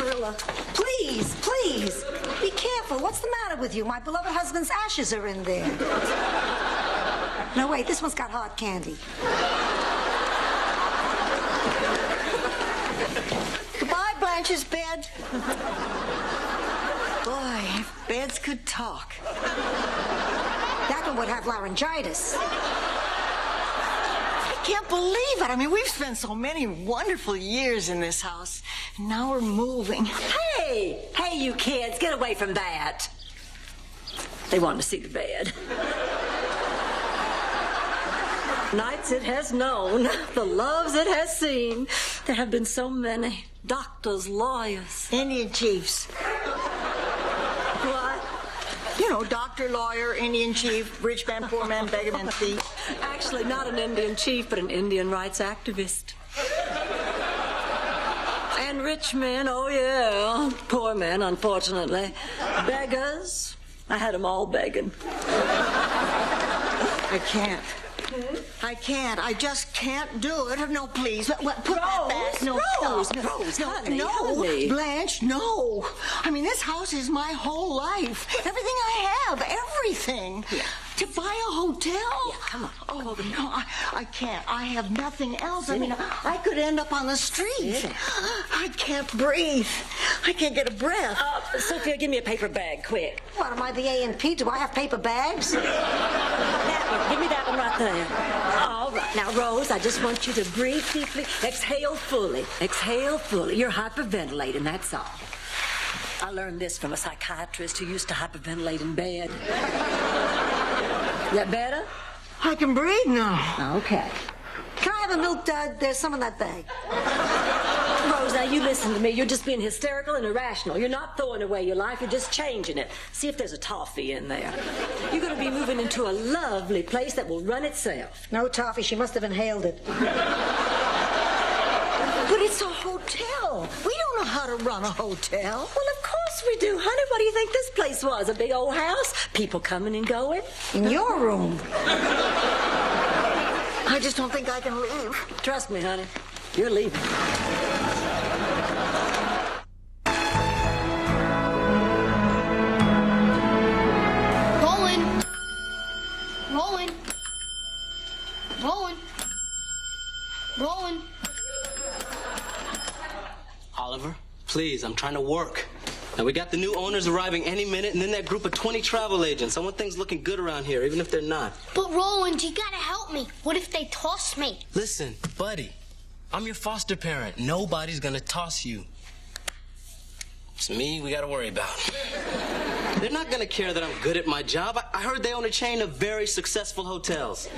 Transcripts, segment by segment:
Perla, please, please, be careful. What's the matter with you? My beloved husband's ashes are in there. No, wait, this one's got hard candy. Goodbye, Blanche's bed. Boy, if beds could talk. That one would have laryngitis. I can't believe it. I mean, we've spent so many wonderful years in this house, and now we're moving. Hey, you kids, get away from that. They want to see the bed. Nights it has known, the loves it has seen. There have been so many. Doctors, lawyers. Indian chiefs. What? You know, doctor, lawyer, Indian chief, rich man, poor man, beggar man, thief. Actually, not an Indian chief, but an Indian rights activist. And rich men, oh yeah. Poor men, unfortunately. Beggars. I had them all begging. I can't. I can't. I just can't do it. No, please. Put that back. No, Rose, honey, honey. Blanche, no. I mean, this house is my whole life. Everything I have, everything. Yeah. To buy a hotel? Yeah, come on. Oh, no, I can't. I have nothing else. I mean, I could end up on the street. I can't breathe. I can't get a breath. Sophia, give me a paper bag, quick. What, am I the A&P? Do I have paper bags? That one. Give me that one right there. All right. Now, Rose, I just want you to breathe deeply. Exhale fully. Exhale fully. You're hyperventilating, that's all. I learned this from a psychiatrist who used to hyperventilate in bed. Is that better? I can breathe now. Okay. Can I have a milk dud? There's some in that bag. Rose, now you listen to me. You're just being hysterical and irrational. You're not throwing away your life. You're just changing it. See if there's a toffee in there. You're going to be moving into a lovely place that will run itself. No toffee. She must have inhaled it. But it's a hotel. We don't know how to run a hotel. Well, of course we do, honey. What do you think this place was? A big old house? People coming and going? In your room. I just don't think I can leave. Trust me, honey. You're leaving. Rolling. Rolling. Rolling. Rolling. Oliver, please, I'm trying to work. Now, we got the new owners arriving any minute, and then that group of 20 travel agents. I want things looking good around here, even if they're not. But Roland, you gotta help me. What if they toss me? Listen, buddy, I'm your foster parent. Nobody's gonna toss you. It's me we gotta worry about. They're not gonna care that I'm good at my job. I heard they own a chain of very successful hotels.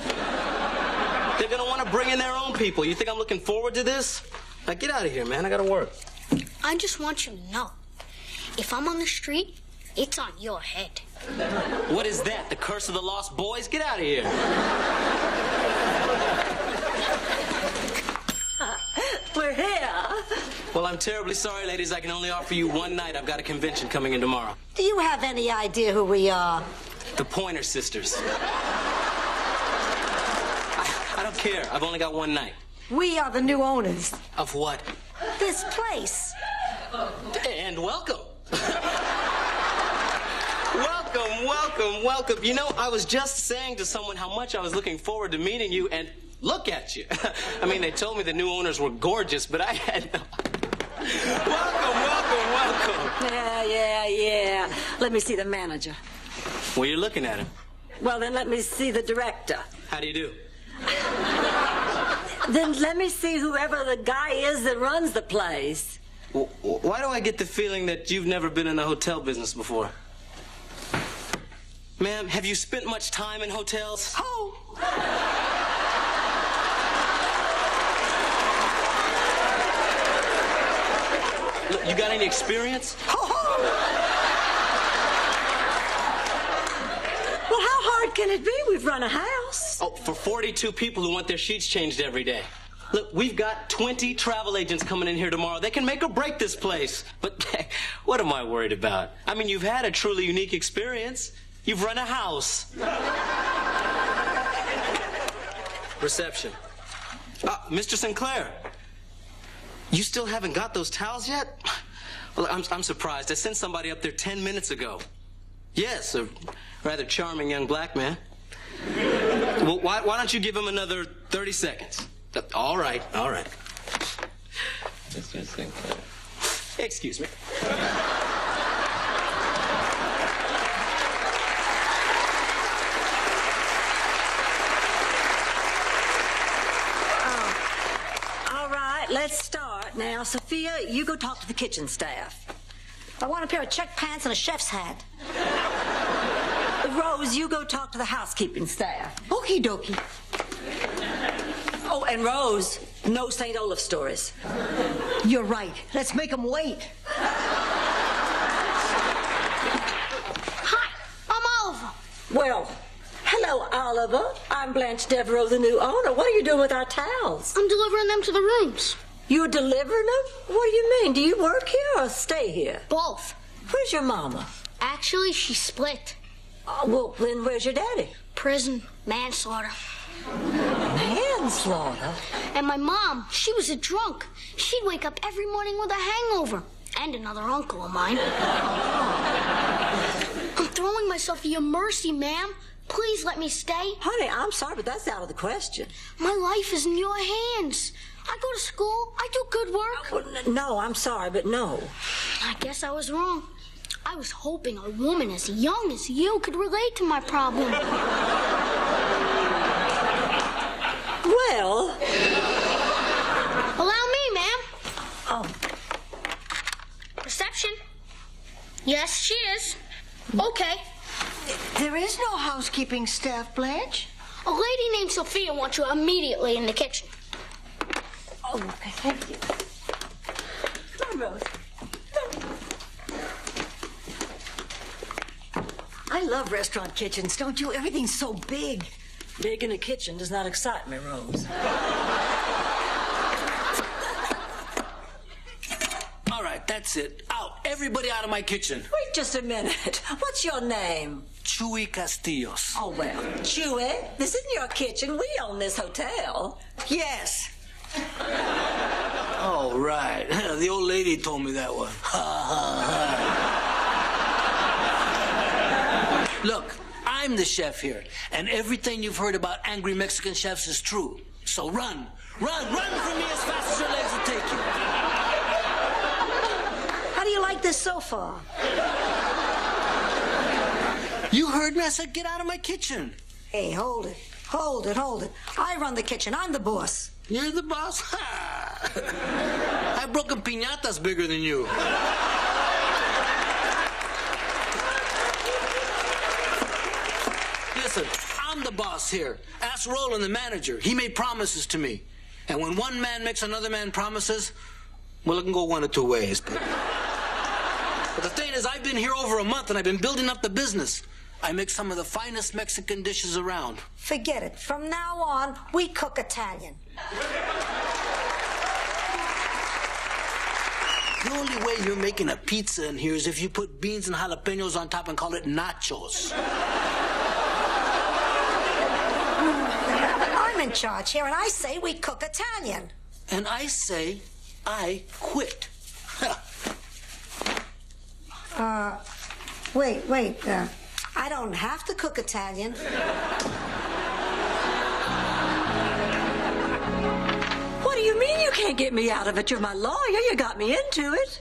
They're gonna want to bring in their own people. You think I'm looking forward to this? Now, get out of here, man. I gotta work. I just want you to know, if I'm on the street, it's on your head. What is that? The curse of the lost boys? Get out of here. We're here. Well, I'm terribly sorry, ladies. I can only offer you one night. I've got a convention coming in tomorrow. Do you have any idea who we are? The Pointer Sisters. I don't care. I've only got one night. We are the new owners. Of what? This place. And welcome. Welcome. You know, I was just saying to someone how much I was looking forward to meeting you, and look at you. I mean, they told me the new owners were gorgeous, but I had no... Welcome. Yeah. Let me see the manager. Well, you're looking at him. Well, then let me see the director. How do you do? Then let me see whoever the guy is that runs the place. Why do I get the feeling that you've never been in the hotel business before? Ma'am, have you spent much time in hotels? Oh. Look, you got any experience? Well, how hard can it be? We've run a house. Oh, for 42 people who want their sheets changed every day. Look, we've got 20 travel agents coming in here tomorrow. They can make or break this place. But what am I worried about? I mean, you've had a truly unique experience. You've run a house. Reception. Mr. Sinclair, you still haven't got those towels yet? Well, I'm surprised. I sent somebody up there 10 minutes ago. Yes, a rather charming young black man. Well, why don't you give him another 30 seconds? All right. Excuse me. All right, let's start. Now, Sophia, you go talk to the kitchen staff. I want a pair of check pants and a chef's hat. Rose, you go talk to the housekeeping staff. Okie dokie. Oh, and Rose, no St. Olaf stories. You're right. Let's make them wait. Hi, I'm Oliver. Well, hello, Oliver. I'm Blanche Devereaux, the new owner. What are you doing with our towels? I'm delivering them to the rooms. You're delivering them? What do you mean? Do you work here or stay here? Both. Where's your mama? Actually, she split. Oh, well, then where's your daddy? Prison, manslaughter. Manslaughter? And my mom, she was a drunk. She'd wake up every morning with a hangover. And another uncle of mine. I'm throwing myself at your mercy, ma'am. Please let me stay. Honey, I'm sorry, but that's out of the question. My life is in your hands. I go to school. I do good work. Well, no, I'm sorry, but no. I guess I was wrong. I was hoping a woman as young as you could relate to my problem. Well... Allow me, ma'am. Oh. Reception. Yes, she is. Okay. There is no housekeeping staff, Blanche. A lady named Sophia wants you immediately in the kitchen. Oh, okay, thank you. Come on, Rose. I love restaurant kitchens, don't you? Everything's so big. Big in the kitchen does not excite me, Rose. All right, that's it. Out. Everybody out of my kitchen. Wait just a minute. What's your name? Chuy Castillos. Oh, well, Chewy, this isn't your kitchen. We own this hotel. Yes. Oh, right. The old lady told me that one. Look, I'm the chef here, and everything you've heard about angry Mexican chefs is true. So run from me as fast as your legs will take you. How do you like this so far? You heard me. I said get out of my kitchen. Hey, hold it. I run the kitchen. I'm the boss. You're the boss? I've broken piñatas bigger than you. Listen, I'm the boss here. Ask Roland, the manager. He made promises to me. And when one man makes another man promises, well, it can go one of two ways. But the thing is, I've been here over a month, and I've been building up the business. I make some of the finest Mexican dishes around. Forget it. From now on, we cook Italian. The only way you're making a pizza in here is if you put beans and jalapenos on top and call it nachos. I'm in charge here, and I say we cook Italian. And I say I quit. Wait. I don't have to cook Italian. What do you mean you can't get me out of it? You're my lawyer. You got me into it.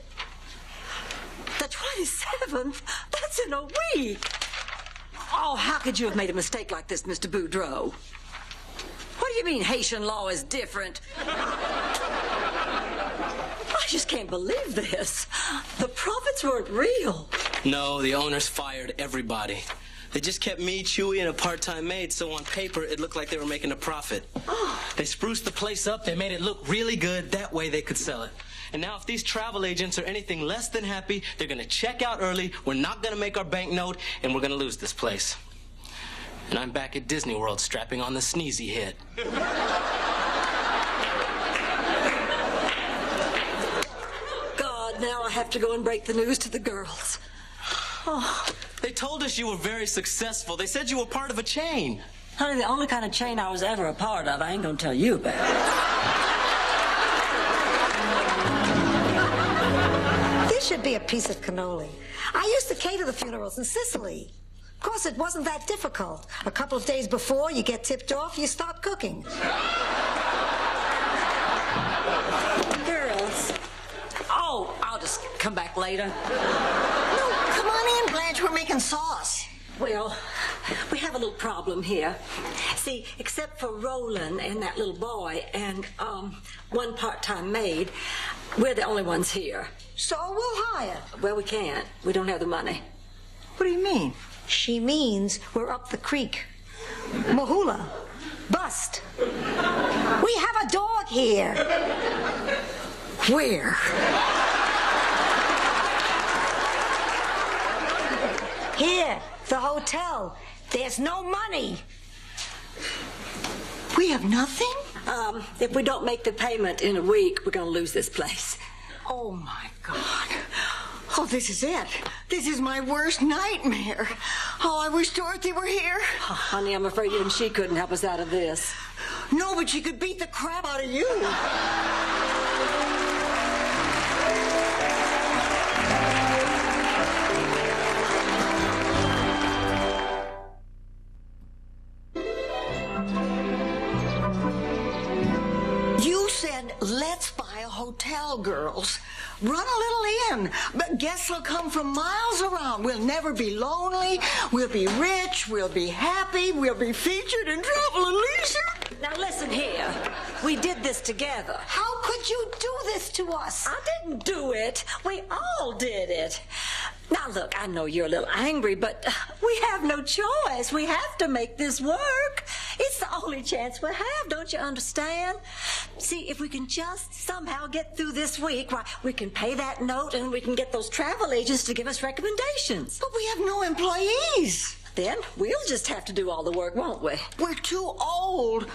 The 27th? That's in a week. Oh, how could you have made a mistake like this, Mr. Boudreaux? What do you mean Haitian law is different? I just can't believe this. The profits weren't real. No, the owners fired everybody. They just kept me, Chewy, and a part-time maid, so on paper it looked like they were making a profit. They spruced the place up, they made it look really good, that way they could sell it. And now if these travel agents are anything less than happy, they're gonna check out early, we're not gonna make our banknote, and we're gonna lose this place. And I'm back at Disney World strapping on the sneezy head. God, now I have to go and break the news to the girls. Oh, they told us you were very successful. They said you were part of a chain. Honey, the only kind of chain I was ever a part of, I ain't gonna tell you about. This should be a piece of cannoli. I used to cater the funerals in Sicily. Of course, it wasn't that difficult. A couple of days before you get tipped off, you start cooking. Girls. Oh, I'll just come back later. No, come on in, Blanche. We're making sauce. Well, we have a little problem here. See, except for Roland and that little boy and one part-time maid, we're the only ones here. So we'll hire. Well, we can't. We don't have the money. What do you mean? She means we're up the creek. Mahula. Bust. We have a dog here. Where? Here, the hotel. There's no money. We have nothing? If we don't make the payment in a week, we're going to lose this place. Oh, my God. Oh, this is it. This is my worst nightmare. Oh, I wish Dorothy were here. Oh, honey, I'm afraid even she couldn't help us out of this. No, but she could beat the crap out of you. You said, let's buy a hotel, girls. Run a little in. But guests will come from miles around. We'll never be lonely. We'll be rich. We'll be happy. We'll be featured in Travel and Leisure. Now, listen here. We did this together. How could you do this to us? I didn't do it. We all did it. Now, look, I know you're a little angry, but we have no choice. We have to make this work. It's the only chance we have, don't you understand? See, if we can just somehow get through this week, why, we can pay that note and we can get those travel agents to give us recommendations. But we have no employees. Then we'll just have to do all the work, won't we? We're too old.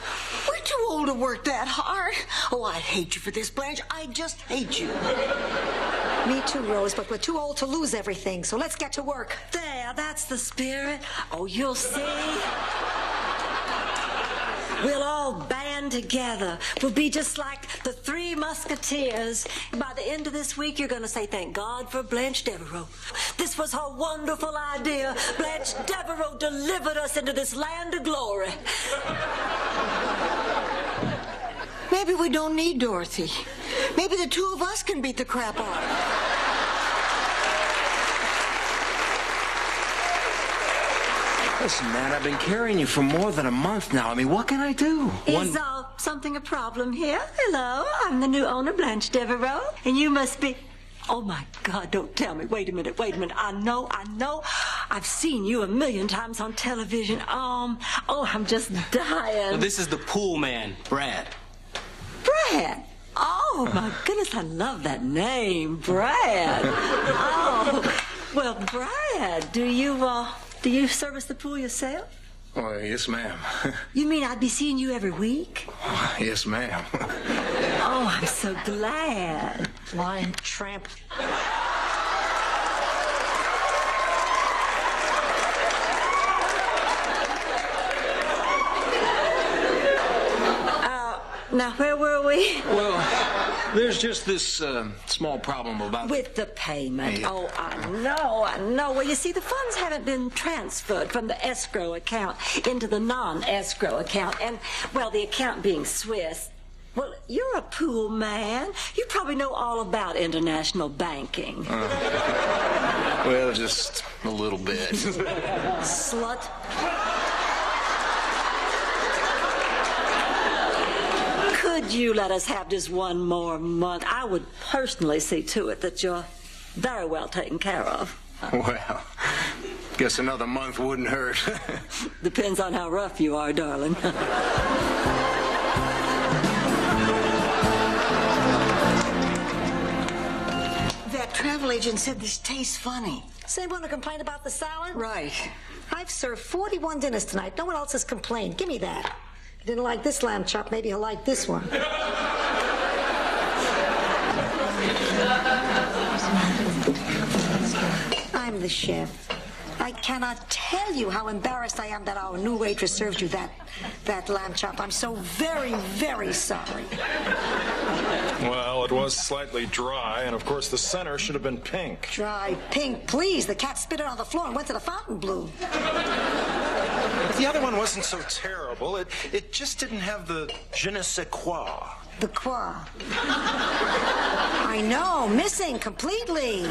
We're too old to work that hard. Oh, I hate you for this, Blanche. I just hate you. Me too, Rose, but we're too old to lose everything, so let's get to work. There, that's the spirit. Oh, you'll see. We'll all band together. We'll be just like the Three Musketeers. By the end of this week, you're going to say, thank God for Blanche Devereaux. This was her wonderful idea. Blanche Devereaux delivered us into this land of glory. Maybe we don't need Dorothy. Maybe the two of us can beat the crap out of her. Listen, man, I've been carrying you for more than a month now. I mean, what can I do? Is something a problem here? Hello, I'm the new owner, Blanche Devereaux, and you must be... Oh, my God, don't tell me. Wait a minute. I know. I've seen you 1,000,000 times on television. I'm just dying. Well, this is the pool man, Brad. Brad? Oh, my goodness, I love that name, Brad. Oh, well, Brad, do you service the pool yourself? Oh, yes, ma'am. You mean I'd be seeing you every week? Yes, ma'am. Oh, I'm so glad. Lying tramp. Now, where were we? Well, there's just this small problem about... With the payment. Yeah. Oh, I know. Well, you see, the funds haven't been transferred from the escrow account into the non-escrow account. And, well, the account being Swiss. Well, you're a pool man. You probably know all about international banking. Well, just a little bit. Slut. Could you let us have just one more month? I would personally see to it that you're very well taken care of. Well, guess another month wouldn't hurt. Depends on how rough you are, darling. That travel agent said this tastes funny. Does anyone want to complain about the salad? Right. I've served 41 dinners tonight. No one else has complained. Give me that. If you didn't like this lamb chop, maybe he'll like this one. I'm the chef. I cannot tell you how embarrassed I am that our new waitress served you that lamb chop. I'm so very, very sorry. Well, it was slightly dry, and of course the center should have been pink. Dry pink, please. The cat spit it on the floor and went to the fountain blue. But the other one wasn't so terrible. It just didn't have the je ne sais quoi. The quoi? I know, missing completely.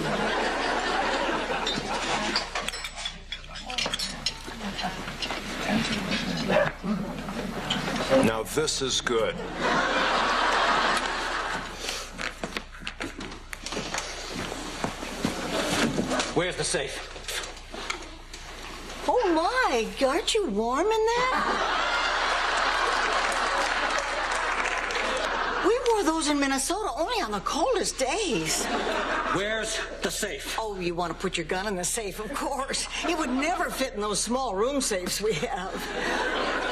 Now this is good. Where's the safe? Oh, my. Aren't you warm in there? We wore those in Minnesota only on the coldest days. Where's the safe? Oh, you want to put your gun in the safe, of course. It would never fit in those small room safes we have.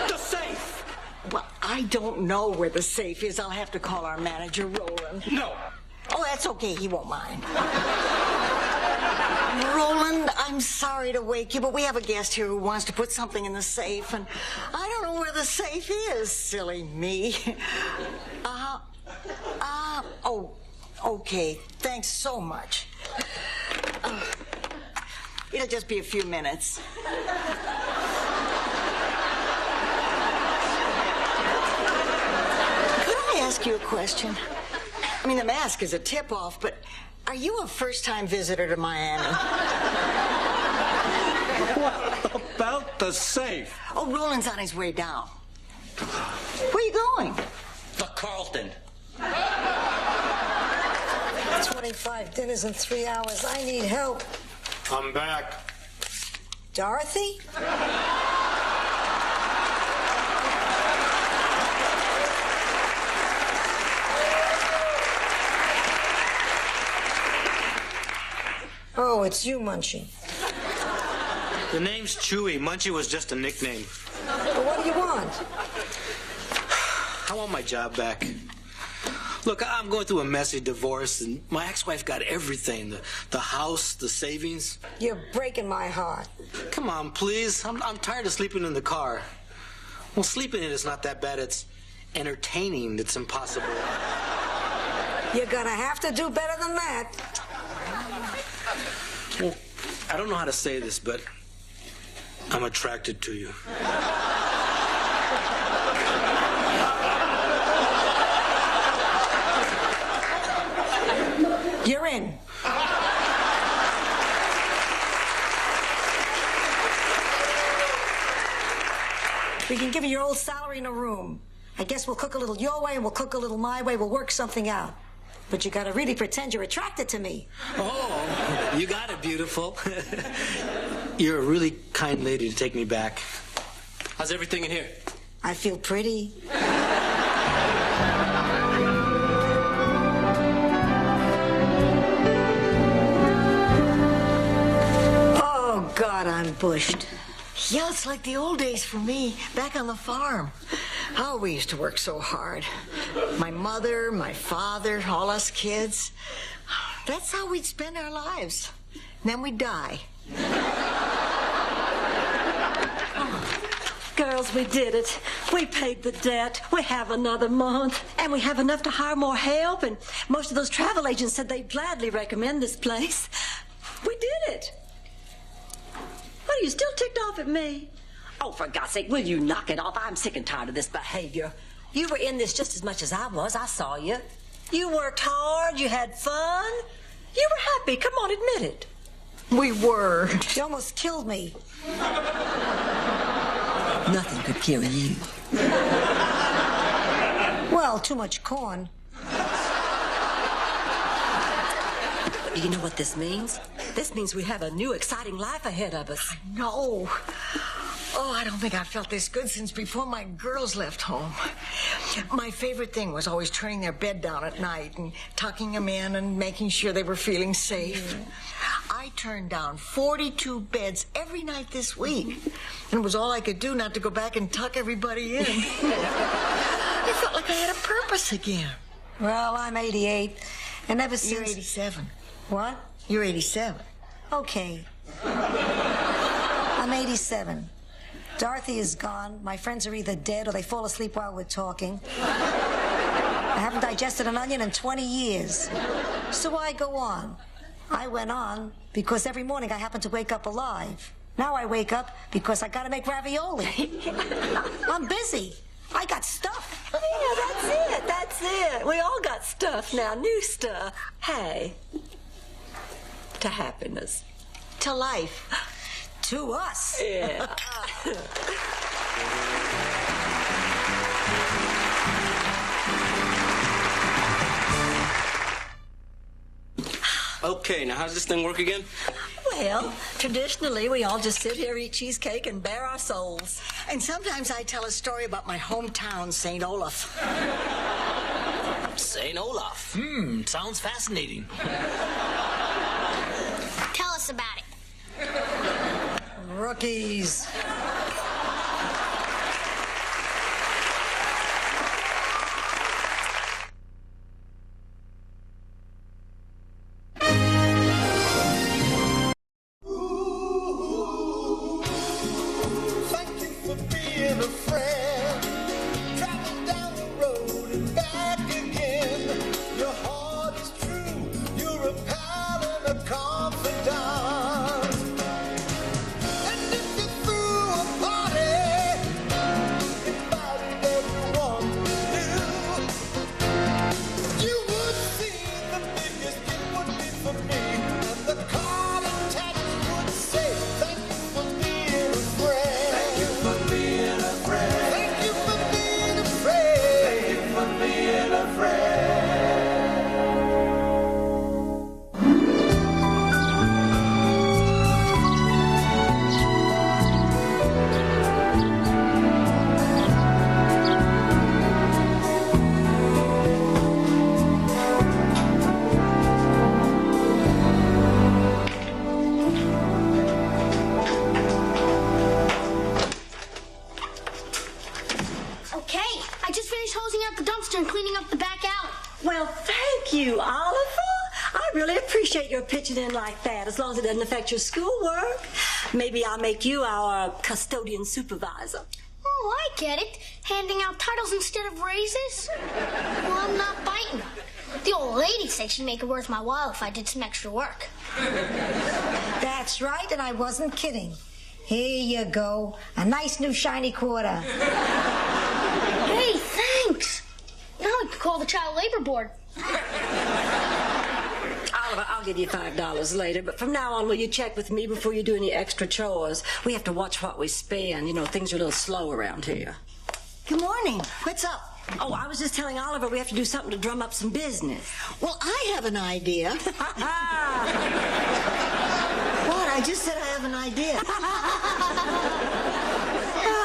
The safe! Well, I don't know where the safe is. I'll have to call our manager, Roland. No. Oh, that's okay. He won't mind. Roland, I'm sorry to wake you, but we have a guest here who wants to put something in the safe, and I don't know where the safe is, silly me. Oh, okay. Thanks so much. It'll just be a few minutes. Could I ask you a question? I mean, the mask is a tip-off, but are you a first-time visitor to Miami? What about the safe? Oh, Roland's on his way down. Where are you going? The Carlton. 25 dinners in 3 hours. I need help. I'm back. Dorothy? Oh, it's you, Munchie. The name's Chewy. Munchie was just a nickname. But what do you want? I want my job back. Look, I'm going through a messy divorce, and my ex-wife got everything. The house, the savings. You're breaking my heart. Come on, please. I'm tired of sleeping in the car. Well, sleeping in it is not that bad. It's entertaining. It's impossible. You're gonna have to do better than that. Well, I don't know how to say this, but I'm attracted to you. You're in. We can give you your old salary in a room. I guess we'll cook a little your way and we'll cook a little my way. We'll work something out. But you gotta really pretend you're attracted to me. Oh, you got it, beautiful. You're a really kind lady to take me back. How's everything in here? I feel pretty. Oh, God, I'm bushed. Yeah, it's like the old days for me, back on the farm. Oh, we used to work so hard. My mother, my father, all us kids. That's how we'd spend our lives. And then we'd die. Girls, we did it. We paid the debt. We have another month. And we have enough to hire more help. And most of those travel agents said they'd gladly recommend this place. We did it. What, are you still ticked off at me? Oh, for God's sake, will you knock it off? I'm sick and tired of this behavior. You were in this just as much as I was. I saw you. You worked hard. You had fun. You were happy. Come on, admit it. We were. You almost killed me. Nothing could kill you. Well, too much corn. You know what this means? This means we have a new, exciting life ahead of us. I know. Oh, I don't think I've felt this good since before my girls left home. My favorite thing was always turning their bed down at night and tucking them in and making sure they were feeling safe. I turned down 42 beds every night this week. And it was all I could do not to go back and tuck everybody in. I felt like I had a purpose again. Well, I'm 88. And ever since... You're 87. What? You're 87. Okay. I'm 87. Dorothy is gone. My friends are either dead or they fall asleep while we're talking. I haven't digested an onion in 20 years. So I go on. I went on because every morning I happen to wake up alive. Now I wake up because I gotta make ravioli. I'm busy. I got stuff. Yeah, that's it. We all got stuff now, new stuff. Hey, to happiness. To life. To us. Yeah. Okay, now how does this thing work again? Well, traditionally, we all just sit here, eat cheesecake, and bare our souls. And sometimes I tell a story about my hometown, St. Olaf. St. Olaf. Sounds fascinating. Tell us about it. Rookies. Your pitching in like that, as long as it doesn't affect your schoolwork. Maybe I'll make you our custodian supervisor. Oh, I get it. Handing out titles instead of raises. Well, I'm not biting. The old lady said she'd make it worth my while if I did some extra work. That's right, and I wasn't kidding. Here you go. A nice new shiny quarter. Hey, thanks. Now I can call the Child Labor Board. Oliver, I'll give you $5 later, but from now on, will you check with me before you do any extra chores? We have to watch what we spend. You know, things are a little slow around here. Good morning. What's up? Oh, I was just telling Oliver we have to do something to drum up some business. Well, I have an idea. What? I just said I have an idea.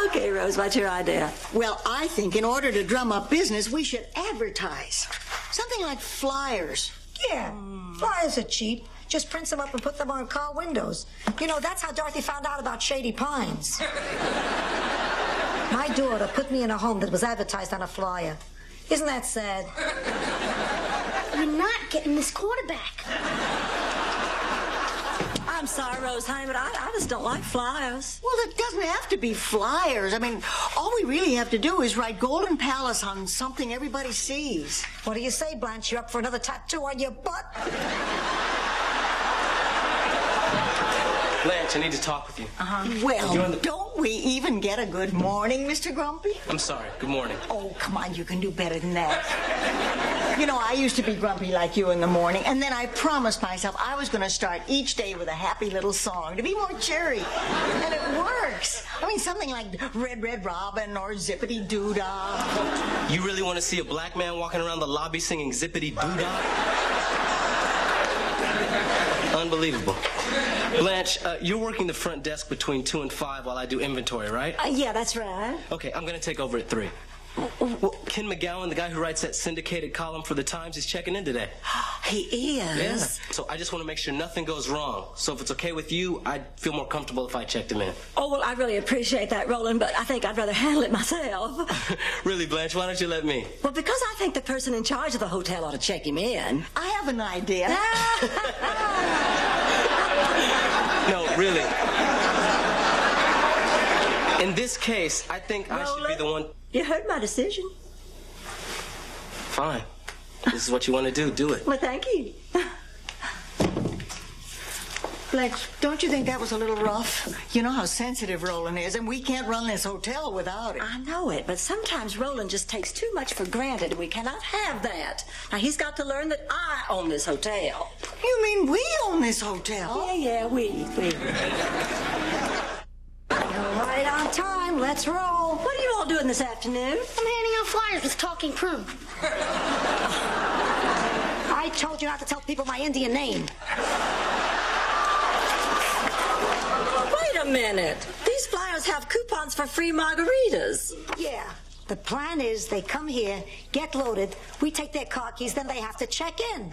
Okay, Rose, what's your idea? Well, I think in order to drum up business, we should advertise. Something like flyers. Yeah, flyers are cheap. Just print them up and put them on car windows. You know, that's how Dorothy found out about Shady Pines. My daughter put me in a home that was advertised on a flyer. Isn't that sad? You're not getting this quarterback. I'm sorry, Rose, honey, but I just don't like flyers. Well, it doesn't have to be flyers. I mean, all we really have to do is write Golden Palace on something everybody sees. What do you say, Blanche? You up for another tattoo on your butt? Blanche, I need to talk with you. Well, don't we even get a good morning, Mr. Grumpy? I'm sorry. Good morning. Oh, come on, you can do better than that. You know, I used to be grumpy like you in the morning, and then I promised myself I was going to start each day with a happy little song to be more cheery. And it works. I mean, something like Red, Red Robin or Zippity Doo-Dah. You really want to see a black man walking around the lobby singing Zippity Doo-Dah? Unbelievable. Blanche, you're working the front desk between 2 and 5 while I do inventory, right? Yeah, that's right. Okay, I'm going to take over at 3. Well, Ken McGowan, the guy who writes that syndicated column for the Times, is checking in today. He is? Yeah. So I just want to make sure nothing goes wrong. So if it's okay with you, I'd feel more comfortable if I checked him in. Oh, well, I really appreciate that, Roland, but I think I'd rather handle it myself. Really, Blanche? Why don't you let me? Well, because I think the person in charge of the hotel ought to check him in. I have an idea. No, really. In this case, I think Roland, I should be the one. You heard my decision. Fine. This is what you want to do. Do it. Well, thank you. Lex, don't you think that was a little rough? You know how sensitive Roland is, and we can't run this hotel without him. I know it, but sometimes Roland just takes too much for granted, and we cannot have that. Now, he's got to learn that I own this hotel. You mean we own this hotel? Yeah, we. You're right on time. Let's roll. What are you all doing this afternoon? I'm handing out flyers with Talking Prune. I told you not to tell people my Indian name. Wait a minute. These flyers have coupons for free margaritas. Yeah. The plan is they come here, get loaded, we take their car keys, then they have to check in.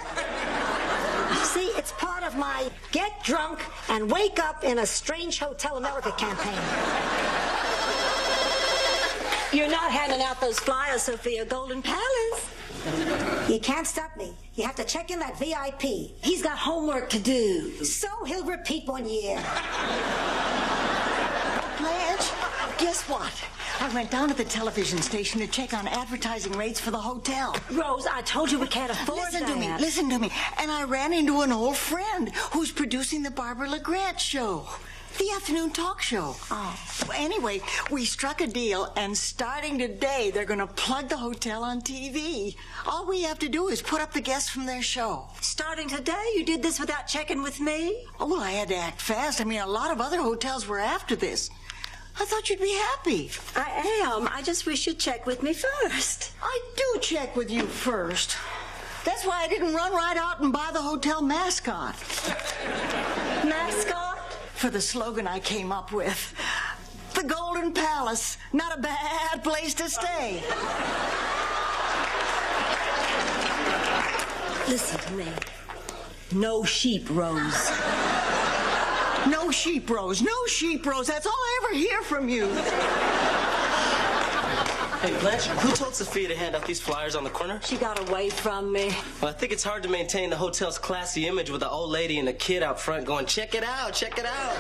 See, it's part of my get drunk and wake up in a strange Hotel America campaign. You're not handing out those flyers, Sophia. Golden Palace. You can't stop me. You have to check in that VIP. He's got homework to do. So he'll repeat 1 year. Blanche, guess what? I went down to the television station to check on advertising rates for the hotel. Rose, I told you we can't afford that. Listen to me. And I ran into an old friend who's producing the Barbara LeGrant show. The afternoon talk show. Oh. Well, anyway, we struck a deal, and starting today, they're going to plug the hotel on TV. All we have to do is put up the guests from their show. Starting today? You did this without checking with me? Oh, well, I had to act fast. I mean, a lot of other hotels were after this. I thought you'd be happy. I am. I just wish you'd check with me first. I do check with you first. That's why I didn't run right out and buy the hotel mascot. Mascot? For the slogan I came up with. The Golden Palace, not a bad place to stay. Listen to me. No sheep, Rose. No sheep, Rose. No sheep, Rose. That's all I ever hear from you. Hey, Blanche, who told Sophia to hand out these flyers on the corner? She got away from me. Well, I think it's hard to maintain the hotel's classy image with an old lady and a kid out front going, check it out, check it out.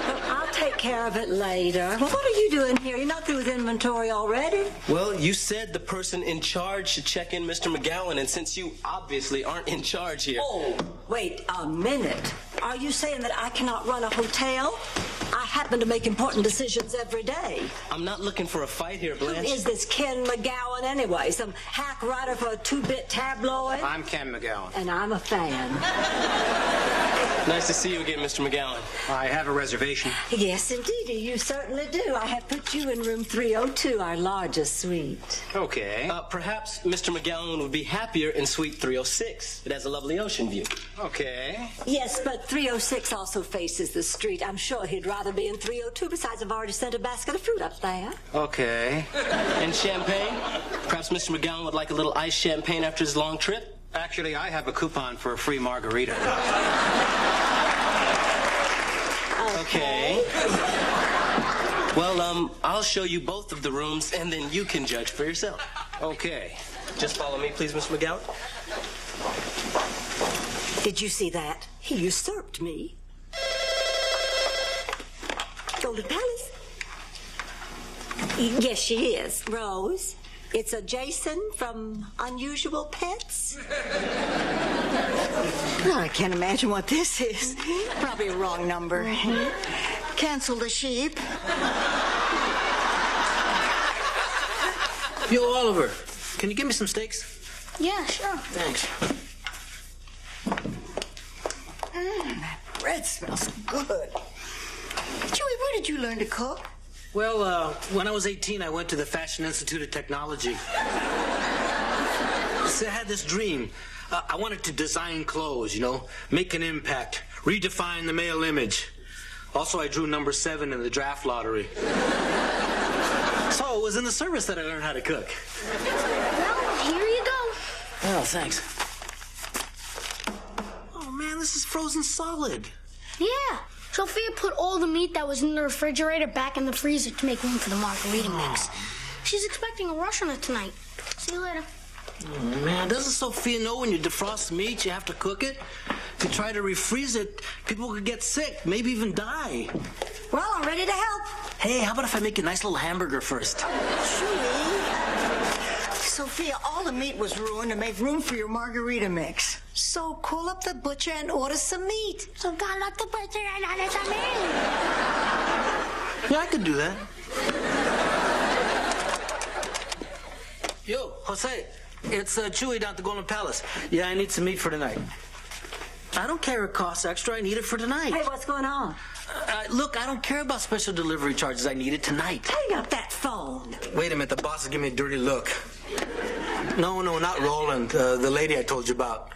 Well, I'll take care of it later. Well, what are you doing here? You're not through with inventory already? Well, you said the person in charge should check in Mr. McGowan, and since you obviously aren't in charge here... Oh, wait a minute. Are you saying that I cannot run a hotel? I happen to make important decisions every day. I'm not looking for a fight here, Blanche. Who is this Ken McGowan anyway? Some hack writer for a 2-bit tabloid? I'm Ken McGowan. And I'm a fan. Nice to see you again, Mr. McGowan. I have a reservation. Yes, indeed. You certainly do. I have put you in room 302, our largest suite. Okay. Perhaps Mr. McGowan would be happier in suite 306. It has a lovely ocean view. Okay. Yes, but 306 also faces the street. I'm sure he'd rather be in 302. Besides, I've already sent a basket of fruit up there. Okay. And champagne? Perhaps Mr. McGowan would like a little iced champagne after his long trip? Actually, I have a coupon for a free margarita. Okay. Well, I'll show you both of the rooms, and then you can judge for yourself. Okay. Just follow me, please, Mr. McGowan. Did you see that? He usurped me. Golden Palace? Yes, she is. Rose, it's a Jason from Unusual Pets. Well, I can't imagine what this is. Probably a wrong number. Cancel the sheep. Yo, Oliver, can you give me some steaks? Yeah, sure. Thanks. That bread smells good. Joey, where did you learn to cook? Well, when I was 18, I went to the Fashion Institute of Technology. So I had this dream. I wanted to design clothes, you know, make an impact, redefine the male image. Also, I drew number 7 in the draft lottery. So it was in the service that I learned how to cook. Well, here you go. Oh, thanks. Oh, man, this is frozen solid. Yeah. Sophia put all the meat that was in the refrigerator back in the freezer to make room for the margarita mix. She's expecting a rush on it tonight. See you later. Oh, man, doesn't Sophia know when you defrost meat, you have to cook it? If you try to refreeze it, people could get sick, maybe even die. Well, I'm ready to help. Hey, how about if I make a nice little hamburger first? Chewie. Sophia, all the meat was ruined to make room for your margarita mix. So call up the butcher and order some meat. So call up the butcher and order some meat. Yeah, I could do that. Yo, Jose, it's Chewy down at the Golden Palace. Yeah, I need some meat for tonight. I don't care if it costs extra. I need it for tonight. Hey, what's going on? Look, I don't care about special delivery charges. I need it tonight. Hang up that phone. Wait a minute. The boss is giving me a dirty look. No, not Roland. The lady I told you about.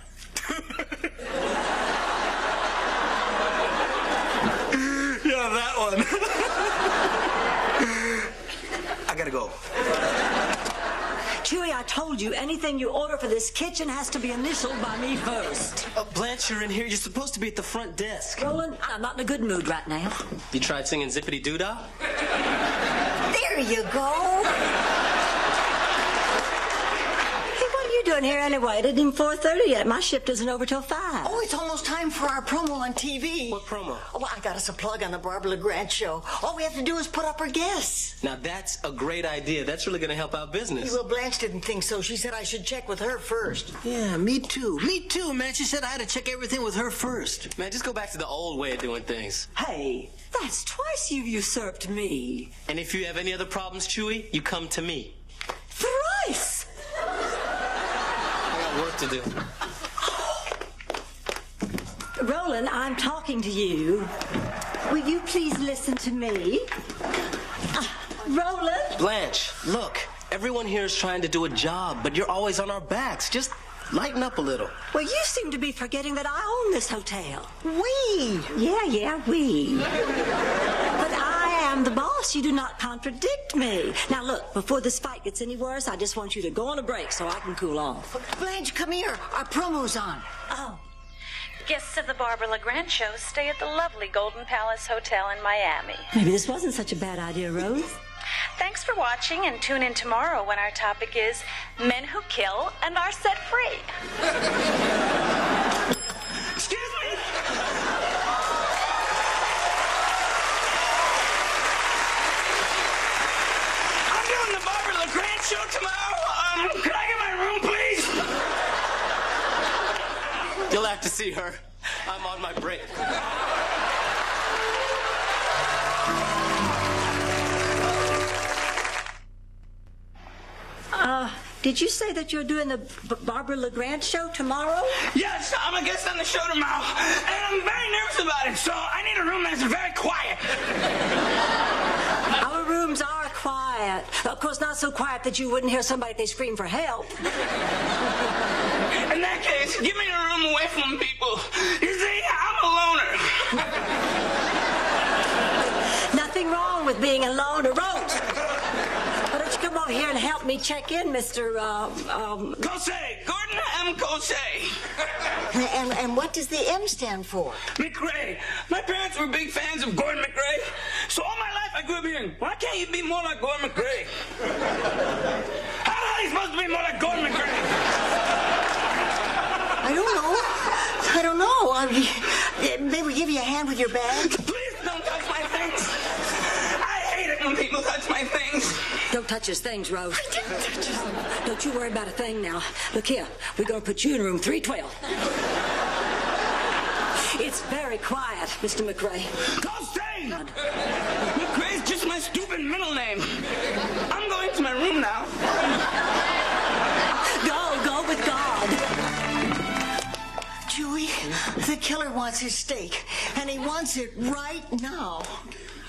Yeah, that one. I gotta go. Chewy, I told you, anything you order for this kitchen has to be initialed by me first. Blanche, you're in here. You're supposed to be at the front desk. Roland, I'm not in a good mood right now. You tried singing Zippity Doo-Dah? There you go. Hey, what are you doing here anyway? It isn't even 4:30 yet. My shift isn't over till 5. Oh, it's almost time for our promo on TV. What promo? Oh, I got us a plug on the Barbara LeGrand show. All we have to do is put up our guests. Now, that's a great idea. That's really going to help out business. Well, Blanche didn't think so. She said I should check with her first. Yeah, me too. Me too, man. She said I had to check everything with her first. Man, just go back to the old way of doing things. Hey, that's twice you've usurped me. And if you have any other problems, Chewy, you come to me. Thrice! I got work to do. Roland, I'm talking to you. Will you please listen to me? Roland? Blanche, look. Everyone here is trying to do a job, but you're always on our backs. Just lighten up a little. Well, you seem to be forgetting that I own this hotel. We? Yeah, we. But I am the boss. You do not contradict me. Now, look, before this fight gets any worse, I just want you to go on a break so I can cool off. Blanche, come here. Our promo's on. Oh. Guests of the Barbara LeGrand show stay at the lovely Golden Palace Hotel in Miami. Maybe this wasn't such a bad idea, Rose. Thanks for watching, and tune in tomorrow when our topic is Men Who Kill and Are Set Free. Excuse me? I'm doing the Barbara LeGrand show tomorrow. Could I get my room, please? You'll have to see her. I'm on my break. Did you say that you're doing the Barbara LeGrand show tomorrow? Yes, I'm a guest on the show tomorrow, and I'm very nervous about it, so I need a room that's very quiet. Our rooms are quiet. Of course, not so quiet that you wouldn't hear somebody if they scream for help. In that case, give me a room away from people. You see, I'm a loner. Nothing wrong with being a loner, Rose. Why don't you come over here and help me check in, Mr. Cosay, Gordon M. Cosay. And what does the M stand for? McRae. My parents were big fans of Gordon McRae, so all my life I grew up hearing, why can't you be more like Gordon McRae? How are you supposed to be more like Gordon McRae? I don't know. Maybe give you a hand with your bag? Please don't touch my things. I hate it when people touch my things. Don't touch his things, Rose. Don't you worry about a thing now. Look here, we're going to put you in room 312. It's very quiet, Mr. McRae. Cosay! McRae's just my stupid middle name. I'm going to my room now. Go with God. Chewy, the killer wants his steak, and he wants it right now.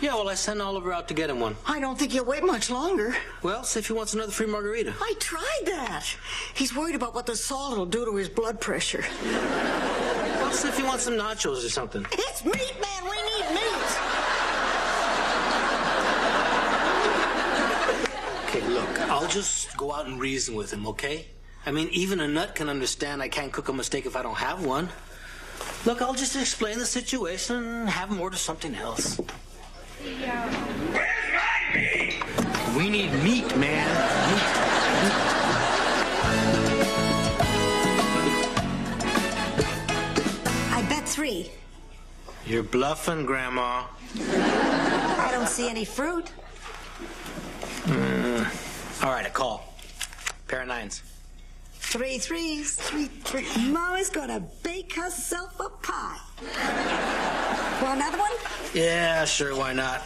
Yeah, well, I sent Oliver out to get him one. I don't think he'll wait much longer. Well, see if he wants another free margarita. I tried that. He's worried about what the salt will do to his blood pressure. Well, see if he wants some nachos or something. It's meat, man. We need meat. Okay, look, I'll just go out and reason with him, okay? I mean, even a nut can understand I can't cook a mistake if I don't have one. Look, I'll just explain the situation and have him order something else. Where's my meat? We need meat, man. I bet 3. You're bluffing, Grandma. I don't see any fruit. All right, a call. Pair of 9s. 3 3s. 3 3. Mama's gonna bake herself a pie. Want another one? Yeah, sure, why not?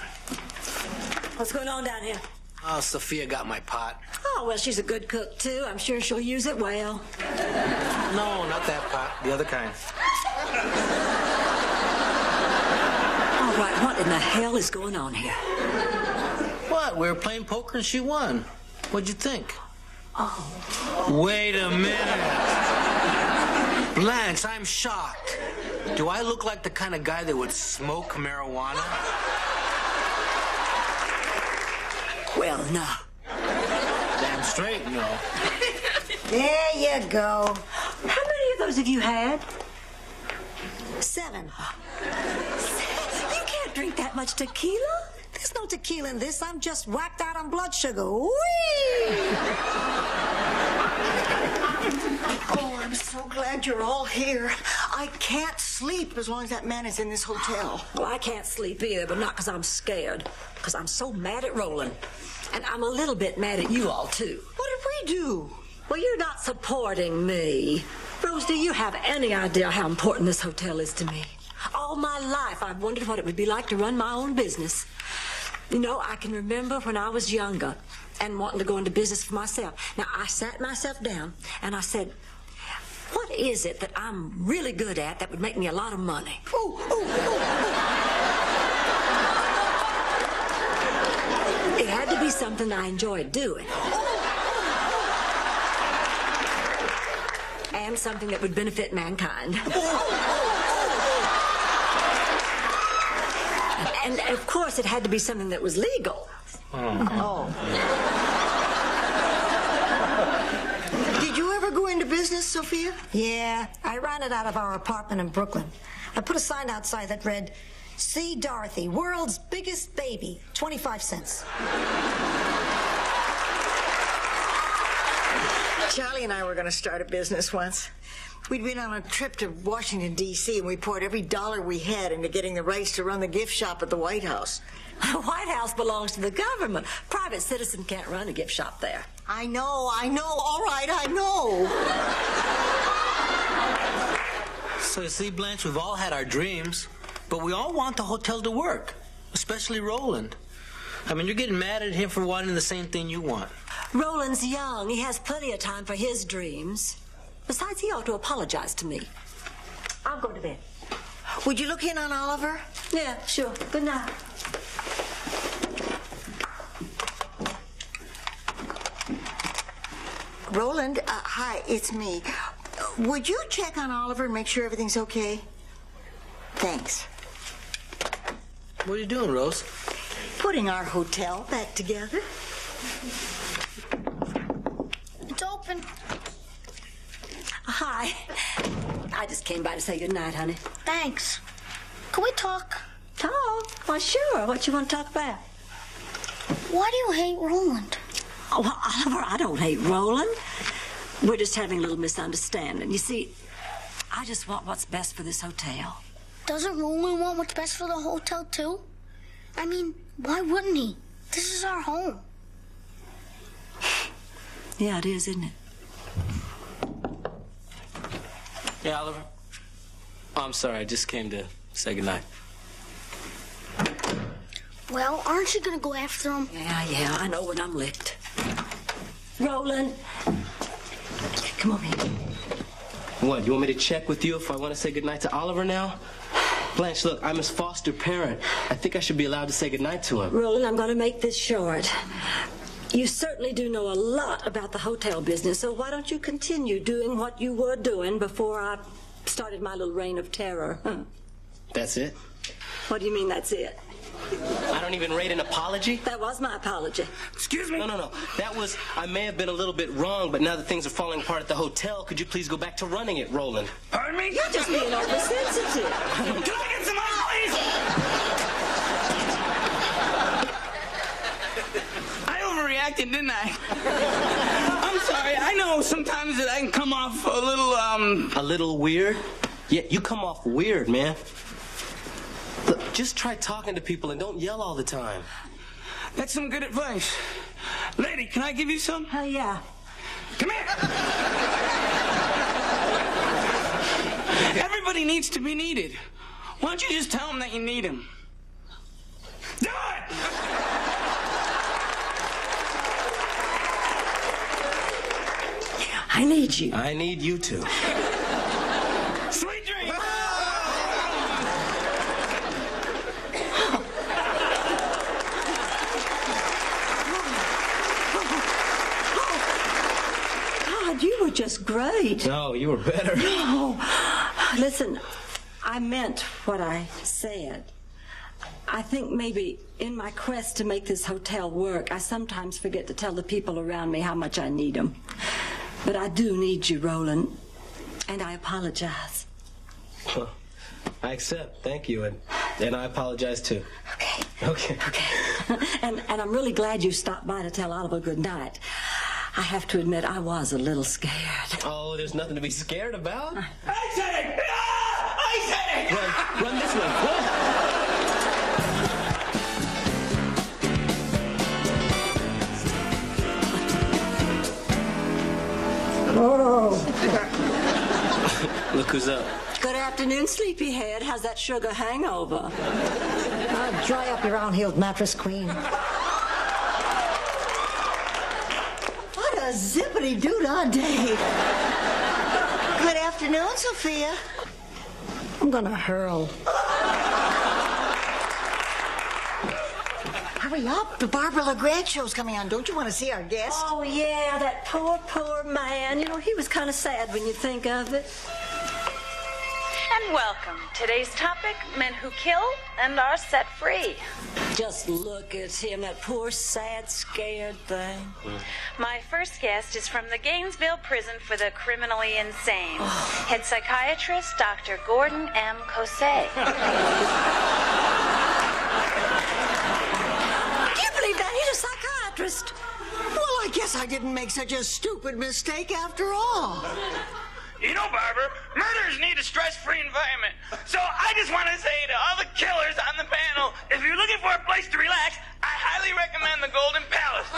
What's going on down here? Oh, Sophia got my pot. Oh, well, she's a good cook, too. I'm sure she'll use it well. No, not that pot. The other kind. All right, what in the hell is going on here? What? We were playing poker and she won. What'd you think? Oh. Wait a minute. Blanche, I'm shocked. Do I look like the kind of guy that would smoke marijuana? Well, no. Damn straight, no. There you go. How many of those have you had? 7. You can't drink that much tequila. There's no tequila in this. I'm just whacked out on blood sugar. Whee! Oh, I'm so glad you're all here. I can't sleep as long as that man is in this hotel. Well, I can't sleep either, but not because I'm scared. Because I'm so mad at Roland. And I'm a little bit mad at you all, too. What did we do? Well, you're not supporting me. Rose, do you have any idea how important this hotel is to me? All my life, I've wondered what it would be like to run my own business. You know, I can remember when I was younger and wanting to go into business for myself. Now, I sat myself down and I said, what is it that I'm really good at that would make me a lot of money? Ooh, ooh, ooh. It had to be something I enjoyed doing. And something that would benefit mankind. And, of course, it had to be something that was legal. Oh. Did you ever go into business, Sophia? Yeah, I ran it out of our apartment in Brooklyn. I put a sign outside that read, "See Dorothy, world's biggest baby, 25 cents. Charlie and I were going to start a business once. We'd been on a trip to Washington, D.C., and we poured every dollar we had into getting the rights to run the gift shop at the White House. The White House belongs to the government. Private citizen can't run a gift shop there. I know. All right, I know. So you see, Blanche, we've all had our dreams, but we all want the hotel to work, especially Roland. I mean, you're getting mad at him for wanting the same thing you want. Roland's young. He has plenty of time for his dreams. Besides, he ought to apologize to me. I'll go to bed. Would you look in on Oliver? Yeah, sure. Good night. Roland, hi, it's me. Would you check on Oliver and make sure everything's okay? Thanks. What are you doing, Rose? Putting our hotel back together. It's open. Hi. I just came by to say good night, honey. Thanks. Can we talk? Talk? Why, sure. What you want to talk about? Why do you hate Roland? Oh, well, Oliver, I don't hate Roland. We're just having a little misunderstanding. You see, I just want what's best for this hotel. Doesn't Roland want what's best for the hotel, too? I mean, why wouldn't he? This is our home. Yeah, it is, isn't it? Yeah, Oliver? Oh, I'm sorry. I just came to say goodnight. Well, aren't you going to go after him? Yeah, I know when I'm licked. Roland. Come over here. What, you want me to check with you if I want to say goodnight to Oliver now? Blanche, look, I'm his foster parent. I think I should be allowed to say goodnight to him. Roland, I'm going to make this short. You certainly do know a lot about the hotel business, so why don't you continue doing what you were doing before I started my little reign of terror? Huh? That's it? What do you mean, that's it? I don't even rate an apology? That was my apology. Excuse me? No. That was, I may have been a little bit wrong, but now that things are falling apart at the hotel, could you please go back to running it, Roland? Pardon me? You're just being oversensitive. Can I get some ice, please? I overreacted, didn't I? I'm sorry. I know sometimes that I can come off a little, A little weird? Yeah, you come off weird, man. Look, just try talking to people and don't yell all the time. That's some good advice. Lady, can I give you some? Yeah. Come here. Everybody needs to be needed. Why don't you just tell them that you need them? Do it! I need you. I need you too. Sweet dreams! God, you were just great. No, you were better. No. Listen, I meant what I said. I think maybe in my quest to make this hotel work, I sometimes forget to tell the people around me how much I need them. But I do need you, Roland, and I apologize. Well, I accept. Thank you, and I apologize too. Okay. And I'm really glad you stopped by to tell Oliver good night. I have to admit, I was a little scared. Oh, there's nothing to be scared about. I said it! I said it! Run this way. Run! Oh. Look who's up. Good afternoon, sleepyhead. How's that sugar hangover? Dry up your round-heeled mattress, queen. What a zippity-doo-dah day. Good afternoon, Sophia. I'm gonna hurl. Hurry up. The Barbara LeGrand show's coming on. Don't you want to see our guest? Oh, yeah, that poor man. You know, he was kind of sad when you think of it. And welcome. Today's topic, men who kill and are set free. Just look at him, that poor, sad, scared thing. My first guest is from the Gainesville Prison for the Criminally Insane. Head psychiatrist, Dr. Gordon M. Cosset. He's a psychiatrist. Well, I guess I didn't make such a stupid mistake after all. You know, Barbara, murderers need a stress-free environment. So I just want to say to all the killers on the panel, if you're looking for a place to relax, I highly recommend the Golden Palace.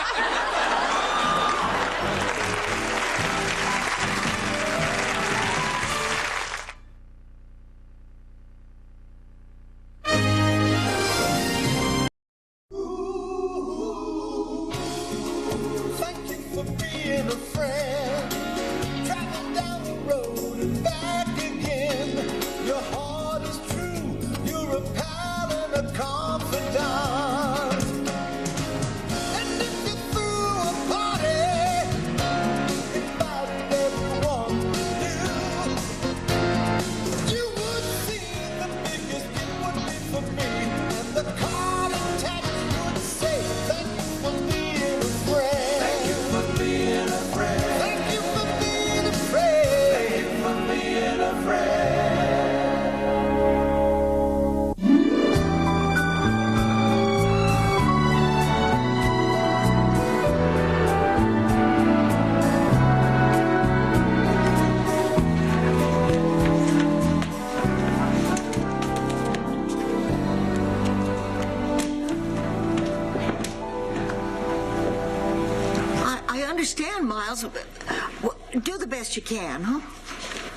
Do the best you can, huh?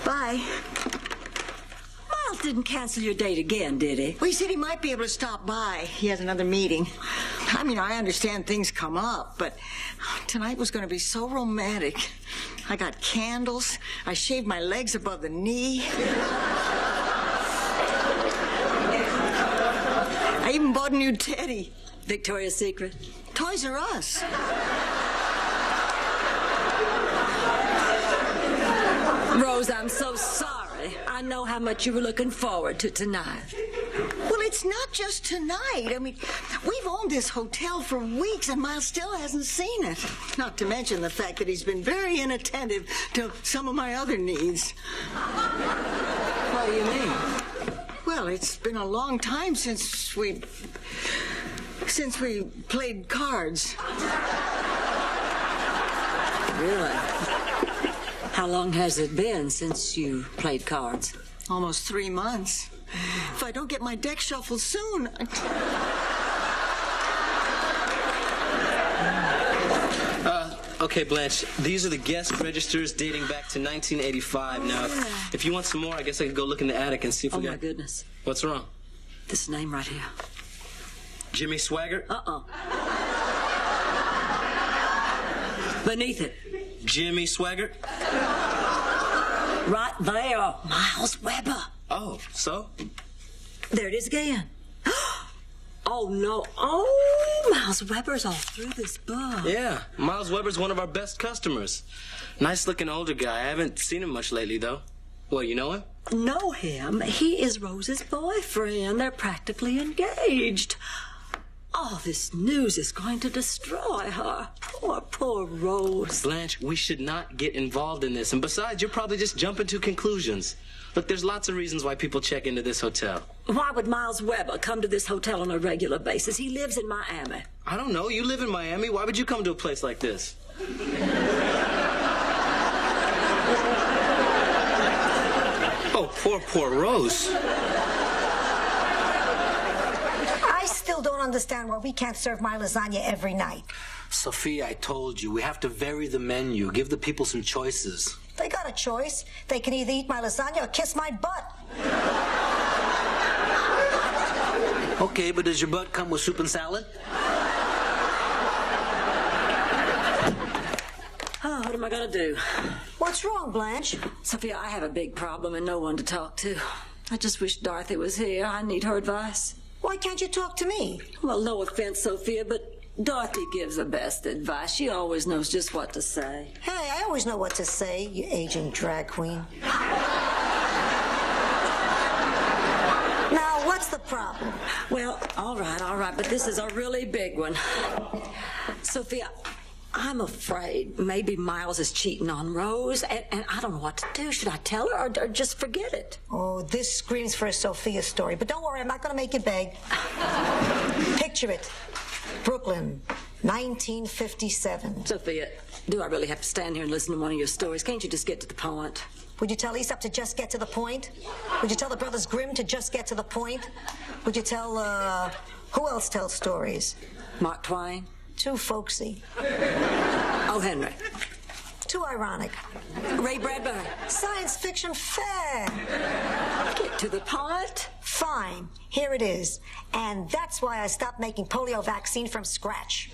Bye. Miles didn't cancel your date again, did he? Well, he said he might be able to stop by. He has another meeting. I mean, I understand things come up, but tonight was going to be so romantic. I got candles. I shaved my legs above the knee. I even bought a new teddy. Victoria's Secret? Toys R Us. Rose, I'm so sorry. I know how much you were looking forward to tonight. Well, it's not just tonight. I mean, we've owned this hotel for weeks, and Miles still hasn't seen it. Not to mention the fact that he's been very inattentive to some of my other needs. What do you mean? Well, it's been a long time since we played cards. Really? How long has it been since you played cards? Almost 3 months. If I don't get my deck shuffled soon... Okay, Blanche, these are the guest registers dating back to 1985. Now, if you want some more, I guess I could go look in the attic and see if we got... Oh, my goodness. What's wrong? This name right here. Jimmy Swaggart? Beneath it. Jimmy Swaggart? Right there. Miles Weber. Oh, so? There it is again. Oh, no. Oh, Miles Weber's all through this book. Yeah, Miles Weber's one of our best customers. Nice-looking older guy. I haven't seen him much lately, though. Well, you know him? Know him? He is Rose's boyfriend. They're practically engaged. Oh, this news is going to destroy her. Poor Rose. Blanche, we should not get involved in this. And besides, you're probably just jumping to conclusions. Look, there's lots of reasons why people check into this hotel. Why would Miles Weber come to this hotel on a regular basis? He lives in Miami. I don't know. You live in Miami. Why would you come to a place like this? Oh, poor Rose. I still don't understand why we can't serve my lasagna every night. Sophia, I told you, we have to vary the menu. Give the people some choices. They got a choice. They can either eat my lasagna or kiss my butt. Okay, but does your butt come with soup and salad? Oh, what am I gonna do? What's wrong, Blanche? Sophia, I have a big problem and no one to talk to. I just wish Dorothy was here. I need her advice. Why can't you talk to me? Well, no offense, Sophia, but Dorothy gives the best advice. She always knows just what to say. Hey, I always know what to say, you aging drag queen. Now, what's the problem? Well, all right, but this is a really big one. Sophia, I'm afraid maybe Miles is cheating on Rose, and I don't know what to do. Should I tell her or just forget it? Oh, this screams for a Sophia story. But don't worry, I'm not going to make you beg. Picture it. Brooklyn, 1957. Sophia, do I really have to stand here and listen to one of your stories? Can't you just get to the point? Would you tell Aesop to just get to the point? Would you tell the Brothers Grimm to just get to the point? Would you tell, who else tells stories? Mark Twain? Too folksy. Oh, Henry. Too ironic. Ray Bradbury. Science fiction fair. Get to the point. Fine. Here it is. And that's why I stopped making polio vaccine from scratch.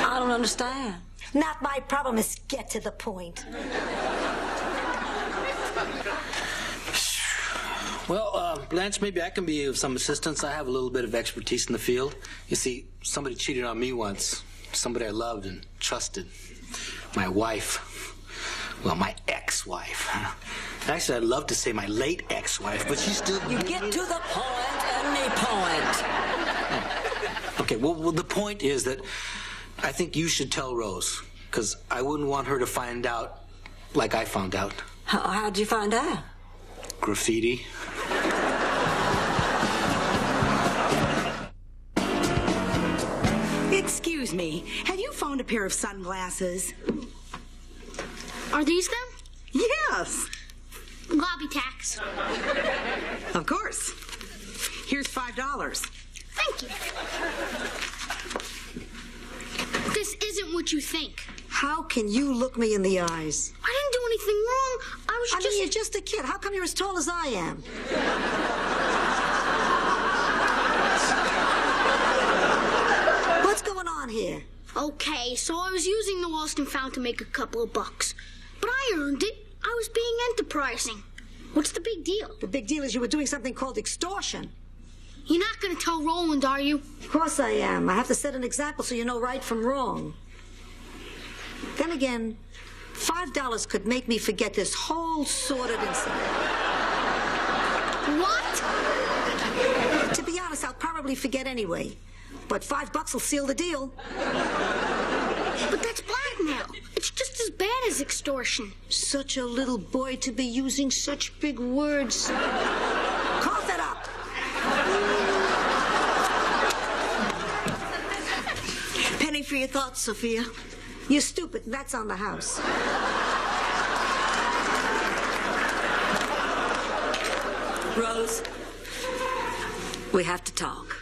I don't understand. Not my problem. Is get to the point. Well, Blanche, maybe I can be of some assistance. I have a little bit of expertise in the field. You see, somebody cheated on me once. Somebody I loved and trusted. My wife. Well, my ex-wife. Actually, I'd love to say my late ex-wife, but she's still... You get to the point, any point. Okay, well, the point is that I think you should tell Rose, because I wouldn't want her to find out like I found out. How'd you find out? Graffiti. Excuse me, have you found a pair of sunglasses? Are these them? Yes. Lobby tax. Of course. Here's $5. Thank you. This isn't what you think. How can you look me in the eyes? I didn't do anything wrong. I mean, you're just a kid. How come you're as tall as I am? What's going on here? Okay, so I was using the lost and found to make a couple of bucks. But I earned it. I was being enterprising. What's the big deal? The big deal is you were doing something called extortion. You're not going to tell Roland, are you? Of course I am. I have to set an example so you know right from wrong. Then again, $5 could make me forget this whole sordid incident. What? To be honest, I'll probably forget anyway. But $5 will seal the deal. But that's blackmail. It's just as bad as extortion. Such a little boy to be using such big words. Cough it up. Penny for your thoughts, Sophia. You're stupid, and that's on the house. Rose, we have to talk.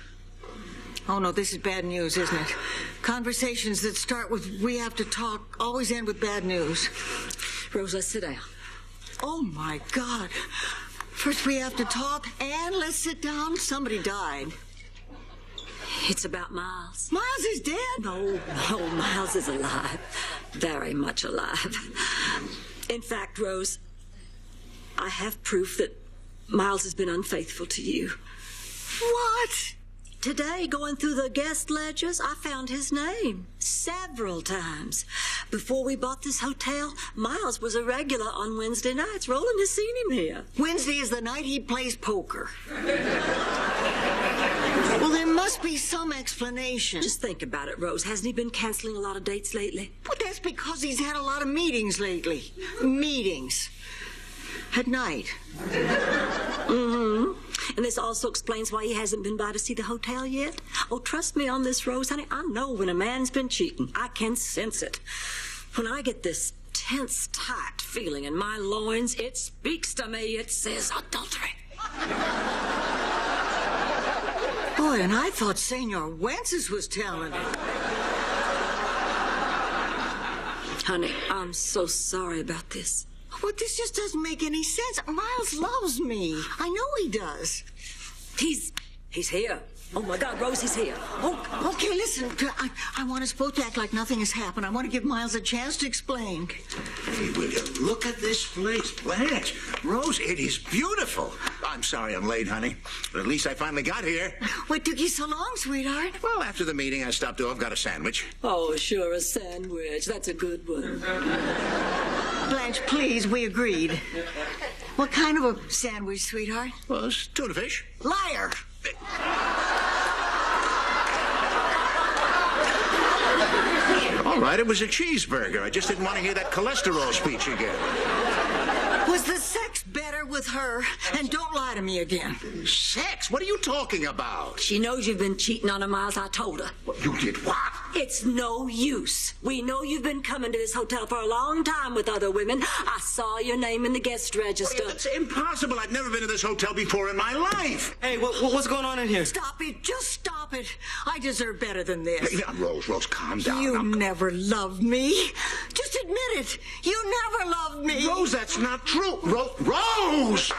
Oh, no, this is bad news, isn't it? Conversations that start with "we have to talk" always end with bad news. Rose, let's sit down. Oh, my God. First we have to talk, and let's sit down. Somebody died. It's about Miles. Miles is dead? No, Miles is alive. Very much alive. In fact, Rose, I have proof that Miles has been unfaithful to you. What? Today, going through the guest ledgers, I found his name several times. Before we bought this hotel, Miles was a regular on Wednesday nights. Roland has seen him here. Wednesday is the night he plays poker. Well, there must be some explanation. Just think about it, Rose. Hasn't he been canceling a lot of dates lately? Well, that's because he's had a lot of meetings lately. Meetings. At night. Mm-hmm. And this also explains why he hasn't been by to see the hotel yet. Oh, trust me on this, Rose, honey. I know when a man's been cheating. I can sense it. When I get this tense, tight feeling in my loins, it speaks to me. It says adultery. Boy, and I thought Señor Wences was telling it. Honey, I'm so sorry about this. Well, this just doesn't make any sense. Miles loves me. I know he does. He's here. Oh, my God, Rose, he's here. Oh, okay, listen. I want us both to act like nothing has happened. I want to give Miles a chance to explain. Hey, will you look at this place, Blanche? Rose, it is beautiful. I'm sorry I'm late, honey. But at least I finally got here. What took you so long, sweetheart? Well, after the meeting, I stopped off, got a sandwich. Oh, sure, a sandwich. That's a good one. Blanche, please, we agreed. What kind of a sandwich, sweetheart? Well, it's tuna fish. Liar! All right, it was a cheeseburger. I just didn't want to hear that cholesterol speech again. Was the sex better with her? And don't lie to me again. Sex? What are you talking about? She knows you've been cheating on her, Miles. I told her. You did what? It's no use. We know you've been coming to this hotel for a long time with other women. I saw your name in the guest register. It's impossible. I've never been to this hotel before in my life. Hey, what's going on in here? Stop it. Just stop it. I deserve better than this. Hey, Rose, calm down. You never loved me. Just admit it. You never loved me. Rose, that's not true. Rose!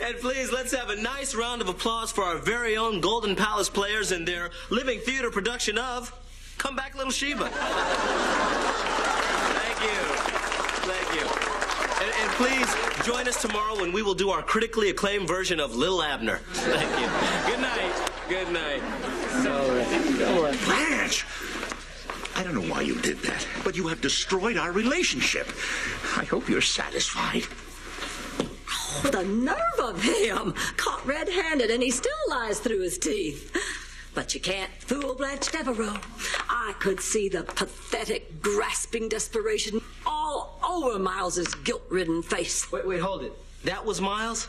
And please, let's have a nice round of applause for our very own Golden Palace players in their living theater production of Come Back, Little Sheba. Thank you. And please join us tomorrow when we will do our critically acclaimed version of Lil Abner. Thank you. Good night. All right. Blanche! I don't know why you did that, but you have destroyed our relationship. I hope you're satisfied. Oh, the nerve of him! Caught red-handed, and he still lies through his teeth. But you can't fool Blanche Devereaux. I could see the pathetic, grasping desperation all over Miles's guilt-ridden face. Wait, hold it. That was Miles?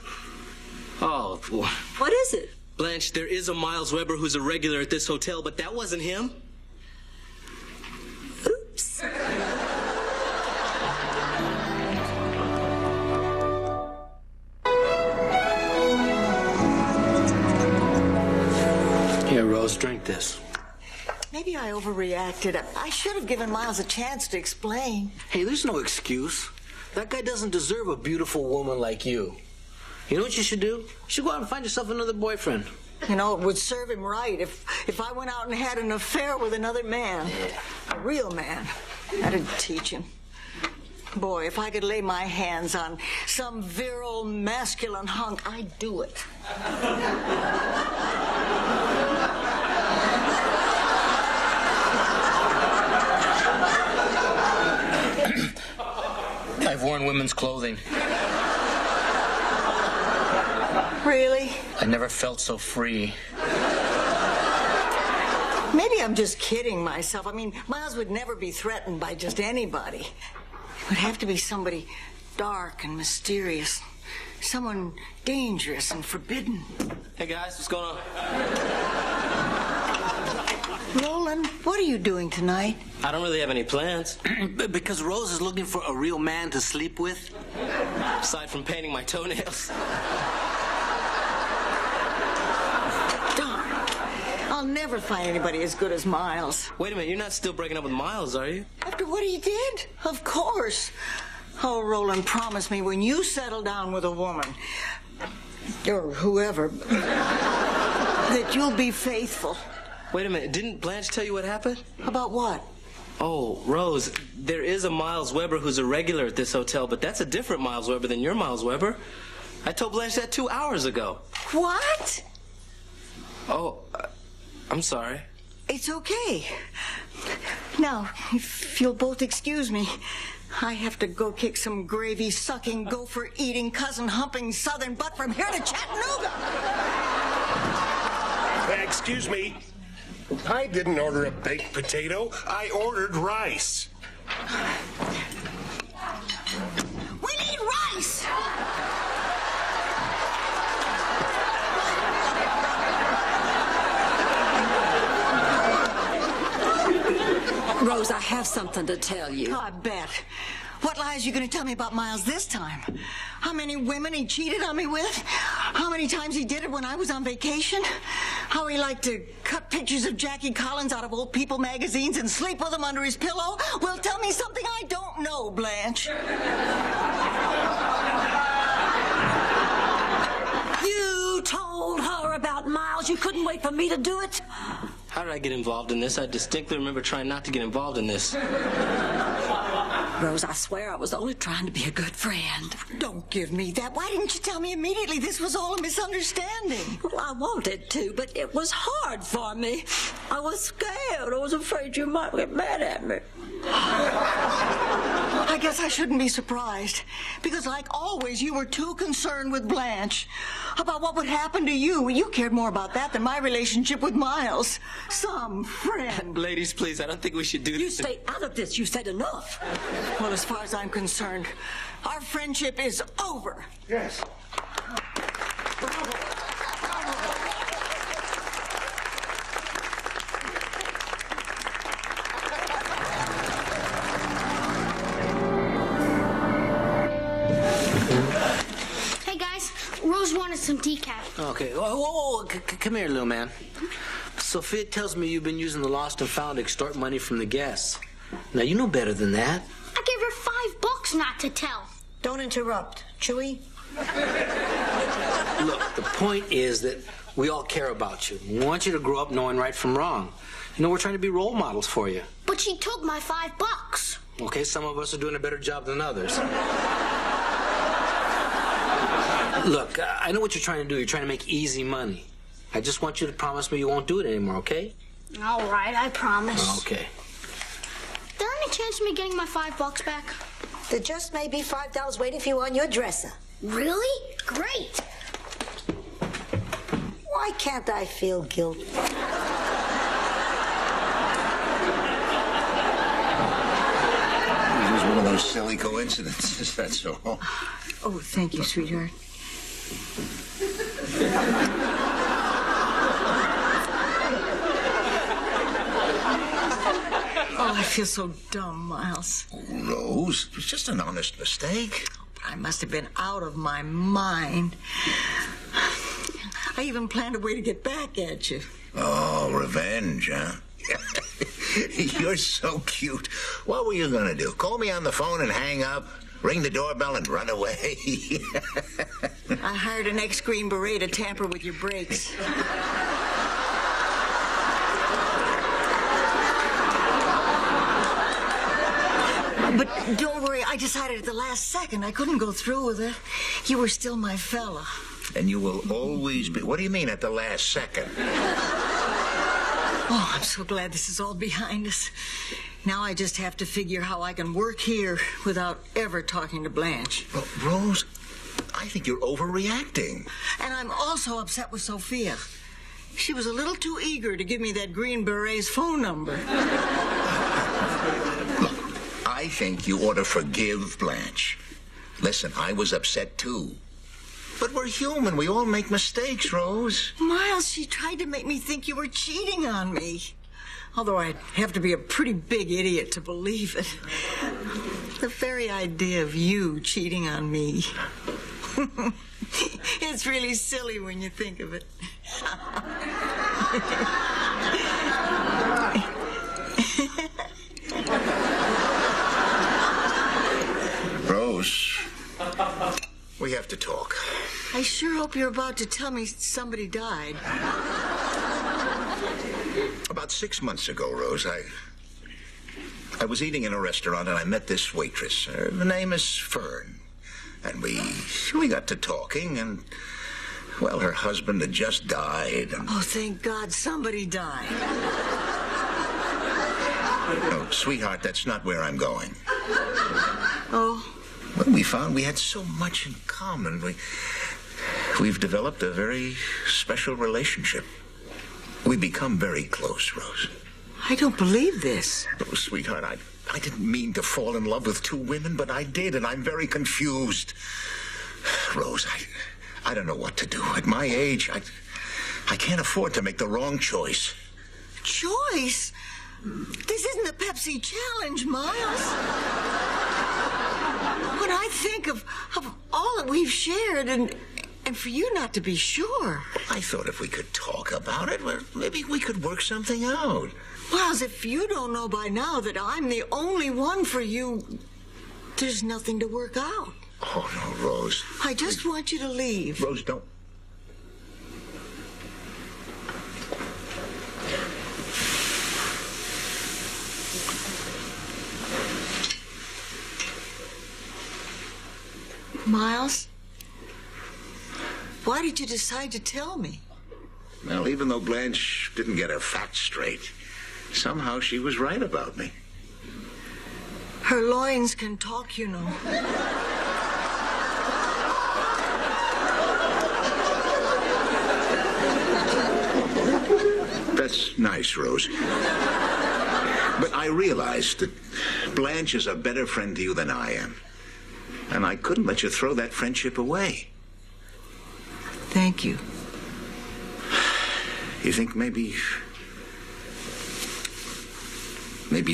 Oh, boy. What is it? Blanche, there is a Miles Weber who's a regular at this hotel, but that wasn't him. Oops. Here, Rose, drink this. Maybe I overreacted. I should have given Miles a chance to explain. Hey, there's no excuse. That guy doesn't deserve a beautiful woman like you. You know what you should do? You should go out and find yourself another boyfriend. You know, it would serve him right if I went out and had an affair with another man. A real man. That'd teach him. Boy, if I could lay my hands on some virile, masculine hunk, I'd do it. I've worn women's clothing. Really? I never felt so free. Maybe I'm just kidding myself. I mean, Miles would never be threatened by just anybody. It would have to be somebody dark and mysterious. Someone dangerous and forbidden. Hey, guys, what's going on? Roland, what are you doing tonight? I don't really have any plans. Because Rose is looking for a real man to sleep with? Aside from painting my toenails. Darn. I'll never find anybody as good as Miles. Wait a minute, you're not still breaking up with Miles, are you? After what he did? Of course. Oh, Roland, promise me when you settle down with a woman, or whoever, that you'll be faithful. Wait a minute, didn't Blanche tell you what happened? About what? Oh, Rose, there is a Miles Weber who's a regular at this hotel, but that's a different Miles Weber than your Miles Weber. I told Blanche that 2 hours ago. What? Oh, I'm sorry. It's okay. Now, if you'll both excuse me, I have to go kick some gravy-sucking, gopher-eating, cousin-humping southern butt from here to Chattanooga. Excuse me. I didn't order a baked potato. I ordered rice. We need rice! Rose, I have something to tell you. Oh, I bet. What lies are you going to tell me about Miles this time? How many women he cheated on me with? How many times he did it when I was on vacation? How he liked to cut pictures of Jackie Collins out of old People magazines and sleep with them under his pillow? Well, tell me something I don't know, Blanche. You told her about Miles. You couldn't wait for me to do it. How did I get involved in this? I distinctly remember trying not to get involved in this. Rose, I swear I was only trying to be a good friend. Don't give me that. Why didn't you tell me immediately this was all a misunderstanding? Well, I wanted to, but it was hard for me. I was scared. I was afraid you might get mad at me. I guess I shouldn't be surprised, because like always, you were too concerned with Blanche about what would happen to you. You cared more about that than my relationship with Miles. Some friend. Ladies, please, I don't think we should do this. You stay out of this. You said enough. Well, as far as I'm concerned, our friendship is over. Yes. Hey, guys. Rose wanted some decaf. Okay. Whoa. Come here, little man. Sophia tells me you've been using the lost and found to extort money from the guests. Now, you know better than that. I gave her $5 not to tell. Don't interrupt. Chewy? Look, the point is that we all care about you. We want you to grow up knowing right from wrong. You know, we're trying to be role models for you. But she took my $5. Okay, some of us are doing a better job than others. Look, I know what you're trying to do. You're trying to make easy money. I just want you to promise me you won't do it anymore, okay? All right, I promise. Okay. Is there any chance of me getting my $5 back? There just may be $5 waiting for you on your dresser. Really? Great. Why can't I feel guilty? It was one of those silly coincidences, that's all. Oh, thank you, sweetheart. Oh, I feel so dumb, Miles. Oh, Rose, it was just an honest mistake. I must have been out of my mind. I even planned a way to get back at you. Oh, revenge, huh? You're so cute. What were you going to do? Call me on the phone and hang up? Ring the doorbell and run away? I hired an ex-Green Beret to tamper with your brakes. But don't worry, I decided at the last second I couldn't go through with it. You were still my fella. And you will always be. What do you mean at the last second? Oh, I'm so glad this is all behind us. Now I just have to figure how I can work here without ever talking to Blanche. Well, Rose, I think you're overreacting. And I'm also upset with Sophia. She was a little too eager to give me that Green Beret's phone number. Look, I think you ought to forgive Blanche. Listen, I was upset too. But we're human. We all make mistakes, Rose. Miles, she tried to make me think you were cheating on me. Although I'd have to be a pretty big idiot to believe it. The very idea of you cheating on me. It's really silly when you think of it. Rose, we have to talk. I sure hope you're about to tell me somebody died. About 6 months ago, Rose, I was eating in a restaurant and I met this waitress. Her name is Fern. And we got to talking and, well, her husband had just died. And... Oh, thank God somebody died. No, sweetheart, that's not where I'm going. Oh? Well, we found we had so much in common. We've developed a very special relationship. We've become very close, Rose. I don't believe this. Oh, sweetheart, I didn't mean to fall in love with two women, but I did, and I'm very confused. Rose, I don't know what to do. At my age, I can't afford to make the wrong choice. Choice? This isn't the Pepsi Challenge, Miles. When I think of all that we've shared and for you not to be sure. I thought if we could talk about it, well, maybe we could work something out. Miles, if you don't know by now that I'm the only one for you, there's nothing to work out. Oh, no, Rose. I just want you to leave. Rose, don't. Miles, why did you decide to tell me? Well, even though Blanche didn't get her facts straight, somehow she was right about me. Her loins can talk, you know. That's nice, Rose. But I realized that Blanche is a better friend to you than I am. And I couldn't let you throw that friendship away. Thank you. You think maybe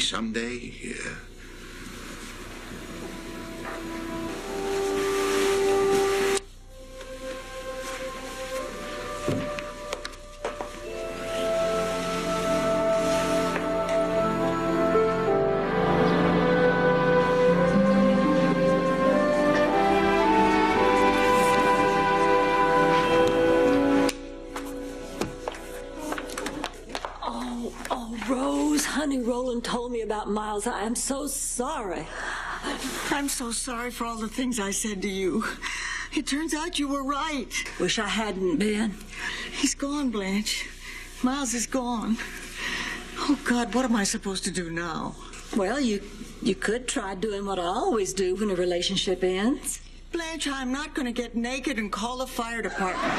someday... Told me about Miles. I am so sorry. I'm so sorry for all the things I said to you. It turns out you were right. Wish I hadn't been. He's gone, Blanche. Miles is gone. Oh, God, what am I supposed to do now? Well, you could try doing what I always do when a relationship ends. Blanche, I'm not going to get naked and call the fire department.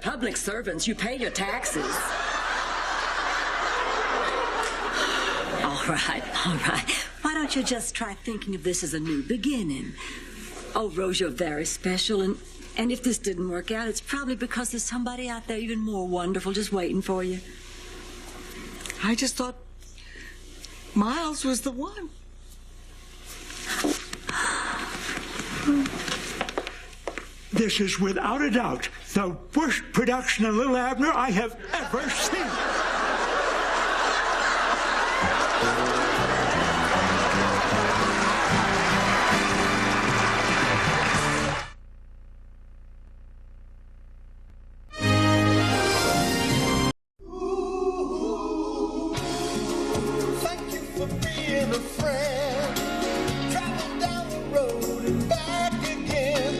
Public servants, you pay your taxes. All right. Why don't you just try thinking of this as a new beginning? Oh, Rose, you're very special, and if this didn't work out, it's probably because there's somebody out there even more wonderful just waiting for you. I just thought Miles was the one. This is without a doubt the worst production of Little Abner I have ever seen. Thank you for being a friend. Travel down the road and back again.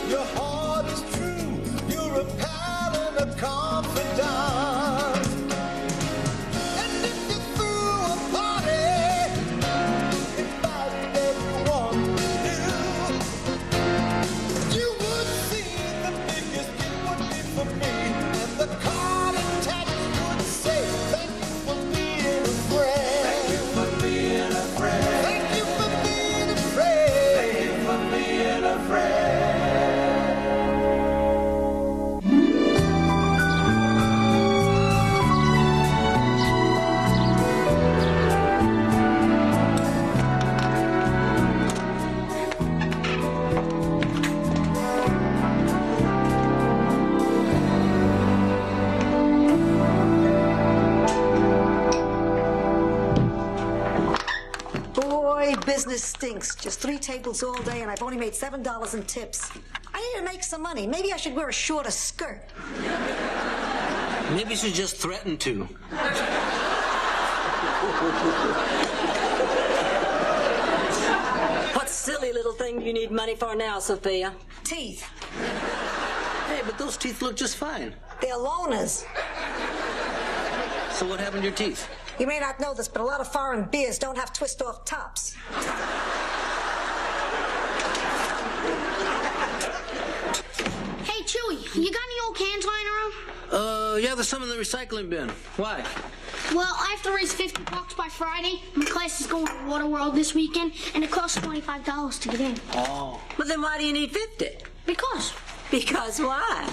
Your heart is true. You're a pal and a confidant. business stinks. Just 3 tables all day, and I've only made $7 in tips. I need to make some money. Maybe I should wear a shorter skirt. Maybe you should just threaten to. What silly little thing do you need money for now, Sophia? Teeth. Hey, but those teeth look just fine. They're loners. So what happened to your teeth? You may not know this, but a lot of foreign beers don't have twist-off tops. Hey, Chewy, you got any old cans lying around? Yeah, there's some in the recycling bin. Why? Well, I have to raise $50 by Friday. My class is going to Waterworld this weekend, and it costs $25 to get in. Oh. Well, then why do you need 50? Because. Because why?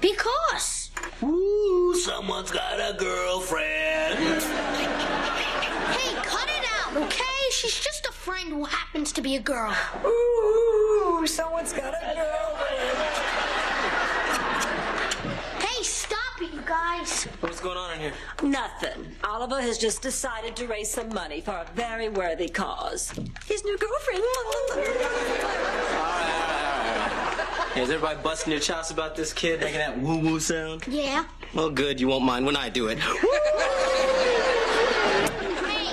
Because. Ooh, someone's got a girlfriend. Hey, cut it out, okay? She's just a friend who happens to be a girl. Ooh, someone's got a girlfriend. Hey, stop it, you guys. What's going on in here? Nothing. Oliver has just decided to raise some money for a very worthy cause. His new girlfriend. All right. Hey, is everybody busting your chops about this kid making that woo-woo sound? Yeah. Well, good. You won't mind when I do it. Hey,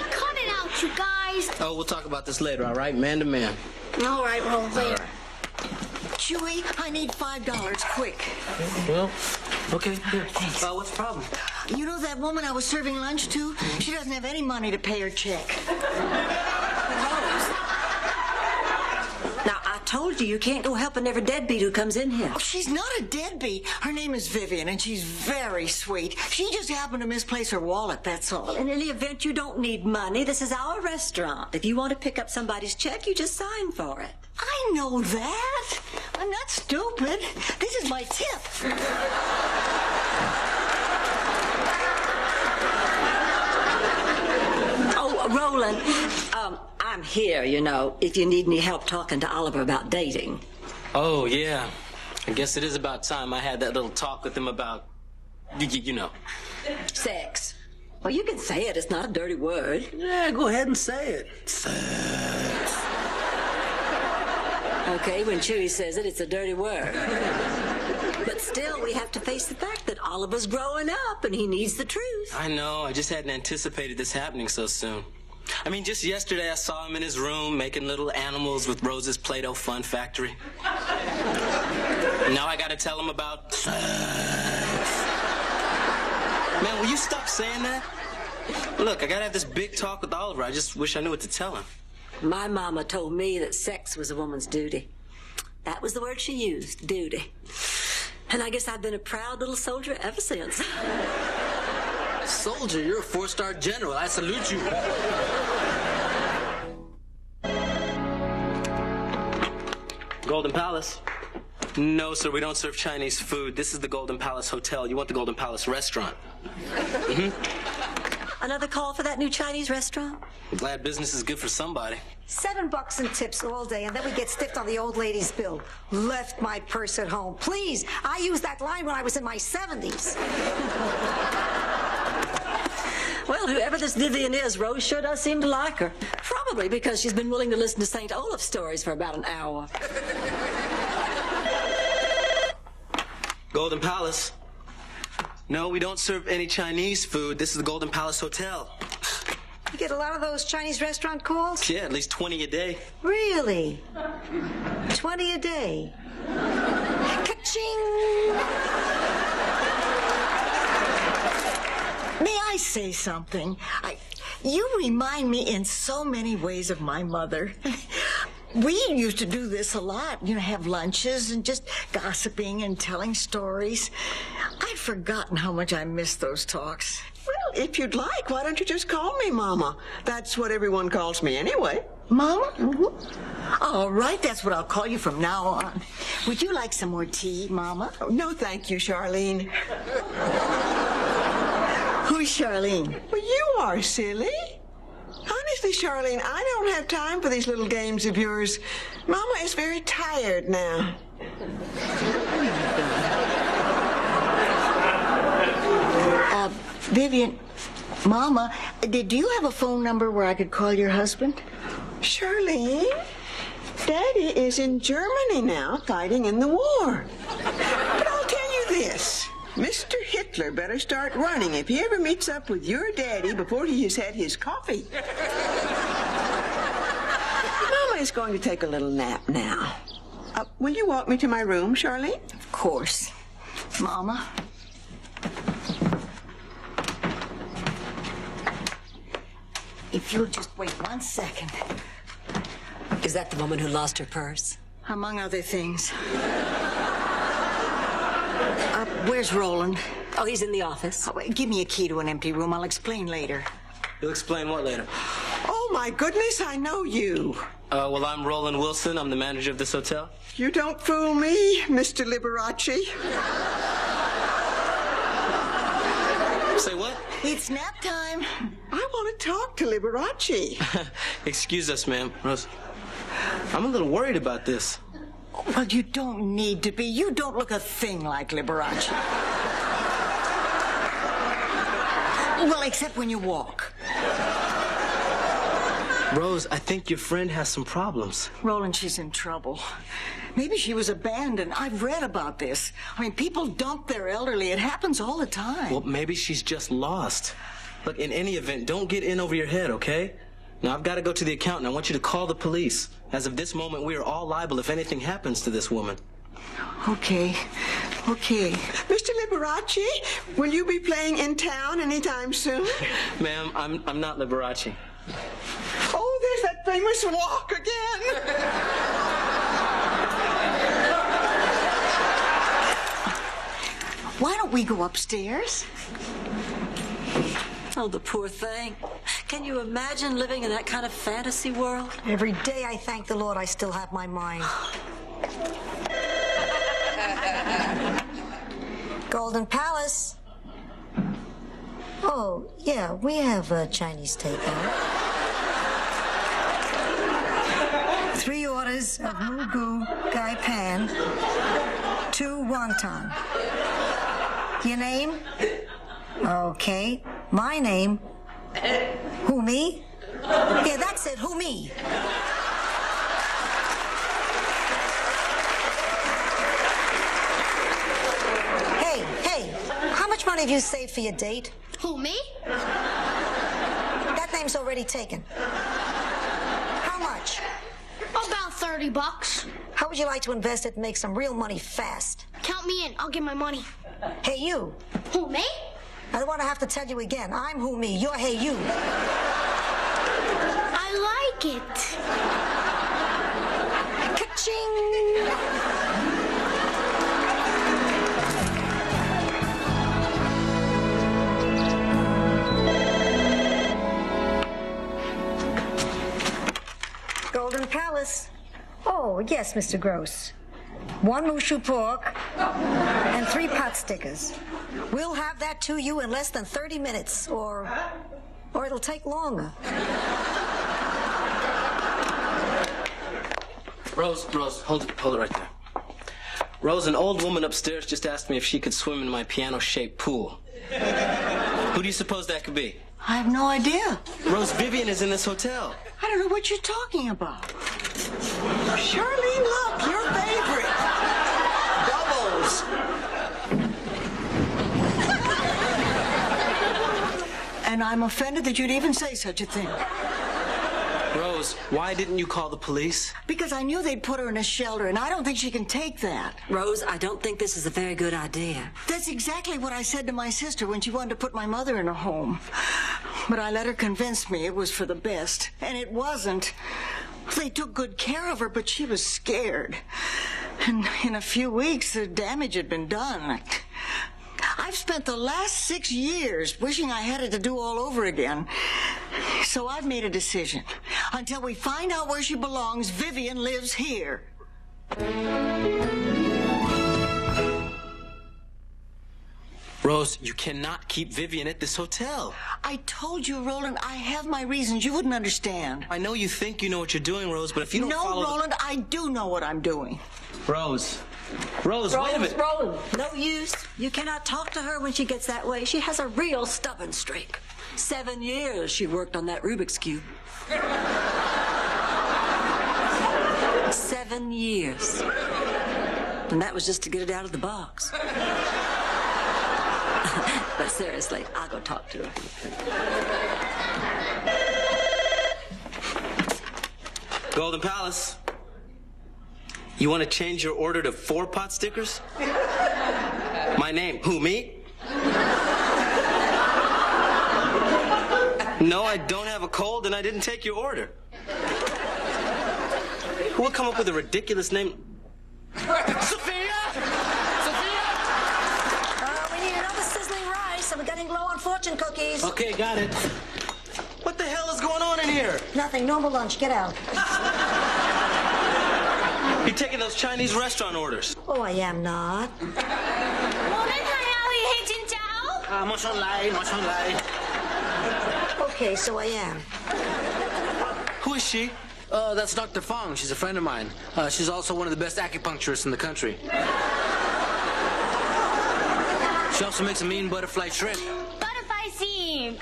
cut it out, you guys. Oh, we'll talk about this later, all right? Man to man. All right, well, later. Chewy, I need $5 quick. Well, okay, here. What's the problem? You know that woman I was serving lunch to? She doesn't have any money to pay her check. Now, I told you can't go helping every deadbeat who comes in here. Oh, she's not a deadbeat. Her name is Vivian, and she's very sweet. She just happened to misplace her wallet, that's all. In any event, you don't need money. This is our restaurant. If you want to pick up somebody's check, you just sign for it. I know that. I'm not stupid. This is my tip. Oh, Roland, I'm here, you know, if you need any help talking to Oliver about dating. Oh, yeah. I guess it is about time I had that little talk with him about, you know. Sex. Well, you can say it. It's not a dirty word. Yeah, go ahead and say it. Okay, when Chewy says it, it's a dirty word. But still, we have to face the fact that Oliver's growing up and he needs the truth. I know. I just hadn't anticipated this happening so soon. I mean, just yesterday I saw him in his room making little animals with Rose's Play-Doh Fun Factory. Now I gotta tell him about sex. Man, will you stop saying that? Look, I gotta have this big talk with Oliver. I just wish I knew what to tell him. My mama told me that sex was a woman's duty. That was the word she used, duty. And I guess I've been a proud little soldier ever since. Soldier, you're a 4-star general. I salute you. Golden Palace? No, sir, we don't serve Chinese food. This is the Golden Palace Hotel. You want the Golden Palace restaurant. Another call for that new Chinese restaurant? I'm glad business is good for somebody. $7 in tips all day, and then we get stiffed on the old lady's bill. Left my purse at home. Please, I used that line when I was in my 70s. Well, whoever this Vivian is, Rose sure does seem to like her. Probably because she's been willing to listen to St. Olaf stories for about an hour. Golden Palace? No, we don't serve any Chinese food. This is the Golden Palace Hotel. You get a lot of those Chinese restaurant calls? Yeah, at least 20 a day. Really? 20 a day? Ka-ching! May I say something? You remind me in so many ways of my mother. We used to do this a lot, have lunches and just gossiping and telling stories. I'd forgotten how much I missed those talks. Well, if you'd like, why don't you just call me Mama? That's what everyone calls me anyway. Mama? Mm-hmm. All right, that's what I'll call you from now on. Would you like some more tea, Mama? Oh, no, thank you, Charlene. Who's Charlene? Well, you are, silly. Honestly, Charlene, I don't have time for these little games of yours. Mama is very tired now. Vivian, Mama, do you have a phone number where I could call your husband? Charlene, Daddy is in Germany now, fighting in the war. But I'll tell you this. Mr. Hitler better start running if he ever meets up with your daddy before he has had his coffee. Mama is going to take a little nap now. Will you walk me to my room, Charlene? Of course. Mama. If you'll just wait 1 second. Is that the woman who lost her purse? Among other things. Where's Roland? Oh, he's in the office. Oh, wait, give me a key to an empty room. I'll explain later. You'll explain what later? Oh, my goodness, I know you. Well, I'm Roland Wilson. I'm the manager of this hotel. You don't fool me, Mr. Liberace. Say what? It's nap time. I want to talk to Liberace. Excuse us, ma'am. Rose, I'm a little worried about this. Well, you don't need to be. You don't look a thing like Liberace. Well, except when you walk. Rose, I think your friend has some problems. Roland, she's in trouble. Maybe she was abandoned. I've read about this. I mean, people dump their elderly. It happens all the time. Well, maybe she's just lost. Look, in any event, don't get in over your head, okay? Now, I've got to go to the accountant. I want you to call the police. As of this moment, we are all liable if anything happens to this woman. Okay. Mr. Liberace, will you be playing in town anytime soon? Ma'am, I'm not Liberace. Oh, there's that famous walk again. Why don't we go upstairs? Oh, the poor thing. Can you imagine living in that kind of fantasy world? Every day I thank the Lord I still have my mind. Golden Palace. Oh, yeah, we have a Chinese takeout. 3 orders of mugu gai pan, 2 wonton. Your name? Okay. My name? Who, me? Yeah, that's it. Who, me? Hey, how much money have you saved for your date? Who, me? That name's already taken. How much? About $30. How would you like to invest it and make some real money fast? Count me in. I'll get my money. Hey, you. Who, me? I don't want to have to tell you again. I'm who, me. You're hey, you. I like it. Ka-ching! Golden Palace. Oh, yes, Mr. Gross. 1 mushu pork and 3 pot stickers. We'll have that to you in less than 30 minutes, or it'll take longer. Rose, hold it right there. Rose, an old woman upstairs just asked me if she could swim in my piano-shaped pool. Who do you suppose that could be? I have no idea. Rose, Vivian is in this hotel. I don't know what you're talking about. Charlene, look, your favorite. Doubles. And I'm offended that you'd even say such a thing. Rose, why didn't you call the police? Because I knew they'd put her in a shelter, and I don't think she can take that. Rose, I don't think this is a very good idea. That's exactly what I said to my sister when she wanted to put my mother in a home. But I let her convince me it was for the best, and it wasn't. They took good care of her, but she was scared. And in a few weeks, the damage had been done. I've spent the last 6 years wishing I had it to do all over again. So I've made a decision. Until we find out where she belongs, Vivian lives here. Rose, you cannot keep Vivian at this hotel. I told you, Roland, I have my reasons. You wouldn't understand. I know you think you know what you're doing, Rose, but if you don't follow... No, Roland, I do know what I'm doing. Rose, wait a minute. Roland, no use. You cannot talk to her when she gets that way. She has a real stubborn streak. 7 years she worked on that Rubik's Cube. 7 years. And that was just to get it out of the box. But seriously, I'll go talk to her. Golden Palace. You want to change your order to 4 pot stickers? My name. Who, me? No, I don't have a cold and I didn't take your order. Who would come up with a ridiculous name? Sophia! Sophia! We need another sizzling rice, and we're getting low on fortune cookies. Okay, got it. What the hell is going on in here? Nothing. Normal lunch. Get out. You're taking those Chinese restaurant orders. Oh, I am not. Okay, so I am. Who is she? That's Dr. Fong. She's a friend of mine. She's also one of the best acupuncturists in the country. She also makes a mean butterfly shrimp. Butterfly scene.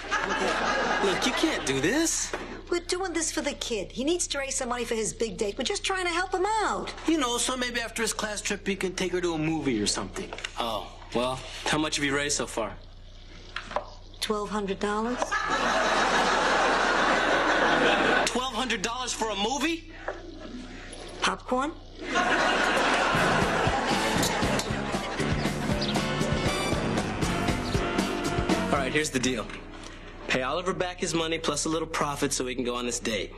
Look, you can't do this. We're doing this for the kid. He needs to raise some money for his big date. We're just trying to help him out. You know, so maybe after his class trip, he can take her to a movie or something. Oh, well, how much have you raised so far? $1,200. $1,200 for a movie? Popcorn? All right, here's the deal. Pay Oliver back his money plus a little profit so we can go on this date.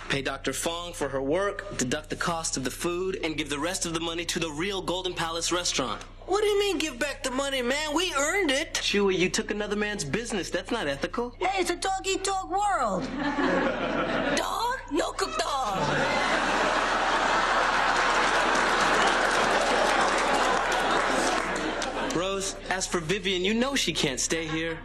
Pay Dr. Fong for her work, deduct the cost of the food, and give the rest of the money to the real Golden Palace restaurant. What do you mean give back the money, man? We earned it. Chewy, you took another man's business. That's not ethical. Hey, it's a dog-eat-dog world. Dog? No cook dog. Rose, as for Vivian, you know she can't stay here.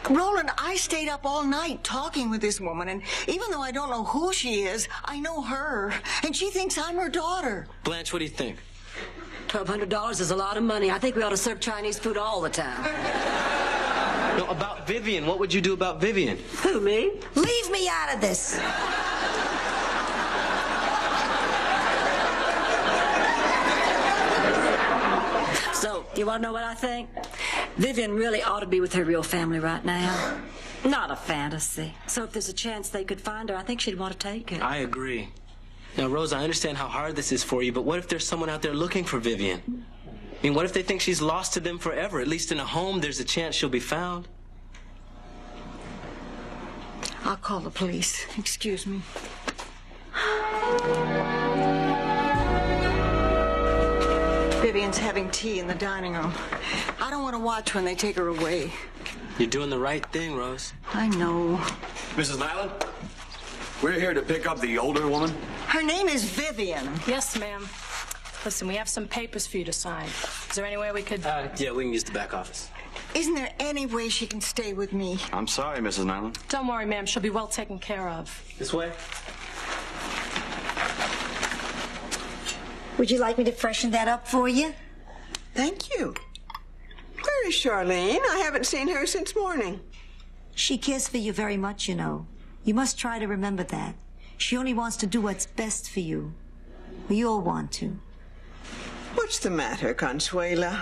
Roland, I stayed up all night talking with this woman, and even though I don't know who she is, I know her, and she thinks I'm her daughter. Blanche, what do you think? $1,200 is a lot of money. I think we ought to serve Chinese food all the time. No, about Vivian. What would you do about Vivian? Who, me? Leave me out of this. So, you want to know what I think? Vivian really ought to be with her real family right now. Not a fantasy. So if there's a chance they could find her, I think she'd want to take it. I agree. Now, Rose, I understand how hard this is for you, but what if there's someone out there looking for Vivian? I mean, what if they think she's lost to them forever? At least in a home, there's a chance she'll be found. I'll call the police. Excuse me. Vivian's having tea in the dining room. I don't want to watch when they take her away. You're doing the right thing, Rose. I know. Mrs. Nyland, we're here to pick up the older woman. Her name is Vivian. Yes, ma'am. Listen, we have some papers for you to sign. Is there any way we could... Yeah, we can use the back office. Isn't there any way she can stay with me? I'm sorry, Mrs. Nyland. Don't worry, ma'am. She'll be well taken care of. This way? Would you like me to freshen that up for you? Thank you. Where is Charlene? I haven't seen her since morning. She cares for you very much, you know. You must try to remember that. She only wants to do what's best for you. We all want to. What's the matter, Consuela?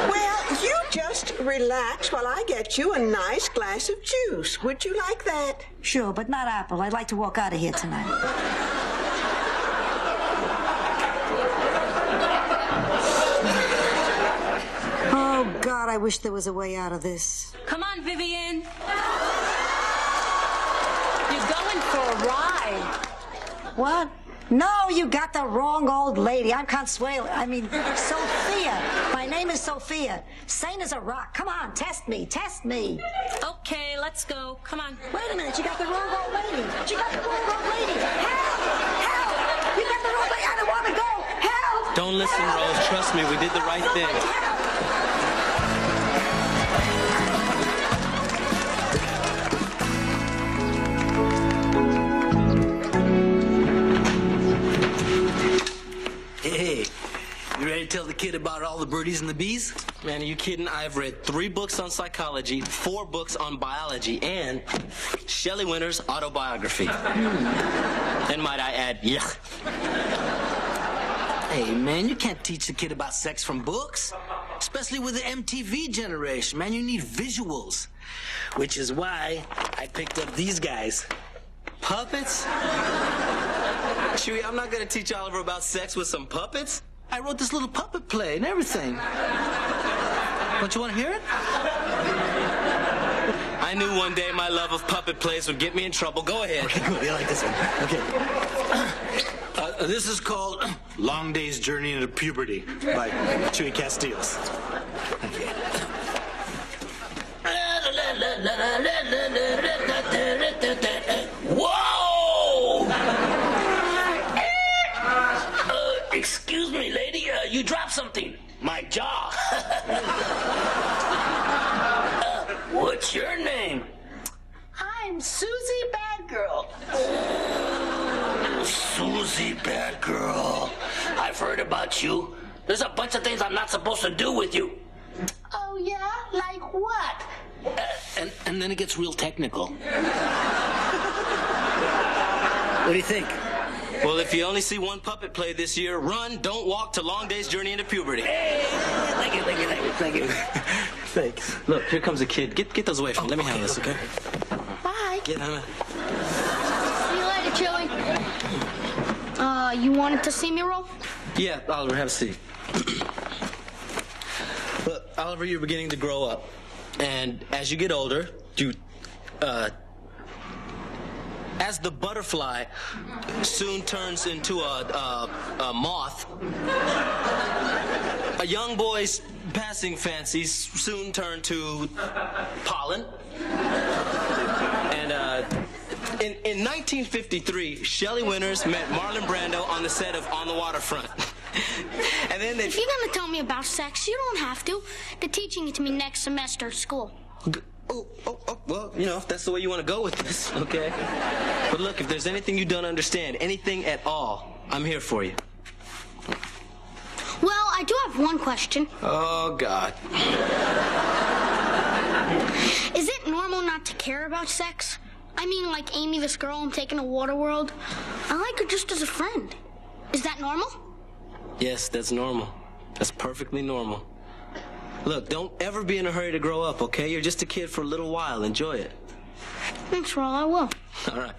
Well, you just relax while I get you a nice glass of juice. Would you like that? Sure, but not apple. I'd like to walk out of here tonight. Oh, God, I wish there was a way out of this. Come on, Vivian. You're going for a ride. What? No, you got the wrong old lady. I'm Consuelo. I mean, Sophia. My name is Sophia. Sane as a rock. Come on, test me. Test me. Okay, let's go. Come on. Wait a minute. You got the wrong old lady. You got the wrong old lady. Help! Help! You got the wrong lady. I don't want to go. Help! Don't listen, Rose. Trust me. We did the right thing. Hey, You ready to tell the kid about all the birdies and the bees? Man, are you kidding? I've read 3 books on psychology, 4 books on biology, and Shelley Winter's autobiography. And might I add, yuck. Hey, man, you can't teach a kid about sex from books. Especially with the MTV generation, man. You need visuals. Which is why I picked up these guys. Puppets? Chewie, I'm not gonna teach Oliver about sex with some puppets. I wrote this little puppet play and everything. Don't you want to hear it? I knew one day my love of puppet plays would get me in trouble. Go ahead. Okay, good. You like this one? Okay. This is called Long Day's Journey into Puberty by Chewy Castillos. Okay. Whoa! Excuse me, lady. You dropped something. My jaw. What's your name? I'm Susie Badgirl. Susie Badgirl. I've heard about you. There's a bunch of things I'm not supposed to do with you. Oh, yeah? Like what? And then it gets real technical. What do you think? Well, if you only see one puppet play this year, run, don't walk to Long Day's Journey into Puberty. Hey, thank you. Thanks. Look, here comes a kid. Get those away from me. Let me handle this, okay? Bye. Get him. See you later, Chili. You wanted to see me roll? Yeah, Oliver, have a seat. Look, Oliver, you're beginning to grow up. And as you get older, as the butterfly soon turns into a moth, a young boy's passing fancies soon turn to pollen. And in 1953, Shelley Winters met Marlon Brando on the set of On the Waterfront. And then if you're gonna tell me about sex, you don't have to. They're teaching it to me next semester at school. Well, you know, if that's the way you want to go with this, okay? But look, if there's anything you don't understand, anything at all, I'm here for you. Well, I do have one question. Oh, God. Is it normal not to care about sex? I mean, like Amy, this girl I'm taking to Waterworld. I like her just as a friend. Is that normal? Yes, that's normal. That's perfectly normal. Look, don't ever be in a hurry to grow up, okay? You're just a kid for a little while. Enjoy it. Thanks, Ron. I will. All right.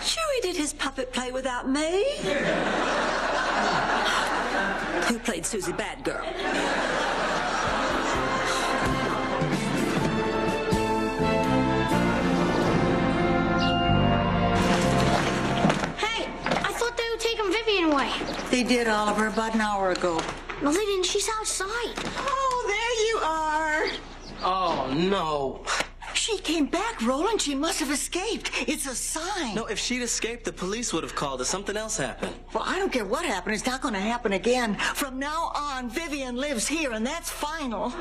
Chewie did his puppet play without me. Who played Susie Badgirl? Vivian away. They did, Oliver, about an hour ago. No, they didn't. She's outside. Oh, there you are. Oh, no. She came back, Roland. She must have escaped. It's a sign. No, if she'd escaped, the police would have called us. Something else happened. Well, I don't care what happened. It's not going to happen again. From now on, Vivian lives here, and that's final.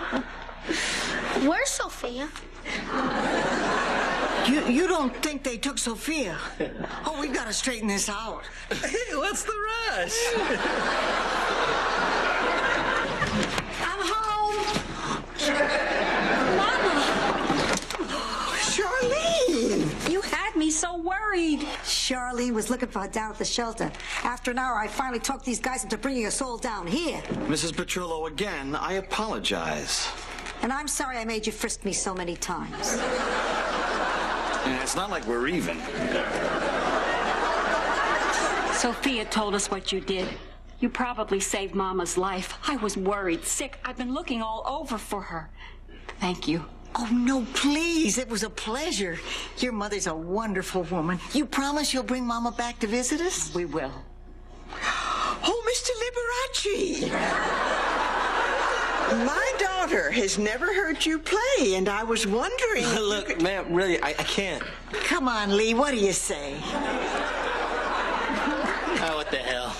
Where's Sophia? You don't think they took Sophia? Oh, we've got to straighten this out. Hey, what's the rush? I'm home. Charlene! You had me so worried. Charlene was looking for her down at the shelter. After an hour, I finally talked these guys into bringing us all down here. Mrs. Petrillo, again, I apologize. And I'm sorry I made you frisk me so many times. And it's not like we're even. Sophia told us what you did. You probably saved Mama's life. I was worried, sick. I've been looking all over for her. Thank you. Oh, no, please. It was a pleasure. Your mother's a wonderful woman. You promise you'll bring Mama back to visit us? We will. Oh, Mr. Liberace! My daughter has never heard you play, and I was wondering... Look, ma'am, really, I can't. Come on, Lee, what do you say? Oh, what the hell?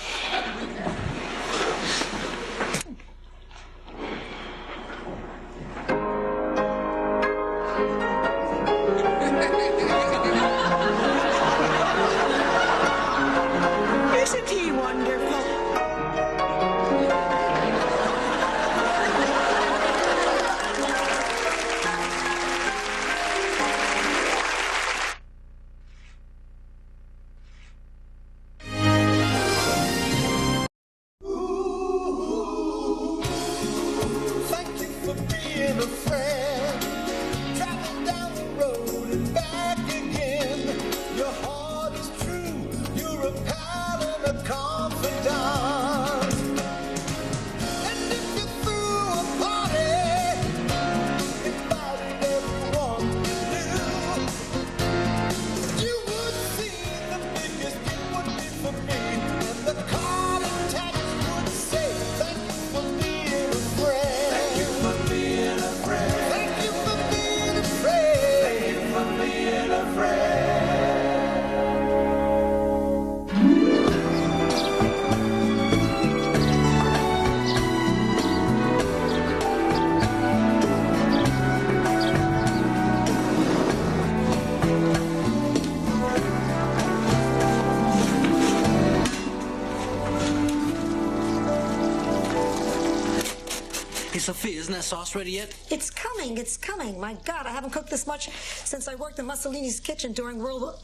Sophia, isn't that sauce ready yet? It's coming, it's coming. My God, I haven't cooked this much since I worked in Mussolini's kitchen during World War...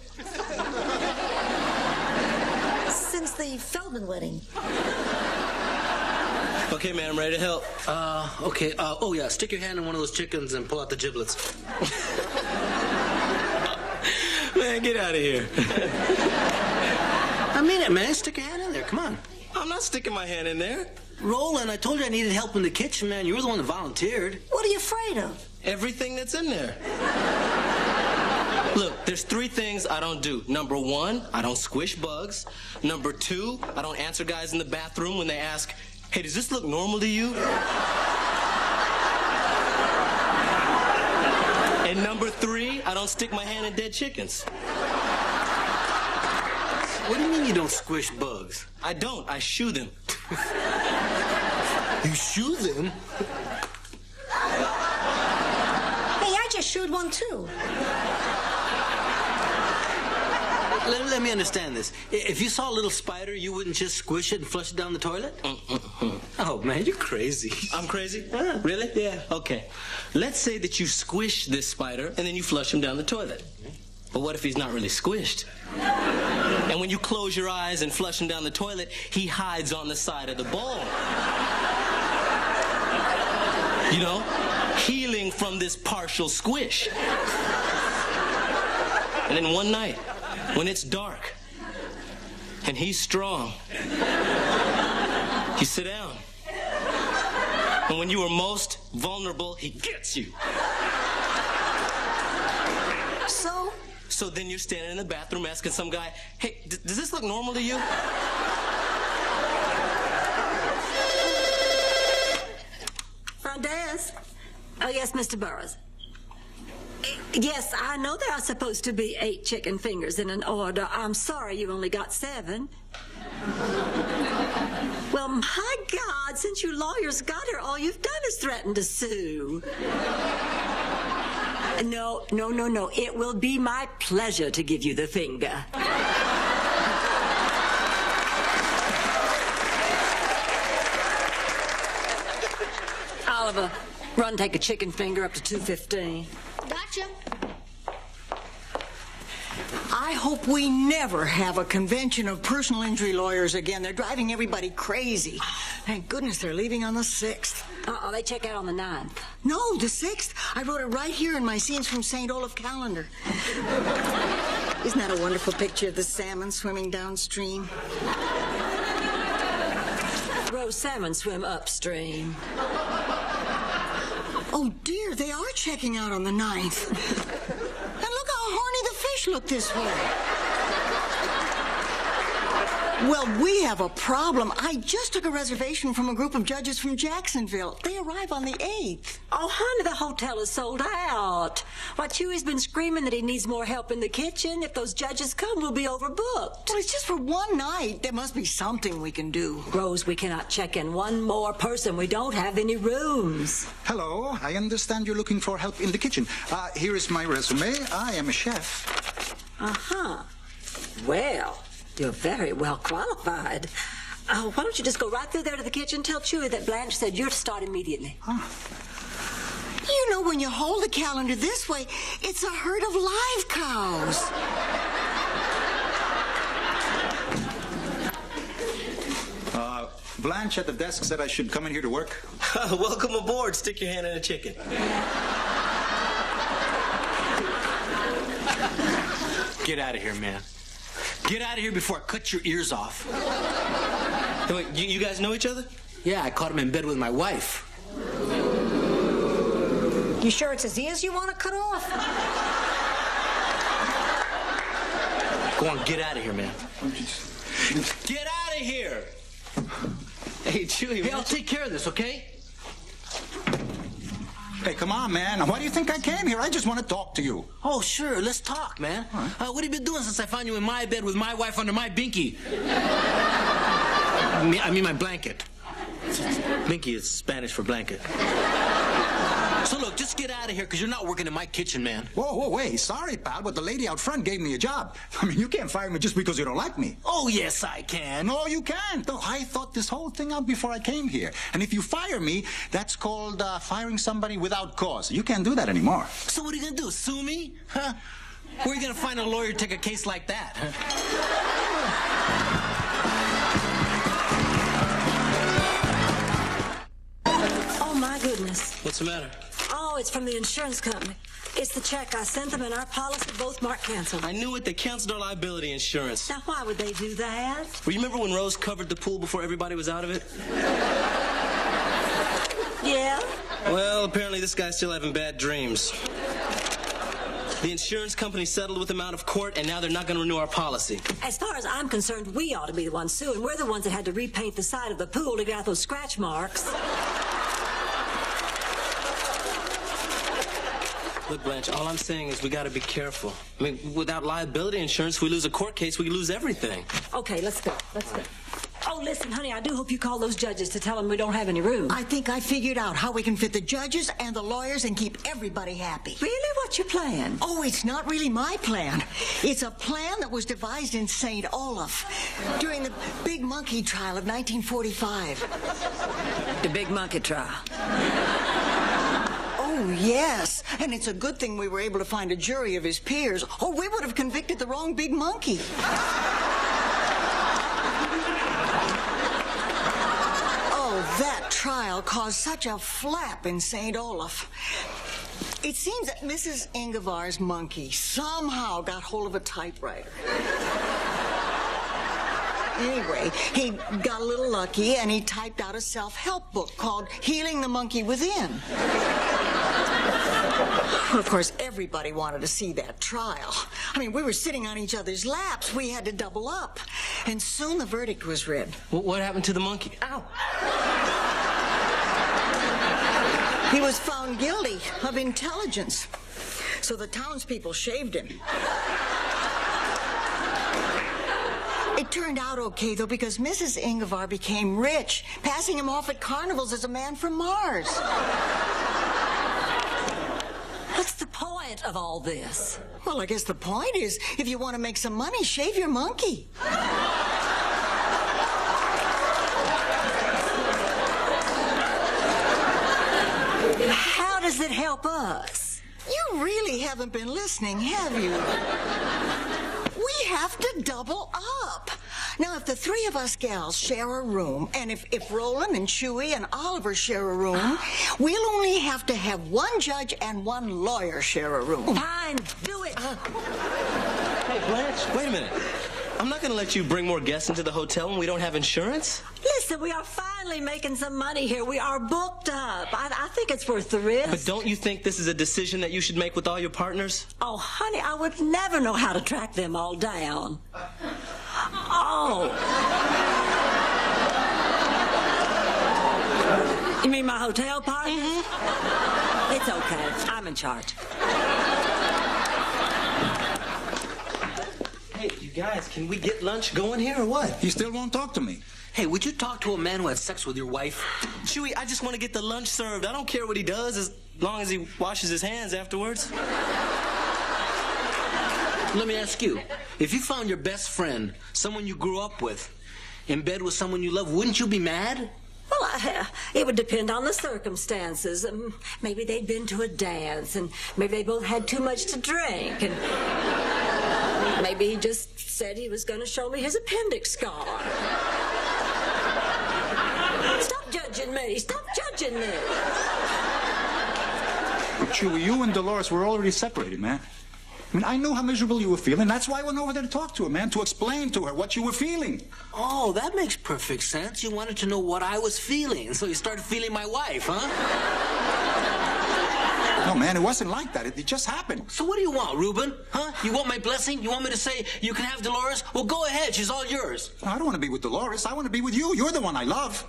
Since the Feldman wedding. Okay, man, I'm ready to help. Okay. Oh, yeah, stick your hand in one of those chickens and pull out the giblets. Man, get out of here. I mean it, man. Stick your hand in there. Come on. I'm not sticking my hand in there. Roland, I told you I needed help in the kitchen, man. You were the one that volunteered. What are you afraid of? Everything that's in there. Look, there's 3 things I don't do. Number 1, I don't squish bugs. Number 2, I don't answer guys in the bathroom when they ask, hey, does this look normal to you? And number 3, I don't stick my hand in dead chickens. What do you mean you don't squish bugs? I don't. I shoo them. You shoo them? Hey, I just shooed one, too. Let me understand this. If you saw a little spider, you wouldn't just squish it and flush it down the toilet? Oh, man, you're crazy. I'm crazy? Yeah. Really? Yeah. Okay. Let's say that you squish this spider and then you flush him down the toilet. But what if he's not really squished? And when you close your eyes and flush him down the toilet, he hides on the side of the bowl. You know, healing from this partial squish. And then one night, when it's dark and he's strong, you sit down. And when you are most vulnerable, he gets you. So then you're standing in the bathroom asking some guy, hey, does this look normal to you? Front desk. Oh, yes, Mr. Burroughs. Yes, I know there are supposed to be 8 chicken fingers in an order. I'm sorry you only got 7. Well, my God, since you lawyers got here, all you've done is threaten to sue. No. It will be my pleasure to give you the finger. Oliver, run take a chicken finger up to 215. Gotcha. I hope we never have a convention of personal injury lawyers again. They're driving everybody crazy. Thank goodness they're leaving on the 6th. They check out on the 9th. No, the 6th. I wrote it right here in my Scenes from St. Olaf calendar. Isn't that a wonderful picture of the salmon swimming downstream? Rose salmon swim upstream. Oh, dear, they are checking out on the 9th. And look how horny the fish look this way. Well, we have a problem. I just took a reservation from a group of judges from Jacksonville. They arrive on the 8th. Oh, honey, the hotel is sold out. Why, Chewy's been screaming that he needs more help in the kitchen. If those judges come, we'll be overbooked. Well, it's just for one night. There must be something we can do. Rose, we cannot check in one more person. We don't have any rooms. Hello, I understand you're looking for help in the kitchen. Here is my resume. I am a chef. Uh-huh. Well, you're very well qualified. Why don't you just go right through there to the kitchen? Tell Chewy that Blanche said you're to start immediately. You know, when you hold the calendar this way, it's a herd of live cows. Blanche at the desk said I should come in here to work. Welcome aboard. Stick your hand in a chicken. Get out of here, man. Get out of here before I cut your ears off. Hey, wait, you guys know each other? Yeah, I caught him in bed with my wife. You sure it's his ears you want to cut off? Go on, get out of here, man. Get out of here! Hey, Chewy, Hey, I'll take care of this, okay? Hey, come on, man. Why do you think I came here? I just want to talk to you. Oh, sure. Let's talk, man. What have you been doing since I found you in my bed with my wife under my binky? I mean my blanket. Binky is Spanish for blanket. So look, just get out of here, because you're not working in my kitchen, man. Whoa, wait. Sorry, pal, but the lady out front gave me a job. I mean, you can't fire me just because you don't like me. Oh, yes, I can. No, you can't. No, I thought this whole thing out before I came here. And if you fire me, that's called firing somebody without cause. You can't do that anymore. So what are you going to do, sue me? Huh? Where are you going to find a lawyer to take a case like that? Oh, my goodness. What's the matter? Oh, it's from the insurance company. It's the check I sent them, and our policy both marked canceled. I knew it. They canceled our liability insurance. Now, why would they do that? Remember when Rose covered the pool before everybody was out of it? Yeah? Well, apparently this guy's still having bad dreams. The insurance company settled with them out of court, and now they're not going to renew our policy. As far as I'm concerned, we ought to be the ones suing. We're the ones that had to repaint the side of the pool to get out those scratch marks. Look, Blanche, all I'm saying is we got to be careful. I mean, without liability insurance, if we lose a court case, we could lose everything. Okay, let's go. Let's go. Oh, listen, honey, I do hope you call those judges to tell them we don't have any room. I think I figured out how we can fit the judges and the lawyers and keep everybody happy. Really? What's your plan? Oh, it's not really my plan. It's a plan that was devised in St. Olaf during the Big Monkey trial of 1945. The Big Monkey trial? Oh, yes. And it's a good thing we were able to find a jury of his peers, or we would have convicted the wrong big monkey. That trial caused such a flap in St. Olaf. It seems that Mrs. Ingevar's monkey somehow got hold of a typewriter. Anyway, he got a little lucky and he typed out a self-help book called Healing the Monkey Within. Of course, everybody wanted to see that trial. I mean, we were sitting on each other's laps. We had to double up. And soon the verdict was read. What happened to the monkey? Ow. He was found guilty of intelligence. So the townspeople shaved him. It turned out okay, though, because Mrs. Ingevar became rich, passing him off at carnivals as a man from Mars. What's the point of all this? Well, I guess the point is, if you want to make some money, shave your monkey. How does it help us? You really haven't been listening, have you? We have to double up. Now, if the three of us gals share a room, and if Roland and Chewy and Oliver share a room, we'll only have to have one judge and one lawyer share a room. Fine, do it. Hey, Blanche, wait a minute. I'm not going to let you bring more guests into the hotel when we don't have insurance. Listen, we are finally making some money here. We are booked up. I think it's worth the risk. But don't you think this is a decision that you should make with all your partners? Oh, honey, I would never know how to track them all down. Oh. You mean my hotel partner? Mm-hmm. It's okay. I'm in charge. Hey, you guys, can we get lunch going here or what? He still won't talk to me. Hey, would you talk to a man who had sex with your wife? Chewy, I just want to get the lunch served. I don't care what he does as long as he washes his hands afterwards. Let me ask you, if you found your best friend, someone you grew up with, in bed with someone you love, wouldn't you be mad? Well, it would depend on the circumstances. Maybe they'd been to a dance, and maybe they both had too much to drink, and maybe he just said he was going to show me his appendix scar. Stop judging me. Stop judging me. Chewy, you and Dolores were already separated, man. I mean, I knew how miserable you were feeling. That's why I went over there to talk to her, man, to explain to her what you were feeling. Oh, that makes perfect sense. You wanted to know what I was feeling, so you started feeling my wife, huh? No, man, it wasn't like that. It just happened. So what do you want, Reuben? Huh? You want my blessing? You want me to say you can have Dolores? Well, go ahead. She's all yours. No, I don't want to be with Dolores. I want to be with you. You're the one I love.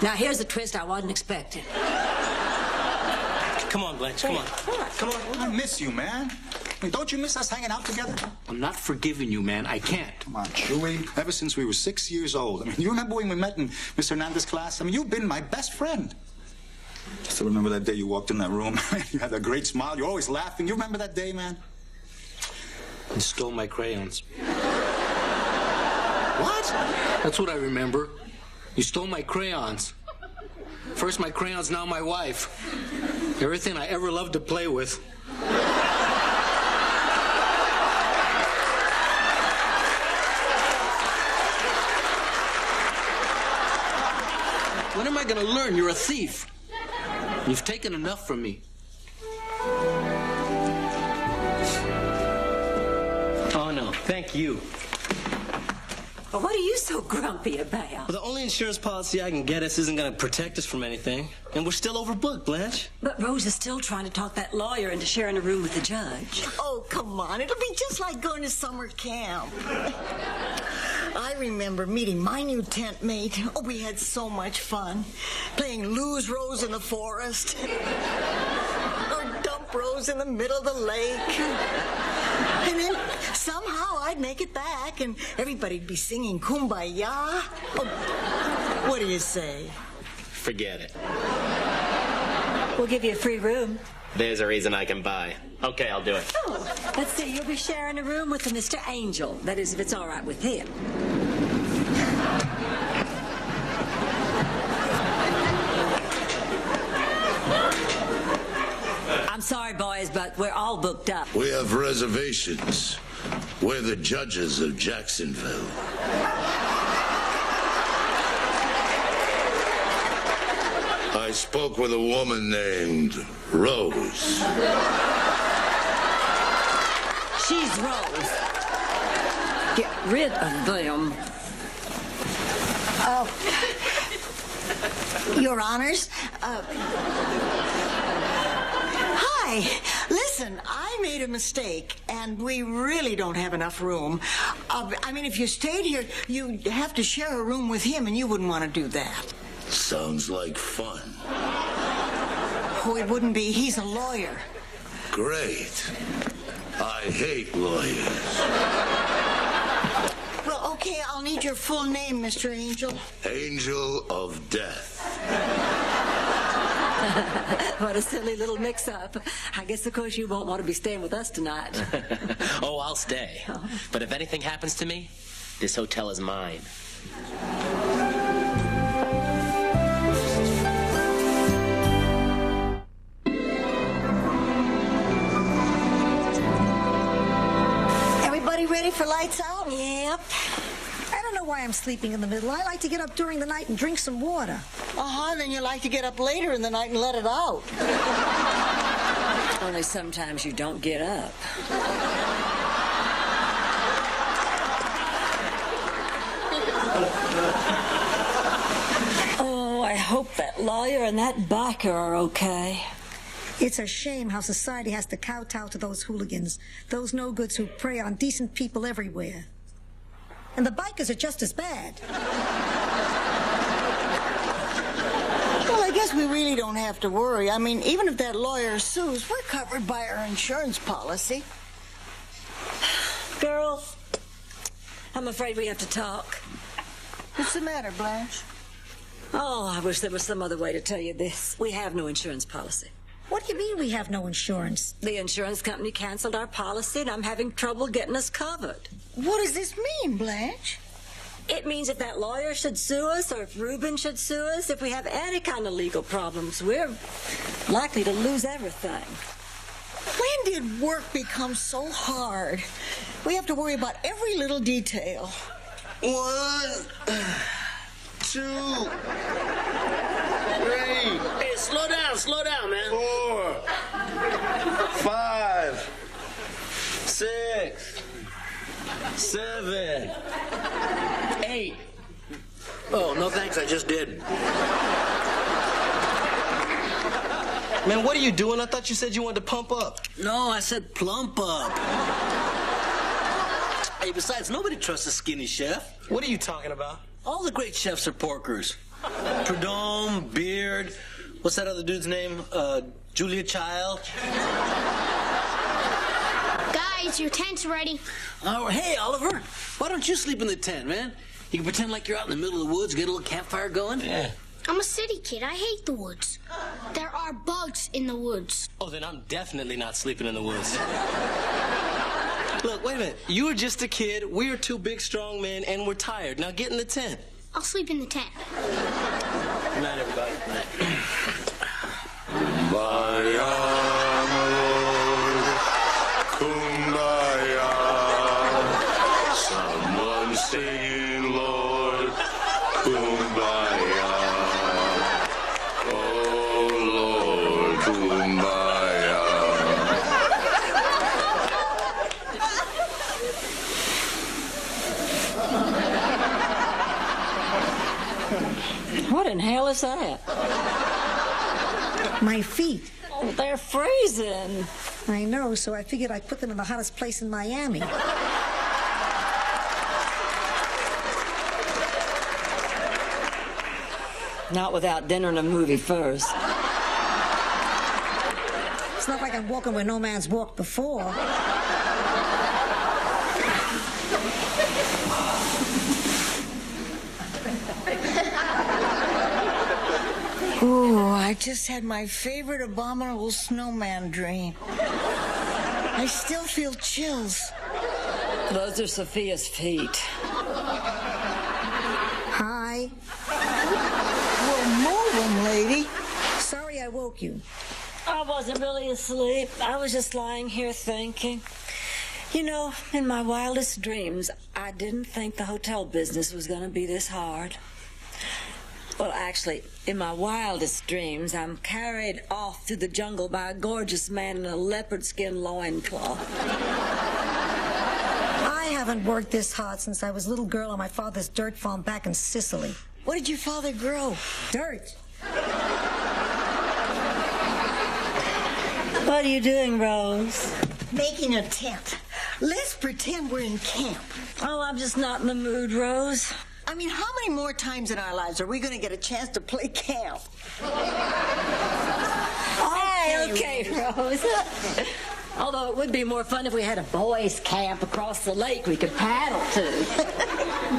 Now, here's a twist I wasn't expecting. Come on, Blanche, come on. Come on. I miss you, man. I mean, don't you miss us hanging out together? I'm not forgiving you, man. I can't. Come on, Chewy. Ever since we were 6 years old. I mean, you remember when we met in Miss Hernandez's class? I mean, you've been my best friend. Still remember that day you walked in that room? You had a great smile. You're always laughing. You remember that day, man? You stole my crayons. What? That's what I remember. You stole my crayons. First my crayons, now my wife. Everything I ever loved to play with. When am I gonna learn you're a thief? You've taken enough from me. Oh, no, thank you. Well, what are you so grumpy about? Well, the only insurance policy I can get us isn't going to protect us from anything. And we're still overbooked, Blanche. But Rose is still trying to talk that lawyer into sharing a room with the judge. Oh, come on. It'll be just like going to summer camp. I remember meeting my new tent mate. Oh, we had so much fun. Playing lose Rose in the forest. Or dump Rose in the middle of the lake. And then somehow I'd make it back and everybody'd be singing Kumbaya. Oh, what do you say? Forget it. We'll give you a free room. There's a reason I can buy. Okay, I'll do it. Oh, let's see. You'll be sharing a room with Mr. Angel. That is, if it's all right with him. I'm sorry, boys, but we're all booked up. We have reservations. We're the judges of Jacksonville. I spoke with a woman named Rose. She's Rose. Get rid of them. Oh, Your Honors. Hi. Listen, I made a mistake, and we really don't have enough room. I mean, if you stayed here, you'd have to share a room with him, and you wouldn't want to do that. Sounds like fun. Oh, it wouldn't be. He's a lawyer. Great. I hate lawyers. Well, okay, I'll need your full name, Mr. Angel. Angel of Death. What a silly little mix-up. I guess, of course, you won't want to be staying with us tonight. Oh, I'll stay. But if anything happens to me, this hotel is mine. Everybody ready for lights out? Yep. I don't know why I'm sleeping in the middle. I like to get up during the night and drink some water. Uh-huh, then you like to get up later in the night and let it out. Only sometimes you don't get up. Oh, I hope that lawyer and that biker are okay. It's a shame how society has to kowtow to those hooligans, those no-goods who prey on decent people everywhere. And the bikers are just as bad. Well, I guess we really don't have to worry. I mean, even if that lawyer sues, we're covered by our insurance policy. Girls, I'm afraid we have to talk. What's the matter, Blanche? Oh, I wish there was some other way to tell you this. We have no insurance policy. What do you mean we have no insurance? The insurance company canceled our policy, and I'm having trouble getting us covered. What does this mean, Blanche? It means if that lawyer should sue us, or if Reuben should sue us, if we have any kind of legal problems, we're likely to lose everything. When did work become so hard? We have to worry about every little detail. 1, 2, 3. Hey, slow down, man. 4, 5, 6, 7, 8. Oh, no thanks, I just did. Man, what are you doing? I thought you said you wanted to pump up. No, I said plump up. Hey, besides, nobody trusts a skinny chef. What are you talking about? All the great chefs are porkers. Prudhomme, Beard, what's that other dude's name? Julia Child? Boys, your tent's ready. Oh, hey, Oliver. Why don't you sleep in the tent, man? You can pretend like you're out in the middle of the woods, get a little campfire going. Yeah. I'm a city kid. I hate the woods. There are bugs in the woods. Oh, then I'm definitely not sleeping in the woods. Look, wait a minute. You were just a kid. We're two big, strong men, and we're tired. Now get in the tent. I'll sleep in the tent. Good night, everybody. Good night. Kumbaya. Someone singing, Lord. Kumbaya. Oh, Lord. Kumbaya. What in hell is that? My feet. Oh, they're freezing. I know, so I figured I'd put them in the hottest place in Miami. Not without dinner and a movie first. It's not like I'm walking where no man's walked before. Ooh, I just had my favorite abominable snowman dream. I still feel chills. Those are Sophia's feet. Hi. Well, move 'em, lady. Sorry I woke you. I wasn't really asleep. I was just lying here thinking. You know, in my wildest dreams, I didn't think the hotel business was going to be this hard. Well, actually, in my wildest dreams, I'm carried off through the jungle by a gorgeous man in a leopard skin loincloth. I haven't worked this hard since I was a little girl on my father's dirt farm back in Sicily. What did your father grow? Dirt. What are you doing, Rose? Making a tent. Let's pretend we're in camp. Oh, I'm just not in the mood, Rose. I mean, how many more times in our lives are we going to get a chance to play camp? Okay, Rose. Although it would be more fun if we had a boys' camp across the lake we could paddle to.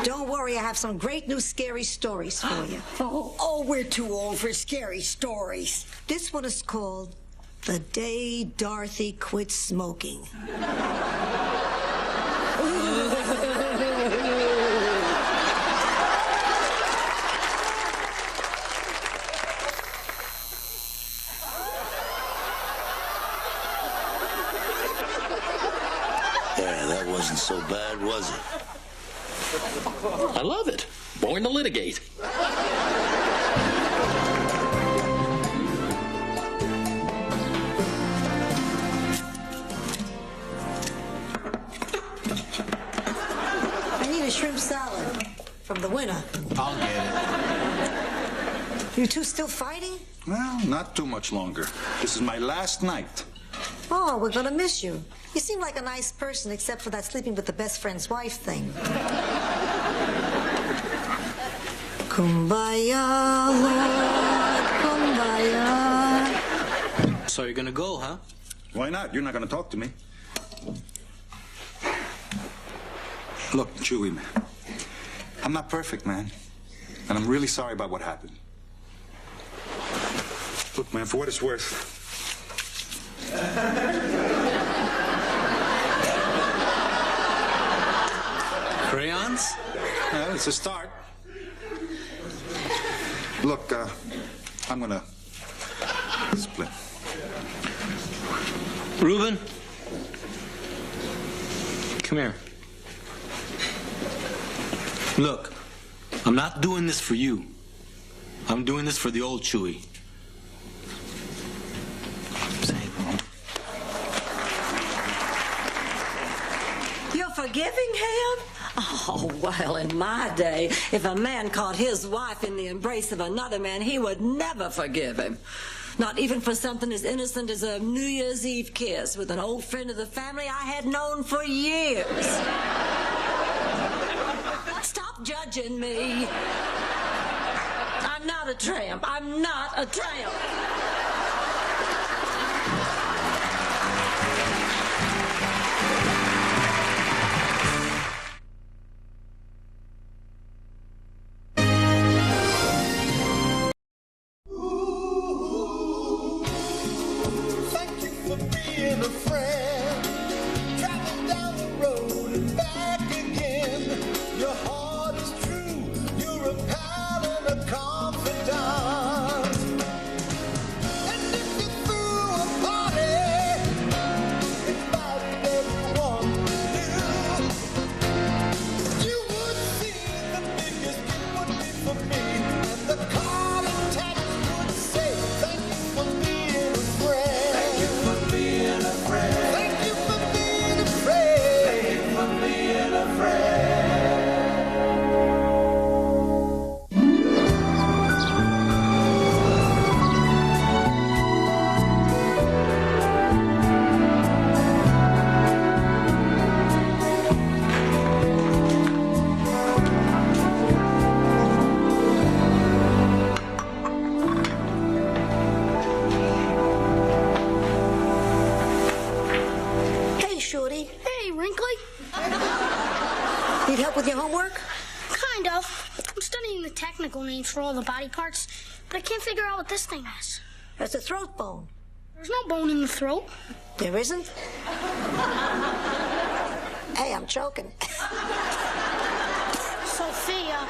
Don't worry, I have some great new scary stories for you. Oh, we're too old for scary stories. This one is called The Day Dorothy Quit Smoking. Wasn't so bad, was it? I love it. Born to litigate. I need a shrimp salad from the winner. I'll get it. You two still fighting? Well, not too much longer. This is my last night. Oh, we're gonna miss you. You seem like a nice person, except for that sleeping with the best friend's wife thing. Kumbaya, Lord, kumbaya. So you're gonna go, huh? Why not? You're not gonna talk to me. Look, Chewy, man. I'm not perfect, man. And I'm really sorry about what happened. Look, man, for what it's worth, crayons? well, it's a start. Look, I'm gonna split. Reuben? Come here. Look, I'm not doing this for you. I'm doing this for the old Chewy. You're forgiving him? Oh, well, in my day, if a man caught his wife in the embrace of another man, he would never forgive him. Not even for something as innocent as a New Year's Eve kiss with an old friend of the family I had known for years. Stop judging me. I'm not a tramp. I'm not a tramp. Shorty. Hey, Wrinkly. Need help with your homework? Kind of. I'm studying the technical names for all the body parts, but I can't figure out what this thing is. That's a throat bone. There's no bone in the throat. There isn't? Hey, I'm choking. Sophia.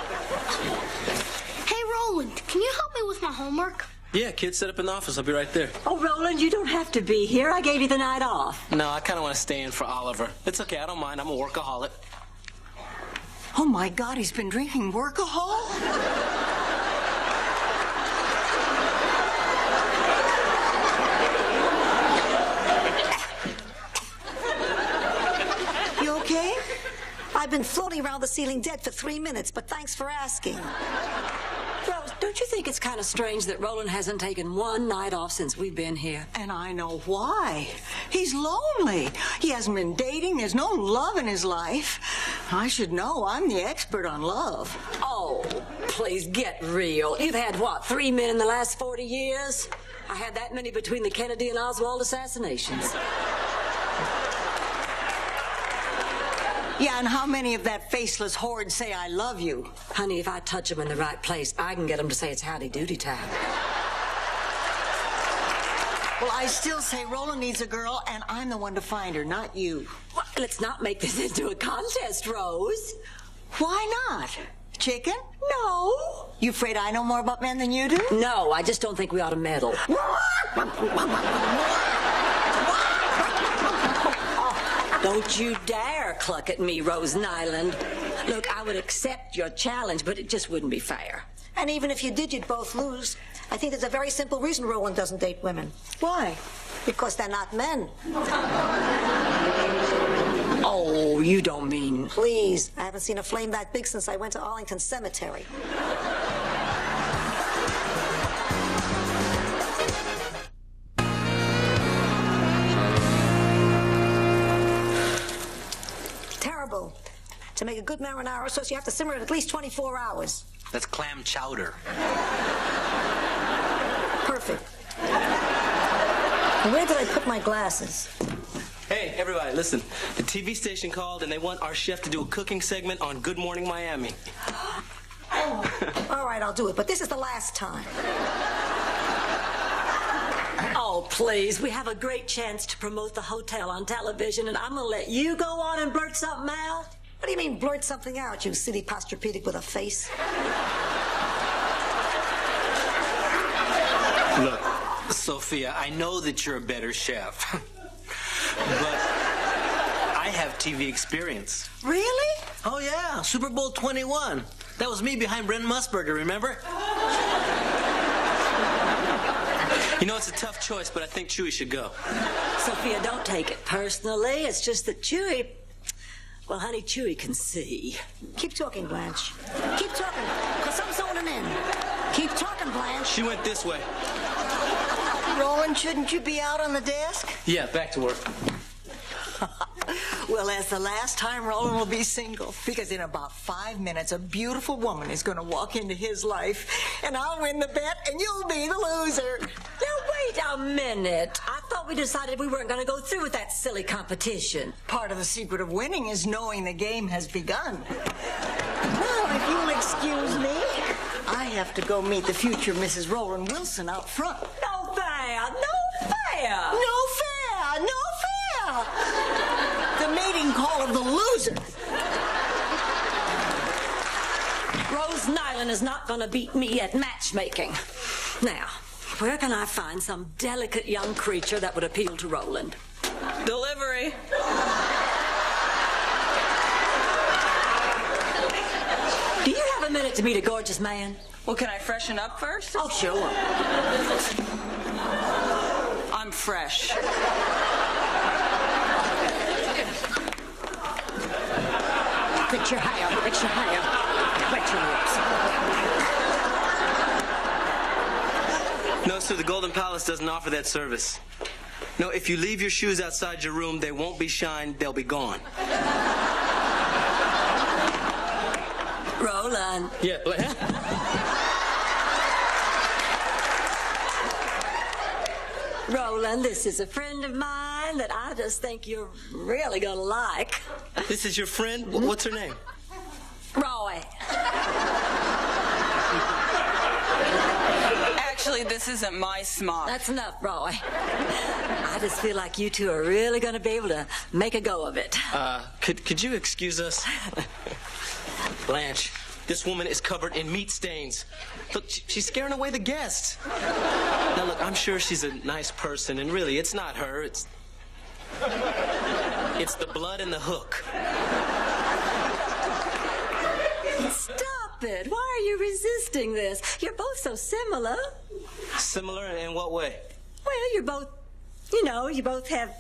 Hey, Roland, can you help me with my homework? Yeah, kid, set up in the office. I'll be right there. Oh, Roland, you don't have to be here. I gave you the night off. No, I kind of want to stay in for Oliver. It's okay. I don't mind. I'm a workaholic. Oh, my God, he's been drinking workahol? You okay? I've been floating around the ceiling dead for 3 minutes, but thanks for asking. Rose, don't you think it's kind of strange that Roland hasn't taken one night off since we've been here? And I know why. He's lonely. He hasn't been dating. There's no love in his life. I should know. I'm the expert on love. Oh, please get real. You've had, what, 3 men in the last 40 years? I had that many between the Kennedy and Oswald assassinations. Yeah, and how many of that faceless horde say I love you? Honey, if I touch them in the right place, I can get them to say it's howdy doody time. Well, I still say Roland needs a girl, and I'm the one to find her, not you. Well, let's not make this into a contest, Rose. Why not? Chicken? No. You afraid I know more about men than you do? No, I just don't think we ought to meddle. Don't you dare cluck at me, Rose Nyland. Look, I would accept your challenge, but it just wouldn't be fair. And even if you did, you'd both lose. I think there's a very simple reason Roland doesn't date women. Why? Because they're not men. Oh, you don't mean... Please, I haven't seen a flame that big since I went to Arlington Cemetery. Terrible. To make a good marinara sauce, you have to simmer it at least 24 hours. That's clam chowder. Perfect. Where did I put my glasses? Hey, everybody, listen. The TV station called and they want our chef to do a cooking segment on Good Morning Miami. All right, I'll do it, but this is the last time. Oh, please. We have a great chance to promote the hotel on television, and I'm going to let you go on and blurt something out? What do you mean, blurt something out, you silly posturepedic with a face? Look, Sophia, I know that you're a better chef, but I have TV experience. Really? Oh, yeah, Super Bowl 21. That was me behind Brent Musburger, remember? You know, it's a tough choice, but I think Chewy should go. Sophia, don't take it personally. It's just that Chewy... Well, honey, Chewy can see. Keep talking, Blanche. Keep talking, because I'm zoning in. Keep talking, Blanche. She went this way. Roland, shouldn't you be out on the desk? Yeah, back to work. Well, that's the last time Roland will be single, because in about 5 minutes, a beautiful woman is going to walk into his life, and I'll win the bet, and you'll be the loser. Now, wait a minute. I thought we decided we weren't going to go through with that silly competition. Part of the secret of winning is knowing the game has begun. Now, if you'll excuse me, I have to go meet the future Mrs. Roland Wilson out front. No fair! No fair! No fair! No fair! The mating call of the loser. Rose Nyland is not going to beat me at matchmaking. Now, where can I find some delicate young creature that would appeal to Roland? Delivery. Do you have a minute to meet a gorgeous man? Well, can I freshen up first? Oh, sure. I'm fresh. Fix your hair, fix your hair. Wet your lips. No, sir, the Golden Palace doesn't offer that service. No, if you leave your shoes outside your room, they won't be shined, they'll be gone. Roland. Yeah, Roland, this is a friend of mine. mine that I just think you're really gonna like. This is your friend? What's her name? Roy. Actually, this isn't my smock. That's enough, Roy. I just feel like you two are really gonna be able to make a go of it. Could you excuse us? Blanche, this woman is covered in meat stains. Look, she's scaring away the guests. Now, look, I'm sure she's a nice person, and really, it's not her. It's the blood and the hook. Stop it. Why are you resisting this? You're both so similar. Similar in what way? Well, you're both, you both have,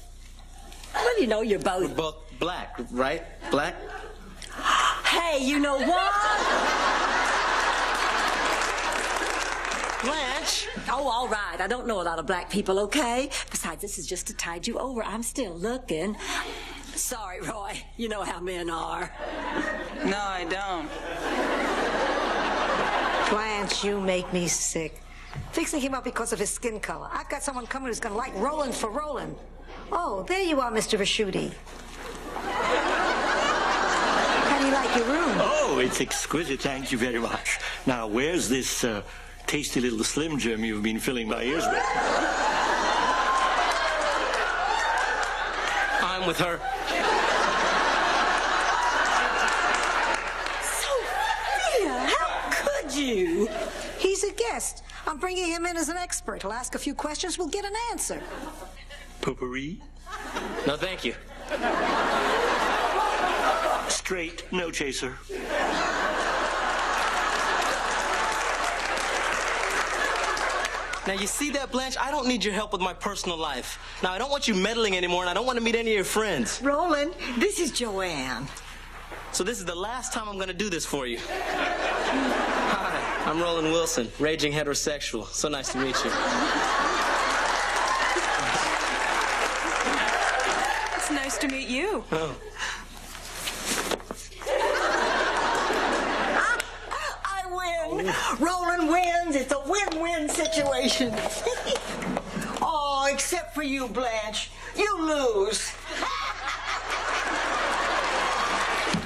you're both. We're both black, right? Black? Hey, you know what? Blanche! Oh, all right. I don't know a lot of black people, okay? Besides, this is just to tide you over. I'm still looking. Sorry, Roy. You know how men are. No, I don't. Blanche, you make me sick. Fixing him up because of his skin color. I've got someone coming who's gonna like Roland for Roland. Oh, there you are, Mr. Raschuti. How do you like your room? Oh, it's exquisite. Thank you very much. Now, where's this tasty little Slim Jim you've been filling my ears with? I'm with her. Sophia, how could you? He's a guest. I'm bringing him in as an expert. He'll ask a few questions. We'll get an answer. Potpourri? No, thank you. Straight, no chaser. Now, you see that, Blanche? I don't need your help with my personal life. Now, I don't want you meddling anymore, and I don't want to meet any of your friends. Roland, this is Joanne. So this is the last time I'm going to do this for you. Hi, I'm Roland Wilson, raging heterosexual. So nice to meet you. It's nice to meet you. Oh. I win. Roland wins. It's a win-win situation. Oh, except for you, Blanche. You lose.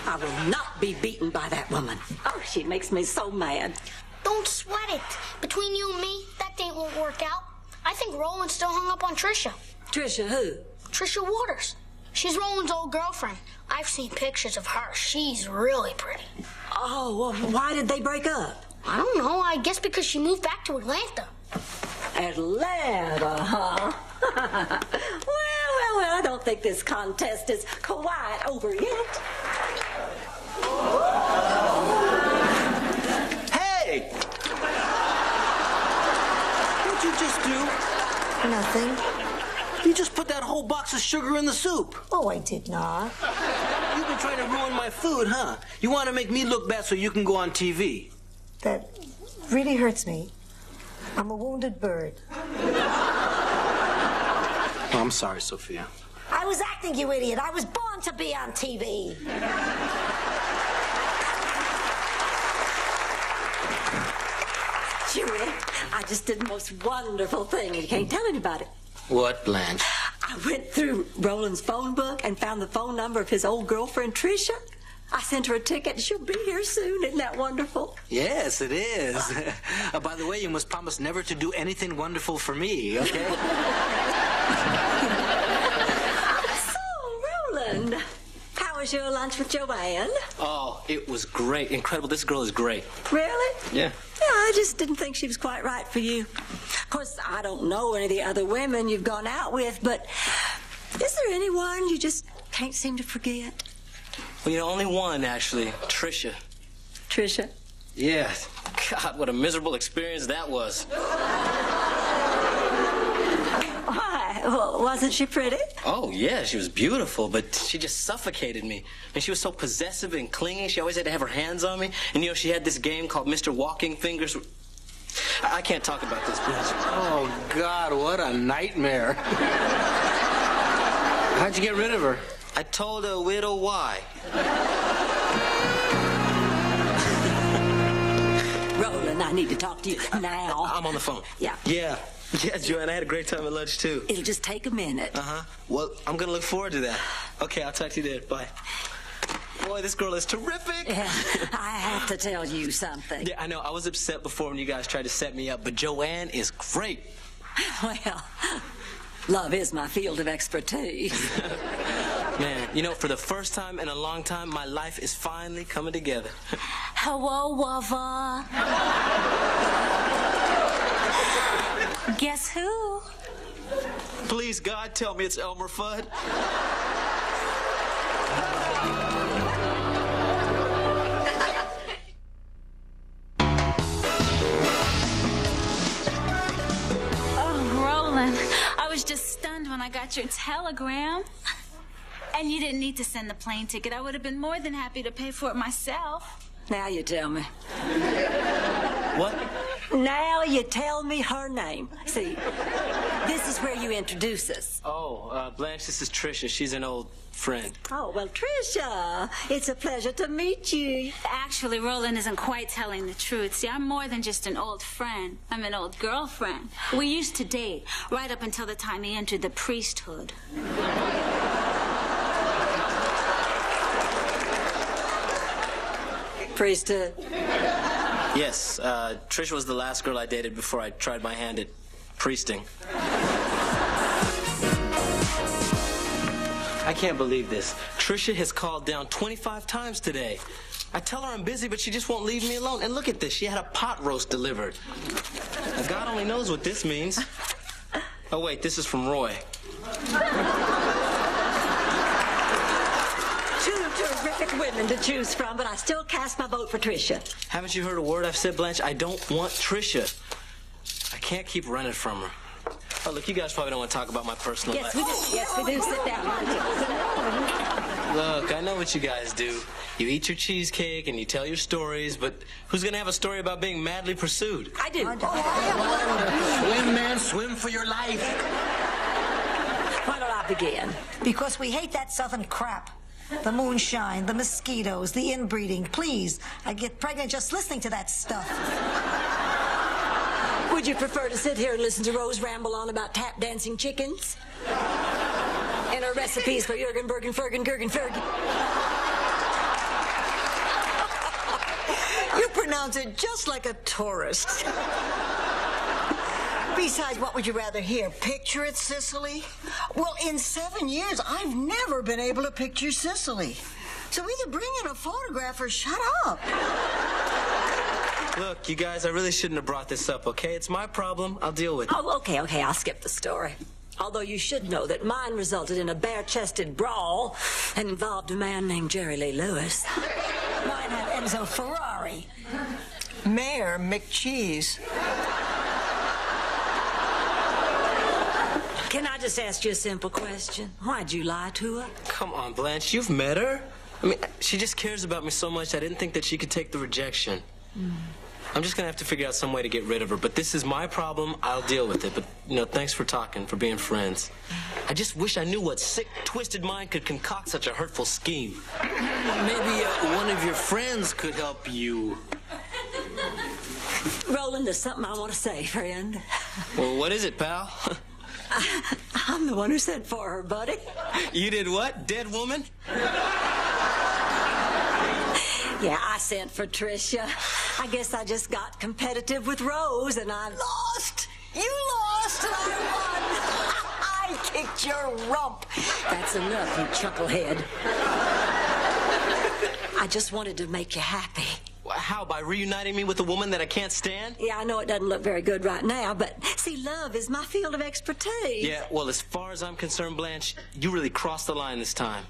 I will not be beaten by that woman. Oh, she makes me so mad. Don't sweat it. Between you and me, that date won't work out. I think Roland's still hung up on Trisha. Trisha who? Trisha Waters. She's Roland's old girlfriend. I've seen pictures of her. She's really pretty. Oh, well, why did they break up? I don't know. I guess because she moved back to Atlanta. Atlanta, huh? Well, I don't think this contest is quite over yet. Hey! What'd you just do? Nothing. You just put that whole box of sugar in the soup. Oh, I did not. You've been trying to ruin my food, huh? You want to make me look bad so you can go on TV. That really hurts me. I'm a wounded bird. Oh, I'm sorry, Sophia. I was acting, you idiot. I was born to be on TV. Julie, I just did the most wonderful thing, and you can't tell anybody. What, Blanche? I went through Roland's phone book and found the phone number of his old girlfriend, Trisha. I sent her a ticket, and she'll be here soon. Isn't that wonderful? Yes, it is. By the way, you must promise never to do anything wonderful for me, okay? So, Roland, how was your lunch with Joanne? Oh, it was great. Incredible. This girl is great. Really? Yeah. Yeah, I just didn't think she was quite right for you. Of course, I don't know any of the other women you've gone out with, but is there anyone you just can't seem to forget? Well, only one, actually. Trisha. Trisha? Yeah. God, what a miserable experience that was. Why? Well, wasn't she pretty? Oh, yeah, she was beautiful, but she just suffocated me. And she was so possessive and clingy. She always had to have her hands on me. And, she had this game called Mr. Walking Fingers. I can't talk about this, Blanche. Oh, God, what a nightmare. How'd you get rid of her? I told a widow why. Roland, I need to talk to you now. I'm on the phone. Yeah. Yeah. Yeah, Joanne, I had a great time at lunch, too. It'll just take a minute. Uh-huh. Well, I'm going to look forward to that. Okay, I'll talk to you there. Bye. Boy, this girl is terrific. Yeah, I have to tell you something. Yeah, I know. I was upset before when you guys tried to set me up, but Joanne is great. Well, love is my field of expertise. Man, you know, for the first time in a long time, my life is finally coming together. Hello, Wava. Guess who? Please, God, tell me it's Elmer Fudd. Oh, Roland, I was just stunned when I got your telegram. And you didn't need to send the plane ticket. I would have been more than happy to pay for it myself. Now you tell me. What? Now you tell me her name. See, this is where you introduce us. Oh, Blanche, this is Tricia. She's an old friend. Oh, well, Tricia, it's a pleasure to meet you. Actually, Roland isn't quite telling the truth. See, I'm more than just an old friend. I'm an old girlfriend. We used to date right up until the time he entered the priesthood. Priesthood? Yes, Tricia was the last girl I dated before I tried my hand at priesting. I can't believe this. Tricia has called down 25 times today. I tell her I'm busy, but she just won't leave me alone. And look at this. She had a pot roast delivered. Now, God only knows what this means. Oh, wait, this is from Roy. Terrific women to choose from, but I still cast my vote for Tricia. Haven't you heard a word I've said, Blanche? I don't want Tricia. I can't keep running from her. Oh, look, you guys probably don't want to talk about my personal life. Yes, we do. Sit down. Look, I know what you guys do. You eat your cheesecake and you tell your stories, but who's going to have a story about being madly pursued? I do. Swim, man, swim for your life. Why don't I begin? Because we hate that southern crap. The moonshine, the mosquitoes, the inbreeding. Please, I get pregnant just listening to that stuff. Would you prefer to sit here and listen to Rose ramble on about tap dancing chickens? And her recipes for Jurgen, Bergen, Fergen, Gergen, Fergen? You pronounce it just like a tourist. Besides, what would you rather hear? Picture it, Sicily? Well, in 7 years, I've never been able to picture Sicily. So either bring in a photograph or shut up. Look, you guys, I really shouldn't have brought this up, okay? It's my problem. I'll deal with it. Oh, okay, I'll skip the story. Although you should know that mine resulted in a bare-chested brawl and involved a man named Jerry Lee Lewis. Mine had Enzo Ferrari. Mayor McCheese. Can I just ask you a simple question? Why'd you lie to her? Come on, Blanche, you've met her? I mean, she just cares about me so much I didn't think that she could take the rejection. I'm just gonna have to figure out some way to get rid of her, but this is my problem. I'll deal with it. But, you know, thanks for talking, for being friends. I just wish I knew what sick, twisted mind could concoct such a hurtful scheme. Maybe one of your friends could help you. Roland, there's something I want to say, friend. Well, what is it, pal? I'm the one who sent for her, buddy. You did what? Dead woman? Yeah, I sent for Tricia. I guess I just got competitive with Rose, and I lost. You lost, and I won. I kicked your rump. That's enough, you chucklehead. I just wanted to make you happy. How, by reuniting me with a woman that I can't stand? Yeah, I know it doesn't look very good right now, but see, love is my field of expertise. Yeah, well, as far as I'm concerned, Blanche, you really crossed the line this time.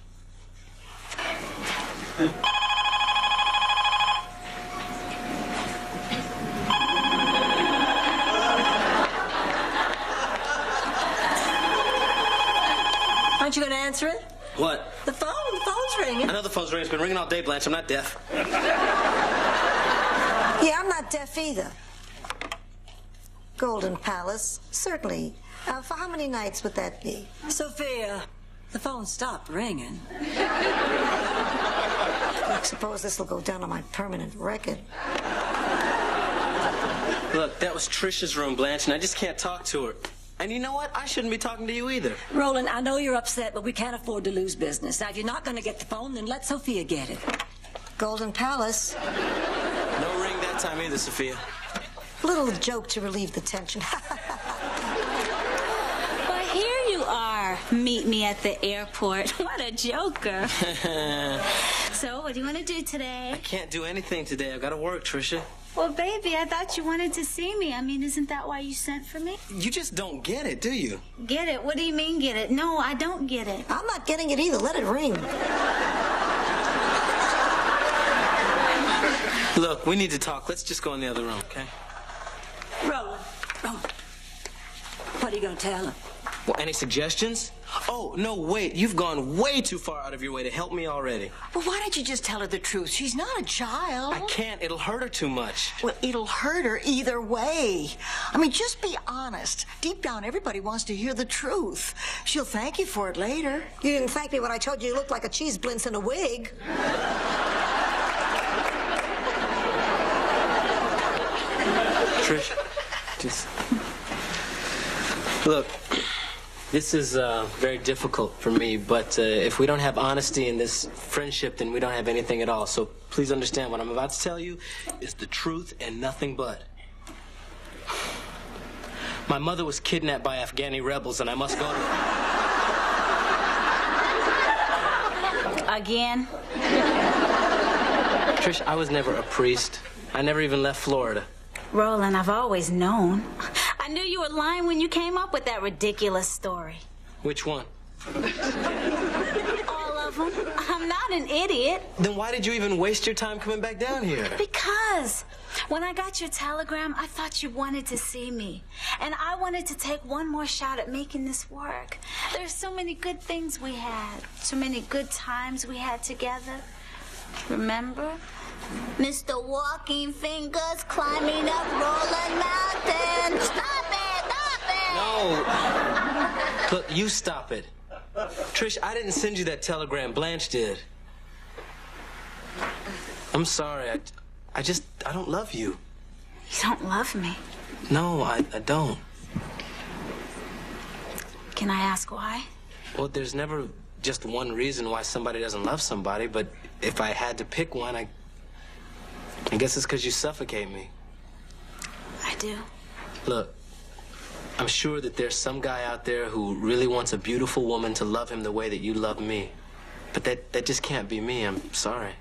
Aren't you going to answer it? What? The phone's ringing. I know the phone's ringing. It's been ringing all day, Blanche. I'm not deaf. Yeah, I'm not deaf either. Golden Palace, certainly. For how many nights would that be? Sophia, the phone stopped ringing. I suppose this will go down on my permanent record. Look, that was Trisha's room, Blanche, and I just can't talk to her. And you know what? I shouldn't be talking to you either. Roland, I know you're upset, but we can't afford to lose business. Now, if you're not going to get the phone, then let Sophia get it. Golden Palace. No ring that time either, Sophia. Little joke to relieve the tension. Well, here you are. Meet me at the airport. What a joker. So, what do you want to do today? I can't do anything today. I've got to work, Trisha. Well, baby, I thought you wanted to see me. I mean, isn't that why you sent for me? You just don't get it, do you? Get it? What do you mean, get it? No, I don't get it. I'm not getting it either. Let it ring. Look, we need to talk. Let's just go in the other room, okay? Roland, what are you going to tell him? Well, any suggestions? Oh, no, wait. You've gone way too far out of your way to help me already. Well, why don't you just tell her the truth? She's not a child. I can't. It'll hurt her too much. Well, it'll hurt her either way. I mean, just be honest. Deep down, everybody wants to hear the truth. She'll thank you for it later. You didn't thank me when I told you looked like a cheese blintz in a wig. Trish, just... Look, this is very difficult for me, but if we don't have honesty in this friendship, then we don't have anything at all. So please understand what I'm about to tell you is the truth and nothing but. My mother was kidnapped by Afghani rebels, and I must go to... Again? Trish, I was never a priest. I never even left Florida. Roland, I've always known. I knew you were lying when you came up with that ridiculous story. Which one? All of them. I'm not an idiot. Then why did you even waste your time coming back down here? Because when I got your telegram, I thought you wanted to see me. And I wanted to take one more shot at making this work. There's so many good things we had. So many good times we had together. Remember? Mr. Walking Fingers climbing up Rolling Mountain. Stop it! Stop it! No. Look, you stop it. Trish, I didn't send you that telegram. Blanche did. I'm sorry. I don't love you. You don't love me? No, I don't. Can I ask why? Well, there's never just one reason why somebody doesn't love somebody, but if I had to pick one, I guess it's because you suffocate me. I do. Look, I'm sure that there's some guy out there who really wants a beautiful woman to love him the way that you love me. But that just can't be me. I'm sorry.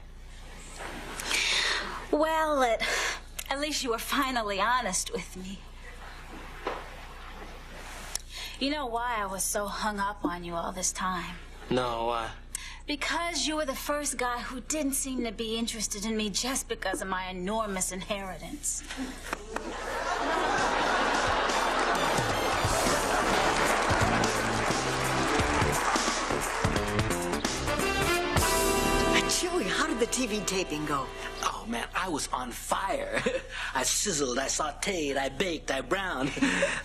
Well, at least you were finally honest with me. You know why I was so hung up on you all this time? No, why? Because you were the first guy who didn't seem to be interested in me just because of my enormous inheritance. Chewy, how did the TV taping go? Oh, man, I was on fire. I sizzled, I sauteed, I baked, I browned.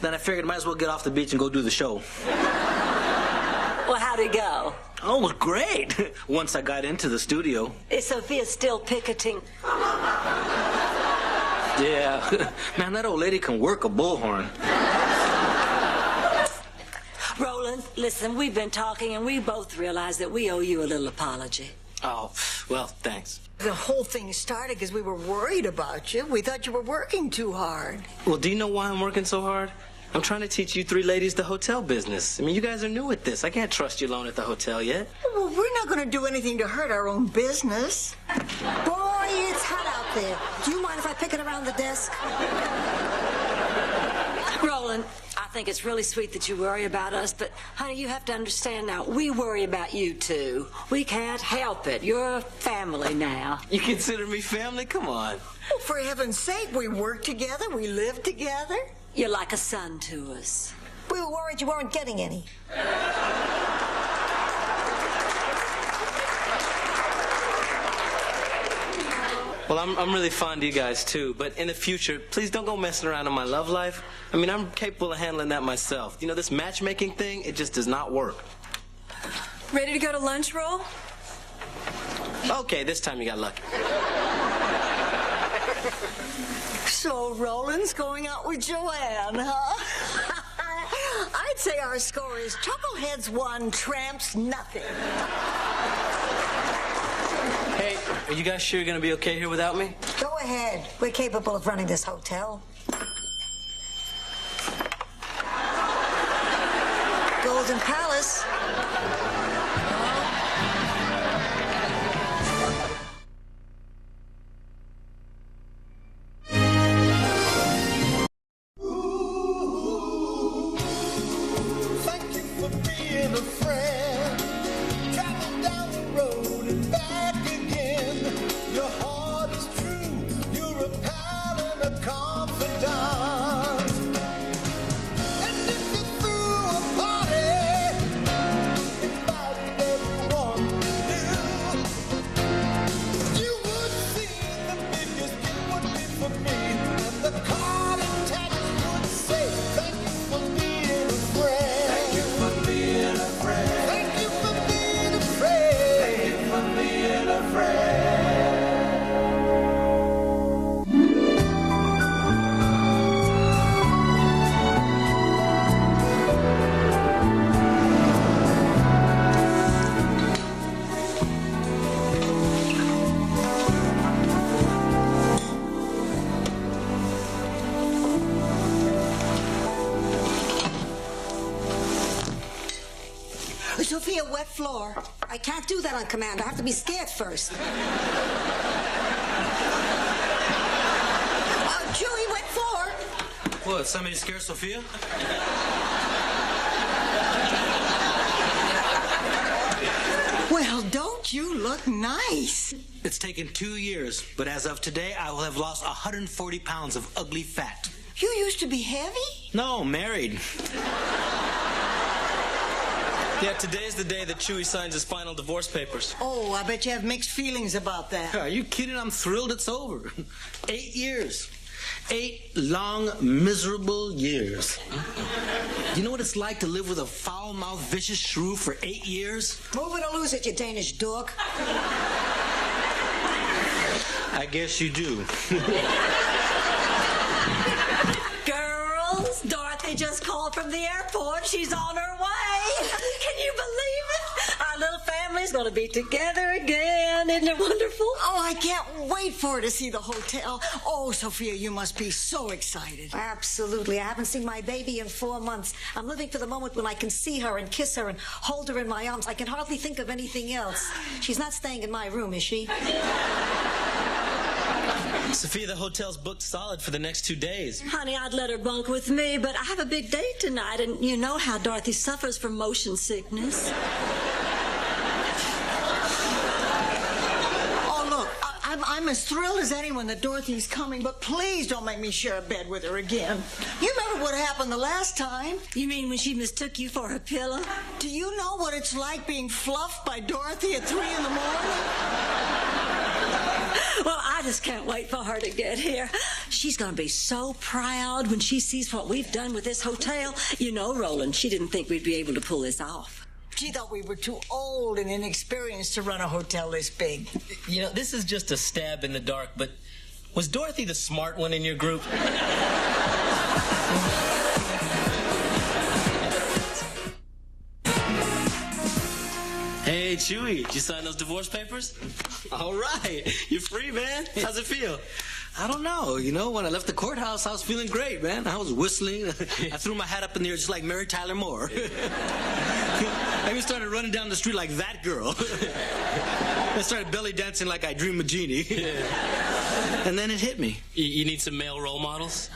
Then I figured I might as well get off the beach and go do the show. Well, how'd it go? Oh, it was great. Once I got into the studio. Is Sophia still picketing? Yeah. Man, that old lady can work a bullhorn. Roland, listen, we've been talking and we both realize that we owe you a little apology. Oh, well, thanks. The whole thing started because we were worried about you. We thought you were working too hard. Well, do you know why I'm working so hard? I'm trying to teach you three ladies the hotel business. I mean, you guys are new at this. I can't trust you alone at the hotel yet. Well, we're not going to do anything to hurt our own business. Boy, it's hot out there. Do you mind if I pick it around the desk? Roland, I think it's really sweet that you worry about us, but, honey, you have to understand now, we worry about you, too. We can't help it. You're family now. You consider me family? Come on. Well, for heaven's sake, we work together, we live together. You're like a son to us. We were worried you weren't getting any. Well, I'm really fond of you guys, too. But in the future, please don't go messing around in my love life. I mean, I'm capable of handling that myself. You know, this matchmaking thing, it just does not work. Ready to go to lunch, Roll? Okay, this time you got lucky. So Roland's going out with Joanne, huh? I'd say our score is Chuckleheads 1, Tramps nothing. Hey, are you guys sure you're gonna be okay here without me? Go ahead. We're capable of running this hotel. Golden Palace. Thank you for being a friend. Travel down the road and back again. Your heart is true. You're a pal and a confidant. And if you threw a party, invited everyone you knew, you would see the biggest gift would be for me. And the card and text would say, thank you for being a friend. Thank you for being a friend. Thank you for being a friend. Thank you for being a friend. Sophia, wet floor. I can't do that on command. I have to be scared first. Chewy, wet floor. What, somebody scared Sophia? Well, don't you look nice? It's taken 2 years, but as of today, I will have lost 140 pounds of ugly fat. You used to be heavy? No, married. Yeah, today's the day that Chewy signs his final divorce papers. Oh, I bet you have mixed feelings about that. Are you kidding? I'm thrilled it's over. 8 years. 8 long, miserable years. You know what it's like to live with a foul-mouthed, vicious shrew for 8 years? Move it or lose it, you Danish dog. I guess you do. Girls, Dorothy just called from the airport. She's on her way. Can you believe it? Our little family's gonna be together again. Isn't it wonderful? Oh, I can't wait for her to see the hotel. Oh, Sophia, you must be so excited. Absolutely. I haven't seen my baby in 4 months. I'm living for the moment when I can see her and kiss her and hold her in my arms. I can hardly think of anything else. She's not staying in my room, is she? Sophia, the hotel's booked solid for the next 2 days. Honey, I'd let her bunk with me, but I have a big date tonight, and you know how Dorothy suffers from motion sickness. Oh, look, I'm as thrilled as anyone that Dorothy's coming, but please don't make me share a bed with her again. You remember what happened the last time? You mean when she mistook you for her pillow? Do you know what it's like being fluffed by Dorothy at 3 in the morning? Well, I just can't wait for her to get here. She's going to be so proud when she sees what we've done with this hotel. You know, Roland, she didn't think we'd be able to pull this off. She thought we were too old and inexperienced to run a hotel this big. You know, this is just a stab in the dark, but was Dorothy the smart one in your group? Hey, Chewy, did you sign those divorce papers? All right. You're free, man. How's it feel? I don't know. You know, when I left the courthouse, I was feeling great, man. I was whistling. I threw my hat up in the air just like Mary Tyler Moore. I even started running down the street like that girl. I started belly dancing like I Dream of Jeannie. Yeah. And then it hit me. You need some male role models?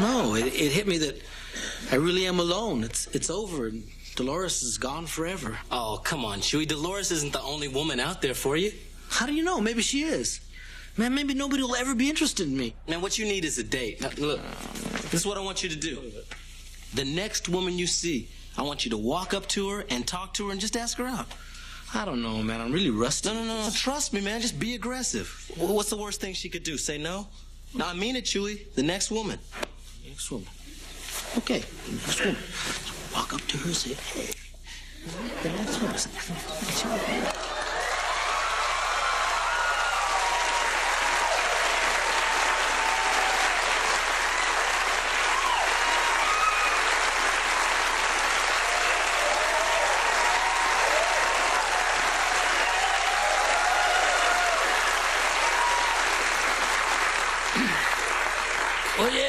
No, it hit me that I really am alone. It's over. And Dolores is gone forever. Oh, come on, Chewy. Dolores isn't the only woman out there for you. How do you know? Maybe she is. Man, maybe nobody will ever be interested in me. Man, what you need is a date. Now, look, this is what I want you to do. The next woman you see, I want you to walk up to her and talk to her and just ask her out. I don't know, man. I'm really rusty. No. Trust me, man. Just be aggressive. What's the worst thing she could do? Say no? No, I mean it, Chewy. The next woman. Next woman. Okay, next woman. Walk up to her and say, hey. The next woman.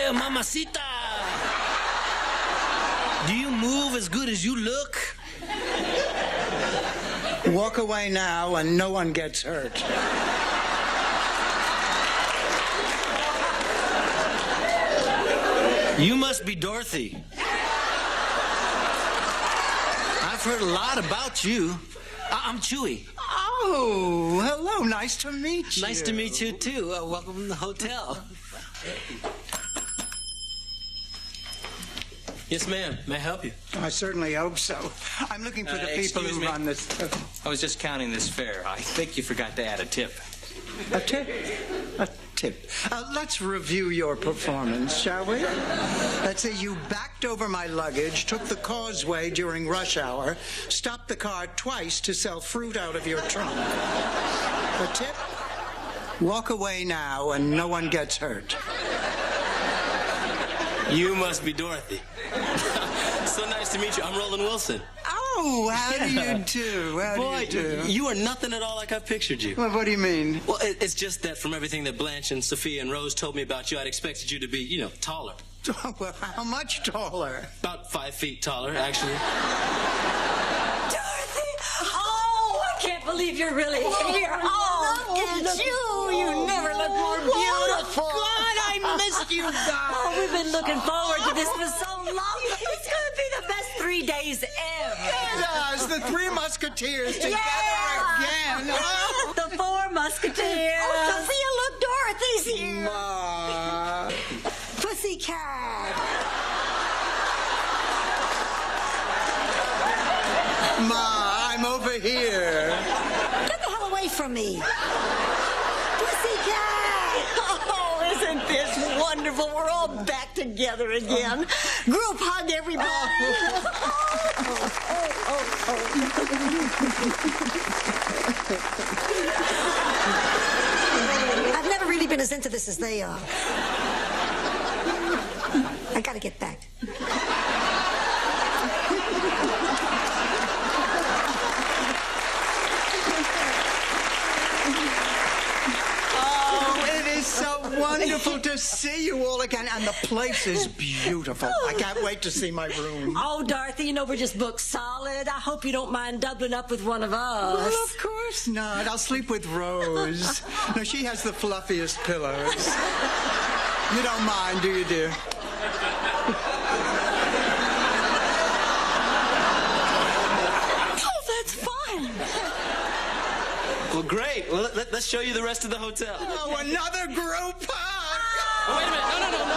Hey, mamacita. Do you move as good as you look? Walk away now and no one gets hurt. You must be Dorothy. I've heard a lot about you. I'm Chewy. Oh, hello. Nice to meet you. Nice to meet you, too. Welcome to the hotel. Yes, ma'am. May I help you? I certainly hope so. I'm looking for the people who run this. I was just counting this fare. I think you forgot to add a tip. A tip? A tip. Let's review your performance, shall we? Let's say you backed over my luggage, took the causeway during rush hour, stopped the car twice to sell fruit out of your trunk. A tip? Walk away now and no one gets hurt. You must be Dorothy. So nice to meet you. I'm Roland Wilson. Oh, how do you do? How Boy, do you do? You are nothing at all like I pictured you. Well, what do you mean? Well, it's just that from everything that Blanche and Sophia and Rose told me about you, I'd expected you to be, taller. Well, how much taller? About 5 feet taller, actually. Dorothy! Oh, I can't believe you're really here. Oh, Look at you. You never look more beautiful. Oh, God, I missed you guys. Oh, we've been looking forward to this for so long. It's going to be the best 3 days ever. Yes, the Three Musketeers together again. Oh. The Four Musketeers. Oh, Sophia, look, Dorothy's here. Ma. Pussycat. Ma, I'm over here. Get the hell away from me. Pussycat. Oh, isn't this wonderful? We're all back together again. Group hug, everybody. I've never really been as into this as they are. I gotta get back. So wonderful to see you all again, and the place is beautiful. I can't wait to see my room. Oh, Dorothy, we're just booked solid. I hope you don't mind doubling up with one of us. Well, of course not. I'll sleep with Rose. No, she has the fluffiest pillows. You don't mind, do you, dear? Oh, that's fine. Well, great. Well, let's show you the rest of the hotel. Oh, another group hug! Oh, wait a minute.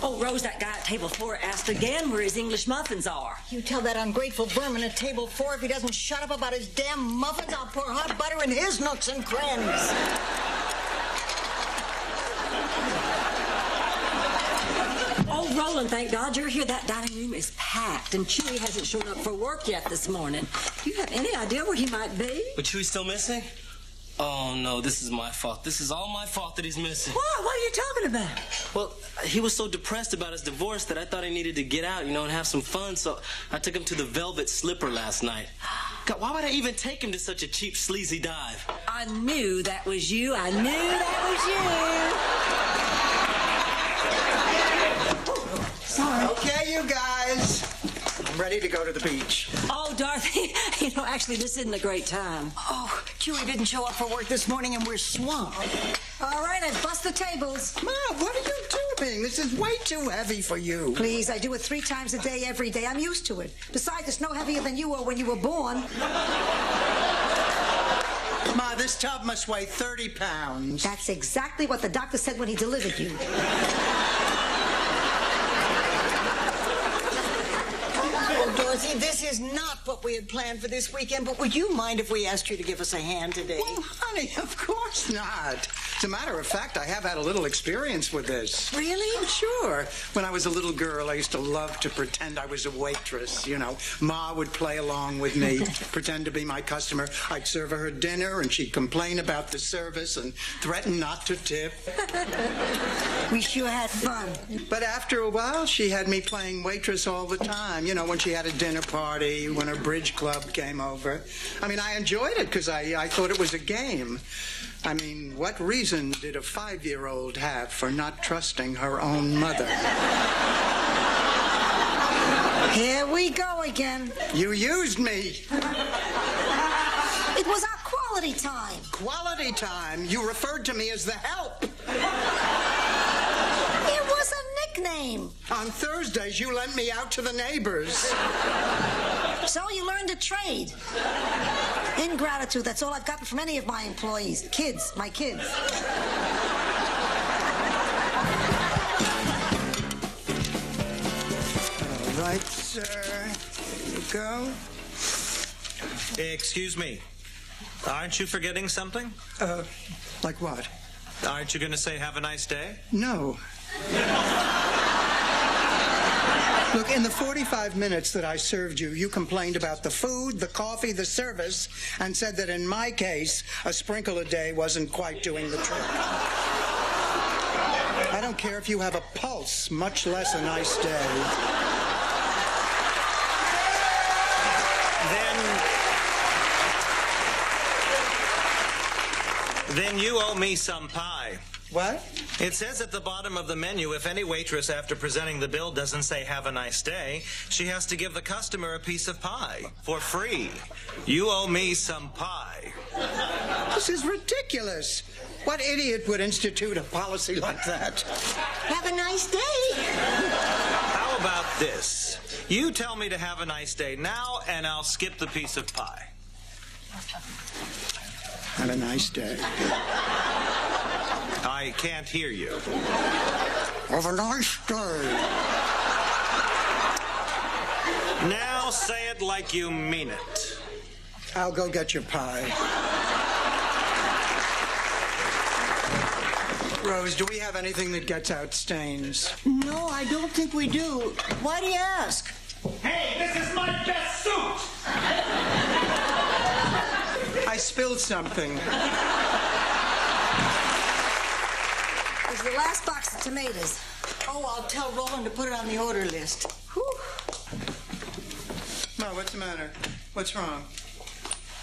No. Oh, Rose, that guy at table 4 asked again where his English muffins are. You tell that ungrateful vermin at table 4 if he doesn't shut up about his damn muffins, I'll pour hot butter in his nooks and crannies. Oh, Roland, thank God you're here. That dining room is packed, and Chewy hasn't shown up for work yet this morning. Do you have any idea where he might be? But Chewy's still missing? Oh, no, this is my fault. This is all my fault that he's missing. What? What are you talking about? Well, he was so depressed about his divorce that I thought he needed to get out, and have some fun, so I took him to the Velvet Slipper last night. God, why would I even take him to such a cheap, sleazy dive? I knew that was you. I knew that was you. Sorry. Okay, you guys. I'm ready to go to the beach. Oh, Dorothy, actually, this isn't a great time. Oh, Chewy didn't show up for work this morning and we're swamped. All right, I've busted the tables. Ma, what are you doing? This is way too heavy for you. Please, I do it 3 times a day, every day. I'm used to it. Besides, it's no heavier than you were when you were born. Ma, this tub must weigh 30 pounds. That's exactly what the doctor said when he delivered you. Oh, Dorothy, this is not what we had planned for this weekend, but would you mind if we asked you to give us a hand today? Well, honey, of course not. As a matter of fact, I have had a little experience with this. Really? Sure. When I was a little girl, I used to love to pretend I was a waitress. You know, Ma would play along with me, pretend to be my customer. I'd serve her dinner, and she'd complain about the service and threaten not to tip. We sure had fun. But after a while, she had me playing waitress all the time. You know, when she had a dinner party, when her bridge club came over. I mean, I enjoyed it because I thought it was a game. I mean, what reason did a 5-year-old have for not trusting her own mother? Here we go again. You used me. It was our quality time. Quality time? You referred to me as the help. It was a nickname. On Thursdays, you lent me out to the neighbors. So you learned a trade. Ingratitude, that's all I've gotten from any of my employees. Kids, my kids. All right, sir. Here you go. Excuse me. Aren't you forgetting something? Like what? Aren't you going to say have a nice day? No. Look, in the 45 minutes that I served you, you complained about the food, the coffee, the service, and said that in my case, a sprinkle a day wasn't quite doing the trick. I don't care if you have a pulse, much less a nice day. Then you owe me some pie. What? It says at the bottom of the menu, if any waitress after presenting the bill doesn't say have a nice day, she has to give the customer a piece of pie for free. You owe me some pie. This is ridiculous. What idiot would institute a policy like that? Have a nice day. How about this? You tell me to have a nice day now, and I'll skip the piece of pie. Have a nice day. I can't hear you. Have a nice day. Now say it like you mean it. I'll go get your pie. Rose, do we have anything that gets out stains? No, I don't think we do. Why do you ask? Hey, this is my best suit! I spilled something. This is the last box of tomatoes. Oh, I'll tell Roland to put it on the order list. Whew. Ma, what's the matter? What's wrong?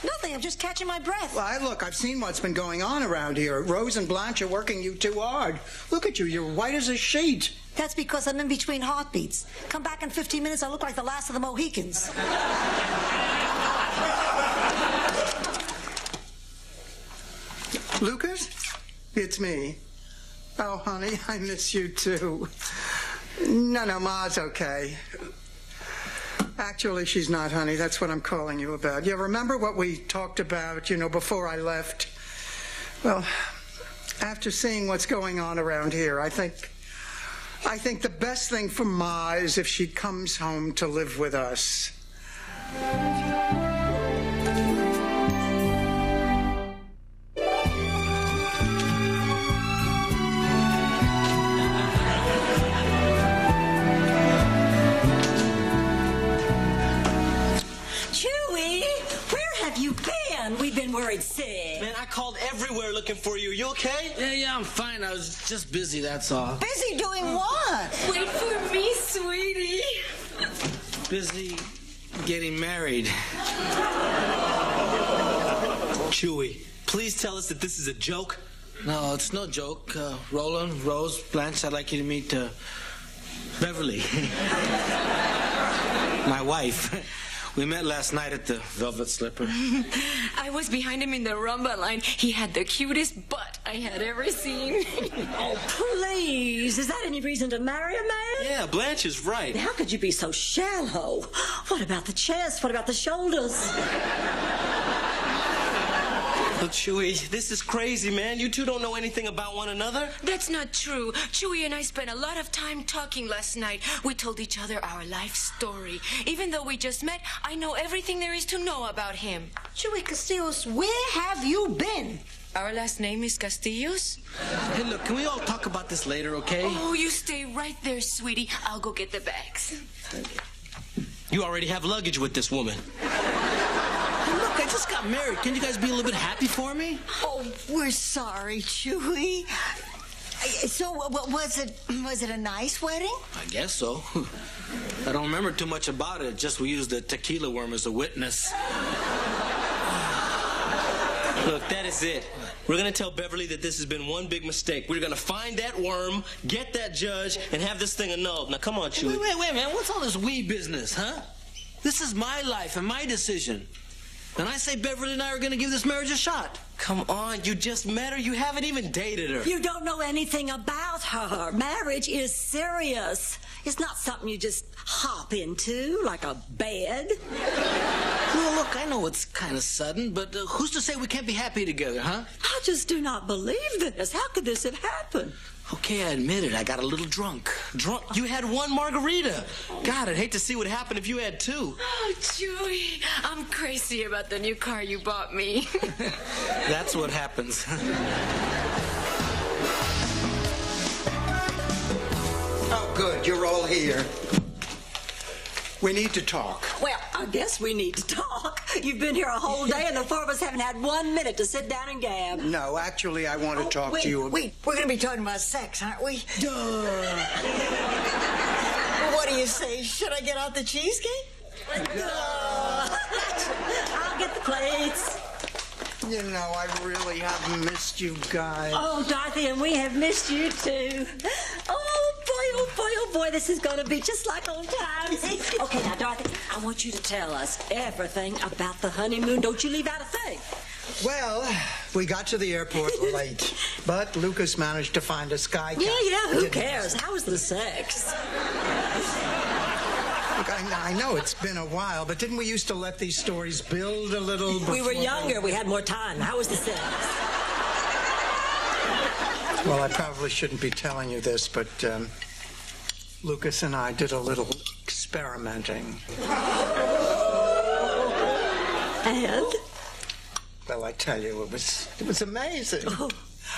Nothing, I'm just catching my breath. Well, look, I've seen what's been going on around here. Rose and Blanche are working you too hard. Look at you, you're white as a sheet. That's because I'm in between heartbeats. Come back in 15 minutes, I look like the last of the Mohicans. Lucas? It's me. Oh, honey, I miss you too. No, Ma's okay. Actually, she's not, honey. That's what I'm calling you about. You remember what we talked about, before I left? Well, after seeing what's going on around here, I think the best thing for Ma is if she comes home to live with us. We've been worried sick. Man, I called everywhere looking for you. You okay? Yeah, I'm fine. I was just busy, that's all. Busy doing what? Wait for me, sweetie. Busy getting married. Chewy, please tell us that this is a joke. No, it's no joke. Roland, Rose, Blanche, I'd like you to meet Beverly. My wife. We met last night at the Velvet Slipper. I was behind him in the rumba line. He had the cutest butt I had ever seen. Oh, please. Is that any reason to marry a man? Yeah, Blanche is right. How could you be so shallow? What about the chest? What about the shoulders? Look, Chewy, this is crazy, man. You two don't know anything about one another. That's not true. Chewy and I spent a lot of time talking last night. We told each other our life story. Even though we just met, I know everything there is to know about him. Chewy Castillos, where have you been? Our last name is Castillos? Hey, look, can we all talk about this later, okay? Oh, you stay right there, sweetie. I'll go get the bags. You already have luggage with this woman. Hey, look, I just got married. Can you guys be a little bit happy for me? Oh, we're sorry, Chewy. So, was it a nice wedding? I guess so. I don't remember too much about it. Just we used the tequila worm as a witness. Look, that is it. We're going to tell Beverly that this has been one big mistake. We're going to find that worm, get that judge, and have this thing annulled. Now, come on, Chewy. Wait, man. What's all this we business, huh? This is my life and my decision. And I say Beverly and I are going to give this marriage a shot. Come on, you just met her. You haven't even dated her. You don't know anything about her. Marriage is serious. It's not something you just hop into like a bed. Well, look, I know it's kind of sudden, but who's to say we can't be happy together, huh? I just do not believe this. How could this have happened? Okay, I admit it. I got a little drunk. Drunk? You had one margarita. God, I'd hate to see what happened if you had two. Oh, Chewy, I'm crazy about the new car you bought me. That's what happens. Oh, good. You're all here. We need to talk. Well, I guess we need to talk. You've been here a whole day, and the four of us haven't had 1 minute to sit down and gab. No, actually, I want to talk to you. Wait, we're going to be talking about sex, aren't we? Duh. Well, what do you say? Should I get out the cheesecake? Duh. I'll get the plates. You know, I really have missed you guys. Oh, Dorothy, and we have missed you, too. Oh, boy, this is going to be just like old times. Okay, now, Dorothy, I want you to tell us everything about the honeymoon. Don't you leave out a thing. Well, we got to the airport late, but Lucas managed to find a sky cat. Yeah, who cares? How was the sex? Look, I know it's been a while, but didn't we used to let these stories build a little before? We were younger. We had more time. How was the sex? Well, I probably shouldn't be telling you this, but Lucas and I did a little experimenting. And? Well, I tell you, it was amazing.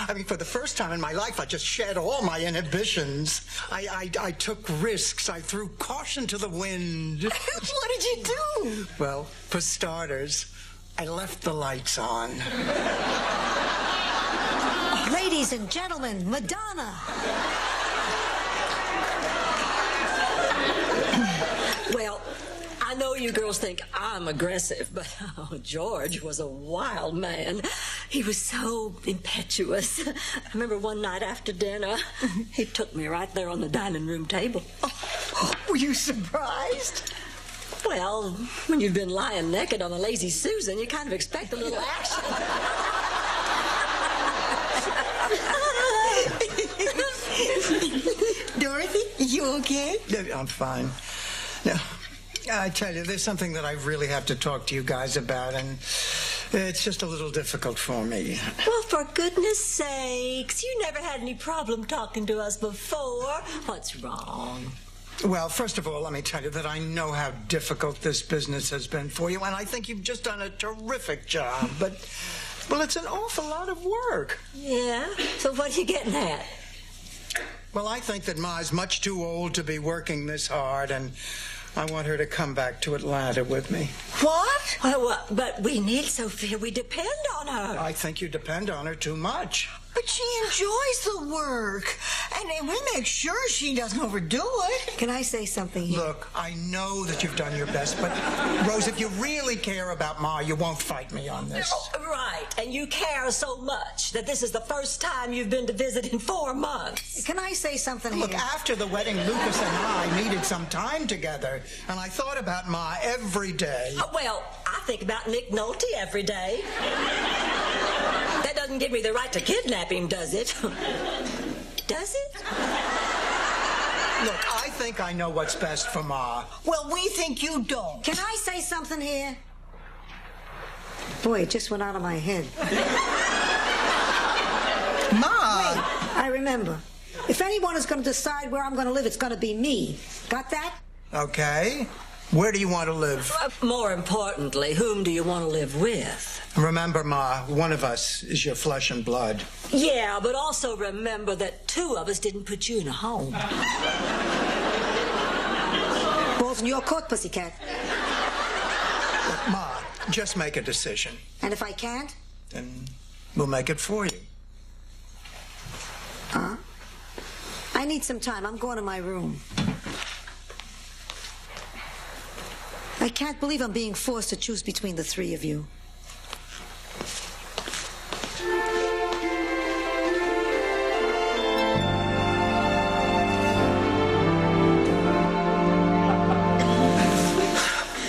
I mean, for the first time in my life, I just shed all my inhibitions. I took risks. I threw caution to the wind. What did you do? Well, for starters, I left the lights on. Ladies and gentlemen, Madonna. Well, I know you girls think I'm aggressive, but George was a wild man. He was so impetuous. I remember one night after dinner, he took me right there on the dining room table. Oh, were you surprised? Well, when you've been lying naked on a lazy Susan, you kind of expect a little action. Dorothy, you okay? I'm fine. Now, I tell you, there's something that I really have to talk to you guys about, and it's just a little difficult for me. Well, for goodness sakes, you never had any problem talking to us before. What's wrong? Well, first of all, let me tell you that I know how difficult this business has been for you, and I think you've just done a terrific job, but, well, it's an awful lot of work. Yeah? So what are you getting at? Well, I think that Ma's much too old to be working this hard, and I want her to come back to Atlanta with me. What? Well, but we need Sophia. We depend on her. I think you depend on her too much. But she enjoys the work, and we make sure she doesn't overdo it. Can I say something here? Look, I know that you've done your best, but, Rose, if you really care about Ma, you won't fight me on this. Oh, right, and you care so much that this is the first time you've been to visit in 4 months. Can I say something Look, here? after the wedding, Lucas and I needed some time together, and I thought about Ma every day. Well, I think about Nick Nolte every day. That doesn't give me the right to kidnap him, does it? Does it? Look, I think I know what's best for Ma. Well, we think you don't. Can I say something here? Boy, it just went out of my head. Ma! Wait, I remember. If anyone is going to decide where I'm going to live, it's going to be me. Got that? Okay. Where do you want to live? More importantly, whom do you want to live with? Remember, Ma, one of us is your flesh and blood. Yeah, but also remember that two of us didn't put you in a home. Ball's in your court, pussycat. Look, Ma, just make a decision. And if I can't? Then we'll make it for you. Huh? I need some time. I'm going to my room. I can't believe I'm being forced to choose between the three of you.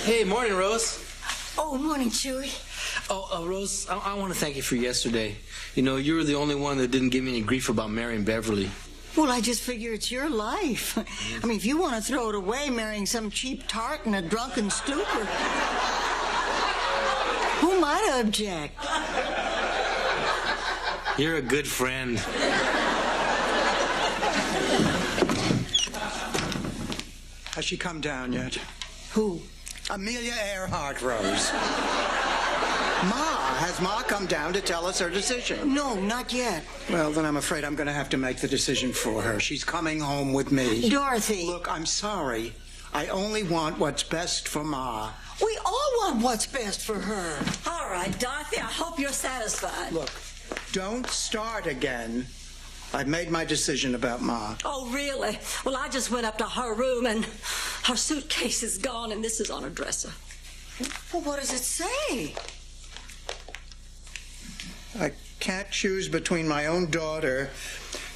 Hey, morning, Rose. Oh, morning, Chewy. Oh, Rose, I want to thank you for yesterday. You know, you were the only one that didn't give me any grief about marrying Beverly. Well, I just figure it's your life. I mean, if you want to throw it away marrying some cheap tart and a drunken stupor, who might object? You're a good friend. Has she come down yet? Who? Amelia Earhart, Rose. Has Ma come down to tell us her decision? No, not yet. Well, then I'm afraid I'm going to have to make the decision for her. She's coming home with me. Dorothy. Look, I'm sorry. I only want what's best for Ma. We all want what's best for her. All right, Dorothy, I hope you're satisfied. Look, don't start again. I've made my decision about Ma. Oh, really? Well, I just went up to her room, and her suitcase is gone, and this is on her dresser. Well, what does it say? I can't choose between my own daughter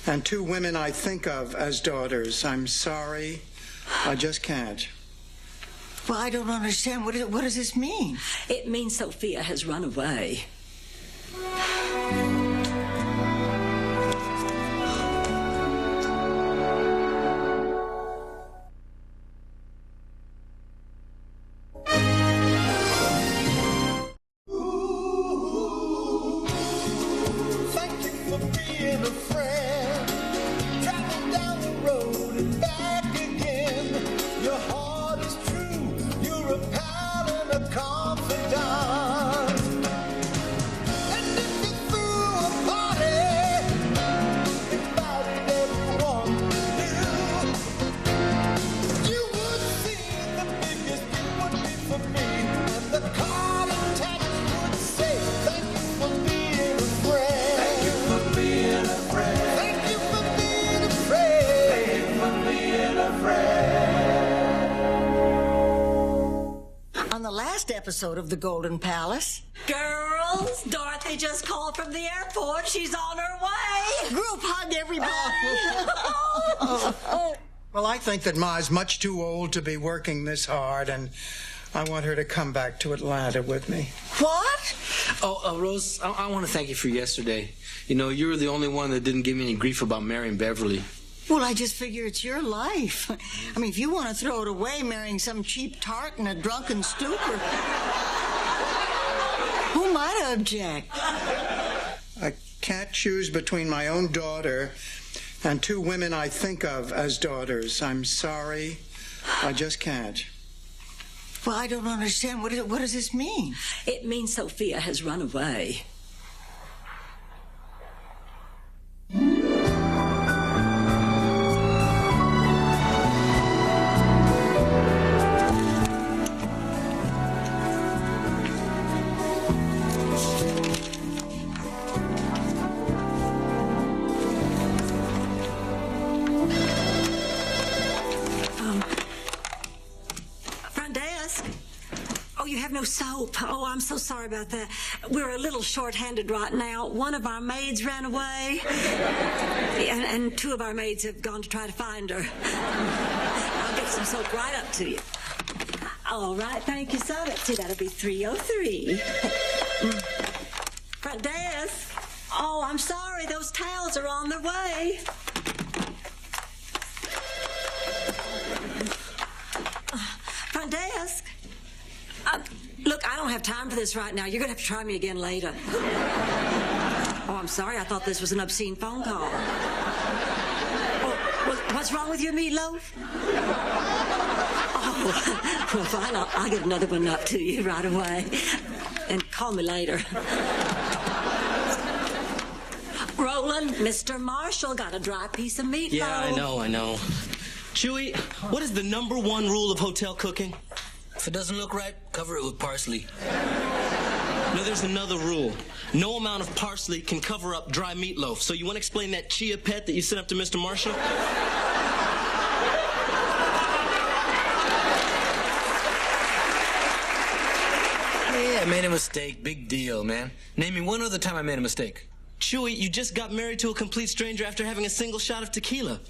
and two women I think of as daughters. I'm sorry. I just can't. Well, I don't understand. What does this mean? It means Sophia has run away. Episode of the Golden Palace. Girls, Dorothy just called from the airport. She's on her way. Group hug, everybody. Well, I think that Ma's much too old to be working this hard, and I want her to come back to Atlanta with me. What? Oh, Rose, I want to thank you for yesterday. You know, you were the only one that didn't give me any grief about marrying Beverly. Well, I just figure it's your life. I mean, if you want to throw it away marrying some cheap tart and a drunken stupor, who might object? I can't choose between my own daughter and two women I think of as daughters. I'm sorry. I just can't. Well, I don't understand. What does this mean? It means Sophia has run away. No soap. Oh, I'm so sorry about that. We're a little short-handed right now. One of our maids ran away, and two of our maids have gone to try to find her. I'll get some soap right up to you. All right, thank you so much. See, that'll be 303. Front desk. Oh, I'm sorry. Those towels are on their way. Front desk. Look, I don't have time for this right now. You're going to have to try me again later. Oh, I'm sorry. I thought this was an obscene phone call. Oh, what's wrong with your meatloaf? Oh, Oh, well, fine. I'll get another one up to you right away. And call me later. Roland, Mr. Marshall got a dry piece of meatloaf. Yeah, I know. Chewy, what is the #1 rule of hotel cooking? If it doesn't look right, cover it with parsley. No, there's another rule. No amount of parsley can cover up dry meatloaf. So you want to explain that chia pet that you sent up to Mr. Marshall? Yeah, I made a mistake. Big deal, man. Name me one other time I made a mistake. Chewy, you just got married to a complete stranger after having a single shot of tequila.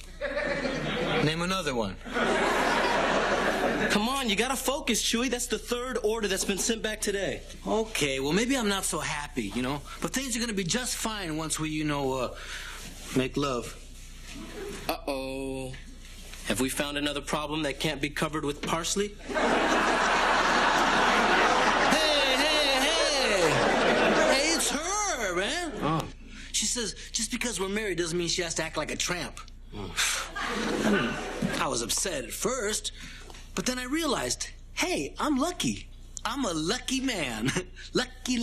Name another one. Come on, you gotta focus, Chewy. That's the 3rd order that's been sent back today. Okay, well, maybe I'm not so happy, you know? But things are gonna be just fine once we, make love. Uh-oh. Have we found another problem that can't be covered with parsley? Hey, it's her, man. Oh. She says just because we're married doesn't mean she has to act like a tramp. I was upset at first, but then I realized, hey, I'm lucky. I'm a lucky man. Lucky.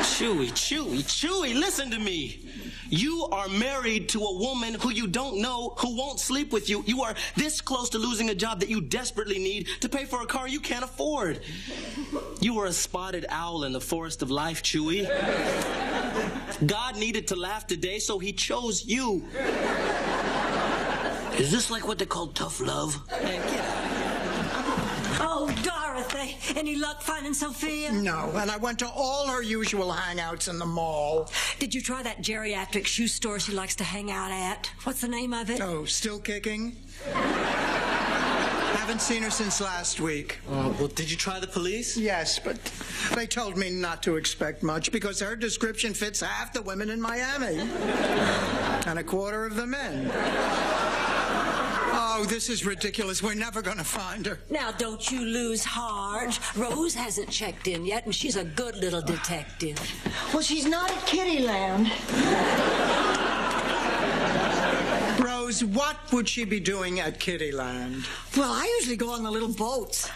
Chewy, listen to me. You are married to a woman who you don't know, who won't sleep with you. You are this close to losing a job that you desperately need to pay for a car you can't afford. You are a spotted owl in the forest of life, Chewy. God needed to laugh today, so he chose you. Is this like what they call tough love? Hey, get out. Oh, Dorothy, any luck finding Sophia? No, and I went to all her usual hangouts in the mall. Did you try that geriatric shoe store she likes to hang out at? What's the name of it? Oh, still kicking? Haven't seen her since last week. Well, did you try the police? Yes, but they told me not to expect much because her description fits half the women in Miami and a quarter of the men. Oh, this is ridiculous. We're never going to find her. Now, don't you lose heart. Rose hasn't checked in yet, and she's a good little detective. Well, she's not at Kittyland. Rose, what would she be doing at Kittyland? Well, I usually go on the little boats.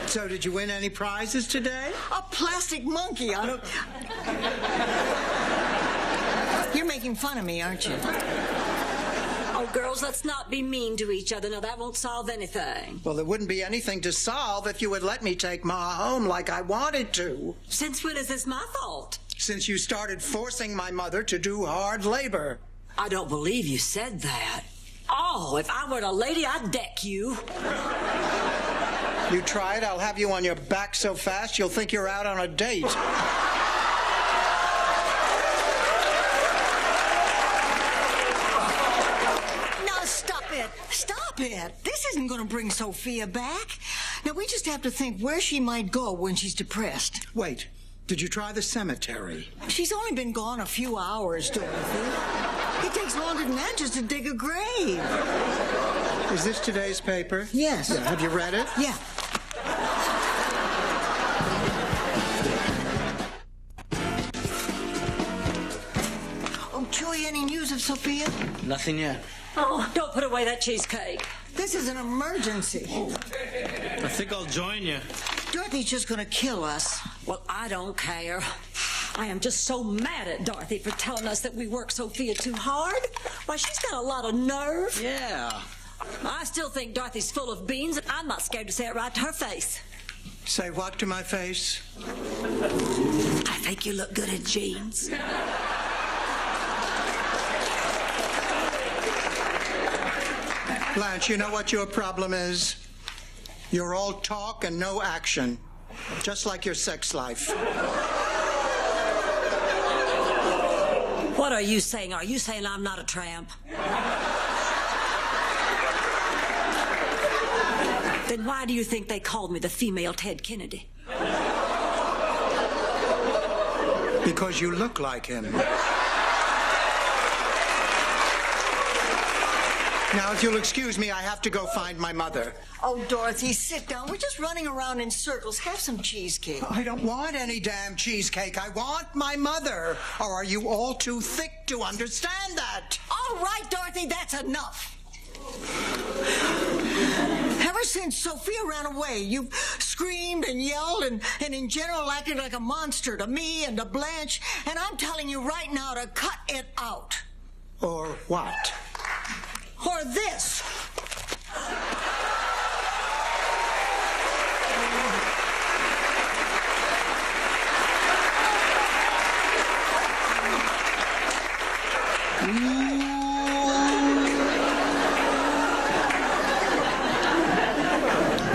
So, did you win any prizes today? A plastic monkey. You're making fun of me, aren't you? Oh, girls, let's not be mean to each other. Now, that won't solve anything. Well, there wouldn't be anything to solve if you would let me take Ma home like I wanted to. Since when is this my fault? Since you started forcing my mother to do hard labor. I don't believe you said that. Oh, if I were a lady, I'd deck you. You try it, I'll have you on your back so fast you'll think you're out on a date. Stop it. This isn't going to bring Sophia back. Now, we just have to think where she might go when she's depressed. Wait, did you try the cemetery? She's only been gone a few hours, Dorothy. It takes longer than that just to dig a grave. Is this today's paper? Yes. Yeah, have you read it? Yeah. Oh, Chewy, any news of Sophia? Nothing yet. Oh, don't put away that cheesecake. This is an emergency. I think I'll join you. Dorothy's just going to kill us. Well, I don't care. I am just so mad at Dorothy for telling us that we work Sophia too hard. Why, she's got a lot of nerve. Yeah. I still think Dorothy's full of beans, and I'm not scared to say it right to her face. Say what to my face? I think you look good in jeans. Blanche, you know what your problem is? You're all talk and no action. Just like your sex life. What are you saying? Are you saying I'm not a tramp? Then why do you think they called me the female Ted Kennedy? Because you look like him. Now, if you'll excuse me, I have to go find my mother. Oh, Dorothy, sit down. We're just running around in circles. Have some cheesecake. I don't want any damn cheesecake. I want my mother. Or are you all too thick to understand that? All right, Dorothy, that's enough. Ever since Sophia ran away, you've screamed and yelled and in general acted like a monster to me and to Blanche, and I'm telling you right now to cut it out. Or what? Or this.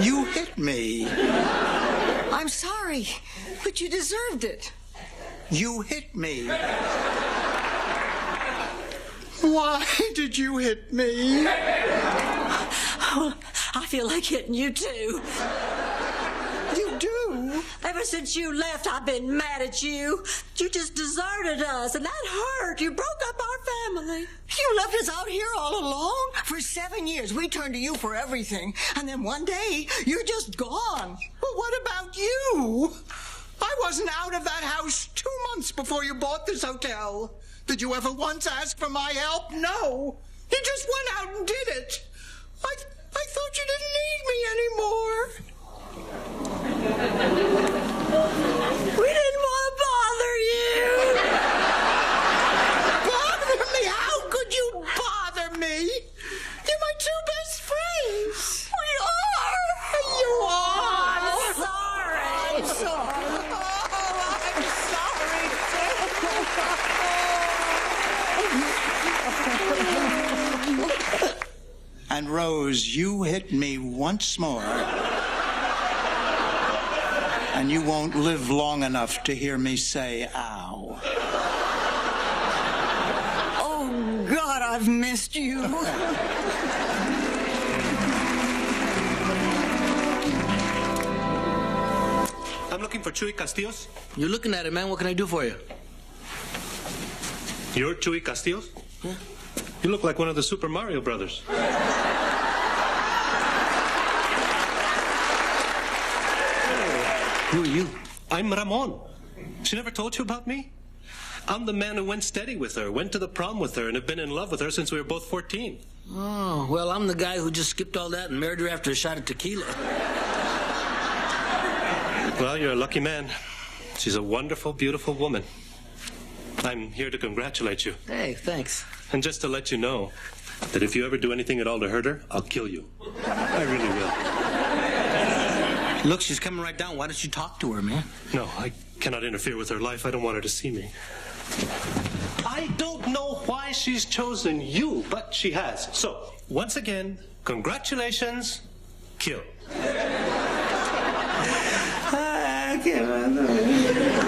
You hit me. I'm sorry, but you deserved it. You hit me. Why did you hit me? Oh, I feel like hitting you too. You do? Ever since you left, I've been mad at you. You just deserted us, and that hurt. You broke up our family. You left us out here all alone? For 7 years, we turned to you for everything. And then one day, you're just gone. Well, what about you? I wasn't out of that house 2 months before you bought this hotel. Did you ever once ask for my help? No. You just went out and did it. I thought you didn't need me anymore. We didn't want to bother you. Bother me? How could you bother me? You're my two best friends. We are. You are. I'm sorry. I'm sorry. Oh, I'm sorry. And Rose, you hit me once more. And you won't live long enough to hear me say, ow. Oh, God, I've missed you. I'm looking for Chuy Castillos. You're looking at it, man. What can I do for you? You're Chuy Castillos? Yeah. You look like one of the Super Mario brothers. Who are you? I'm Ramon. She never told you about me? I'm the man who went steady with her, went to the prom with her, and have been in love with her since we were both 14. Oh, well, I'm the guy who just skipped all that and married her after a shot of tequila. Well, you're a lucky man. She's a wonderful, beautiful woman. I'm here to congratulate you. Hey, thanks. And just to let you know that if you ever do anything at all to hurt her, I'll kill you. I really will. Look, she's coming right down. Why don't you talk to her, man? No, I cannot interfere with her life. I don't want her to see me. I don't know why she's chosen you, but she has. So, once again, congratulations, kill.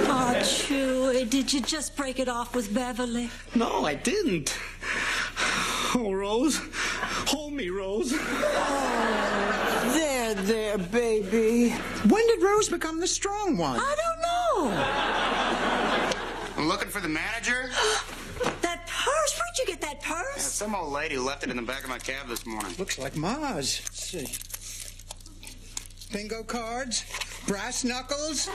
Oh, Chewy, did you just break it off with Beverly? No, I didn't. Oh, Rose. Hold me, Rose. Oh, there, baby. When did Rose become the strong one? I don't know. I'm looking for the manager. That purse? Where'd you get that purse? Some old lady left it in the back of my cab this morning. Looks like Ma's. Let's see. Bingo cards, brass knuckles,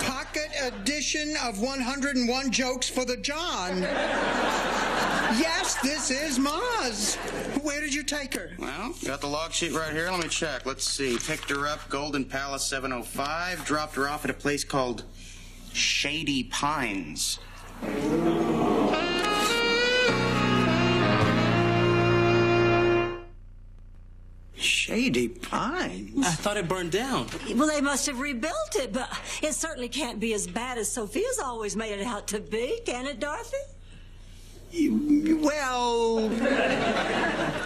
pocket edition of 101 Jokes for the John. Yes, this is Ma's. Where did you take her? Well, got the log sheet right here. Let me check. Let's see. Picked her up, Golden Palace 705. Dropped her off at a place called Shady Pines. Shady Pines? I thought it burned down. Well, they must have rebuilt it, but it certainly can't be as bad as Sophia's always made it out to be, can it, Dorothy? Well...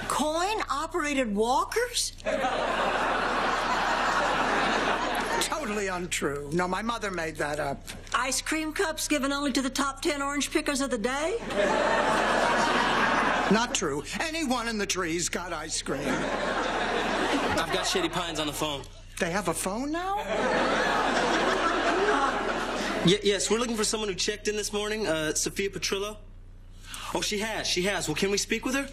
Coin-operated walkers? Totally untrue. No, my mother made that up. Ice cream cups given only to the top 10 orange pickers of the day? Not true. Anyone in the trees got ice cream. I've got Shady Pines on the phone. They have a phone now? Yes, we're looking for someone who checked in this morning. Sophia Petrillo. Oh, she has. Well, can we speak with her?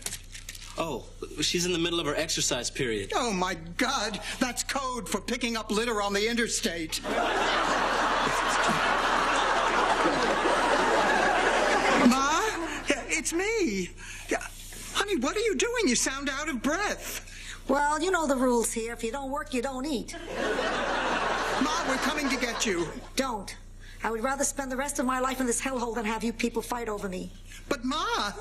Oh, she's in the middle of her exercise period. Oh, my God. That's code for picking up litter on the interstate. Ma? Yeah, it's me. Yeah, Honey, what are you doing? You sound out of breath. Well, you know the rules here. If you don't work, you don't eat. Ma, we're coming to get you. Don't. I would rather spend the rest of my life in this hellhole than have you people fight over me. But, Ma...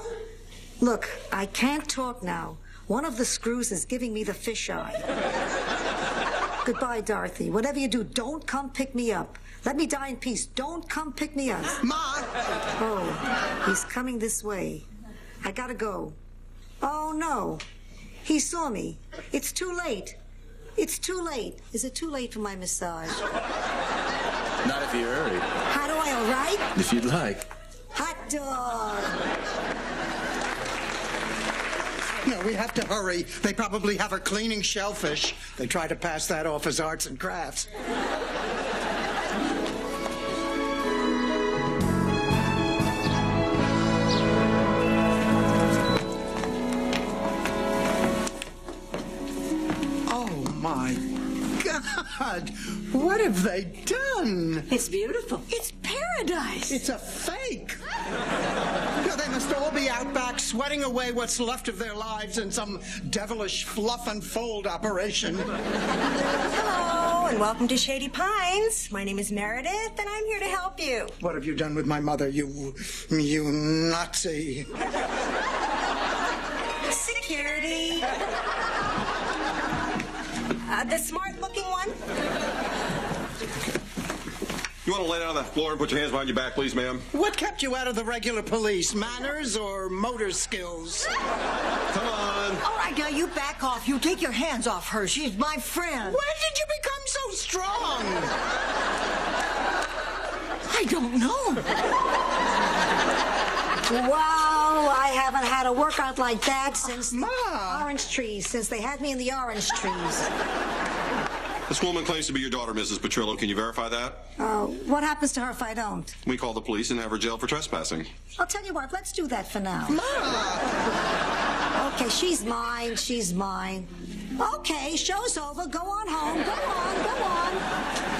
Look, I can't talk now. One of the screws is giving me the fisheye. Goodbye, Dorothy. Whatever you do, don't come pick me up. Let me die in peace. Don't come pick me up. Ma! Oh, he's coming this way. I gotta go. Oh, no. He saw me. It's too late. It's too late. Is it too late for my massage? Not if you hurry. How do I, all right? If you'd like. Hot dog. No, we have to hurry. They probably have her cleaning shellfish. They try to pass that off as arts and crafts. Oh, my God. What have they done? It's beautiful. It's paradise. It's a fake. No, they must all be out back sweating away what's left of their lives in some devilish fluff and fold operation. Hello, and welcome to Shady Pines. My name is Meredith, and I'm here to help you. What have you done with my mother, you Nazi? Security. The smart-looking one. You want to lay down on the floor and put your hands behind your back, please, ma'am? What kept you out of the regular police? Manners or motor skills? Come on. All right, now you back off. You take your hands off her. She's my friend. When did you become so strong? I don't know. Wow, I haven't had a workout like that since orange trees, since they had me in the orange trees. This woman claims to be your daughter, Mrs. Petrillo. Can you verify that? What happens to her if I don't? We call the police and have her jailed for trespassing. I'll tell you what, let's do that for now. Okay, she's mine, she's mine. Okay, show's over. Go on home. Go on, go on.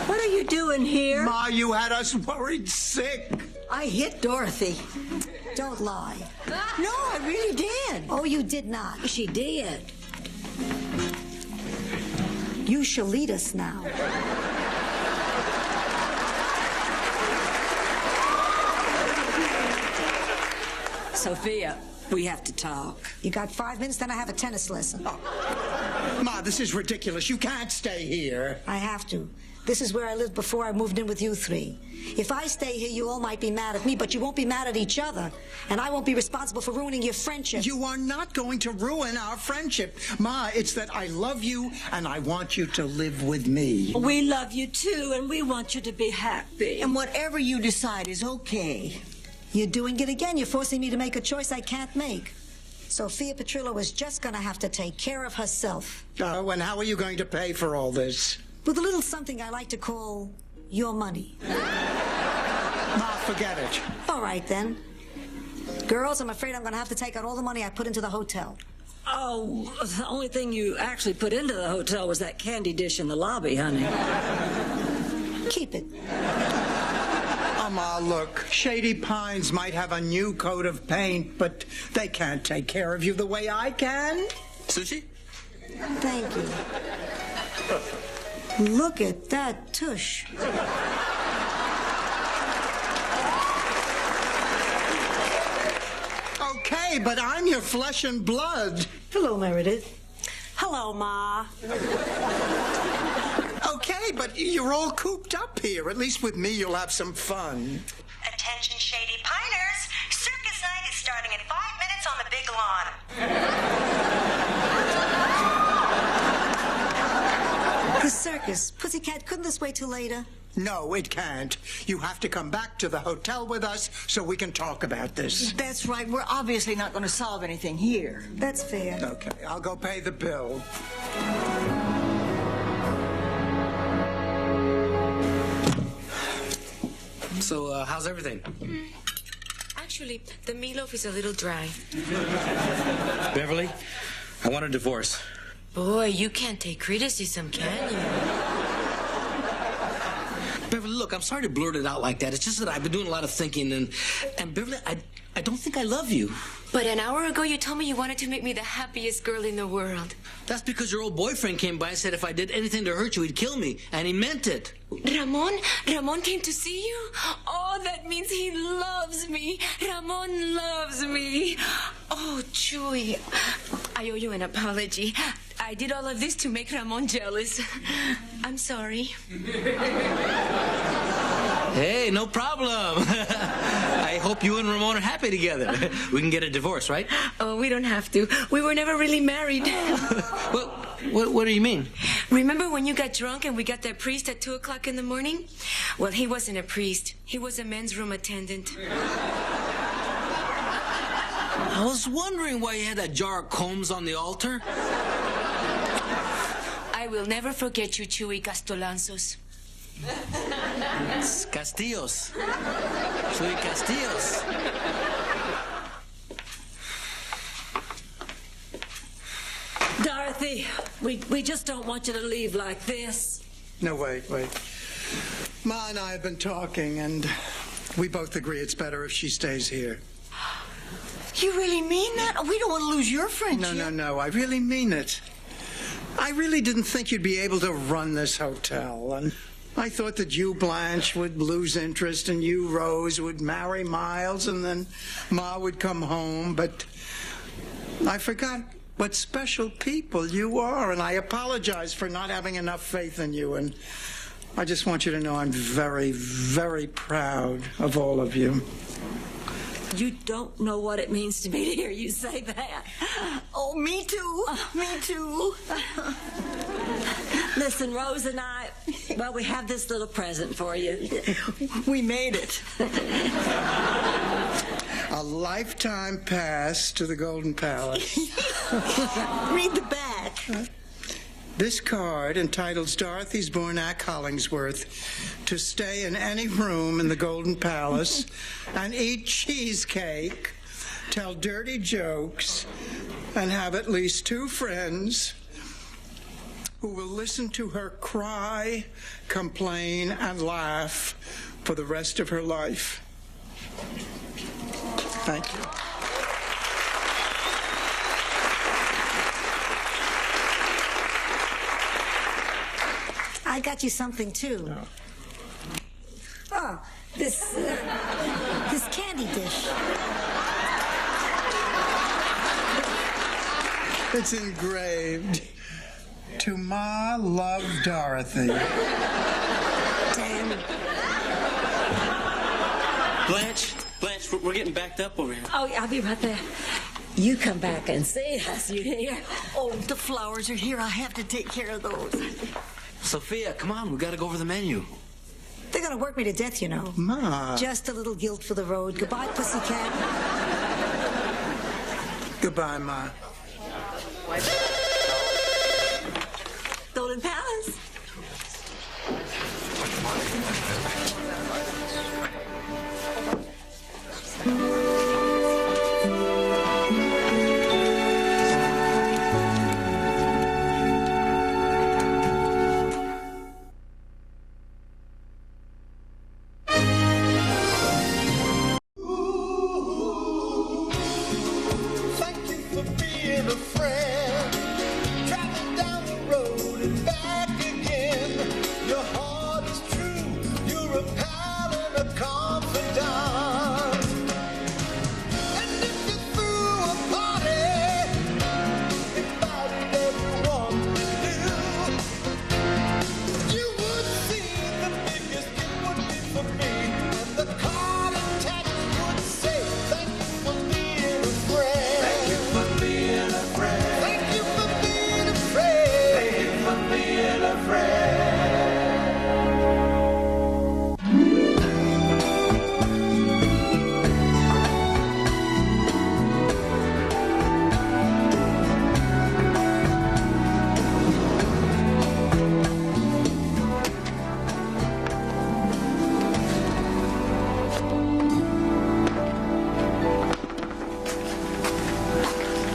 What are you doing here? Ma, you had us worried sick. I hit Dorothy. Don't lie. No, I really did. Oh, you did not. She did. You shall lead us now. Sophia, we have to talk. You got 5 minutes, then I have a tennis lesson. Ma, this is ridiculous. You can't stay here. I have to. This is where I lived before I moved in with you three. If I stay here, you all might be mad at me, but you won't be mad at each other. And I won't be responsible for ruining your friendship. You are not going to ruin our friendship. Ma, it's that I love you and I want you to live with me. We love you too, and we want you to be happy. And whatever you decide is okay. You're doing it again. You're forcing me to make a choice I can't make. Sophia Petrillo is just going to have to take care of herself. Oh, and how are you going to pay for all this? With a little something I like to call your money. Ma, forget it. All right, then. Girls, I'm afraid I'm going to have to take out all the money I put into the hotel. Oh, the only thing you actually put into the hotel was that candy dish in the lobby, honey. Keep it. Ma, look, Shady Pines might have a new coat of paint, but they can't take care of you the way I can. Sushi? Thank you. Look at that tush. Okay, but I'm your flesh and blood. Hello, Meredith. Hello, Ma. Okay, but you're all cooped up here. At least with me, you'll have some fun. Attention, Shady Piners. Circus night is starting in 5 minutes on the big lawn. The circus. Pussycat, couldn't this wait till later? No, it can't. You have to come back to the hotel with us so we can talk about this. That's right. We're obviously not going to solve anything here. That's fair. Okay, I'll go pay the bill. So, how's everything? Actually, the meatloaf is a little dry. Beverly, I want a divorce. Boy, you can't take criticism, can you? Beverly, look, I'm sorry to blurt it out like that. It's just that I've been doing a lot of thinking, and Beverly, I don't think I love you. But an hour ago, you told me you wanted to make me the happiest girl in the world. That's because your old boyfriend came by and said if I did anything to hurt you, he'd kill me. And he meant it. Ramon came to see you? Oh, that means he loves me. Ramon loves me. Oh, Chewy, I owe you an apology. I did all of this to make Ramon jealous. I'm sorry. Hey, no problem. I hope you and Ramon are happy together. We can get a divorce, right? Oh, we don't have to. We were never really married. What do you mean? Remember when you got drunk and we got that priest at 2 o'clock in the morning? Well, he wasn't a priest. He was a men's room attendant. I was wondering why you had that jar of combs on the altar. I will never forget you, Chewy Castolanzos. Castillos. Soy Castillos. Dorothy, we just don't want you to leave like this. No, wait. Ma and I have been talking, and we both agree it's better if she stays here. You really mean that? We don't want to lose your friendship. No. I really mean it. I really didn't think you'd be able to run this hotel, and I thought that you, Blanche, would lose interest, and you, Rose, would marry Miles, and then Ma would come home, but I forgot what special people you are, and I apologize for not having enough faith in you, and I just want you to know I'm very, very proud of all of you. You don't know what it means to me to hear you say that. Oh, me too. Me too. Listen, Rose and I, well, we have this little present for you. We made it. A lifetime pass to the Golden Palace. Read the back. This card entitles Dorothy Zbornak Hollingsworth to stay in any room in the Golden Palace and eat cheesecake, tell dirty jokes, and have at least 2 friends who will listen to her cry, complain, and laugh for the rest of her life. Thank you. I got you something, too. No. Oh, this candy dish. It's engraved, "To Ma, love Dorothy." Damn. Blanche, we're getting backed up over here. Oh, I'll be right there. You come back and see us, you hear? Oh, the flowers are here. I have to take care of those. Sophia, come on, we gotta go over the menu. They're gonna work me to death, you know. Ma. Just a little guilt for the road. Goodbye, pussycat. Goodbye, Ma. Golden Palace. Thank you for being a friend. Traveling down the road and back again. Your heart is true. You're a pal and a confidant. And if you threw a party, invited everyone you knew, you would see the biggest gift would be for me. And the card and text would say, thank you for being a friend. Thank you for being a friend. Thank you for being a friend. Thank you for being a friend.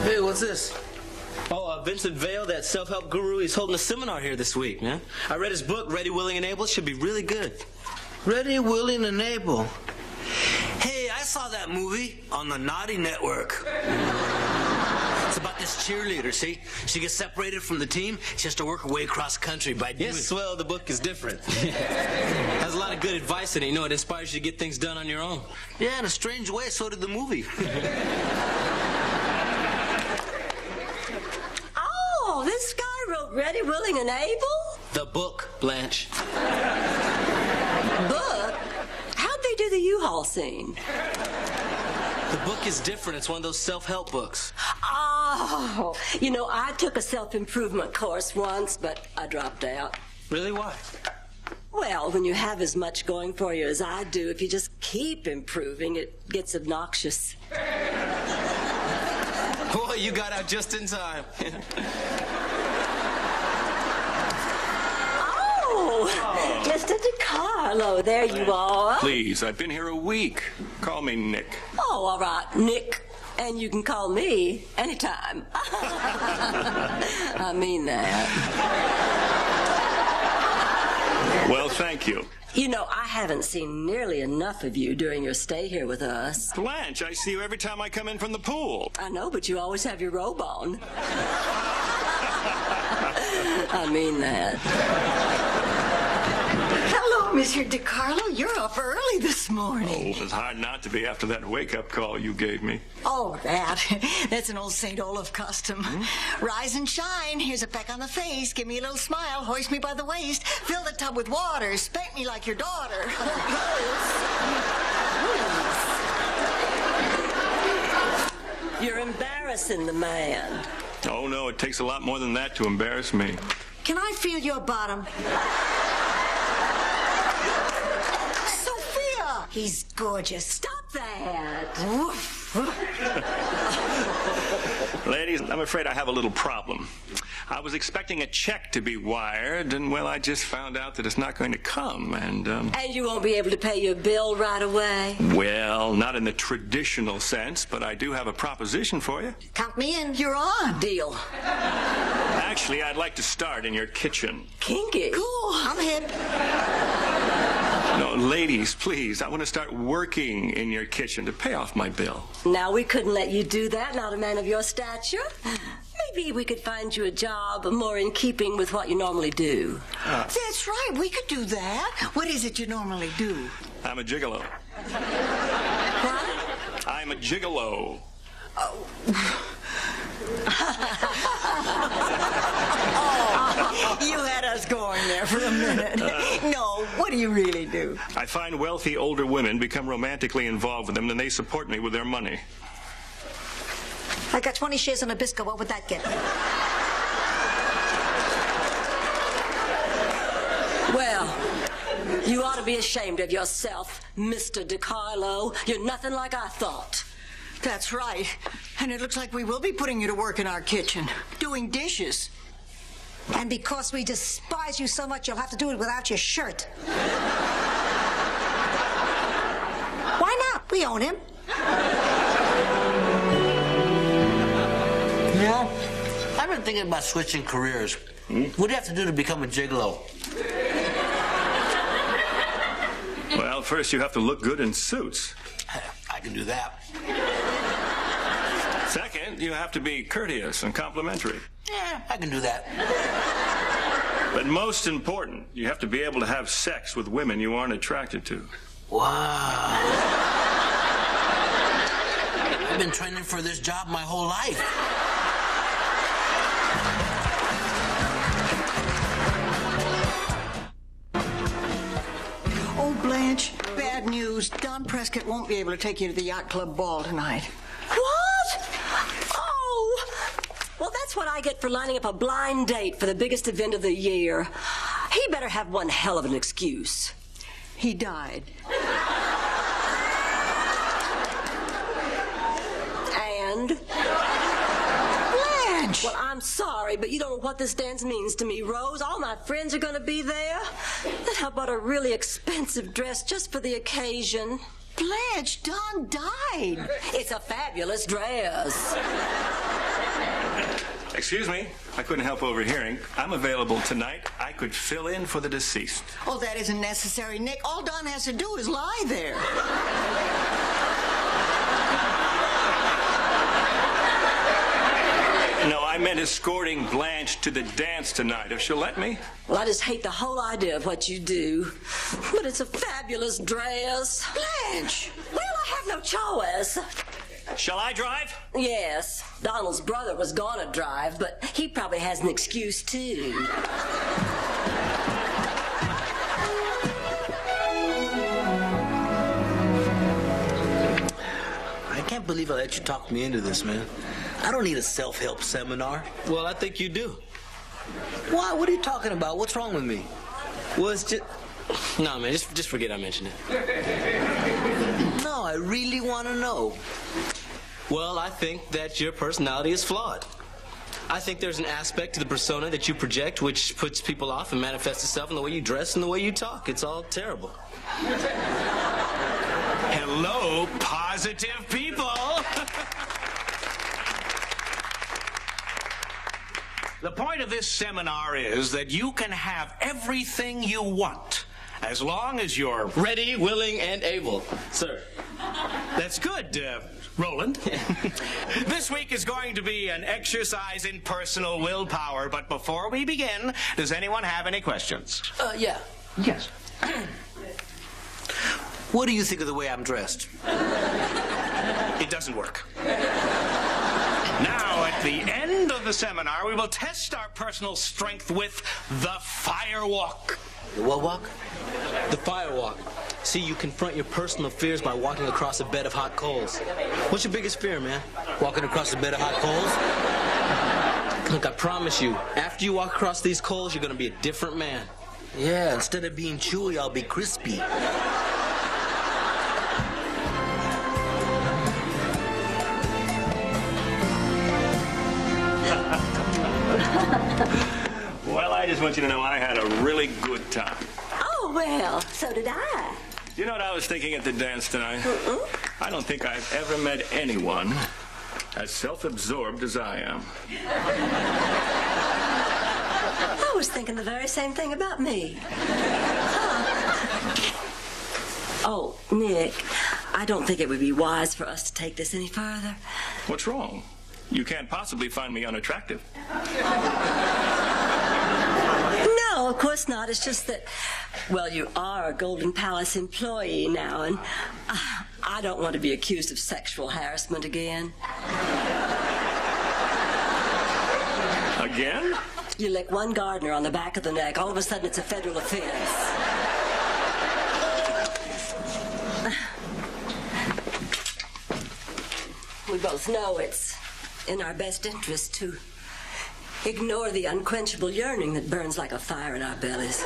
Hey, what's this? Oh, Vincent Vale, that self-help guru, he's holding a seminar here this week, man. I read his book, Ready, Willing, and Able. It should be really good. Ready, willing, and able. Hey, I saw that movie on the Naughty Network. It's about this cheerleader, see? She gets separated from the team. She has to work her way across country by doing... Yes, well, the book is different. Has a lot of good advice in it. You know, it inspires you to get things done on your own. Yeah, in a strange way, so did the movie. Oh, this guy wrote Ready, Willing, and Able? The book, Blanche. Book? How'd they do the U-Haul scene? The book is different. It's one of those self-help books. Oh, you know, I took a self-improvement course once, but I dropped out. Really? Why? Well, when you have as much going for you as I do, if you just keep improving, it gets obnoxious. Boy, you got out just in time. Oh, Mr. DiCarlo, there you are. Please, I've been here a week. Call me Nick. Oh, all right, Nick. And you can call me anytime. I mean that. Well, thank you. You know, I haven't seen nearly enough of you during your stay here with us. Blanche, I see you every time I come in from the pool. I know, but you always have your robe on. I mean that. Hello, Monsieur DiCarlo. You're up early this morning. Oh, it was hard not to be after that wake-up call you gave me. Oh, that's an old St. Olaf custom. Rise and shine. Here's a peck on the face. Give me a little smile. Hoist me by the waist. Fill the tub with water. Spank me like your daughter. You're embarrassing the man. Oh, no, it takes a lot more than that to embarrass me. Can I feel your bottom? Sophia! He's gorgeous. Stop that. Ladies, I'm afraid I have a little problem. I was expecting a check to be wired, and, well, I just found out that it's not going to come, and you won't be able to pay your bill right away? Well, not in the traditional sense, but I do have a proposition for you. Count me in. You're on. Deal. Actually, I'd like to start in your kitchen. Kinky. Cool. I'm hip. No, ladies, please, I want to start working in your kitchen to pay off my bill. Now, we couldn't let you do that, not a man of your stature. Maybe we could find you a job more in keeping with what you normally do. That's right. We could do that. What is it you normally do? I'm a gigolo. What? I'm a gigolo. Oh, you had us going there for a minute. No, what do you really do? I find wealthy older women become romantically involved with them, and they support me with their money. I got 20 shares in Nabisco. What would that get me? Well, you ought to be ashamed of yourself, Mr. DiCarlo. You're nothing like I thought. That's right. And it looks like we will be putting you to work in our kitchen, doing dishes. And because we despise you so much, you'll have to do it without your shirt. Why not? We own him. You know, I've been thinking about switching careers. What do you have to do to become a gigolo? Well, first you have to look good in suits. I can do that. Second, you have to be courteous and complimentary. Yeah, I can do that. But most important, you have to be able to have sex with women you aren't attracted to. Wow. I've been training for this job my whole life. Oh, Blanche, bad news. Don Prescott won't be able to take you to the yacht club ball tonight. What? Oh! Well, that's what I get for lining up a blind date for the biggest event of the year. He better have one hell of an excuse. He died. And? Blanche! Well, I'm sorry, but you don't know what this dance means to me, Rose. All my friends are going to be there. And I bought a really expensive dress just for the occasion. Blanche, Don died. It's a fabulous dress. Excuse me, I couldn't help overhearing. I'm available tonight. I could fill in for the deceased. Oh, that isn't necessary, Nick. All Don has to do is lie there. I meant escorting Blanche to the dance tonight, if she'll let me. Well, I just hate the whole idea of what you do. But it's a fabulous dress. Blanche! Well, I have no choice. Shall I drive? Yes. Donald's brother was gonna drive, but he probably has an excuse, too. I can't believe I let you talk me into this, man. I don't need a self-help seminar. Well, I think you do. Why? What are you talking about? What's wrong with me? Well, it's just... No, man, just forget I mentioned it. No, I really want to know. Well, I think that your personality is flawed. I think there's an aspect to the persona that you project which puts people off and manifests itself in the way you dress and the way you talk. It's all terrible. Hello, positive people. The point of this seminar is that you can have everything you want as long as you're ready, willing, and able, sir. That's good, Roland. This week is going to be an exercise in personal willpower, but before we begin, does anyone have any questions? Yeah. Yes. What do you think of the way I'm dressed? It doesn't work. Now, at the end of the seminar, we will test our personal strength with the fire walk. The what walk? The fire walk. See, you confront your personal fears by walking across a bed of hot coals. What's your biggest fear, man? Walking across a bed of hot coals? Look, I promise you, after you walk across these coals, you're going to be a different man. Yeah, instead of being chewy, I'll be crispy. Well, I just want you to know I had a really good time. Oh, well, so did I. You know what I was thinking at the dance tonight? I don't think I've ever met anyone as self-absorbed as I am. I was thinking the very same thing about me. Oh, Nick, I don't think it would be wise for us to take this any further. What's wrong? You can't possibly find me unattractive. No, of course not. It's just that, well, you are a Golden Palace employee now, and I don't want to be accused of sexual harassment again. Again? You lick one gardener on the back of the neck, all of a sudden it's a federal offense. We both know it's in our best interest to ignore the unquenchable yearning that burns like a fire in our bellies.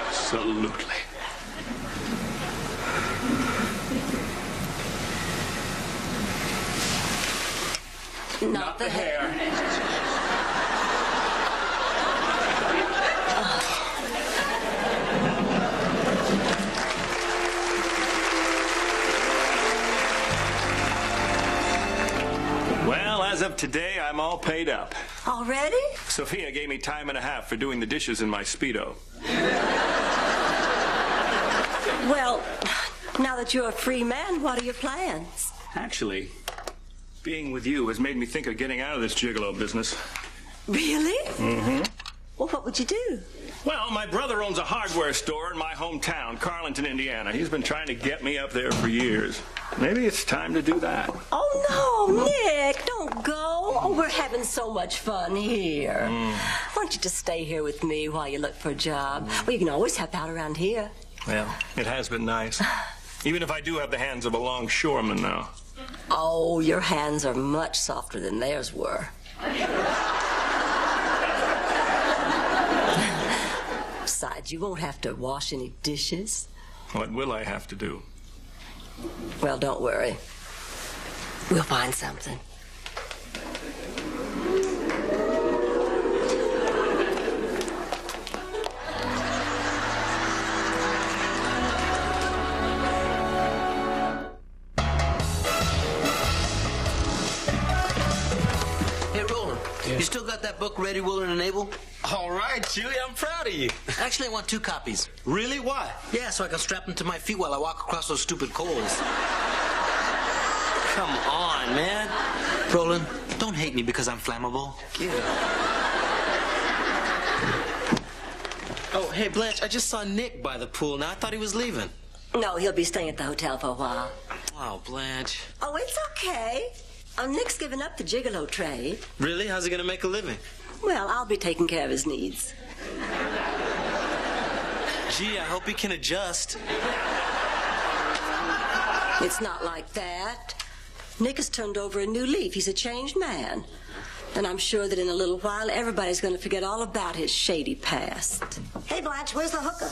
Absolutely. Not the hair. Well, as of today, I'm all paid up. Already? Sophia gave me time and a half for doing the dishes in my Speedo. Well, now that you're a free man, what are your plans? Actually, being with you has made me think of getting out of this gigolo business. Really? Mm-hmm. Well, what would you do? Well, my brother owns a hardware store in my hometown, Carlinton, Indiana. He's been trying to get me up there for years. Maybe it's time to do that. Oh, no, Nick, don't go. Oh, we're having so much fun here. Why don't you just stay here with me while you look for a job? Well, you can always help out around here. Well, it has been nice. Even if I do have the hands of a longshoreman now. Oh, your hands are much softer than theirs were. Besides, you won't have to wash any dishes. What will I have to do? Well, don't worry. We'll find something. Hey, Roland, you still got that book ready, willing, and able? All right, Chewy, I'm proud of you. Actually, I want 2 copies. Really? Why? Yeah, so I can strap them to my feet while I walk across those stupid coals. Come on, man. Roland, don't Don't hate me because I'm flammable. Yeah. Oh, hey, Blanche, I just saw Nick by the pool. Now, I thought he was leaving. No, he'll be staying at the hotel for a while. Oh, Blanche. Oh, it's okay. Nick's given up the gigolo trade. Really? How's he gonna make a living? Well, I'll be taking care of his needs. Gee, I hope he can adjust. It's not like that. Nick has turned over a new leaf. He's a changed man. And I'm sure that in a little while, everybody's going to forget all about his shady past. Hey, Blanche, where's the hooker?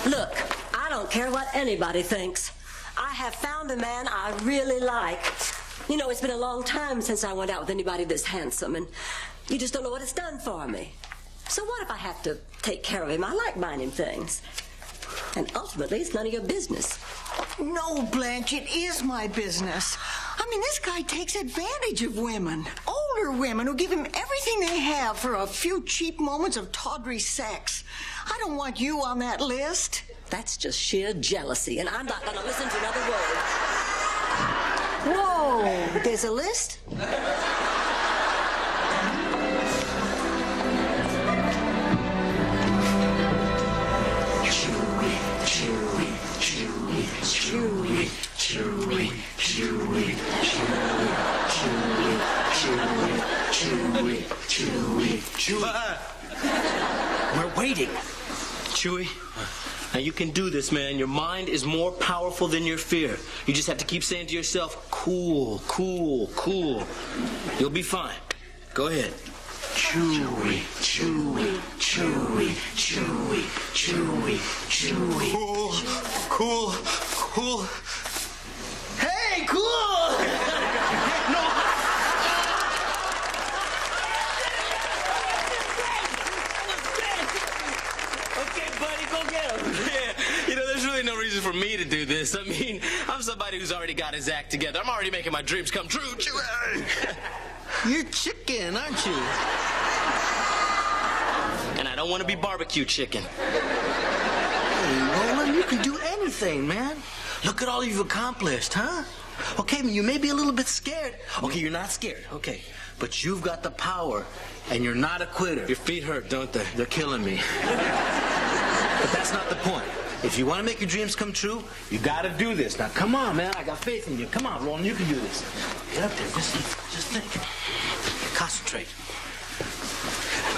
Look, I don't care what anybody thinks. I have found a man I really like. You know, it's been a long time since I went out with anybody this handsome, and you just don't know what it's done for me. So what if I have to take care of him? I like buying him things. And ultimately, it's none of your business. No, Blanche, it is my business. I mean, this guy takes advantage of women. Older women who give him everything they have for a few cheap moments of tawdry sex. I don't want you on that list. That's just sheer jealousy, and I'm not going to listen to another word. Whoa, there's a list? We're waiting. Chewy, now you can do this, man. Your mind is more powerful than your fear. You just have to keep saying to yourself, cool, cool, cool. You'll be fine. Go ahead. Chewy, chewy, chewy, chewy, chewy, chewy. Cool, cool, cool. Hey, cool! No reason for me to do this. I mean, I'm somebody who's already got his act together. I'm already making my dreams come true. You're chicken, aren't you? And I don't want to be barbecue chicken. Hey, Roland, you can do anything, man. Look at all you've accomplished, huh? Okay, you may be a little bit scared. Okay, you're not scared, okay. But you've got the power, and you're not a quitter. Your feet hurt, don't they? They're killing me. But that's not the point. If you want to make your dreams come true, you got to do this. Now, come on, man. I got faith in you. Come on, Roland. You can do this. Get up there. Just think. Concentrate.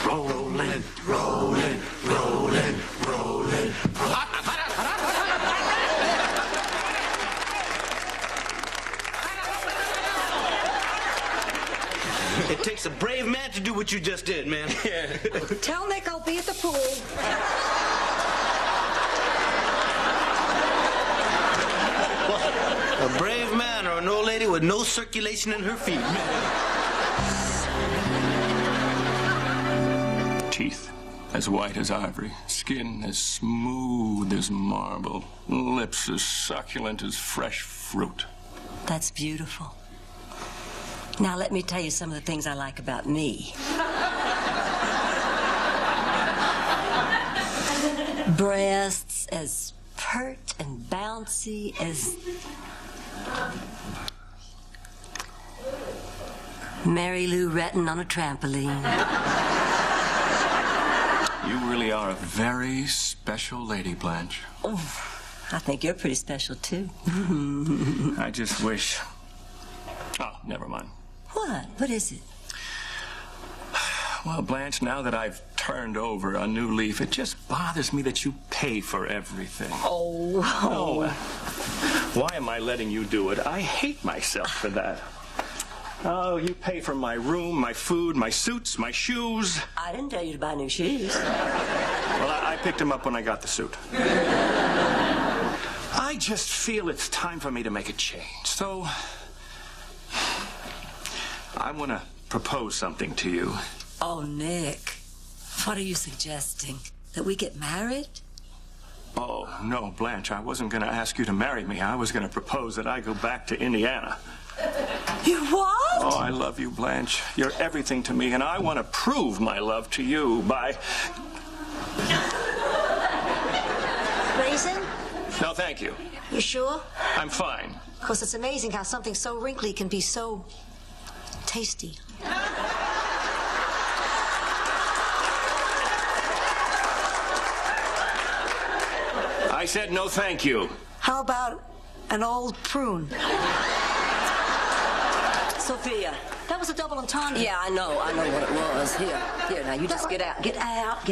Rolling, rolling, rolling, rolling. It takes a brave man to do what you just did, man. Yeah. Tell Nick I'll be at the pool. A brave man or an old lady with no circulation in her feet. Teeth as white as ivory, skin as smooth as marble, lips as succulent as fresh fruit. That's beautiful. Now let me tell you some of the things I like about me. Breasts as pert and bouncy as Mary Lou Retton on a trampoline. You really are a very special lady, Blanche. Oh, I think you're pretty special, too. I just wish... Oh, never mind. What? What is it? Well, Blanche, now that I've turned over a new leaf, it just bothers me that you pay for everything. Oh. Why am I letting you do it? I hate myself for that. Oh, you pay for my room, my food, my suits, my shoes. I didn't tell you to buy new shoes. Well, I picked them up when I got the suit. I just feel it's time for me to make a change. So, I want to propose something to you. Oh, Nick, what are you suggesting? That we get married? Oh, no, Blanche, I wasn't going to ask you to marry me. I was going to propose that I go back to Indiana. You what? Oh, I love you, Blanche. You're everything to me, and I want to prove my love to you by... Raisin? No, thank you. You sure? I'm fine. Because it's amazing how something so wrinkly can be so tasty. I said no thank you. How about an old prune? Sophia. That was a double entendre. Yeah, I know what it was. Here, now you just get out. Get out.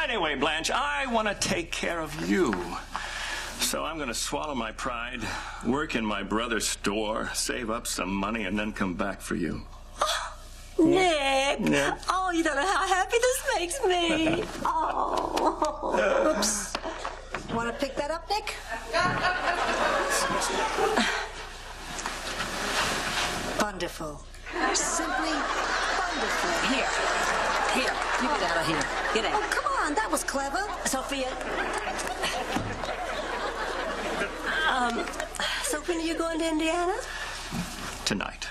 Anyway, Blanche, I want to take care of you. So I'm going to swallow my pride, work in my brother's store, save up some money, and then come back for you. Nick! Yeah. Oh, you don't know how happy this makes me. Oh. Oops. Want to pick that up, Nick? Wonderful. Simply wonderful. Here, you get out of here. Get out. Oh, come on, that was clever. Sophia. So when are you going to Indiana? Tonight.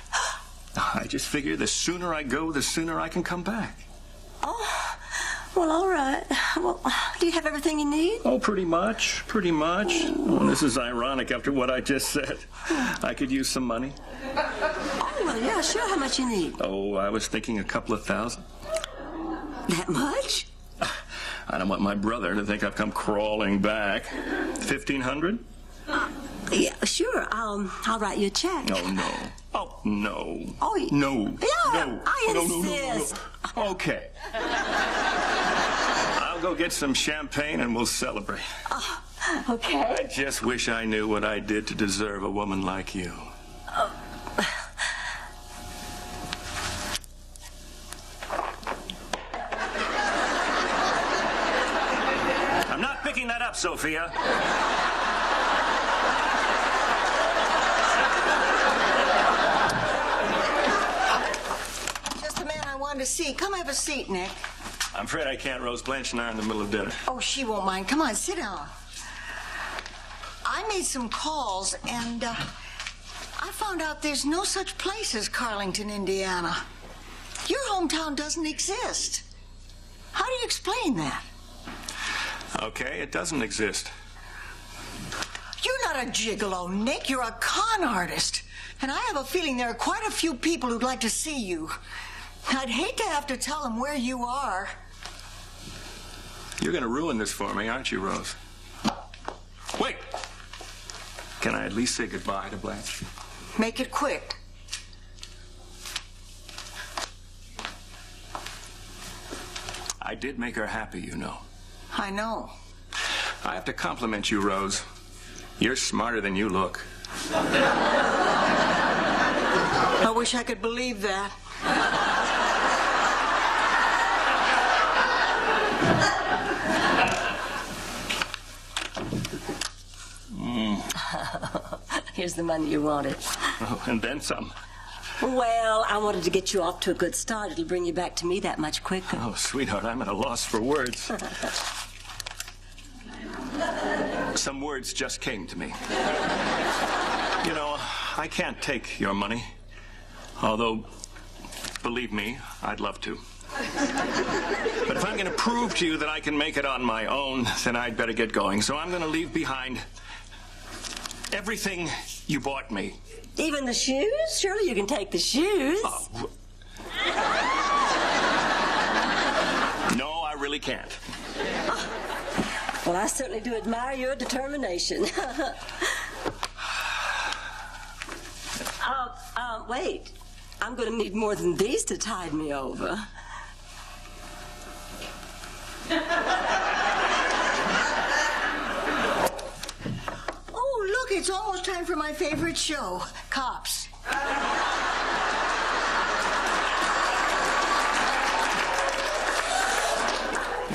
I just figure the sooner I go, the sooner I can come back. Oh, well, all right. Well, do you have everything you need? Oh, pretty much. Oh, this is ironic after what I just said. I could use some money. Oh, well, yeah, sure. How much you need? Oh, I was thinking a couple of thousand. That much? I don't want my brother to think I've come crawling back. 1,500? Yeah, sure. I'll write you a check. Oh, no. Oh, no. Oh, no. Yeah, no. I insist. No. Okay. I'll go get some champagne and we'll celebrate. Oh, okay. I just wish I knew what I did to deserve a woman like you. I'm not picking that up, Sophia. To see. Come have a seat, Nick. I'm afraid I can't. Rose Blanche and I are in the middle of dinner. Oh, she won't mind. Come on, sit down. I made some calls, and I found out there's no such place as Carlington, Indiana. Your hometown doesn't exist. How do you explain that? Okay, it doesn't exist. You're not a gigolo, Nick. You're a con artist. And I have a feeling there are quite a few people who'd like to see you. I'd hate to have to tell them where you are. You're going to ruin this for me, aren't you, Rose? Wait! Can I at least say goodbye to Blanche? Make it quick. I did make her happy, you know. I know. I have to compliment you, Rose. You're smarter than you look. I wish I could believe that. Here's the money you wanted. Oh, and then some. Well, I wanted to get you off to a good start. It'll bring you back to me that much quicker. Oh, sweetheart, I'm at a loss for words. Some words just came to me. You know, I can't take your money. Although, believe me, I'd love to. But if I'm going to prove to you that I can make it on my own, then I'd better get going. So I'm going to leave behind everything you bought me. Even the shoes? Surely you can take the shoes. No, I really can't. Well, I certainly do admire your determination. Wait. I'm going to need more than these to tide me over. Oh, look, it's almost time for my favorite show, Cops.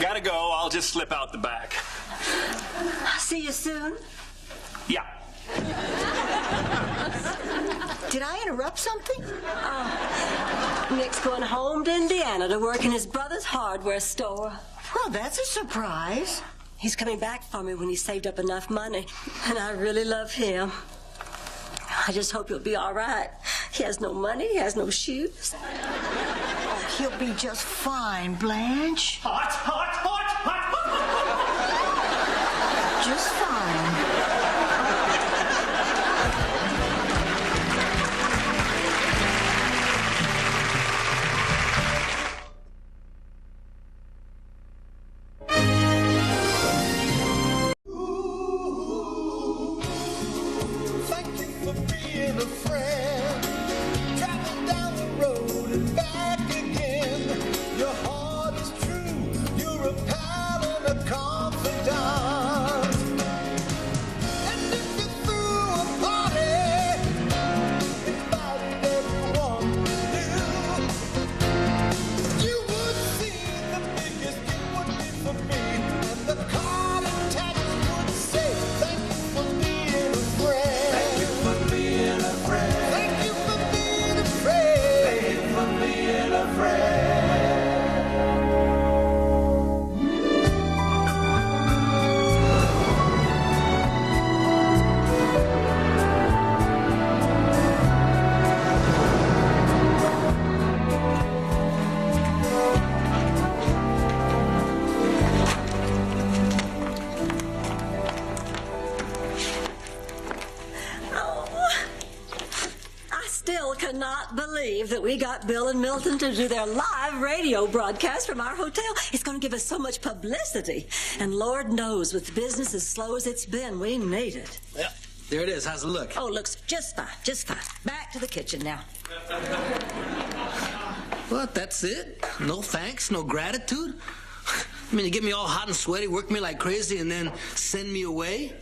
Gotta go. I'll just slip out the back. See you soon. Yeah. Did I interrupt something? Nick's going home to Indiana to work in his brother's hardware store. Well, that's a surprise. He's coming back for me when he's saved up enough money, and I really love him. I just hope he'll be all right. He has no money, he has no shoes. Oh, he'll be just fine, Blanche. Hot. Just fine. being a friend. Travel down the road and back again. Your heart is true, you're a pal and a confidant. And if you threw a party, invited everyone new, you would see the biggest gift would be for me. And the card attached would say, thank you for being a friend. Thank you for being a friend. Thank you for being a friend. Thank you for being a friend. I still cannot believe that we got Bill and Milton to do their live radio broadcast from our hotel. It's going to give us so much publicity. And Lord knows, with business as slow as it's been, we need it. Yep. There it is. How's it look? Oh, looks just fine, just fine. Back to the kitchen now. What? That's it? No thanks? No gratitude? I mean, you get me all hot and sweaty, work me like crazy, and then send me away?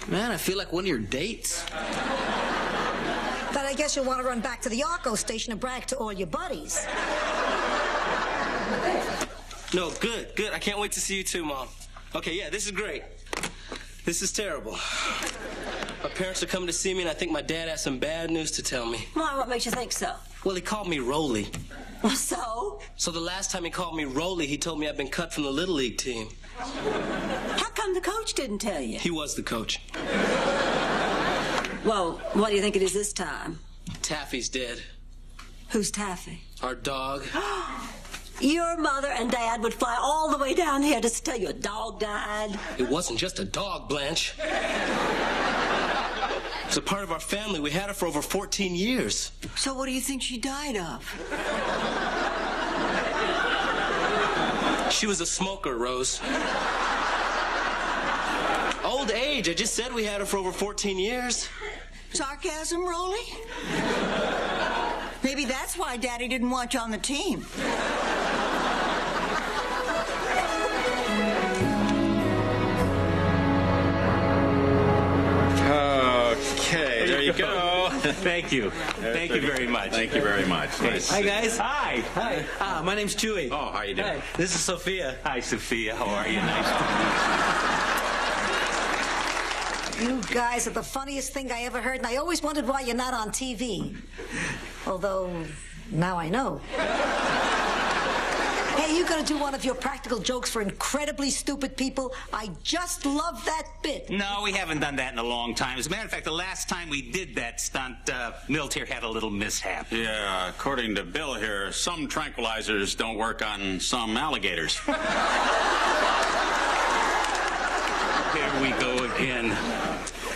Man, I feel like one of your dates. But I guess you'll want to run back to the Arco station and brag to all your buddies. No, good, good. I can't wait to see you too, Mom. Okay, yeah, this is great. This is terrible. My parents are coming to see me, and I think my dad has some bad news to tell me. Why, what makes you think so? Well, he called me Rolly. So? So the last time he called me Rolly, he told me I'd been cut from the Little League team. How come the coach didn't tell you? He was the coach. Well, what do you think it is this time? Taffy's dead. Who's Taffy? Our dog. Your mother and Dad would fly all the way down here just to tell you a dog died. It wasn't just a dog, Blanche. It's a part of our family. We had her for over 14 years. So what do you think she died of? She was a smoker, Rose. Old age. I just said we had her for over 14 years. Sarcasm, Rolly? Maybe that's why Daddy didn't want you on the team. Okay, there you go. Thank you. Thank you very much. Thank you very much. Nice. Hi, guys. Hi. Hi. My name's Chewy. Oh, how you doing? Hi. This is Sophia. Hi, Sophia. How are you? Nice to meet you. You guys are the funniest thing I ever heard, and I always wondered why you're not on TV. Although, now I know. Hey, you gonna do one of your practical jokes for incredibly stupid people? I just love that bit. No, we haven't done that in a long time. As a matter of fact, the last time we did that stunt, Milt here had a little mishap. Yeah, according to Bill here, some tranquilizers don't work on some alligators. Here we go again.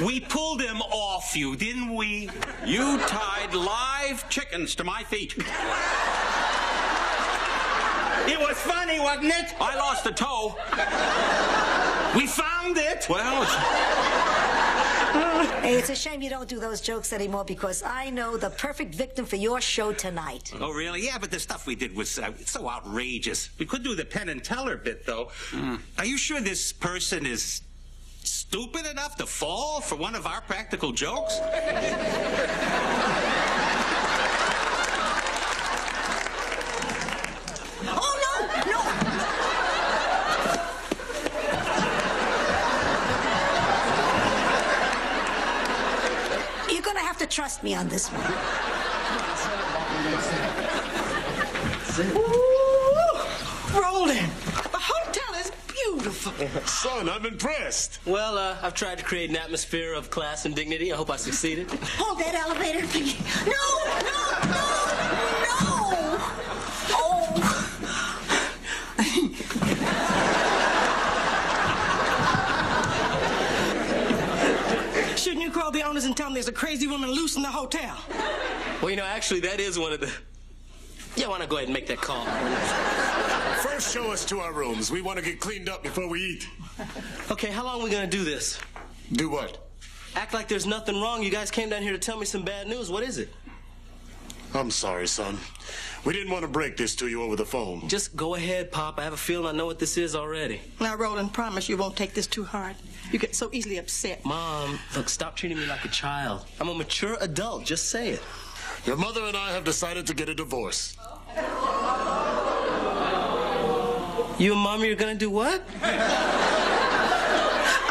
We pulled him off you, didn't we? You tied live chickens to my feet. It was funny, wasn't it? I lost a toe. We found it. Well, Hey, it's a shame you don't do those jokes anymore because I know the perfect victim for your show tonight. Oh, really? Yeah, but the stuff we did was so outrageous. We could do the Penn and Teller bit, though. Are you sure this person is stupid enough to fall for one of our practical jokes? Oh, no! You're gonna have to trust me on this one. Roland, the hotel is beautiful. Son, I'm impressed. Well, I've tried to create an atmosphere of class and dignity. I hope I succeeded. Hold that elevator, please. No! Oh! Shouldn't you call the owners and tell them there's a crazy woman loose in the hotel? Well, you know, actually, that is one of the... Yeah, why not go ahead and make that call? First, show us to our rooms. We want to get cleaned up before we eat. Okay, how long are we going to do this? Do what? Act like there's nothing wrong. You guys came down here to tell me some bad news. What is it? I'm sorry, son. We didn't want to break this to you over the phone. Just go ahead, Pop. I have a feeling I know what this is already. Now, Roland, promise you won't take this too hard. You get so easily upset. Mom, look, stop treating me like a child. I'm a mature adult. Just say it. Your mother and I have decided to get a divorce. You and Mommy are gonna do what?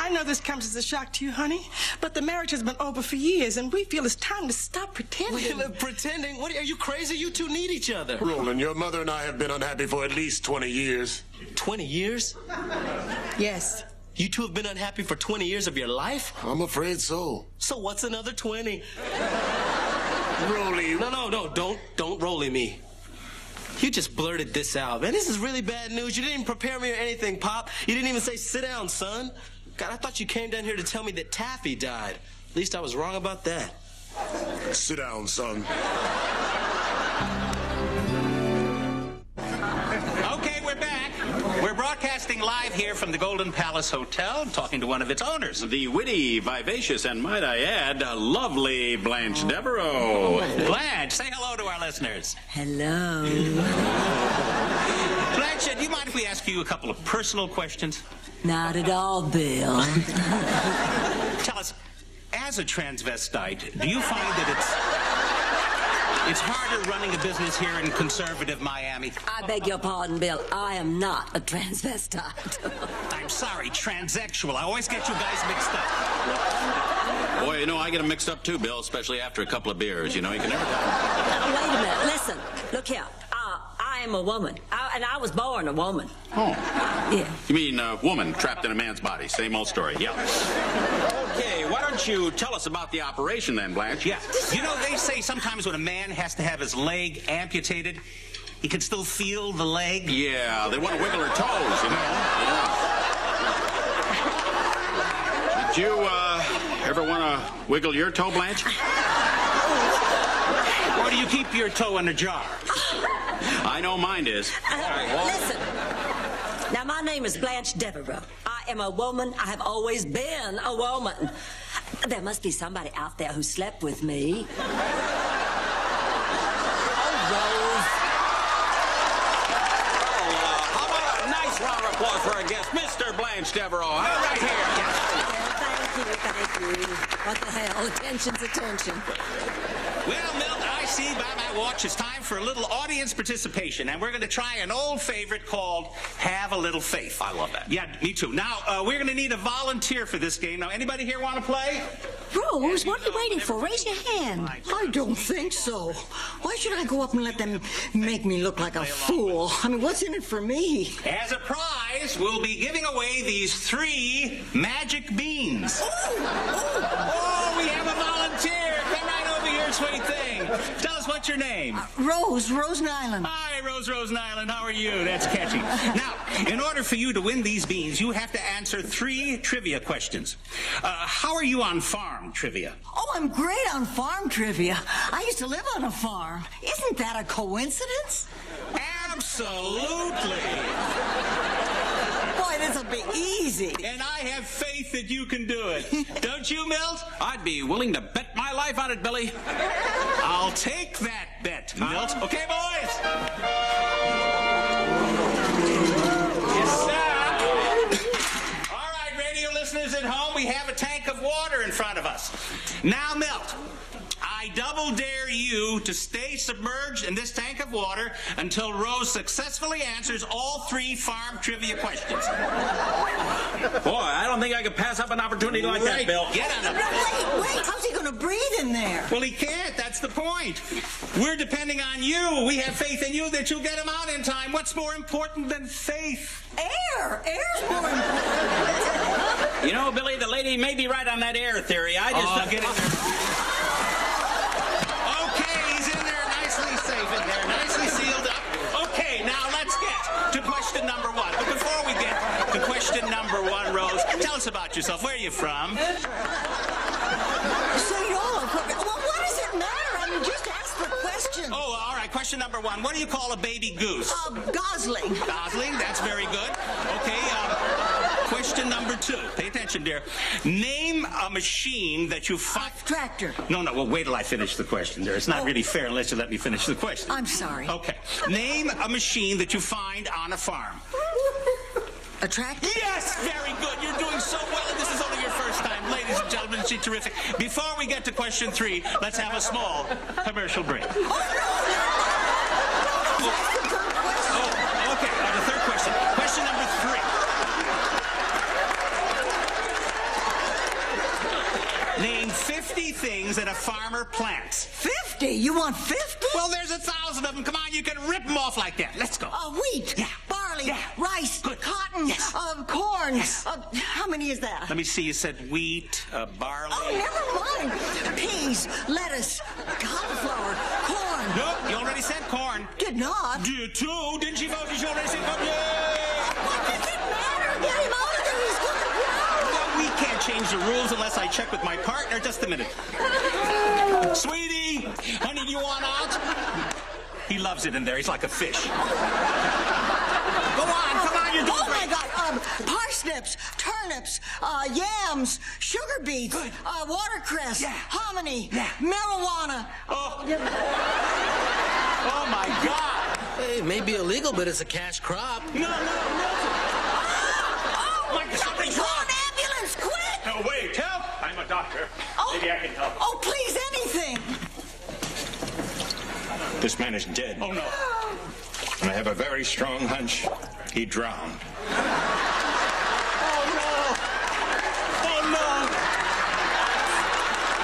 I know this comes as a shock to you, honey, but the marriage has been over for years, and we feel it's time to stop pretending. Pretending? What? Are you crazy? You two need each other. Roland, your mother and I have been unhappy for at least 20 years. 20 years? Yes. You two have been unhappy for 20 years of your life? I'm afraid so. So what's another 20? Rolly. No, don't Rolly me. You just blurted this out, man. This is really bad news. You didn't even prepare me or anything, Pop. You didn't even say, sit down, son. God, I thought you came down here to tell me that Taffy died. At least I was wrong about that. Sit down, son. Okay, we're back. We're broadcasting live here from the Golden Palace Hotel, talking to one of its owners. The witty, vivacious, and might I add, lovely Blanche Devereaux. Blanche, say hello to our listeners. Hello. Blanche, do you mind if we ask you a couple of personal questions? Not at all, Bill. Tell us, as a transvestite, do you find that it's harder running a business here in conservative Miami? I beg your pardon, Bill. I am not a transvestite. I'm sorry, transsexual. I always get you guys mixed up. Boy, you know, I get them mixed up too, Bill, especially after a couple of beers. You know, you can never tell. Wait a minute. Listen. Look here. I am a woman. And I was born a woman. Oh. Yeah. You mean a woman trapped in a man's body. Same old story. Yeah. Okay, why don't you tell us about the operation then, Blanche? Yeah. You know, they say sometimes when a man has to have his leg amputated, he can still feel the leg. Yeah, they want to wiggle her toes, you know. Yeah. Did you, ever want to wiggle your toe, Blanche? Or do you keep your toe in a jar? I know mine is. Listen. Now, my name is Blanche Devereaux. I am a woman. I have always been a woman. There must be somebody out there who slept with me. Oh, Rose. How about a nice round of applause for our guest, Mr. Blanche Devereaux? Right here. Thank you. What the hell? Attention's attention. Well, Milt, I see by my watch it's time for a little audience participation, and we're going to try an old favorite called Have a Little Faith. I love that. Yeah, me too. Now, we're going to need a volunteer for this game. Now, anybody here want to play? Rose, what are you waiting for? Raise your hand. I don't think so. Why should I go up and let them make me look like a fool? I mean, what's in it for me? As a prize, we'll be giving away these 3 magic beans. Oh, we have a volunteer. Come right over here, sweet thing. Tell us what's your name. Rose Nyland. Hi, Rose Nyland. How are you? That's catchy. Now, in order for you to win these beans, you have to answer 3 trivia questions. How are you on farm trivia? Oh, I'm great on farm trivia. I used to live on a farm. Isn't that a coincidence? Absolutely. Boy, this'll be easy. And I have faith that you can do it. Don't you, Milt? I'd be willing to bet my life on it, Billy. I'll take that bet, Milt. Okay, boys? Yes, sir. All right, radio listeners at home, we have a tank of water in front of us. Now, Milt, I double dare you to stay submerged in this tank of water until Rose successfully answers all 3 farm trivia questions. Boy, I don't think I could pass up an opportunity like that, Bill. Get on it. Wait, how's he going to breathe in there? Well, he can't. That's the point. We're depending on you. We have faith in you that you'll get him out in time. What's more important than faith? Air. Air's more important. You know, Billy, the lady may be right on that air theory. I just... get in there. Nicely sealed up. Okay, now let's get to question number 1. But before we get to question number 1, Rose, tell us about yourself. Where are you from? Señor, well, what does it matter? I mean, just ask the question. Oh, all right. Question question number 1. What do you call a baby goose? Gosling. Gosling, that's very good. Okay, question number 2. Pay attention, dear. Name a machine that you find... Tractor. No, well, wait till I finish the question, dear. It's not really fair unless you let me finish the question. I'm sorry. Okay. Name a machine that you find on a farm. A tractor? Yes, very good. You're doing so well, and this is only your first time. Ladies and gentlemen, she's terrific. Before we get to question 3, let's have a small commercial break. Oh, okay, the third question. Question number 3. Name 50 things that a farmer plants. 50? You want 50? Well, there's 1,000 of them. Come on, you can rip them off like that. Let's go. Wheat. Yeah. Barley. Yeah. Rice. Good. Cotton. Yes. Corn. Yes. How many is that? Let me see. You said wheat, barley. Oh, never mind. Peas, lettuce, cauliflower, corn. Nope, you already said corn. Did not. Did too. Didn't she vote? She already said corn. Yay! What does it matter? Get him out of there. He's going to drown. Well, we can't change the rules unless I check with my partner. Just a minute. Sweetie, honey, do you want out? He loves it in there. He's like a fish. Go on, come on, you're doing great. Oh, my God. Parsnips, turnips, yams, sugar beets, watercress, hominy, marijuana. Oh, my God. Hey, it may be illegal, but it's a cash crop. No. Oh, my God. Somebody call an ambulance, quick. No, wait. Help! I'm a doctor. Maybe I can help. Oh, please, anything. This man is dead. Oh, no. And I have a very strong hunch he drowned. Oh, no.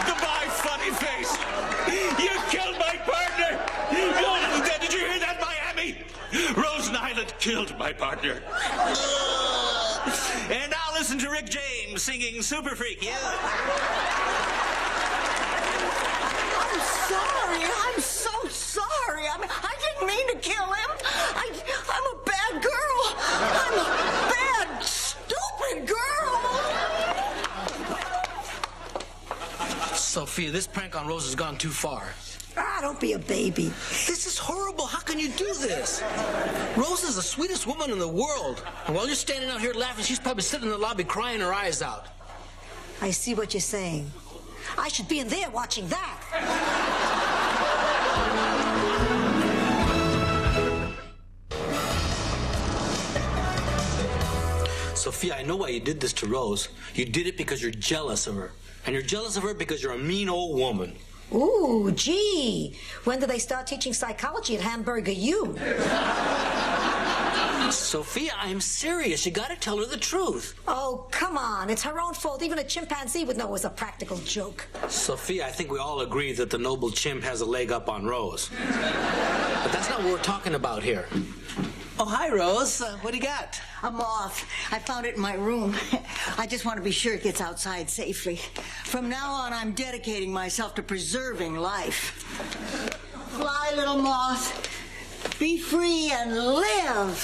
Goodbye, funny face. You killed my partner. Did you hear that, Miami? Rose Nyland killed my partner. And now listen to Rick James singing Super Freak. Yeah. I'm sorry. I'm so sorry. I didn't mean to kill him. I'm a bad girl. I'm a bad, stupid girl. Sophia, this prank on Rose has gone too far. Don't be a baby. This is horrible. How can you do this? Rose is the sweetest woman in the world. And while you're standing out here laughing, she's probably sitting in the lobby crying her eyes out. I see what you're saying. I should be in there watching that. Sophia, I know why you did this to Rose. You did it because you're jealous of her. And you're jealous of her because you're a mean old woman. Ooh, gee. When do they start teaching psychology at Hamburger U? Sophia, I'm serious. You gotta tell her the truth. Oh, come on. It's her own fault. Even a chimpanzee would know it was a practical joke. Sophia, I think we all agree that the noble chimp has a leg up on Rose. But that's not what we're talking about here. Oh, hi, Rose. What do you got? A moth. I found it in my room. I just want to be sure it gets outside safely. From now on, I'm dedicating myself to preserving life. Fly, little moth. Be free and live.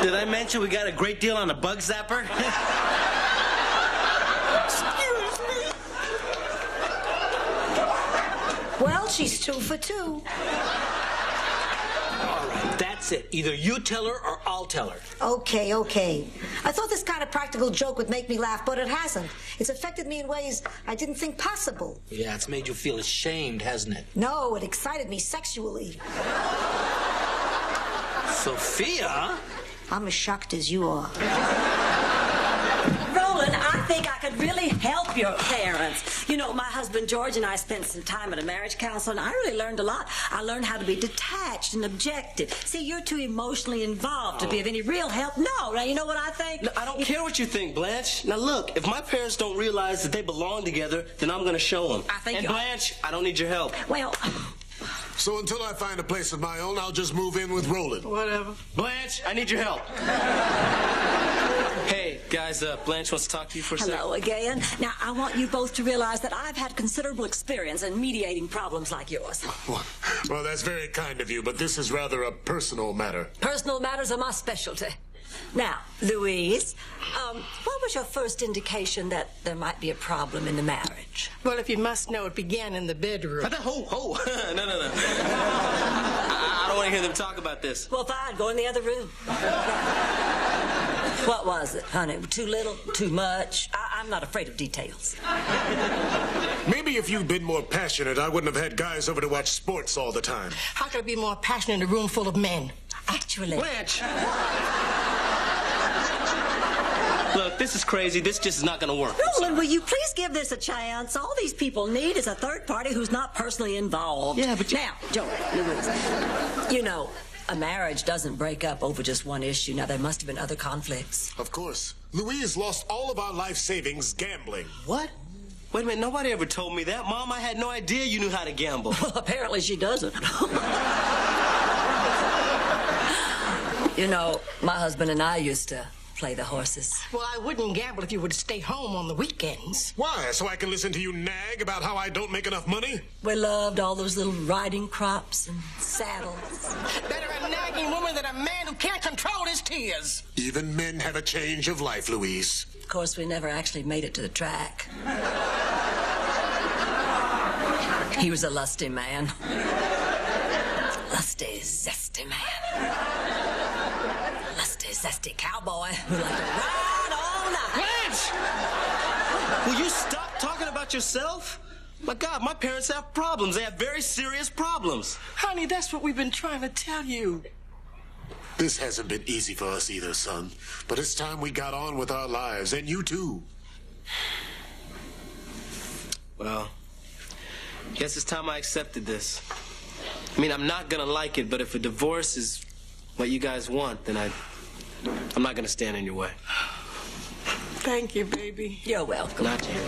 Did I mention we got a great deal on a bug zapper? Excuse me. Well, she's 2 for 2. All right, that's it. Either you tell her or I'll tell her. Okay. I thought this kind of practical joke would make me laugh, but it hasn't. It's affected me in ways I didn't think possible. Yeah, it's made you feel ashamed, hasn't it? No, it excited me sexually. Sophia? I'm as shocked as you are. Roland, I think I could really help your parents. You know, my husband George and I spent some time at a marriage counselor, and I really learned a lot. I learned how to be detached and objective. See, you're too emotionally involved to be of any real help. No, now you know what I think? No, I don't care what you think, Blanche. Now look, if my parents don't realize that they belong together, then I'm gonna show them. I think and Blanche, I don't need your help. Well... So until I find a place of my own, I'll just move in with Roland. Whatever. Blanche, I need your help. Hey, Guys, Blanche wants to talk to you for a second. Hello again. Now, I want you both to realize that I've had considerable experience in mediating problems like yours. Well, that's very kind of you, but this is rather a personal matter. Personal matters are my specialty. Now, Louise, what was your first indication that there might be a problem in the marriage? Well, if you must know, it began in the bedroom. Ho! No. I don't want to hear them talk about this. Well, fine. Go in the other room. What was it, honey? Too little? Too much? I'm not afraid of details. Maybe if you'd been more passionate, I wouldn't have had guys over to watch sports all the time. How could I be more passionate in a room full of men? Actually... Blanche! Look, this is crazy. This just is not going to work. Roland, will you please give this a chance? All these people need is a third party who's not personally involved. Yeah, but Now, Joey, Louise, you know, a marriage doesn't break up over just one issue. Now, there must have been other conflicts. Of course. Louise lost all of our life savings gambling. What? Wait a minute, nobody ever told me that. Mom, I had no idea you knew how to gamble. Well, apparently she doesn't. You know, my husband and I used to play the horses. Well, I wouldn't gamble if you would stay home on the weekends. Why? So I can listen to you nag about how I don't make enough money? We loved all those little riding crops and saddles. Better a nagging woman than a man who can't control his tears. Even men have a change of life, Louise. Of course, we never actually made it to the track. He was a lusty man. Lusty, zesty man. Lusty, zesty cowboy who liked to ride all night. Blanche! Will you stop talking about yourself? My God, my parents have problems. They have very serious problems. Honey, that's what we've been trying to tell you. This hasn't been easy for us either, son. But it's time we got on with our lives, and you too. Well, guess it's time I accepted this. I mean, I'm not gonna like it, but if a divorce is what you guys want, then I'm not gonna stand in your way. Thank you, baby. You're welcome. Not you.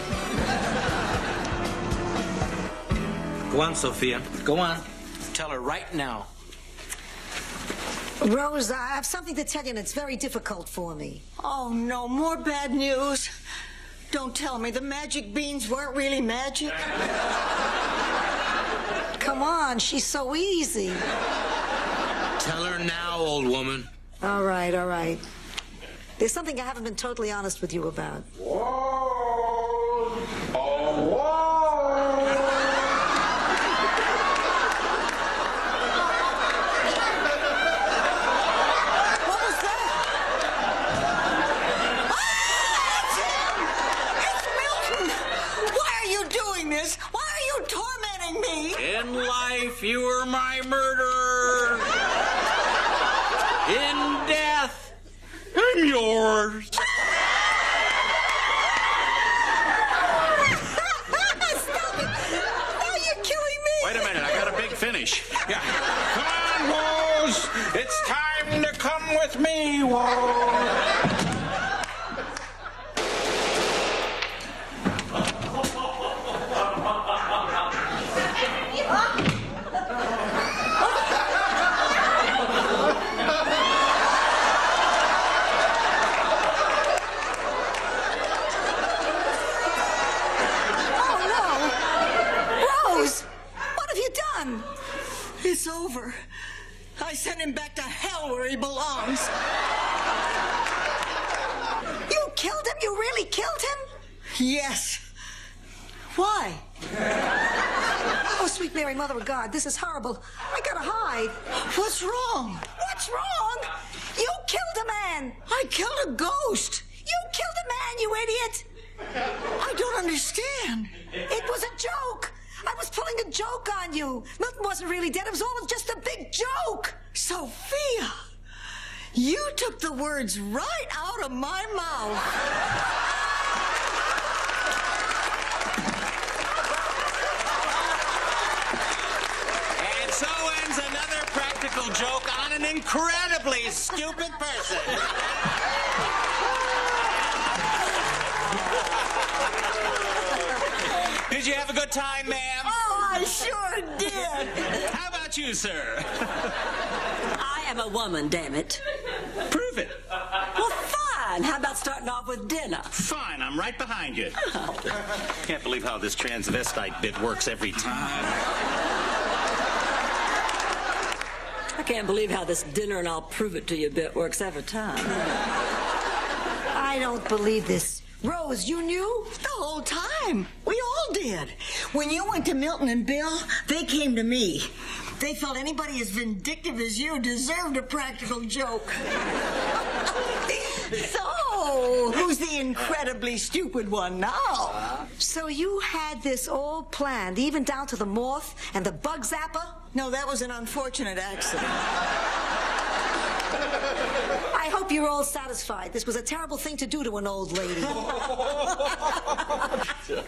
Go on, Sophia. Go on. Tell her right now. Rose, I have something to tell you, and it's very difficult for me. Oh, no, more bad news. Don't tell me the magic beans weren't really magic. Come on, she's so easy. Tell her now, old woman. All right. There's something I haven't been totally honest with you about. Why are you tormenting me? In life, you were my murderer. In death, I'm yours. Stop it! Now you're killing me! Wait a minute, I got a big finish. Yeah. Come on, Rose! It's time to come with me, Rose! It's over. I sent him back to hell where he belongs. You killed him? You really killed him? Yes. Why? Oh, sweet Mary, Mother of God, this is horrible. I gotta hide. What's wrong? What's wrong? You killed a man. I killed a ghost. You killed a man, you idiot. I don't understand. It was a joke. I was pulling a joke on you. Milton wasn't really dead. It was all just a big joke. Sophia, you took the words right out of my mouth. And so ends another practical joke on an incredibly stupid person. Did you have a good time, ma'am? Oh, I sure did. How about you, sir? I am a woman, damn it. Prove it. Well, fine. fine. How about starting off with dinner? Fine, I'm right behind you. Can't believe how this transvestite bit works every time. I can't believe how this dinner and I'll prove it to you bit works every time. I don't believe this. Rose, you knew? The whole time. We all did. When you went to Milton and Bill, they came to me. They felt anybody as vindictive as you deserved a practical joke. So, who's the incredibly stupid one now? So you had this all planned, even down to the moth and the bug zapper? No, that was an unfortunate accident. I hope you're all satisfied. This was a terrible thing to do to an old lady.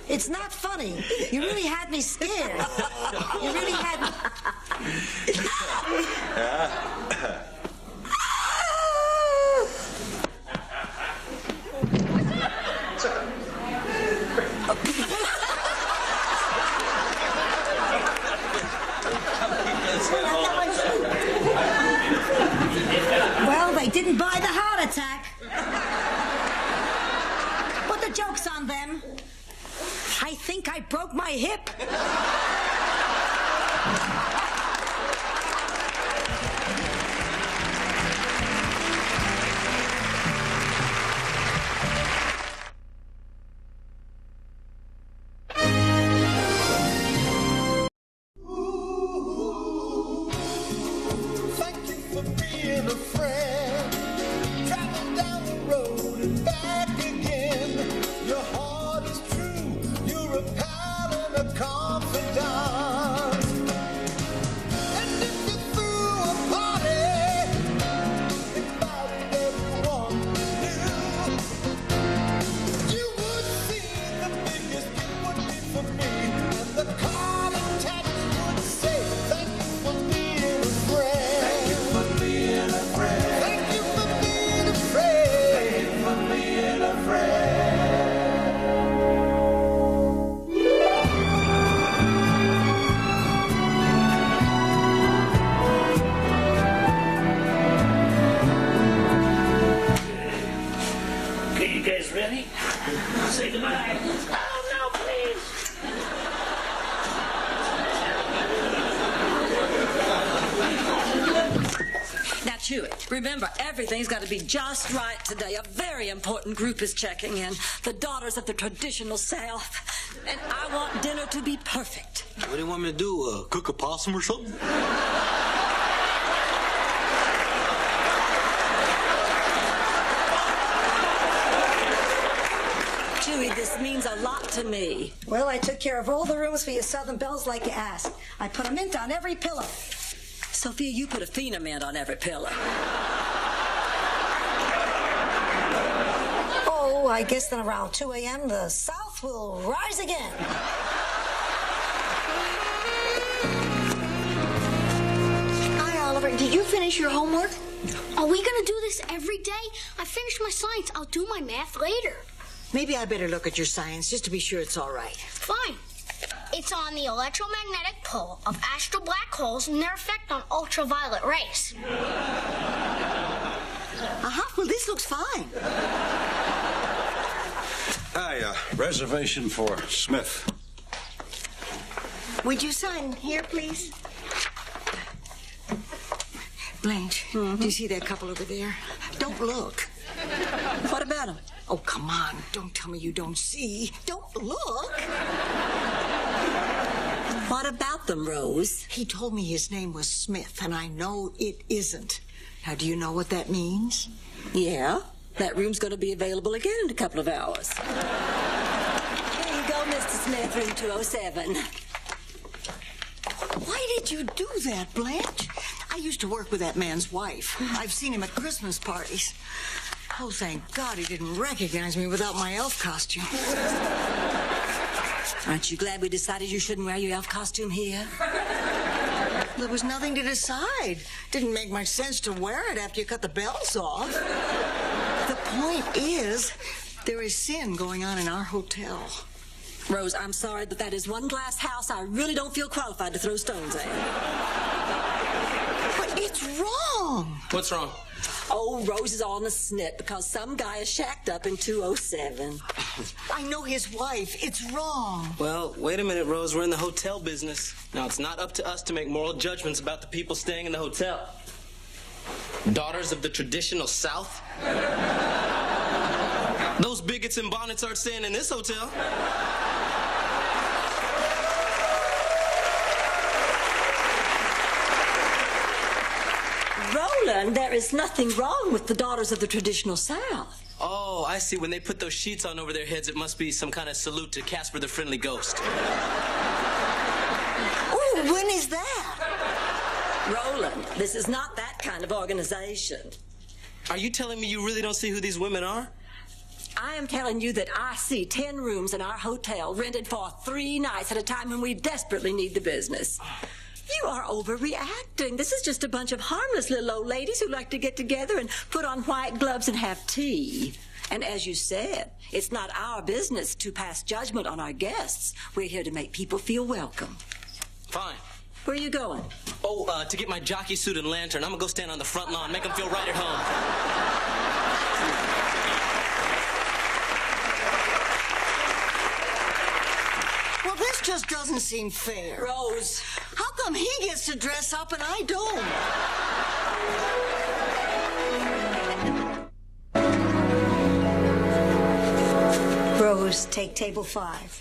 It's not funny. You really had me scared. You really had me... Well, they didn't buy the heart attack. Put the joke's on them. I think I broke my hip. Remember, everything's got to be just right today. A very important group is checking in. The daughters of the traditional South. And I want dinner to be perfect. What do you want me to do? Cook a possum or something? Chewie, this means a lot to me. Well, I took care of all the rooms for your Southern Belles like you asked. I put a mint on every pillow. Sophia, you put a Phenamint on every pillow. Oh, I guess then around 2 a.m. the South will rise again. Hi, Oliver. Did you finish your homework? Are we going to do this every day? I finished my science. I'll do my math later. Maybe I better look at your science just to be sure it's all right. Fine. It's on the electromagnetic pull of astral black holes and their effect on ultraviolet rays. Well, this looks fine. Hi, reservation for Smith. Would you sign here, please? Blanche, do you see that couple over there? Don't look. What about them? Oh, come on. Don't tell me you don't see. Don't look. What about them, Rose? He told me his name was Smith, and I know it isn't. Now, do you know what that means? Yeah. That room's going to be available again in a couple of hours. Here you go, Mr. Smith, room 207. Why did you do that, Blanche? I used to work with that man's wife. I've seen him at Christmas parties. Oh, thank God he didn't recognize me without my elf costume. Aren't you glad we decided you shouldn't wear your elf costume here? There was nothing to decide. Didn't make much sense to wear it after you cut the bells off. The point is, there is sin going on in our hotel. Rose, I'm sorry, but that is one glass house I really don't feel qualified to throw stones at. But it's wrong. What's wrong? Oh, Rose is on the snit because some guy is shacked up in 207. I know his wife. It's wrong. Well, wait a minute, Rose. We're in the hotel business. Now, it's not up to us to make moral judgments about the people staying in the hotel. Daughters of the traditional South? Those bigots in bonnets aren't staying in this hotel. Roland, there is nothing wrong with the daughters of the traditional South. Oh, I see. When they put those sheets on over their heads, it must be some kind of salute to Casper the Friendly Ghost. Oh, when is that? Roland, this is not that kind of organization. Are you telling me you really don't see who these women are? I am telling you that I see 10 rooms in our hotel rented for 3 nights at a time when we desperately need the business. You are overreacting. This is just a bunch of harmless little old ladies who like to get together and put on white gloves and have tea. And as you said, it's not our business to pass judgment on our guests. We're here to make people feel welcome. Fine. Where are you going? Oh, to get my jockey suit and lantern. I'm gonna go stand on the front lawn, make them feel right at home. Well, this just doesn't seem fair. Rose. How come he gets to dress up and I don't? Rose, take table 5.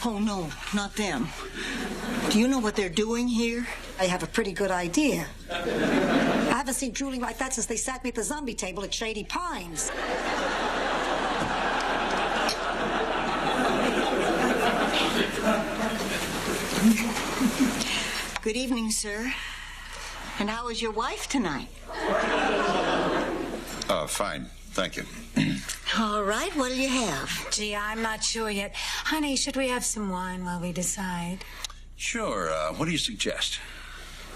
Oh, no, not them. Do you know what they're doing here? I have a pretty good idea. I haven't seen drooling like that since they sat me at the zombie table at Shady Pines. Good evening, sir. And how is your wife tonight? Fine. Thank you. All right, what'll you have? Gee, I'm not sure yet. Honey, should we have some wine while we decide? Sure. What do you suggest?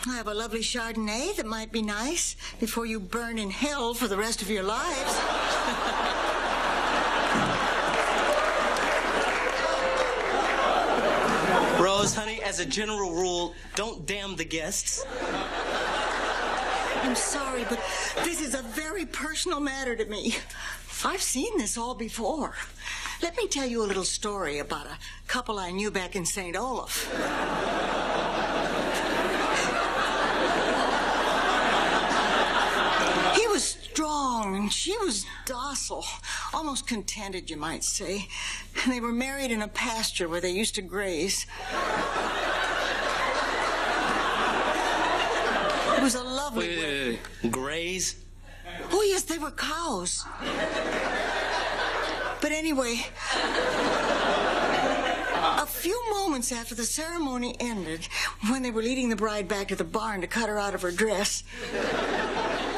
I have a lovely Chardonnay that might be nice before you burn in hell for the rest of your lives. Rose, honey, as a general rule, don't damn the guests. I'm sorry, but this is a very personal matter to me. I've seen this all before. Let me tell you a little story about a couple I knew back in St. Olaf. He was strong and she was docile, almost contented, you might say. And they were married in a pasture where they used to graze. It was a lovely... Wait. Graze? Oh, yes, they were cows. But anyway, a few moments after the ceremony ended, when they were leading the bride back to the barn to cut her out of her dress,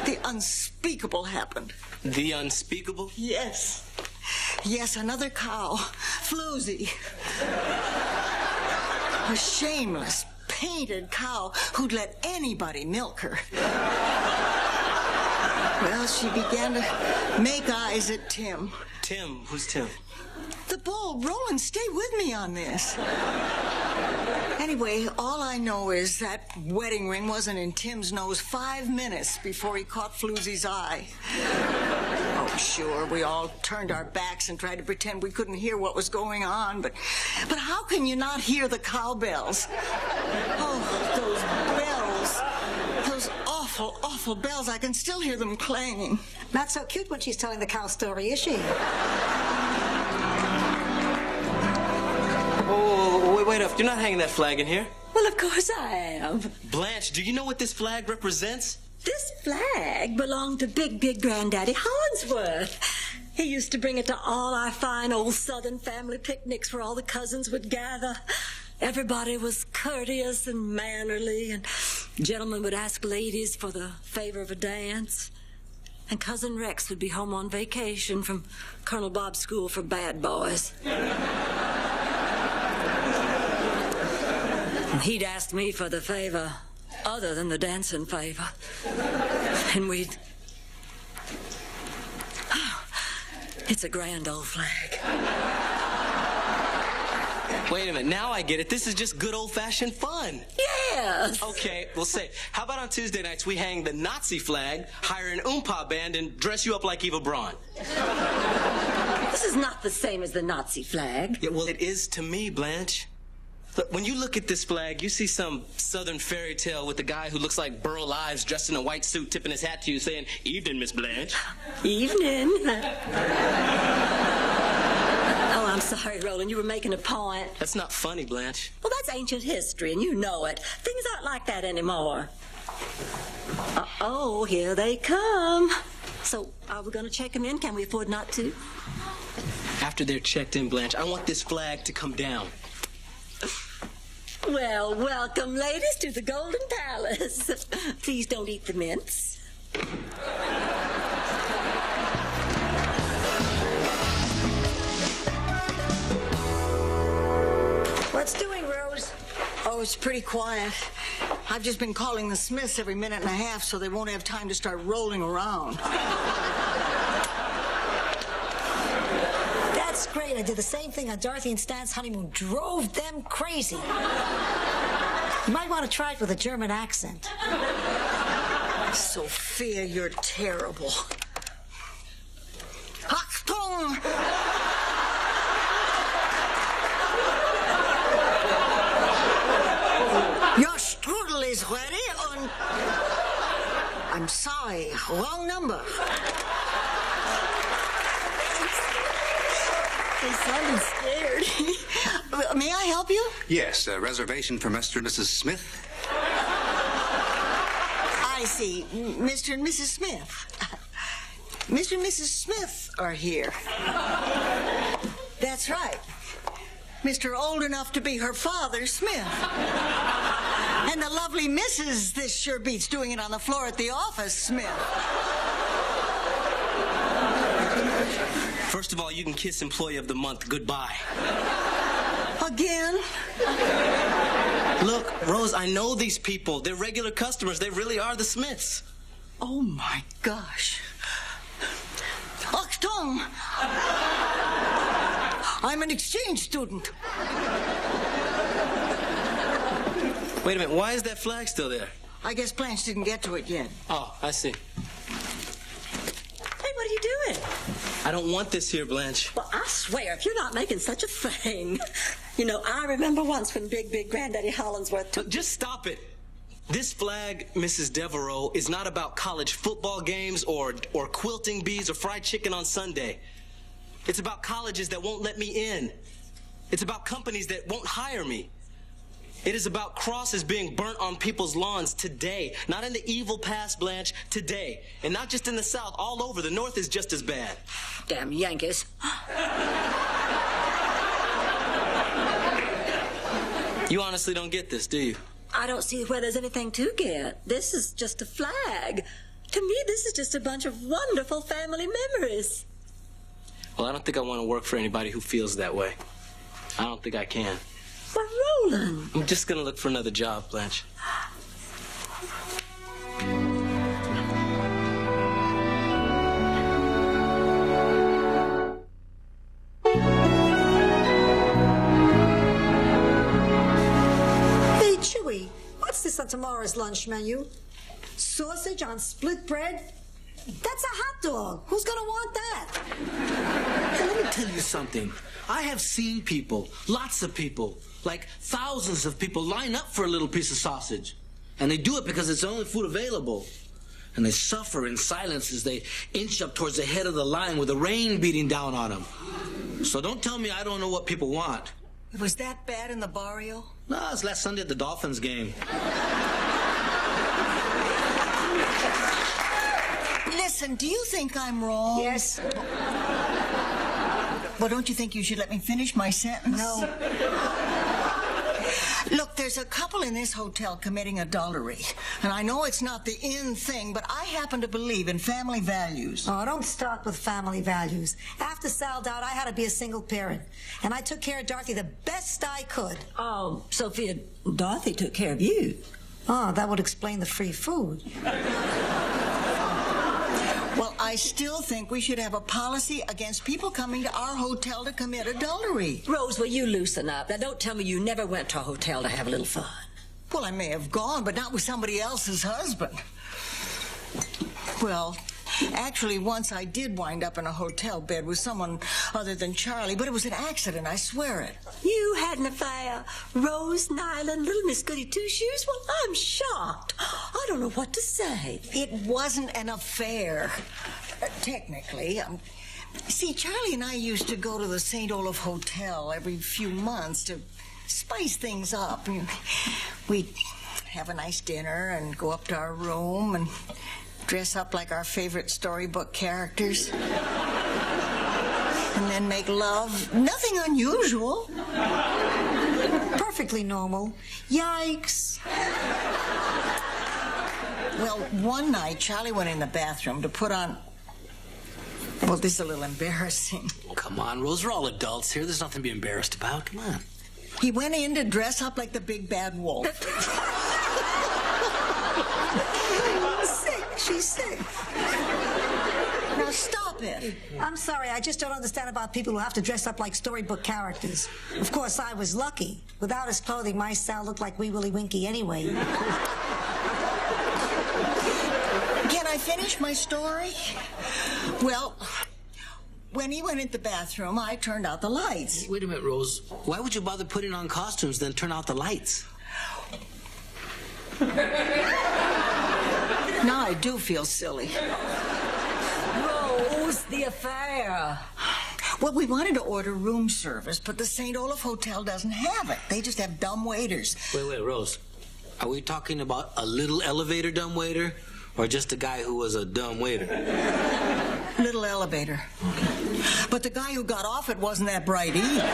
the unspeakable happened. The unspeakable? Yes. Yes, another cow, Floozy. A shameless, painted cow who'd let anybody milk her. Well, she began to make eyes at Tim. Tim? Who's Tim? The bull. Roland, stay with me on this. Anyway, all I know is that wedding ring wasn't in Tim's nose 5 minutes before he caught Floozy's eye. Oh, sure, we all turned our backs and tried to pretend we couldn't hear what was going on, but how can you not hear the cowbells? Oh, those bells. Those awful, awful bells. I can still hear them clanging. Not so cute when she's telling the cow story, is she? Oh, wait up. You're not hanging that flag in here. Well, of course I am. Blanche, do you know what this flag represents? This flag belonged to Big Granddaddy Hollingsworth. He used to bring it to all our fine old Southern family picnics where all the cousins would gather. Everybody was courteous and mannerly, and gentlemen would ask ladies for the favor of a dance. And Cousin Rex would be home on vacation from Colonel Bob's school for bad boys. And he'd ask me for the favor other than the dancing favor. And we'd... Oh, it's a grand old flag. Wait a minute, now I get it. This is just good old-fashioned fun. Yes. Okay, well, say, how about on Tuesday nights we hang the Nazi flag, hire an oompa band, and dress you up like Eva Braun? This is not the same as the Nazi flag. Yeah, well, it is to me, Blanche. Look, when you look at this flag, you see some southern fairy tale with a guy who looks like Burl Ives dressed in a white suit tipping his hat to you saying, "Evening, Miss Blanche." Evening. Oh, I'm sorry, Roland. You were making a point. That's not funny, Blanche. Well, that's ancient history, and you know it. Things aren't like that anymore. Uh-oh, here they come. So, are we going to check them in? Can we afford not to? After they're checked in, Blanche, I want this flag to come down. Well, welcome, ladies, to the Golden Palace. Please don't eat the mince. What's doing, Rose? Oh, it's pretty quiet. I've just been calling the Smiths every minute and a half so they won't have time to start rolling around. That's great. I did the same thing on Dorothy and Stan's honeymoon. Drove them crazy. You might want to try it with a German accent. Sophia, you're terrible. Achtung! Your strudel is ready and... I'm sorry, wrong number. They sounded scared. May I help you? Yes, a reservation for Mr. and Mrs. Smith. I see. Mr. and Mrs. Smith. Mr. and Mrs. Smith are here. That's right. Mr. Old enough to be her father, Smith. And the lovely Mrs. This sure beats doing it on the floor at the office, Smith. First of all, you can kiss Employee of the Month goodbye. Again? Look, Rose, I know these people. They're regular customers. They really are the Smiths. Oh, my gosh. Achtung! I'm an exchange student. Wait a minute, why is that flag still there? I guess Blanche didn't get to it yet. Oh, I see. Hey, what are you doing? I don't want this here, Blanche. Well, I swear, if you're not making such a thing. You know, I remember once when Big Granddaddy Hollingsworth took... Just stop it. This flag, Mrs. Devereaux, is not about college football games or quilting bees or fried chicken on Sunday. It's about colleges that won't let me in. It's about companies that won't hire me. It is about crosses being burnt on people's lawns today. Not in the evil past, Blanche, today. And not just in the South, all over. The North is just as bad. Damn Yankees. You honestly don't get this, do you? I don't see where there's anything to get. This is just a flag. To me, this is just a bunch of wonderful family memories. Well, I don't think I want to work for anybody who feels that way. I don't think I can. But Roland... I'm just going to look for another job, Blanche. Hey, Chewy, what's this on tomorrow's lunch menu? Sausage on split bread? That's a hot dog. Who's gonna want that? Hey, let me tell you something. I have seen people, lots of people, like thousands of people line up for a little piece of sausage. And they do it because it's the only food available. And they suffer in silence as they inch up towards the head of the line with the rain beating down on them. So don't tell me I don't know what people want. Was that bad in the barrio? No, it was last Sunday at the Dolphins game. Listen, do you think I'm wrong? Yes. Well, don't you think you should let me finish my sentence? No. Look, there's a couple in this hotel committing adultery. And I know it's not the in thing, but I happen to believe in family values. Oh, don't start with family values. After Sal died, I had to be a single parent. And I took care of Dorothy the best I could. Oh, Sophia, Dorothy took care of you. Oh, that would explain the free food. Well, I still think we should have a policy against people coming to our hotel to commit adultery. Rose, will you loosen up? Now, don't tell me you never went to a hotel to have a little fun. Well, I may have gone, but not with somebody else's husband. Well, actually, once I did wind up in a hotel bed with someone other than Charlie, but it was an accident, I swear it. You had an affair, Rose Nyland, little Miss Goody Two-Shoes? Well, I'm shocked. I don't know what to say. It wasn't an affair, technically. See, Charlie and I used to go to the St. Olaf Hotel every few months to spice things up. We'd have a nice dinner and go up to our room and dress up like our favorite storybook characters. And then make love. Nothing unusual. Perfectly normal. Yikes. Well, one night, Charlie went in the bathroom to put on... Well, this is a little embarrassing. Come on, Rose, we're all adults here. There's nothing to be embarrassed about. Come on. He went in to dress up like the big bad wolf. She's sick. Now stop it. I'm sorry, I just don't understand about people who have to dress up like storybook characters. Of course, I was lucky. Without his clothing, my style looked like Wee Willie Winky anyway. Can I finish my story? Well, when he went into the bathroom, I turned out the lights. Wait a minute, Rose. Why would you bother putting on costumes, then turn out the lights? Now I do feel silly. Rose, the affair. Well, we wanted to order room service, but the St. Olaf Hotel doesn't have it. They just have dumb waiters. Wait, Rose. Are we talking about a little elevator dumbwaiter, or just a guy who was a dumb waiter? Little elevator. But the guy who got off it wasn't that bright either.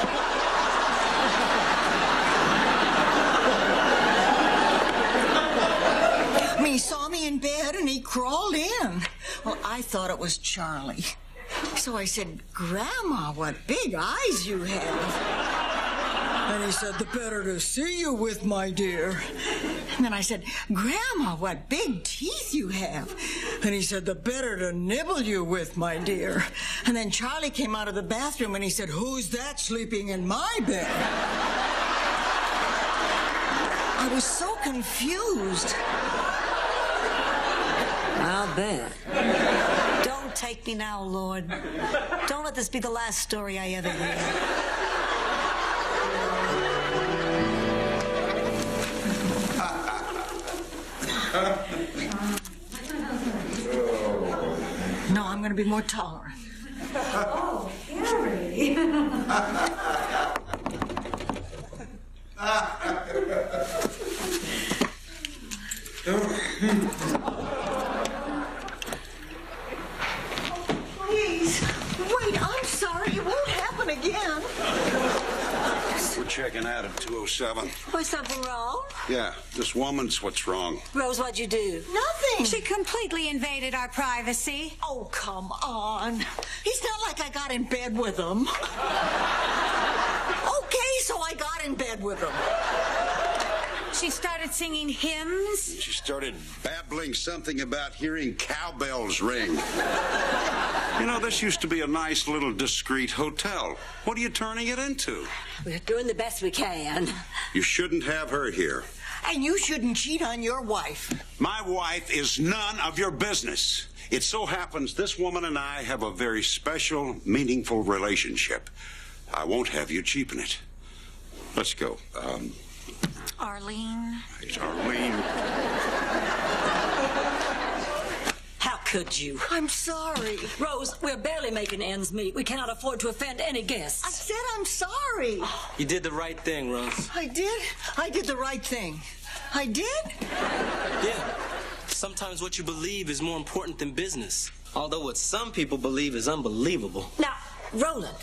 He saw me in bed and he crawled in. Well, I thought it was Charlie. So I said, Grandma, what big eyes you have. And he said, the better to see you with, my dear. And then I said, Grandma, what big teeth you have. And he said, the better to nibble you with, my dear. And then Charlie came out of the bathroom and he said, who's that sleeping in my bed? I was so confused. I'll bet. Don't take me now, Lord. Don't let this be the last story I ever hear. No, I'm going to be more tolerant. Oh, Harry. Please, wait, I'm sorry. It won't happen again. We're checking out at 207. Was something wrong? Yeah, this woman's what's wrong. Rose, what'd you do? Nothing. She completely invaded our privacy. Oh, come on. It's not like I got in bed with him. Okay, so I got in bed with him. She started singing hymns. She started babbling something about hearing cowbells ring. You know, this used to be a nice little discreet hotel. What are you turning it into? We're doing the best we can. You shouldn't have her here. And you shouldn't cheat on your wife. My wife is none of your business. It so happens this woman and I have a very special, meaningful relationship. I won't have you cheapen it. Let's go. Arlene. It's Arlene. How could you? I'm sorry. Rose, we're barely making ends meet. We cannot afford to offend any guests. I said I'm sorry. You did the right thing, Rose. I did? I did the right thing. I did? Yeah. Sometimes what you believe is more important than business. Although what some people believe is unbelievable. Now, Roland,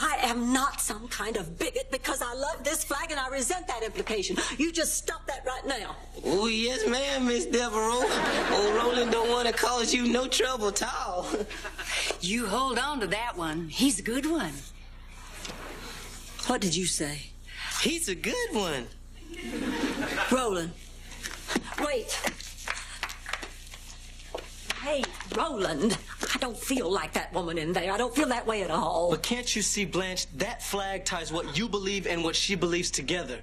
I am not some kind of bigot because I love this flag and I resent that implication. You just stop that right now. Oh, yes, ma'am, Miss Devereaux. Oh, Roland don't want to cause you no trouble at all. You hold on to that one. He's a good one. What did you say? He's a good one. Roland, wait. Hey, Roland, I don't feel like that woman in there. I don't feel that way at all. But can't you see, Blanche, that flag ties what you believe and what she believes together.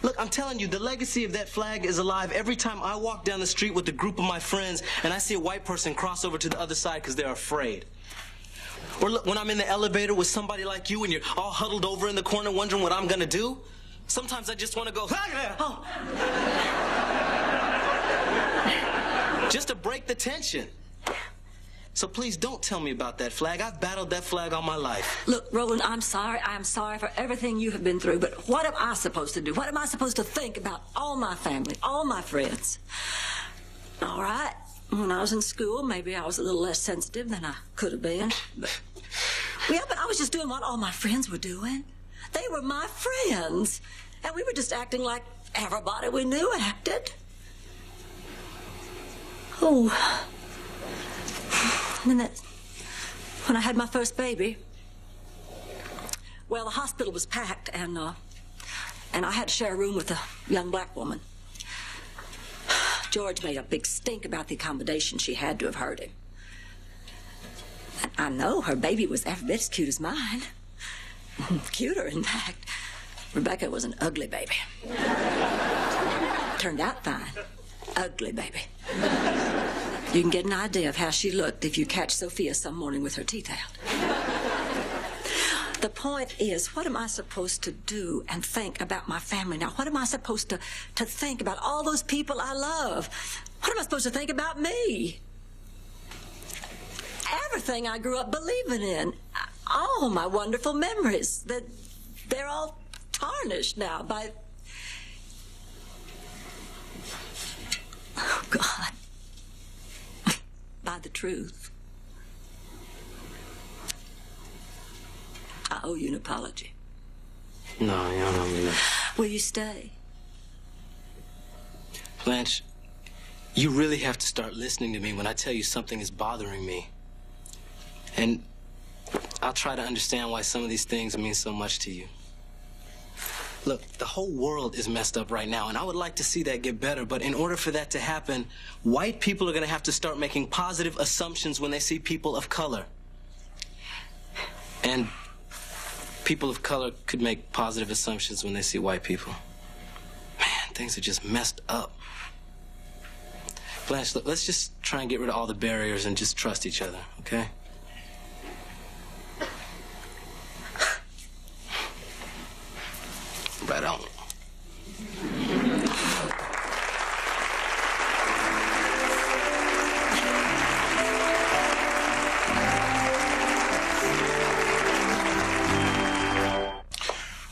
Look, I'm telling you, the legacy of that flag is alive every time I walk down the street with a group of my friends and I see a white person cross over to the other side because they're afraid. Or look, when I'm in the elevator with somebody like you and you're all huddled over in the corner wondering what I'm gonna do, sometimes I just want to go, oh. Just to break the tension. So please don't tell me about that flag. I've battled that flag all my life. Look, Roland, I'm sorry. I'm sorry for everything you have been through, but what am I supposed to do? What am I supposed to think about all my family, all my friends? All right, when I was in school, maybe I was a little less sensitive than I could have been. Yeah, but I was just doing what all my friends were doing. They were my friends, and we were just acting like everybody we knew acted. Oh. And then when I had my first baby, well, the hospital was packed, and I had to share a room with a young black woman. George made a big stink about the accommodation. She had to have heard him. And I know her baby was every bit as cute as mine. Cuter, in fact. Rebecca was an ugly baby. Turned out fine. Ugly baby. You can get an idea of how she looked if you catch Sophia some morning with her teeth out. The point is, what am I supposed to do and think about my family now? What am I supposed to think about all those people I love? What am I supposed to think about me? Everything I grew up believing in, all my wonderful memories, they're all tarnished now by... Oh, God. By the truth. I owe you an apology. No, you don't owe me that. Will you stay? Blanche, you really have to start listening to me when I tell you something is bothering me. And I'll try to understand why some of these things mean so much to you. Look, the whole world is messed up right now, and I would like to see that get better, but in order for that to happen, white people are going to have to start making positive assumptions when they see people of color. And people of color could make positive assumptions when they see white people. Man, things are just messed up. Blanche, look, let's just try and get rid of all the barriers and just trust each other, okay? Right on.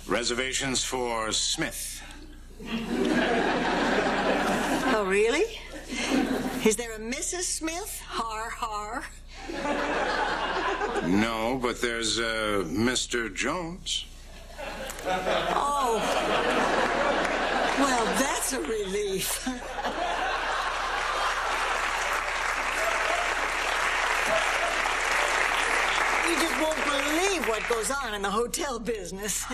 Reservations for Smith. Oh, really? Is there a Mrs. Smith? Har, har. No, but there's Mr. Jones. Oh. Well, that's a relief. You just won't believe what goes on in the hotel business.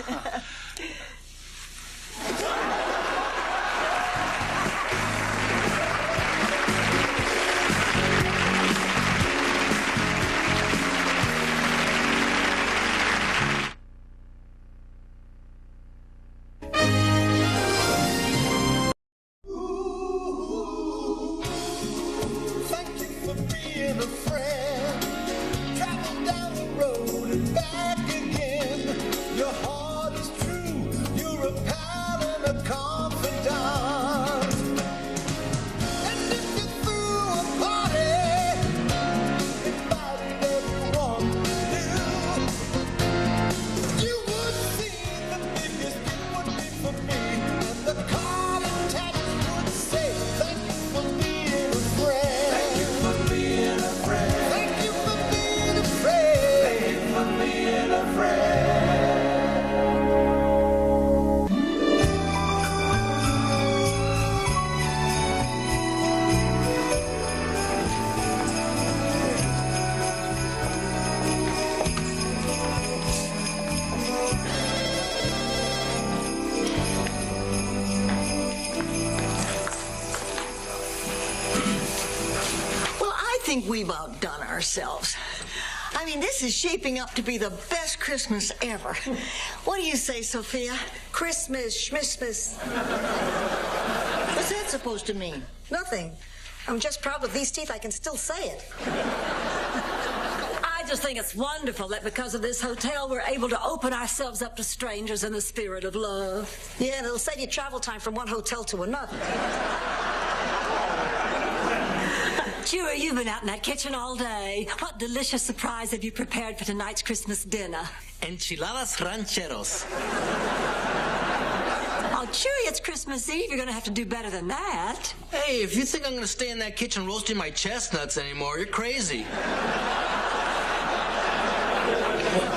We've outdone ourselves. I mean, this is shaping up to be the best Christmas ever. What do you say, Sophia? Christmas, schmissmas. What's that supposed to mean? Nothing. I'm just proud with these teeth I can still say it. I just think it's wonderful that because of this hotel, we're able to open ourselves up to strangers in the spirit of love. Yeah, and it'll save you travel time from one hotel to another. Chewy, you've been out in that kitchen all day. What delicious surprise have you prepared for tonight's Christmas dinner? Enchiladas rancheros. Oh, Chewy, it's Christmas Eve. You're going to have to do better than that. Hey, if you think I'm going to stay in that kitchen roasting my chestnuts anymore, you're crazy.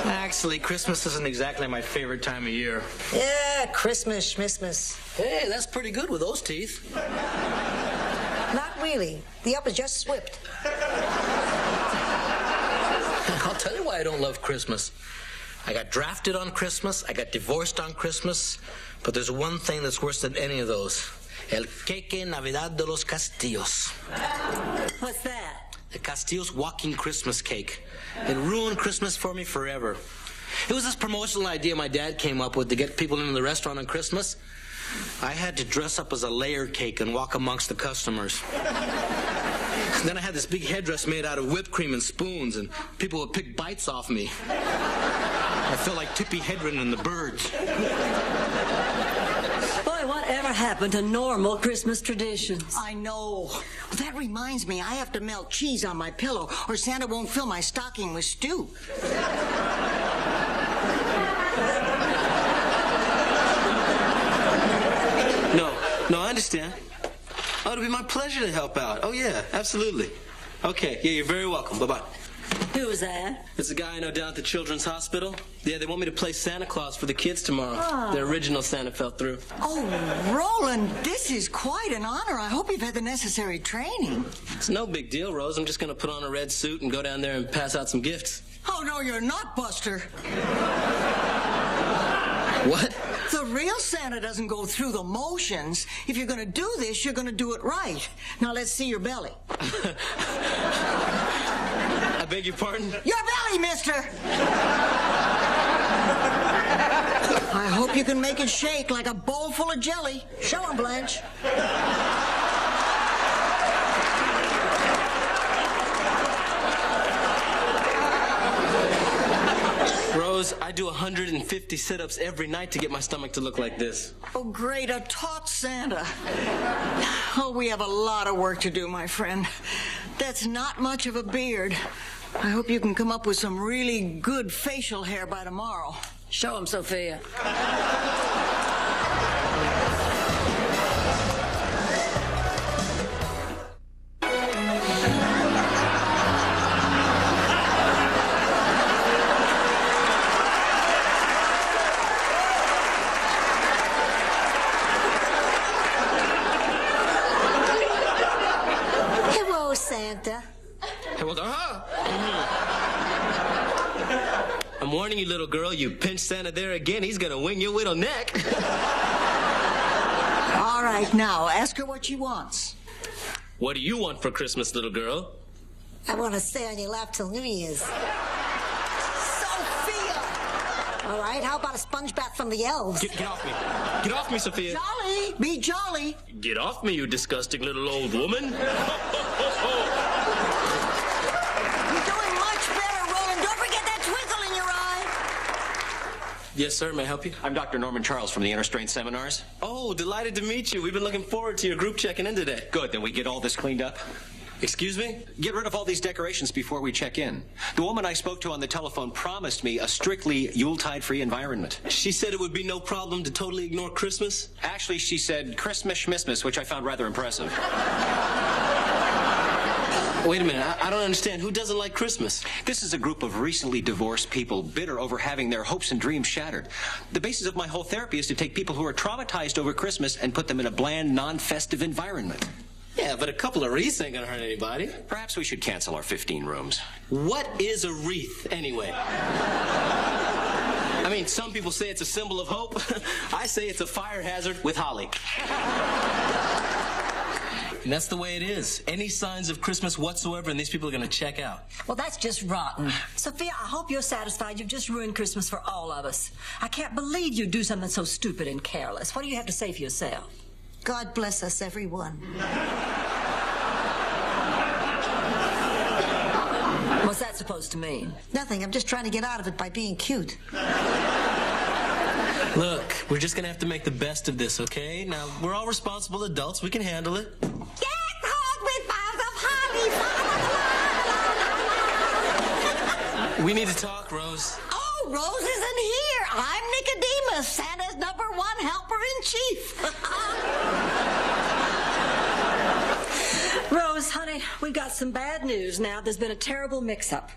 Actually, Christmas isn't exactly my favorite time of year. Yeah, Christmas, schmissmas. Hey, that's pretty good with those teeth. Not really. The upper just slipped. I'll tell you why I don't love Christmas. I got drafted on Christmas. I got divorced on Christmas. But there's one thing that's worse than any of those. El queque Navidad de los Castillos. What's that? The Castillo's walking Christmas cake. It ruined Christmas for me forever. It was this promotional idea my dad came up with to get people into the restaurant on Christmas. I had to dress up as a layer cake and walk amongst the customers. Then I had this big headdress made out of whipped cream and spoons, and people would pick bites off me. I felt like Tippi Hedren and the Birds. Boy, whatever happened to normal Christmas traditions? I know. That reminds me, I have to melt cheese on my pillow, or Santa won't fill my stocking with stew. No, I understand. Oh, it'll be my pleasure to help out. Oh, yeah, absolutely. Okay, yeah, you're very welcome. Bye-bye. Who was that? It's a guy I know down at the Children's Hospital. Yeah, they want me to play Santa Claus for the kids tomorrow. Oh. The original Santa fell through. Oh, Roland, this is quite an honor. I hope you've had the necessary training. It's no big deal, Rose. I'm just going to put on a red suit and go down there and pass out some gifts. Oh, no, you're not, Buster. What? The real Santa doesn't go through the motions. If you're going to do this, you're going to do it right. Now, let's see your belly. I beg your pardon? Your belly, mister! I hope you can make it shake like a bowl full of jelly. Show him, Blanche. Rose, I do 150 sit-ups every night to get my stomach to look like this. Oh, great, a taut Santa. Oh, we have a lot of work to do, my friend. That's not much of a beard. I hope you can come up with some really good facial hair by tomorrow. Show him, Sophia. Santa. Hey, well, I'm warning you, little girl, you pinch Santa there again, he's gonna wing your little neck. All right, now, ask her what she wants. What do you want for Christmas, little girl? I want to stay on your lap till New Year's. Sophia! All right, how about a sponge bath from the elves? Get off me. Get off me, Sophia. Jolly! Be jolly! Get off me, you disgusting little old woman. You're doing much better, Roland. Don't forget that twinkle in your eye. Yes, sir. May I help you? I'm Dr. Norman Charles from the Inner Strain Seminars. Oh, delighted to meet you. We've been looking forward to your group checking in today. Good. Then we get all this cleaned up. Excuse me? Get rid of all these decorations before we check in. The woman I spoke to on the telephone promised me a strictly Yuletide-free environment. She said it would be no problem to totally ignore Christmas? Actually, she said Christmas schmissmas, which I found rather impressive. Wait a minute. I don't understand. Who doesn't like Christmas? This is a group of recently divorced people bitter over having their hopes and dreams shattered. The basis of my whole therapy is to take people who are traumatized over Christmas and put them in a bland, non-festive environment. Yeah, but a couple of wreaths ain't gonna hurt anybody. Perhaps we should cancel our 15 rooms. What is a wreath, anyway? I mean, some people say it's a symbol of hope. I say it's a fire hazard with holly. And that's the way it is. Any signs of Christmas whatsoever, and these people are going to check out. Well, that's just rotten. Sophia, I hope you're satisfied. You've just ruined Christmas for all of us. I can't believe you'd do something so stupid and careless. What do you have to say for yourself? God bless us, everyone. What's that supposed to mean? Nothing. I'm just trying to get out of it by being cute. Look, we're just going to have to make the best of this, okay? Now, we're all responsible adults. We can handle it. Get home with boughs of holly. We need to talk, Rose. Oh, Rose isn't here. I'm Nicodemus, Santa's #1 helper-in-chief. Rose, honey, we've got some bad news now. There's been a terrible mix-up.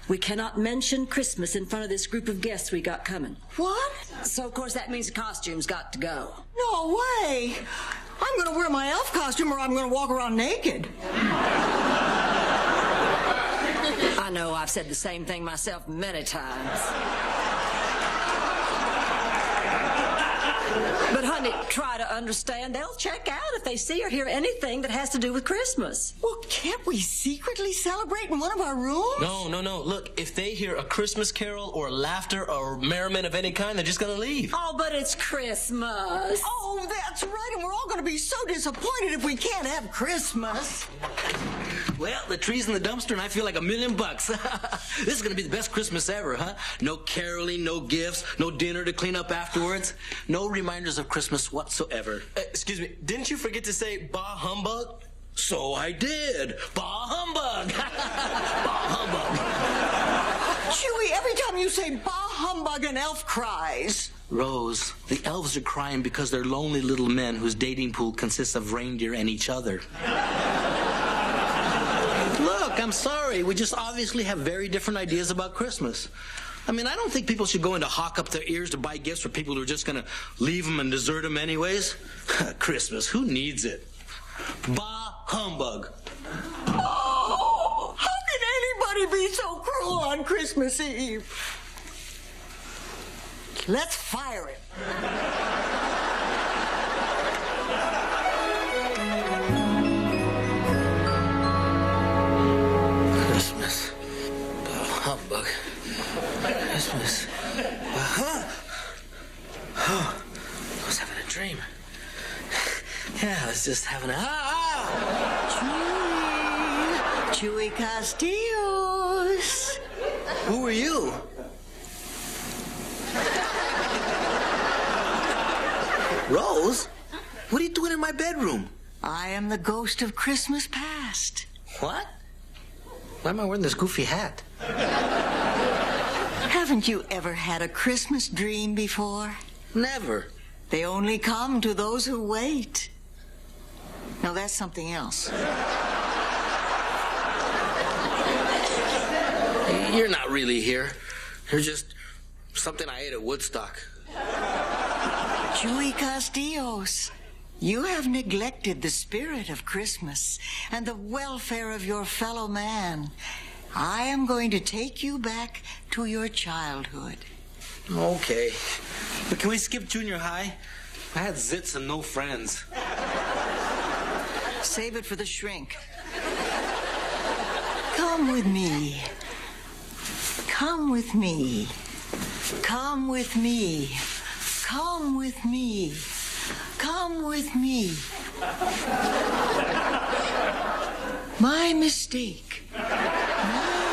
We cannot mention Christmas in front of this group of guests we got coming. What? So, of course, that means the costumes got to go. No way. I'm going to wear my elf costume or I'm going to walk around naked. I know, I've said the same thing myself many times. But, honey, try to understand. They'll check out if they see or hear anything that has to do with Christmas. Well, can't we secretly celebrate in one of our rooms? No. Look, if they hear a Christmas carol or laughter or merriment of any kind, they're just going to leave. Oh, but it's Christmas. Oh, that's right. And we're all going to be so disappointed if we can't have Christmas. Well, the tree's in the dumpster, and I feel like $1 million. This is going to be the best Christmas ever, huh? No caroling, no gifts, no dinner to clean up afterwards, no reminders of Christmas whatsoever. Excuse me, didn't you forget to say bah humbug? So I did. Bah humbug. Bah humbug. Chewie, every time you say bah humbug, an elf cries. Rose, the elves are crying because they're lonely little men whose dating pool consists of reindeer and each other. Look, I'm sorry. We just obviously have very different ideas about Christmas. I mean, I don't think people should go in to hawk up their ears to buy gifts for people who are just going to leave them and desert them anyways. Christmas, who needs it? Bah humbug. Oh, how can anybody be so cruel on Christmas Eve? Let's fire it. Christmas. Bah humbug. Christmas. Oh, I was having a dream. Yeah, I was just having a... Chewy Castillos. Who are you? Rose? What are you doing in my bedroom? I am the ghost of Christmas past. What? Why am I wearing this goofy hat? Haven't you ever had a Christmas dream before? Never. They only come to those who wait. No, that's something else. You're not really here. You're just something I ate at Woodstock. Chewy Castillos, you have neglected the spirit of Christmas and the welfare of your fellow man. I am going to take you back to your childhood. Okay. But can we skip junior high? I had zits and no friends. Save it for the shrink. Come with me. Come with me. Come with me. Come with me. Come with me. My mistake. My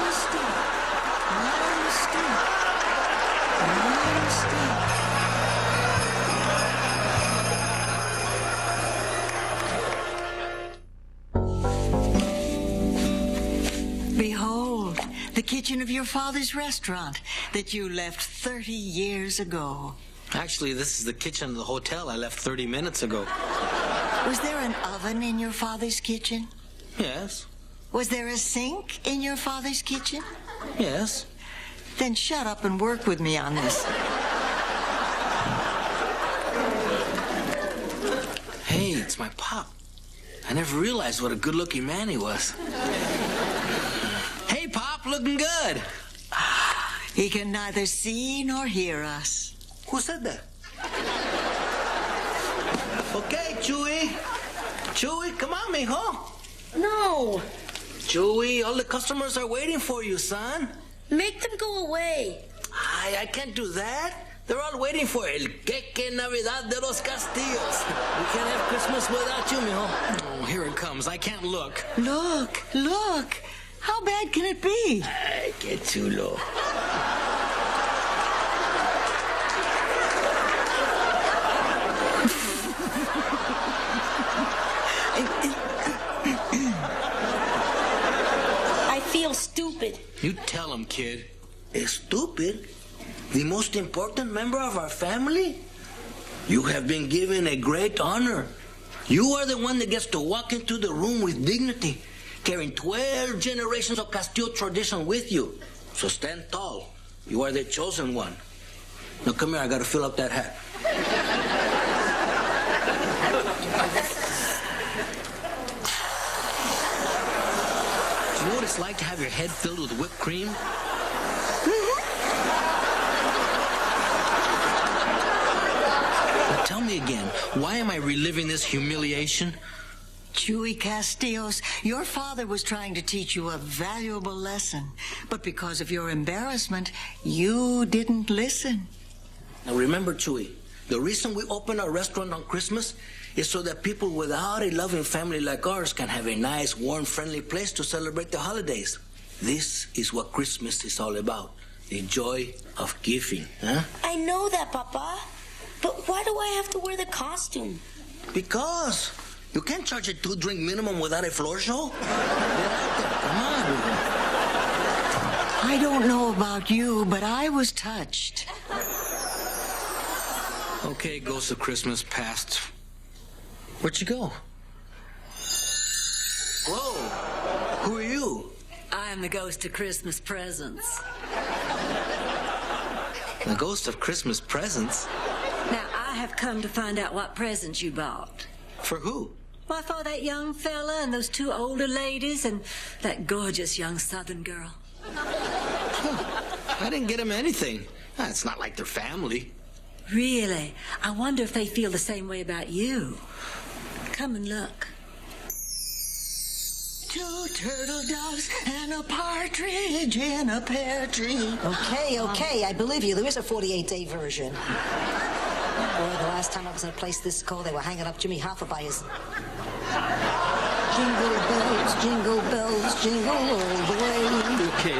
mistake. My mistake. My mistake. Behold, the kitchen of your father's restaurant that you left 30 years ago. Actually, this is the kitchen of the hotel I left 30 minutes ago. Was there an oven in your father's kitchen? Yes. Was there a sink in your father's kitchen? Yes. Then shut up and work with me on this. Hey, it's my pop. I never realized what a good-looking man he was. Hey, Pop, looking good. He can neither see nor hear us. Who said that? Okay, Chewy. Chewy, come on, mijo. No. Chewy, all the customers are waiting for you, son. Make them go away. I can't do that. They're all waiting for el queque Navidad de los Castillos. We can't have Christmas without you, mijo. Oh, here it comes. I can't look. Look. How bad can it be? Ay, qué chulo. I feel stupid. You tell him, kid. Stupid? The most important member of our family? You have been given a great honor. You are the one that gets to walk into the room with dignity, carrying 12 generations of Castillo tradition with you. So stand tall. You are the chosen one. Now come here, I gotta fill up that hat. Do you know what it's like to have your head filled with whipped cream? Now tell me again, why am I reliving this humiliation? Chewy Castillos, your father was trying to teach you a valuable lesson, but because of your embarrassment, you didn't listen. Now remember, Chewy, the reason we open our restaurant on Christmas is so that people without a loving family like ours can have a nice, warm, friendly place to celebrate the holidays. This is what Christmas is all about, the joy of giving, huh? I know that, Papa. But why do I have to wear the costume? Because you can't charge a 2-drink minimum without a floor show. Come on. I don't know about you, but I was touched. Okay, Ghost of Christmas past. Where'd you go? Whoa. Who are you? I am the ghost of Christmas presents. The ghost of Christmas presents? Now, I have come to find out what presents you bought. For who? Why, for that young fella and those 2 older ladies and that gorgeous young southern girl. I didn't get them anything. It's not like they're family. Really? I wonder if they feel the same way about you. Come and look. 2 turtle doves and a partridge in a pear tree. Okay, I believe you. There is a 48-day version. Boy, the last time I was in a place this cold, they were hanging up Jimmy Hoffa by his... Jingle bells, jingle all the way.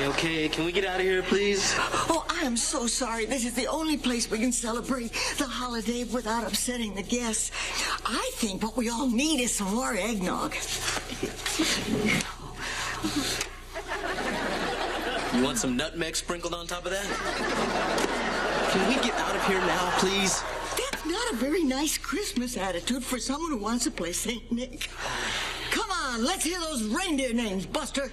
Okay. Can we get out of here, please? Oh, I am so sorry. This is the only place we can celebrate the holiday without upsetting the guests. I think what we all need is some more eggnog. You want some nutmeg sprinkled on top of that? Can we get out of here now, please? That's not a very nice Christmas attitude for someone who wants to play St. Nick. Come on, let's hear those reindeer names, Buster.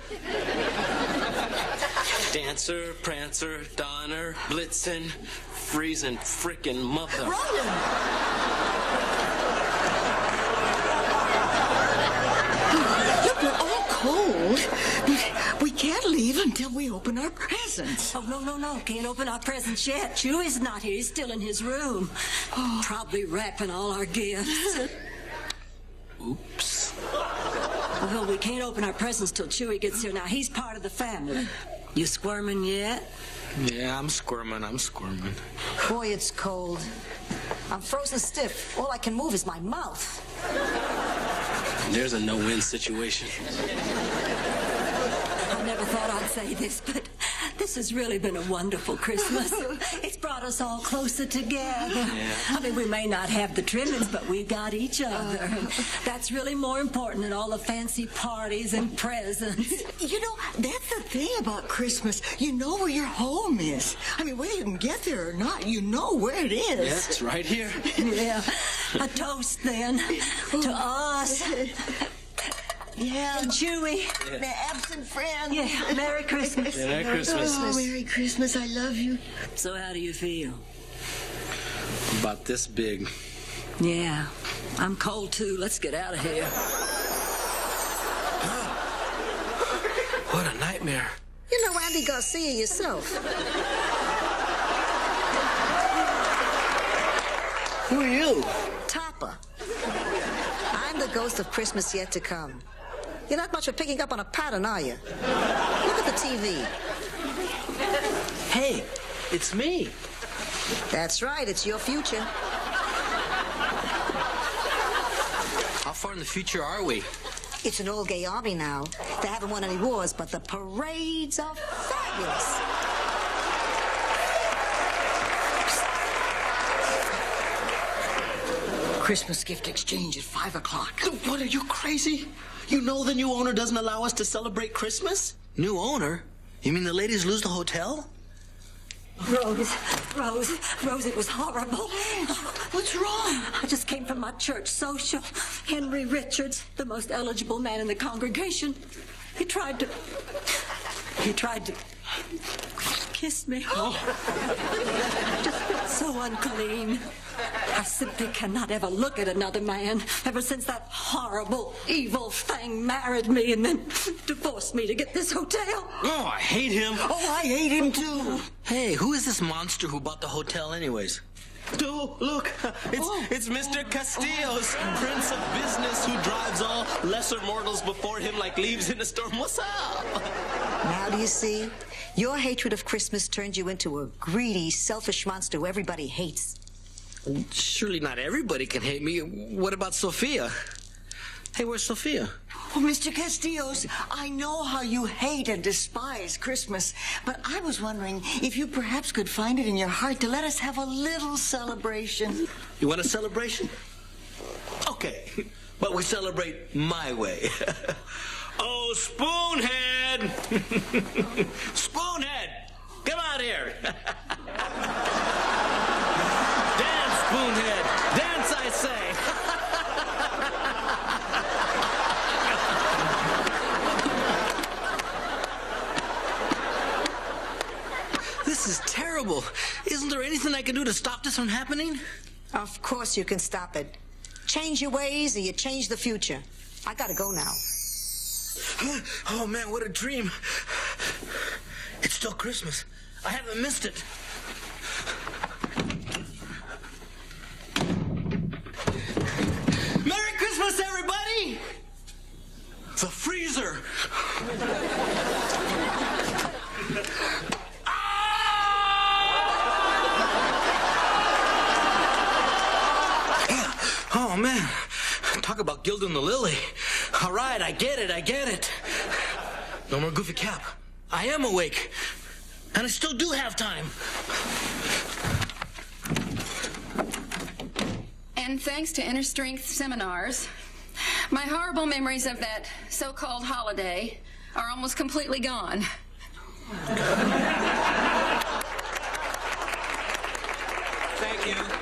Dancer, Prancer, Donner, Blitzen, freezing frickin' mother. Roland! Look, we're all cold. We can't leave until we open our presents. Oh, no. Can't open our presents yet. Chewy's not here. He's still in his room. Oh. Probably wrapping all our gifts. Oops. Well, we can't open our presents till Chewy gets here. Now, he's part of the family. You squirming yet? Yeah, I'm squirming. Boy, it's cold. I'm frozen stiff. All I can move is my mouth. There's a no-win situation. I never thought I'd say this, but this has really been a wonderful Christmas. It's brought us all closer together. Yeah. I mean, we may not have the trimmings, but we got each other. That's really more important than all the fancy parties and presents. You know, that's the thing about Christmas. You know where your home is. I mean, whether you can get there or not, you know where it is. Yeah, it's right here. Yeah. A toast, then, to us. Yeah. And Chewy. Yeah. My absent friend. Yeah. Merry Christmas. Yeah, Merry Christmas. Oh, Merry Christmas. I love you. So how do you feel? About this big. Yeah. I'm cold, too. Let's get out of here. What a nightmare. You know Andy Garcia yourself. Who are you? Topper. I'm the ghost of Christmas yet to come. You're not much for picking up on a pattern, are you? Look at the TV. Hey, it's me. That's right, it's your future. How far in the future are we? It's an all-gay army now. They haven't won any wars, but the parades are fabulous. Christmas gift exchange at 5 o'clock. What, are you crazy? You know the new owner doesn't allow us to celebrate Christmas? New owner? You mean the ladies lose the hotel? Rose, it was horrible. What's wrong? I just came from my church social. Henry Richards, the most eligible man in the congregation, he tried to kiss me. Just felt so unclean. I simply cannot ever look at another man ever since that horrible, evil thing married me and then divorced me to get this hotel. Oh, I hate him. Oh, I hate him too. Hey, who is this monster who bought the hotel anyways? Oh, look, it's Mr. Castillos, Prince of Business who drives all lesser mortals before him like leaves in a storm. What's up? Now do you see? Your hatred of Christmas turned you into a greedy, selfish monster who everybody hates. Surely not everybody can hate me. What about Sophia? Hey, where's Sophia? Oh, Mr. Castillos, I know how you hate and despise Christmas, but I was wondering if you perhaps could find it in your heart to let us have a little celebration. You want a celebration? Okay, but we celebrate my way. Oh, Spoonhead! Spoonhead! Come out here! Dance, Spoonhead! Dance, I say! This is terrible. Isn't there anything I can do to stop this from happening? Of course you can stop it. Change your ways or you change the future. I gotta go now. Oh, man, what a dream. It's still Christmas. I haven't missed it. Merry Christmas, everybody! The freezer. Oh, man. Talk about gilding the lily. All right, I get it. No more goofy cap. I am awake. And I still do have time. And thanks to Inner Strength seminars, my horrible memories of that so-called holiday are almost completely gone.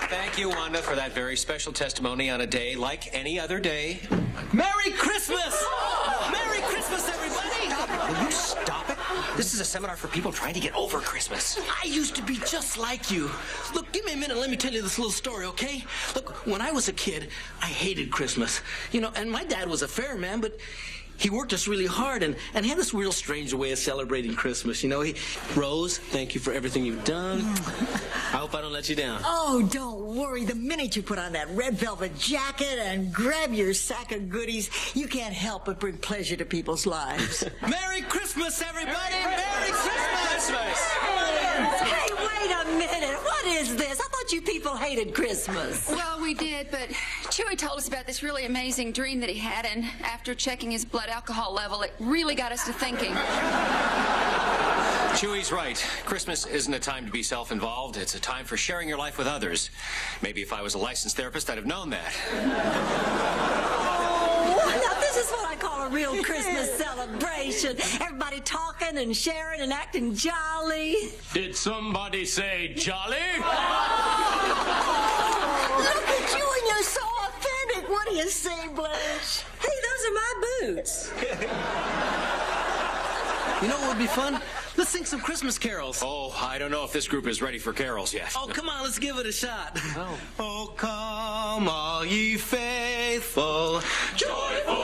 Thank you, Wanda, for that very special testimony on a day like any other day. Merry Christmas! Merry Christmas, everybody! Will you stop it? This is a seminar for people trying to get over Christmas. I used to be just like you. Look, give me a minute. Let me tell you this little story, okay? Look, when I was a kid, I hated Christmas. You know, and my dad was a fair man, but he worked us really hard and he had this real strange way of celebrating Christmas. You know, Rose, thank you for everything you've done. I hope I don't let you down. Oh, don't worry. The minute you put on that red velvet jacket and grab your sack of goodies, you can't help but bring pleasure to people's lives. Merry Christmas, everybody! Merry Christmas! Hey, wait a minute. What is this? I thought you people hated Christmas. Well, we did, but Chewy told us about this really amazing dream that he had, and after checking his blood alcohol level, it really got us to thinking. Chewy's right. Christmas isn't a time to be self-involved. It's a time for sharing your life with others. Maybe if I was a licensed therapist, I'd have known that. Oh, now this is what I call a real Christmas celebration. Everybody talking and sharing and acting jolly. Did somebody say jolly? Look at you and you're so authentic. What do you say, Blanche? Hey, those are my boots. You know what would be fun? Let's sing some Christmas carols. Oh, I don't know if this group is ready for carols yet. Oh, come on, let's give it a shot. Oh, come all ye faithful, joyful.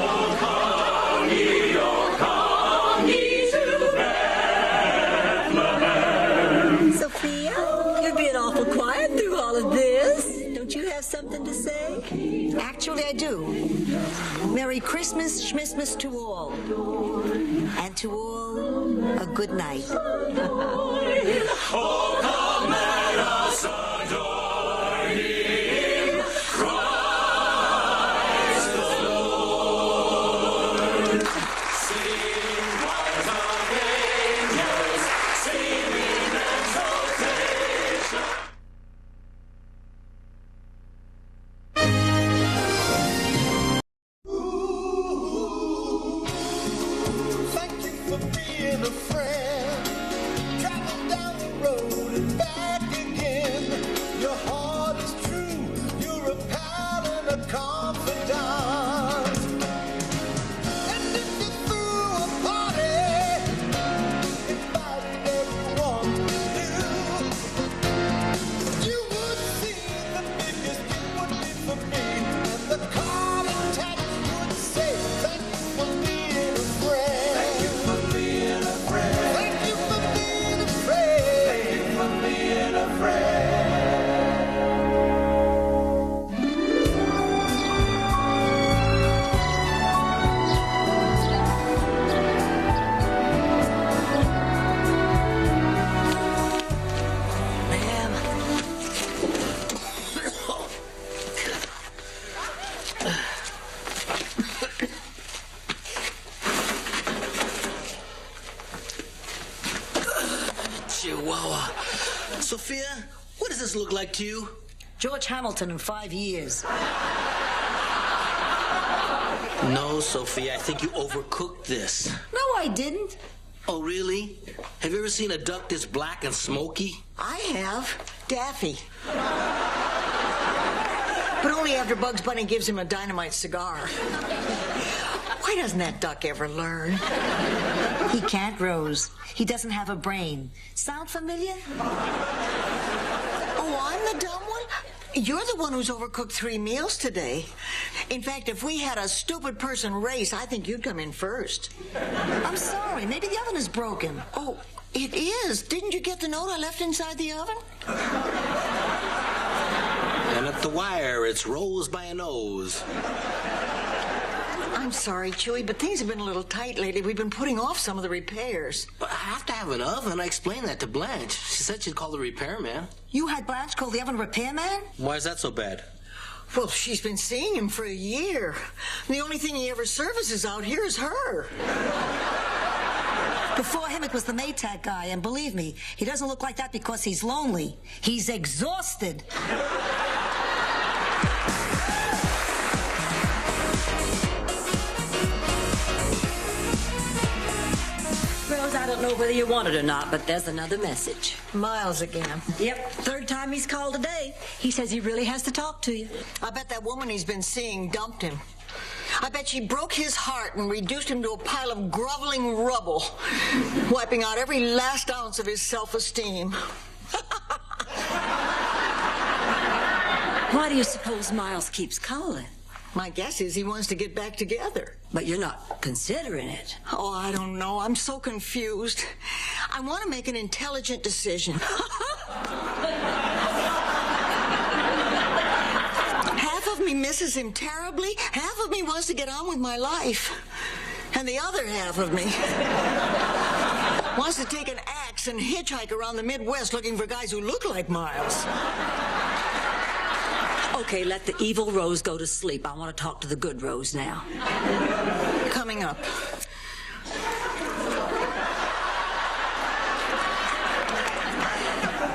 Oh, come ye to Bethlehem. Sophia, you're being awful quiet through all of this. Don't you have have something to say? Actually, I do. Merry Christmas, Schmissmas to all. And to all, a good night. Oh, come let us adore him, Christ the Lord. Sing choirs of angels, singing exaltation. Thank you for being a friend. Travel down the road and back again. Your heart is true. You're a pal and a confidant. And if you threw a party, invited everyone you would see the biggest it would be for me. And the card attached would say, thank you for being a friend. Thank you for being a friend. Thank you for being a friend. Thank you for being a friend. Chihuahua. Sophia, what does this look like to you? George Hamilton in 5 years. No, Sophia, I think you overcooked this. No, I didn't. Oh, really? Have you ever seen a duck this black and smoky? I have. Daffy. But only after Bugs Bunny gives him a dynamite cigar. Why doesn't that duck ever learn? He can't, Rose. He doesn't have a brain. Sound familiar? Oh, I'm the dumb one? You're the one who's overcooked 3 meals today. In fact, if we had a stupid person race, I think you'd come in first. I'm sorry. Maybe the oven is broken. Oh, it is. Didn't you get the note I left inside the oven? And at the wire, it's Rose by a nose. I'm sorry, Chewy, but things have been a little tight lately. We've been putting off some of the repairs. But I have to have an oven. I explained that to Blanche. She said she'd call the repairman. You had Blanche call the oven repairman? Why is that so bad? Well, she's been seeing him for a year. The only thing he ever services out here is her. Before him, it was the Maytag guy, and believe me, he doesn't look like that because he's lonely. He's exhausted. Rose, I don't know whether you want it or not, but there's another message. Miles again. Yep, 3rd time he's called today. He says he really has to talk to you. I bet that woman he's been seeing dumped him. I bet she broke his heart and reduced him to a pile of groveling rubble, wiping out every last ounce of his self-esteem. Why do you suppose Miles keeps calling? My guess is he wants to get back together. But you're not considering it. Oh, I don't know. I'm so confused. I want to make an intelligent decision. Half of me misses him terribly. Half of me wants to get on with my life. And the other half of me wants to take an axe and hitchhike around the Midwest looking for guys who look like Miles. Okay, let the evil Rose go to sleep. I want to talk to the good Rose now. Coming up.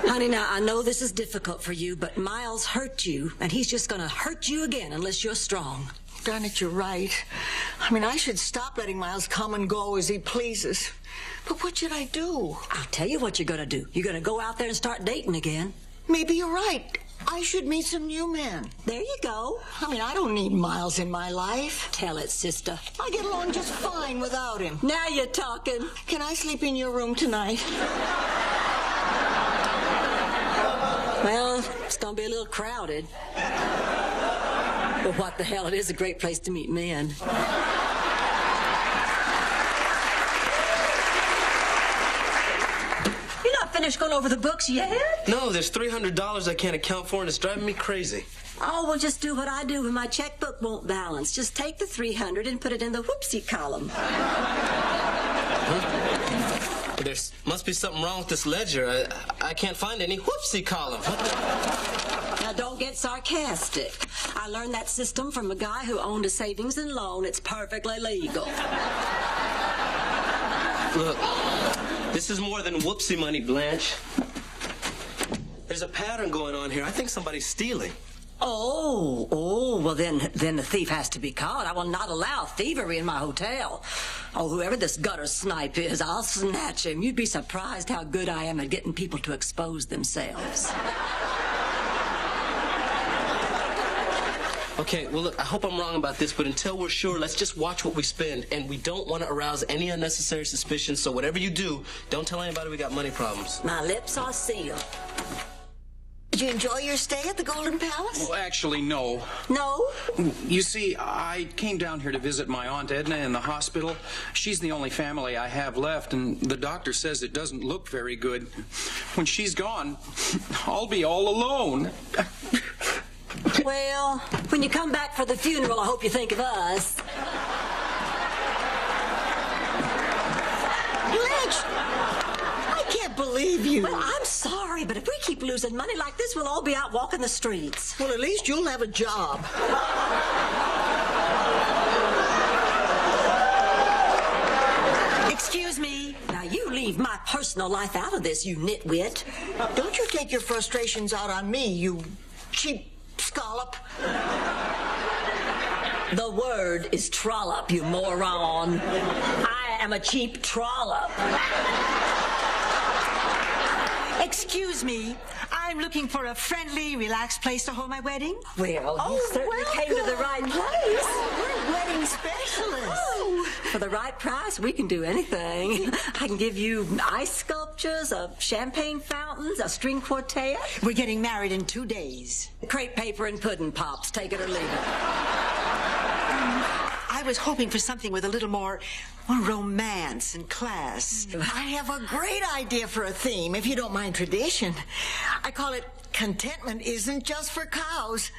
Honey, now, I know this is difficult for you, but Miles hurt you, and he's just going to hurt you again unless you're strong. Darn it, you're right. I mean, I should stop letting Miles come and go as he pleases. But what should I do? I'll tell you what you're going to do. You're going to go out there and start dating again. Maybe you're right. I should meet some new men. There you go. I mean, I don't need Miles in my life. Tell it, sister. I get along just fine without him. Now you're talking. Can I sleep in your room tonight? Well, it's going to be a little crowded. But what the hell, it is a great place to meet men. You're not finished going over the books yet? No, there's $300 I can't account for, and it's driving me crazy. Oh, well, just do what I do when my checkbook won't balance. Just take the $300 and put it in the whoopsie column. There must be something wrong with this ledger. I can't find any whoopsie column. Now, don't get sarcastic. I learned that system from a guy who owned a savings and loan. It's perfectly legal. Look, this is more than whoopsie money, Blanche. There's a pattern going on here. I think somebody's stealing. Oh, well, then the thief has to be caught. I will not allow thievery in my hotel. Oh, whoever this gutter snipe is, I'll snatch him. You'd be surprised how good I am at getting people to expose themselves. Okay, well, look, I hope I'm wrong about this, but until we're sure, let's just watch what we spend, and we don't want to arouse any unnecessary suspicions, so whatever you do, don't tell anybody we got money problems. My lips are sealed. Did you enjoy your stay at the Golden Palace? Well, actually, no. No? You see, I came down here to visit my Aunt Edna in the hospital. She's the only family I have left, and the doctor says it doesn't look very good. When she's gone, I'll be all alone. Well, when you come back for the funeral, I hope you think of us. Blanche! I can't believe you. Well, I'm sorry, but if we keep losing money like this, we'll all be out walking the streets. Well, at least you'll have a job. Excuse me. Now, you leave my personal life out of this, you nitwit. Don't you take your frustrations out on me, you cheap scallop. The word is trollop, you moron. I am a cheap trollop. Excuse me, I'm looking for a friendly, relaxed place to hold my wedding. Well, you certainly came to the right place. We're wedding specialists. Oh, for the right price, we can do anything. I can give you ice sculptures, champagne fountains, a string quartet. We're getting married in 2 days. Crepe paper and pudding pops, take it or leave it. I was hoping for something with a little more romance and class. I have a great idea for a theme, if you don't mind tradition. I call it Contentment Isn't Just for Cows.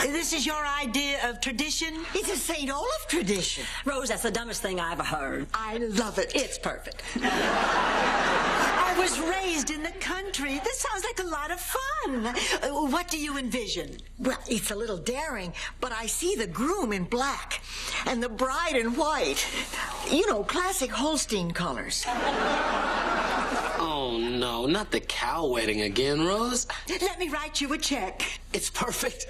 This is your idea of tradition? It's a St. Olaf tradition. Rose, that's the dumbest thing I ever heard. I love it. It's perfect. I was raised in the country. This sounds like a lot of fun. What do you envision? Well, it's a little daring, but I see the groom in black and the bride in white. You know, classic Holstein colors. Oh, no, not the cow wedding again, Rose. Let me write you a check. It's perfect.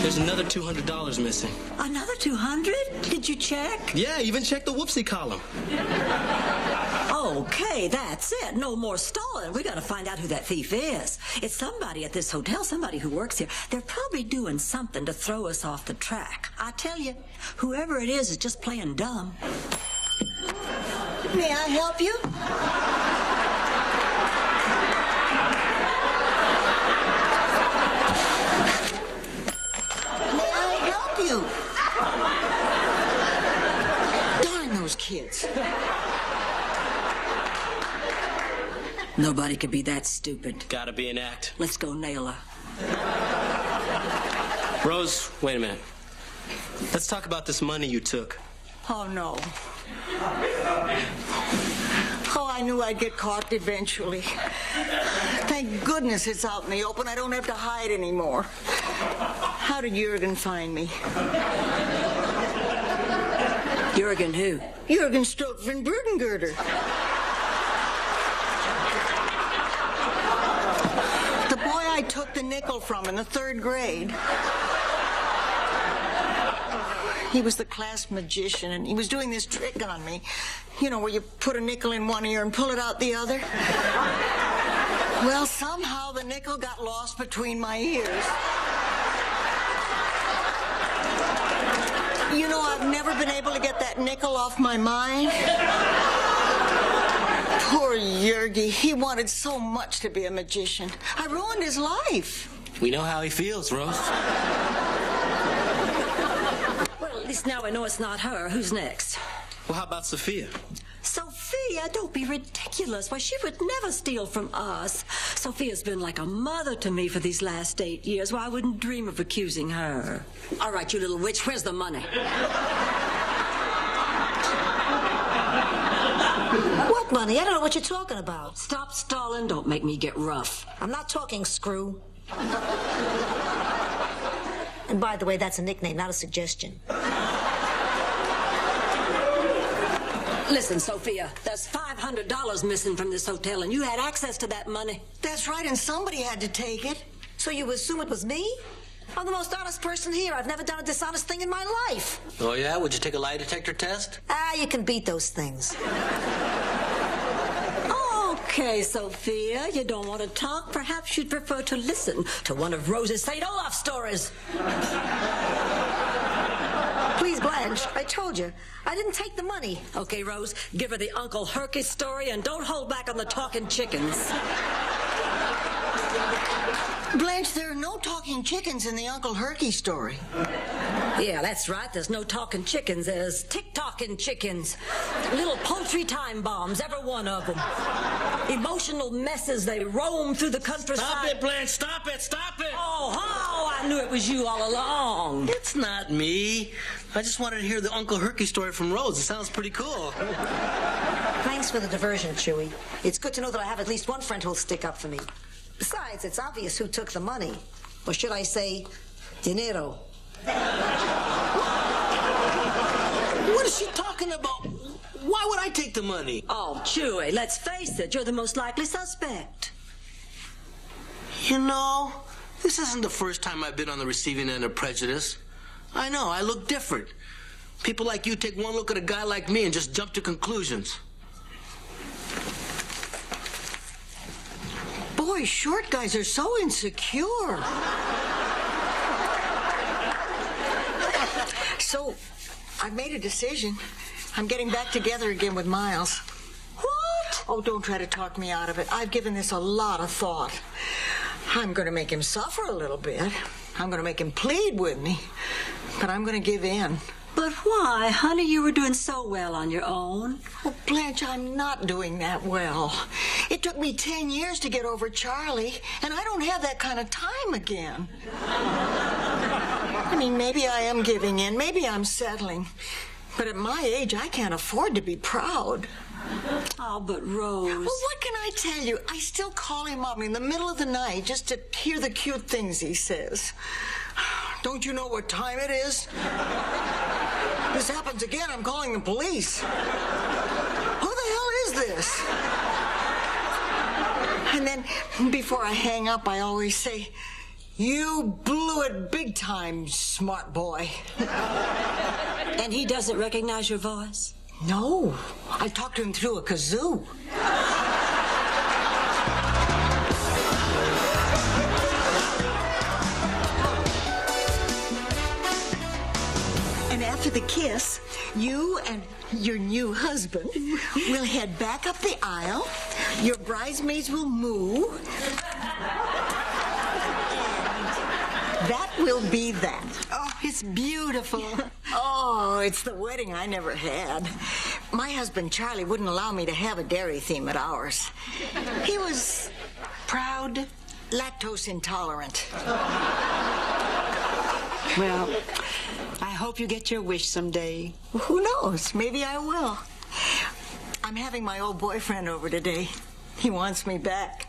There's another $200 missing. Another $200? Did you check? Yeah, even check the whoopsie column. Okay, that's it. No more stalling. We gotta find out who that thief is. It's somebody at this hotel, somebody who works here. They're probably doing something to throw us off the track. I tell you, whoever it is just playing dumb. May I help you? May I help you? Darn those kids. Nobody could be that stupid. Gotta be an act. Let's go nail her. Rose, wait a minute. Let's talk about this money you took. Oh, no. Oh, I knew I'd get caught eventually. Thank goodness it's out in the open. I don't have to hide anymore. How did Jürgen find me? Jürgen who? Jürgen Stockman Burdengirder. The boy I took the nickel from in the 3rd grade. He was the class magician, and he was doing this trick on me. You know, where you put a nickel in one ear and pull it out the other. Well, somehow the nickel got lost between my ears. You know, I've never been able to get that nickel off my mind. Poor Jürgi. He wanted so much to be a magician. I ruined his life. We know how he feels, Rose. Well, at least now I know it's not her. Who's next? Well, how about Sophia? Sophia, don't be ridiculous. Why, she would never steal from us. Sophia's been like a mother to me for these last 8 years. Why, I wouldn't dream of accusing her. All right, you little witch, where's the money? What money? I don't know what you're talking about. Stop stalling. Don't make me get rough. I'm not talking screw. And by the way, that's a nickname, not a suggestion. Listen, Sophia, there's $500 missing from this hotel, and you had access to that money. That's right, and somebody had to take it. So you assume it was me? I'm the most honest person here. I've never done a dishonest thing in my life. Oh, yeah? Would you take a lie detector test? You can beat those things. Okay, Sophia, you don't want to talk. Perhaps you'd prefer to listen to one of Rose's St. Olaf stories. Please, Blanche, I told you. I didn't take the money. Okay, Rose, give her the Uncle Herky story and don't hold back on the talking chickens. Blanche, there are no talking chickens in the Uncle Herky story. Yeah, that's right. There's no talking chickens. There's tick-tocking chickens. Little poultry time bombs, every one of them. Emotional messes, they roam through the countryside. Stop it, Blanche. Stop it. Stop it. Oh, I knew it was you all along. It's not me. I just wanted to hear the Uncle Herky story from Rose. It sounds pretty cool. Thanks for the diversion, Chewie. It's good to know that I have at least one friend who'll stick up for me. Besides, it's obvious who took the money. Or should I say, dinero. What is she talking about? Why would I take the money? Oh, Chewie, let's face it. You're the most likely suspect. You know, this isn't the first time I've been on the receiving end of prejudice. I know, I look different. People like you take one look at a guy like me and just jump to conclusions. Boy, short guys are so insecure. So, I've made a decision. I'm getting back together again with Miles. What? Oh, don't try to talk me out of it. I've given this a lot of thought. I'm going to make him suffer a little bit. I'm going to make him plead with me. But I'm going to give in. But why, honey? You were doing so well on your own. Oh, Blanche, I'm not doing that well. It took me 10 years to get over Charlie, and I don't have that kind of time again. I mean, maybe I am giving in. Maybe I'm settling. But at my age, I can't afford to be proud. Oh, but Rose... Well, what can I tell you? I still call him up in the middle of the night just to hear the cute things he says. Don't you know what time it is? This happens again, I'm calling the police. Who the hell is this? And then, before I hang up, I always say, "You blew it big time, smart boy." And he doesn't recognize your voice? No. I talked to him through a kazoo. And after the kiss, you and your new husband will head back up the aisle. Your bridesmaids will move. And that will be that. Oh, it's beautiful. Oh, it's the wedding I never had. My husband, Charlie, wouldn't allow me to have a dairy theme at ours. He was proud, lactose intolerant. Well, I hope you get your wish someday. Who knows? Maybe I will. I'm having my old boyfriend over today. He wants me back.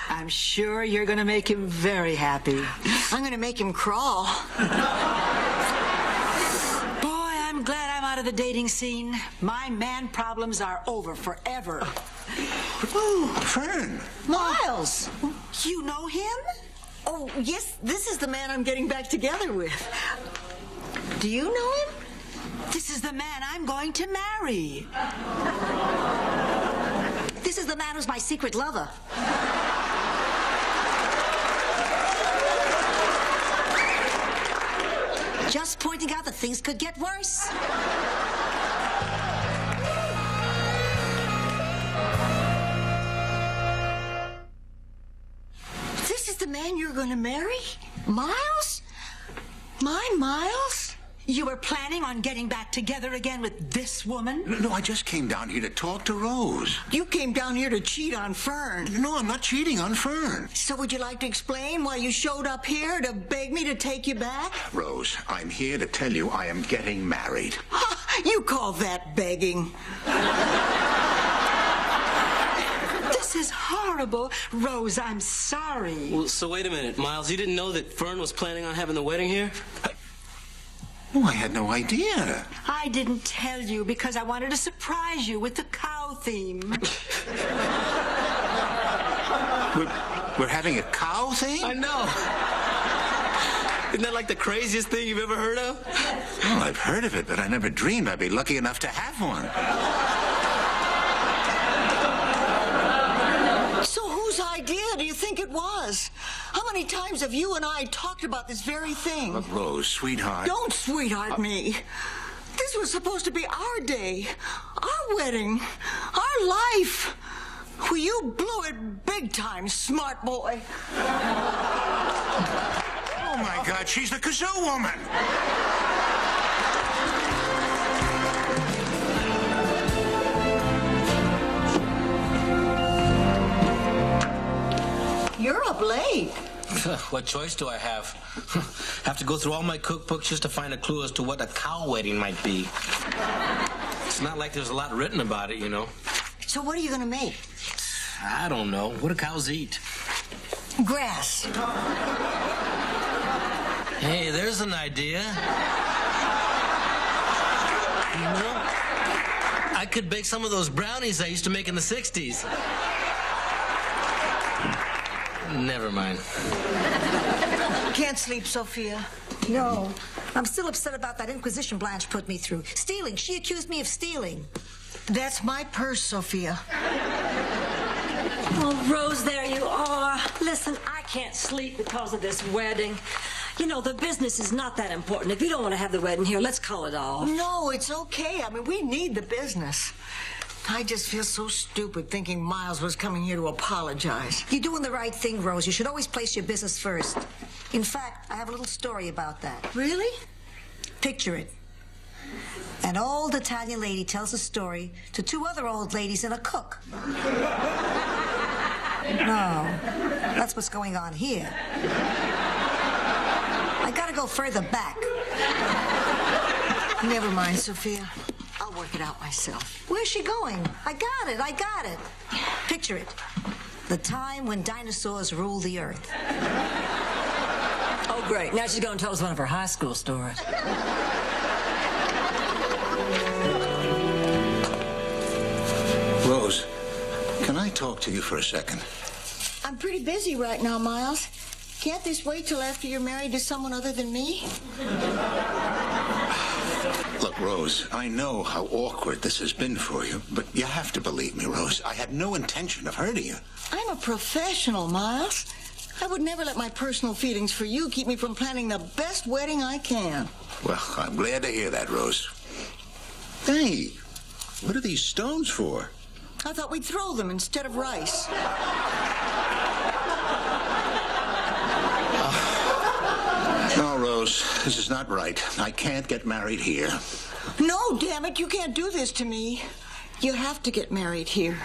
I'm sure you're going to make him very happy. I'm going to make him crawl. Boy, I'm glad I'm out of the dating scene. My man problems are over forever. Oh, Fern. Miles. You know him? Oh, yes, this is the man I'm getting back together with. Do you know him? This is the man I'm going to marry. This is the man who's my secret lover. Just pointing out that things could get worse. This is the man you're going to marry? Miles? My Miles? You were planning on getting back together again with this woman? No, I just came down here to talk to Rose. You came down here to cheat on Fern. No, I'm not cheating on Fern. So would you like to explain why you showed up here to beg me to take you back? Rose, I'm here to tell you I am getting married. You call that begging? This is horrible. Rose, I'm sorry. Well, so wait a minute, Miles. You didn't know that Fern was planning on having the wedding here? Oh, I had no idea. I didn't tell you because I wanted to surprise you with the cow theme. We're having a cow thing? I know. Isn't that like the craziest thing you've ever heard of? Well, I've heard of it, but I never dreamed I'd be lucky enough to have one. So whose idea do you think it was? How many times have you and I talked about this very thing? Look, Rose, sweetheart. Don't sweetheart me. This was supposed to be our day, our wedding, our life. Well, you blew it big time, smart boy. Oh, my God, she's the kazoo woman. You're up late. What choice do I have? Have to go through all my cookbooks just to find a clue as to what a cow wedding might be. It's not like there's a lot written about it, you know. So what are you going to make? I don't know. What do cows eat? Grass. Hey, there's an idea. You know, I could bake some of those brownies I used to make in the 60s. Never mind. Can't sleep, Sophia. No. I'm still upset about that inquisition Blanche put me through. Stealing. She accused me of stealing. That's my purse, Sophia. Oh, Rose, there you are. Listen, I can't sleep because of this wedding. You know, the business is not that important. If you don't want to have the wedding here, let's call it off. No, it's okay. I mean, we need the business. I just feel so stupid thinking Miles was coming here to apologize. You're doing the right thing, Rose. You should always place your business first. In fact, I have a little story about that. Really? Picture it. An old Italian lady tells a story to two other old ladies and a cook. No, that's what's going on here. I gotta go further back. Never mind, Sophia. I'll work it out myself. Where's she going? I got it. Picture it. The time when dinosaurs ruled the earth. Oh, great. Now she's going to tell us one of her high school stories. Rose, can I talk to you for a second? I'm pretty busy right now, Miles. Can't this wait till after you're married to someone other than me? Look, Rose, I know how awkward this has been for you, but you have to believe me, Rose. I had no intention of hurting you. I'm a professional, Miles. I would never let my personal feelings for you keep me from planning the best wedding I can. Well, I'm glad to hear that, Rose. Hey, what are these stones for? I thought we'd throw them instead of rice. No, Rose, this is not right. I can't get married here. No, damn it, you can't do this to me. You have to get married here.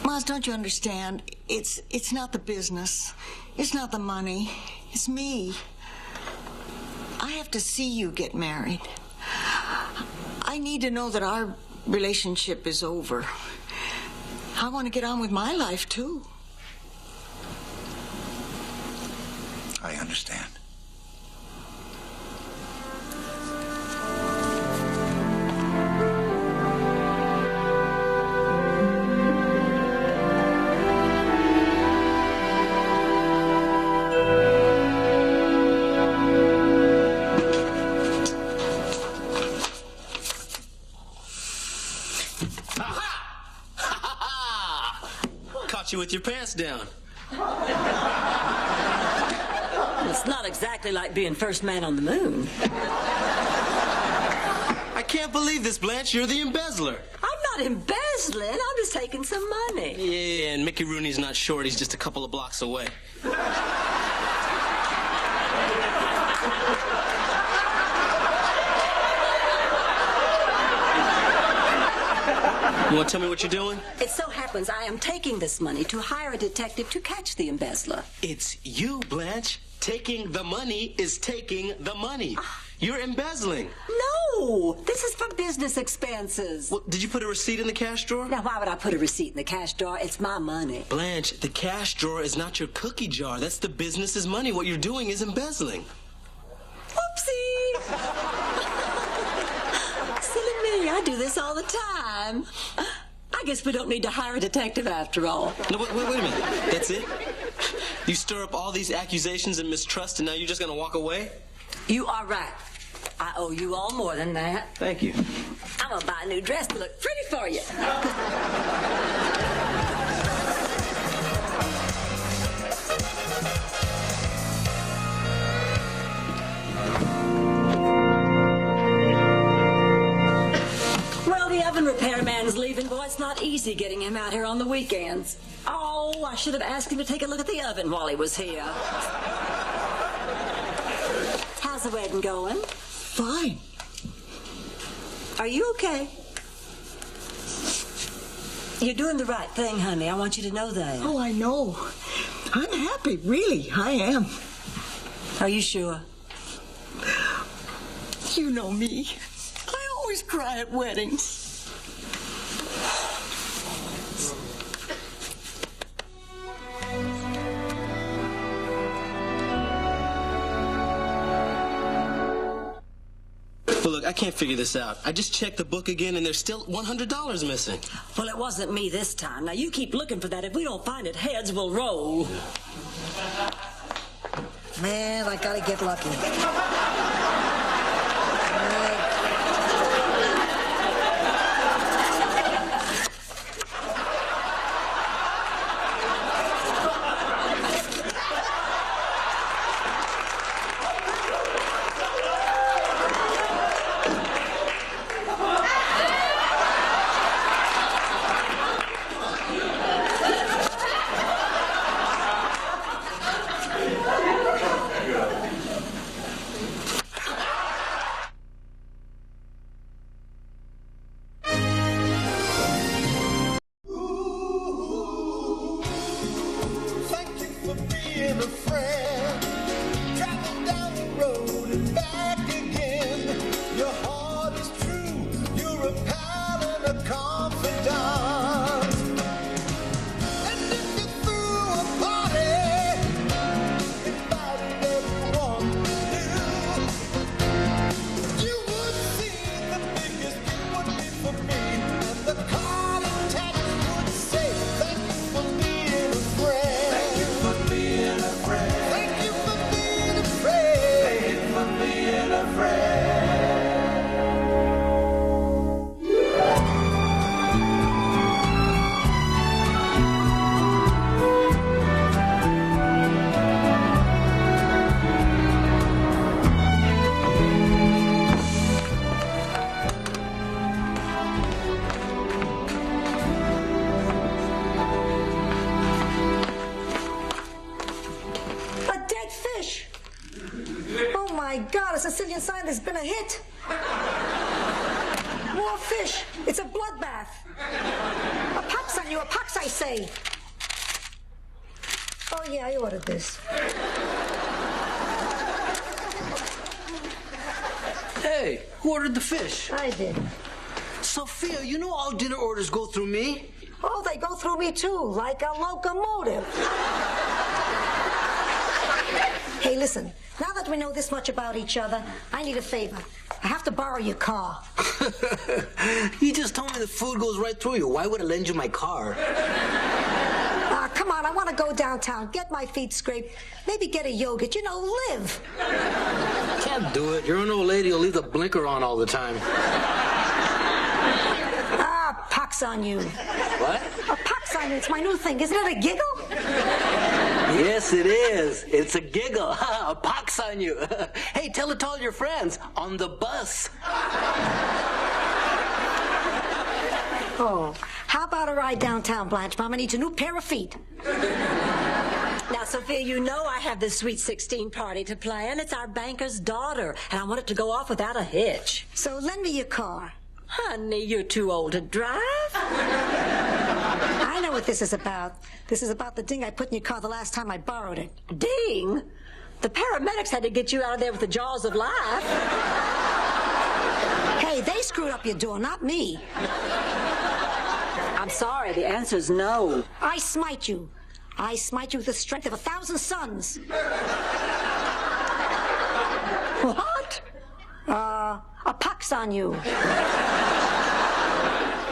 Miles, don't you understand? It's not the business. It's not the money. It's me. I have to see you get married. I need to know that our relationship is over. I want to get on with my life, too. I understand. Caught you with your pants down. It's not exactly like being first man on the moon. I can't believe this, Blanche. You're the embezzler. I'm not embezzling. I'm just taking some money. Yeah, and Mickey Rooney's not short. He's just a couple of blocks away. You want to tell me what you're doing? It so happens I am taking this money to hire a detective to catch the embezzler. It's you, Blanche. Taking the money is taking the money. You're embezzling. No, this is for business expenses. Well, did you put a receipt in the cash drawer? Now, why would I put a receipt in the cash drawer? It's my money. Blanche, the cash drawer is not your cookie jar. That's the business's money. What you're doing is embezzling. Whoopsie! Silly me, I do this all the time. I guess we don't need to hire a detective after all. No, wait a minute. That's it? You stir up all these accusations and mistrust, and now you're just going to walk away? You are right. I owe you all more than that. Thank you. I'm going to buy a new dress to look pretty for you. Well, the oven repairman's leaving, boy. It's not easy getting him out here on the weekends. Oh, I should have asked him to take a look at the oven while he was here. How's the wedding going? Fine. Are you okay? You're doing the right thing, honey. I want you to know that. Oh, I know. I'm happy, really. I am. Are you sure? You know me. I always cry at weddings. Well, look, I can't figure this out. I just checked the book again, and there's still $100 missing. Well, it wasn't me this time. Now, you keep looking for that. If we don't find it, heads will roll. Man, I gotta get lucky. Sicilian sign has been a hit. More fish. It's a bloodbath. A pox on you, a pox, I say. Oh, yeah, I ordered this. Hey, who ordered the fish? I did. Sophia, you know all dinner orders go through me? Oh, they go through me, too, like a locomotive. Hey, listen. Now that we know this much about each other, I need a favor. I have to borrow your car. You just told me the food goes right through you. Why would I lend you my car? Come on, I want to go downtown, get my feet scraped, maybe get a yogurt, live. Can't do it. You're an old lady who'll leave the blinker on all the time. Pox on you. What? A pox on you. It's my new thing. Isn't it a giggle? Yes, it is. It's a giggle. A pox on you. Hey, tell it to all your friends on the bus. Oh, how about a ride downtown, Blanche? Mama needs a new pair of feet. Now, Sophia, you know I have this Sweet 16 party to plan. It's our banker's daughter, and I want it to go off without a hitch. So lend me your car. Honey, you're too old to drive. I know what this is about. This is about the ding I put in your car the last time I borrowed it. Ding? The paramedics had to get you out of there with the jaws of life. Hey, they screwed up your door, not me. I'm sorry, the answer's no. I smite you. I smite you with the strength of 1,000 suns. What? A pox on you.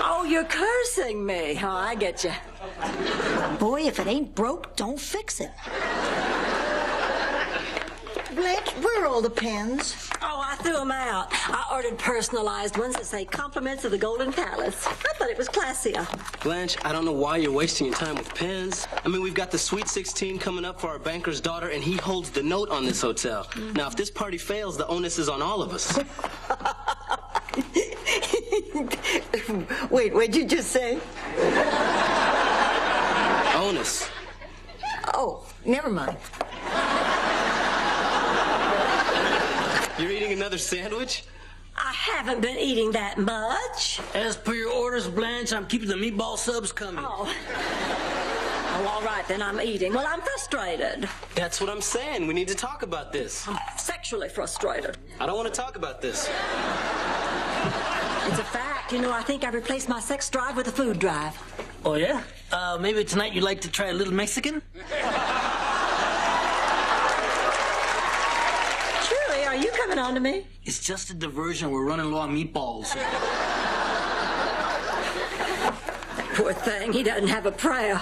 Oh, you're cursing me. Oh, I get you. Boy, if it ain't broke, don't fix it. Blanche, where are all the pens? Oh, I threw them out. I ordered personalized ones that say compliments of the Golden Palace. I thought it was classier. Blanche, I don't know why you're wasting your time with pens. I mean, we've got the Sweet 16 coming up for our banker's daughter, and he holds the note on this hotel. Now, if this party fails, the onus is on all of us. Wait, what'd you just say? Onus. Oh, never mind. You're eating another sandwich? I haven't been eating that much. As per your orders, Blanche, I'm keeping the meatball subs coming. Oh, all right, then I'm eating. Well, I'm frustrated. That's what I'm saying. We need to talk about this. I'm sexually frustrated. I don't want to talk about this. It's a fact. You know, I think I replaced my sex drive with a food drive. Oh, yeah? Maybe tonight you'd like to try a little Mexican? Are you coming on to me? It's just a diversion. We're running low on meatballs. Poor thing, he doesn't have a prayer.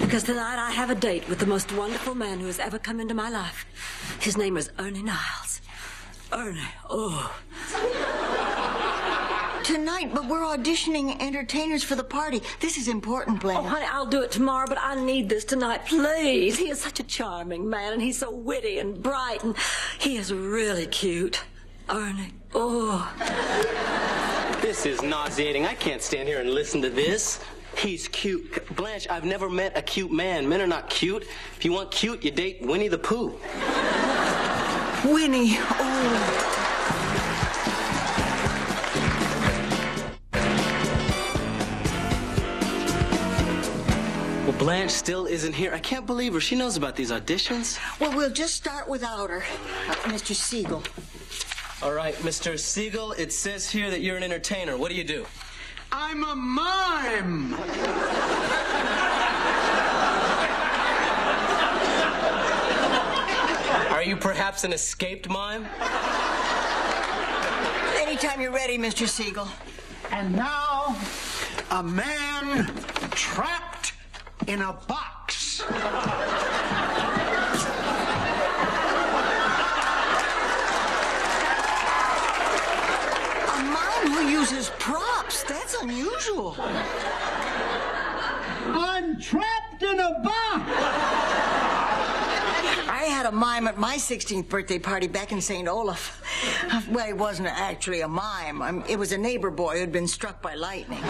Because tonight I have a date with the most wonderful man who has ever come into my life. His name is Ernie Niles. Ernie, oh. Tonight, but we're auditioning entertainers for the party. This is important, Blanche. Oh, honey, I'll do it tomorrow, but I need this tonight, please. He is such a charming man, and he's so witty and bright, and he is really cute. Ernie, oh. This is nauseating. I can't stand here and listen to this. He's cute. Blanche, I've never met a cute man. Men are not cute. If you want cute, you date Winnie the Pooh. Winnie, oh. Well, Blanche still isn't here. I can't believe her. She knows about these auditions. Well, we'll just start without her. Mr. Siegel. All right, Mr. Siegel, it says here that you're an entertainer. What do you do? I'm a mime. Are you perhaps an escaped mime? Anytime you're ready, Mr. Siegel. And now, a man trapped in a box. A mime who uses props. That's unusual. I'm trapped in a box. I had a mime at my 16th birthday party back in St. Olaf. Well, it wasn't actually a mime. It was a neighbor boy who had been struck by lightning.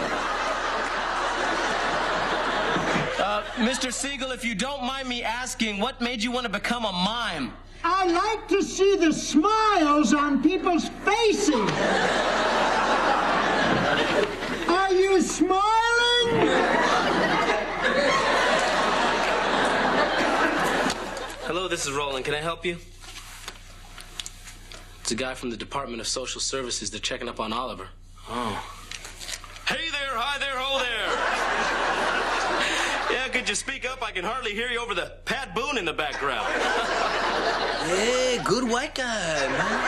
Mr. Siegel, if you don't mind me asking, what made you want to become a mime? I like to see the smiles on people's faces. Are you smiling? Hello, this is Roland. Can I help you? It's a guy from the Department of Social Services. They're checking up on Oliver. Oh. Hey there, hi there, ho there. Yeah, could you speak up? I can hardly hear you over the Pat Boone in the background. Hey, good white guy, man.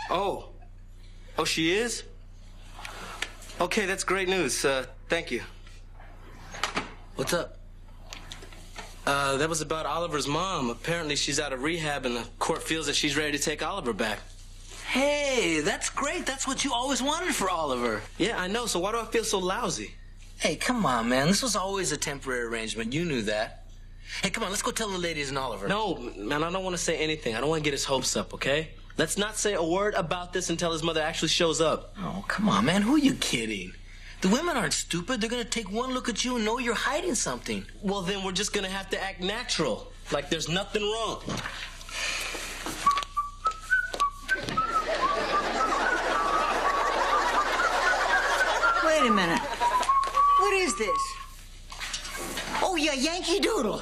Oh, she is? Okay, that's great news. Thank you. What's up? That was about Oliver's mom. Apparently she's out of rehab and the court feels that she's ready to take Oliver back. Hey, that's great. That's what you always wanted for Oliver. Yeah, I know. So why do I feel so lousy? Hey, come on, man. This was always a temporary arrangement. You knew that. Hey, come on. Let's go tell the ladies and Oliver. No, man, I don't want to say anything. I don't want to get his hopes up, okay? Let's not say a word about this until his mother actually shows up. Oh, come on, man. Who are you kidding? The women aren't stupid. They're going to take one look at you and know you're hiding something. Well, then we're just going to have to act natural. Like there's nothing wrong. Wait a minute. What is this? Oh, yeah, Yankee Doodle.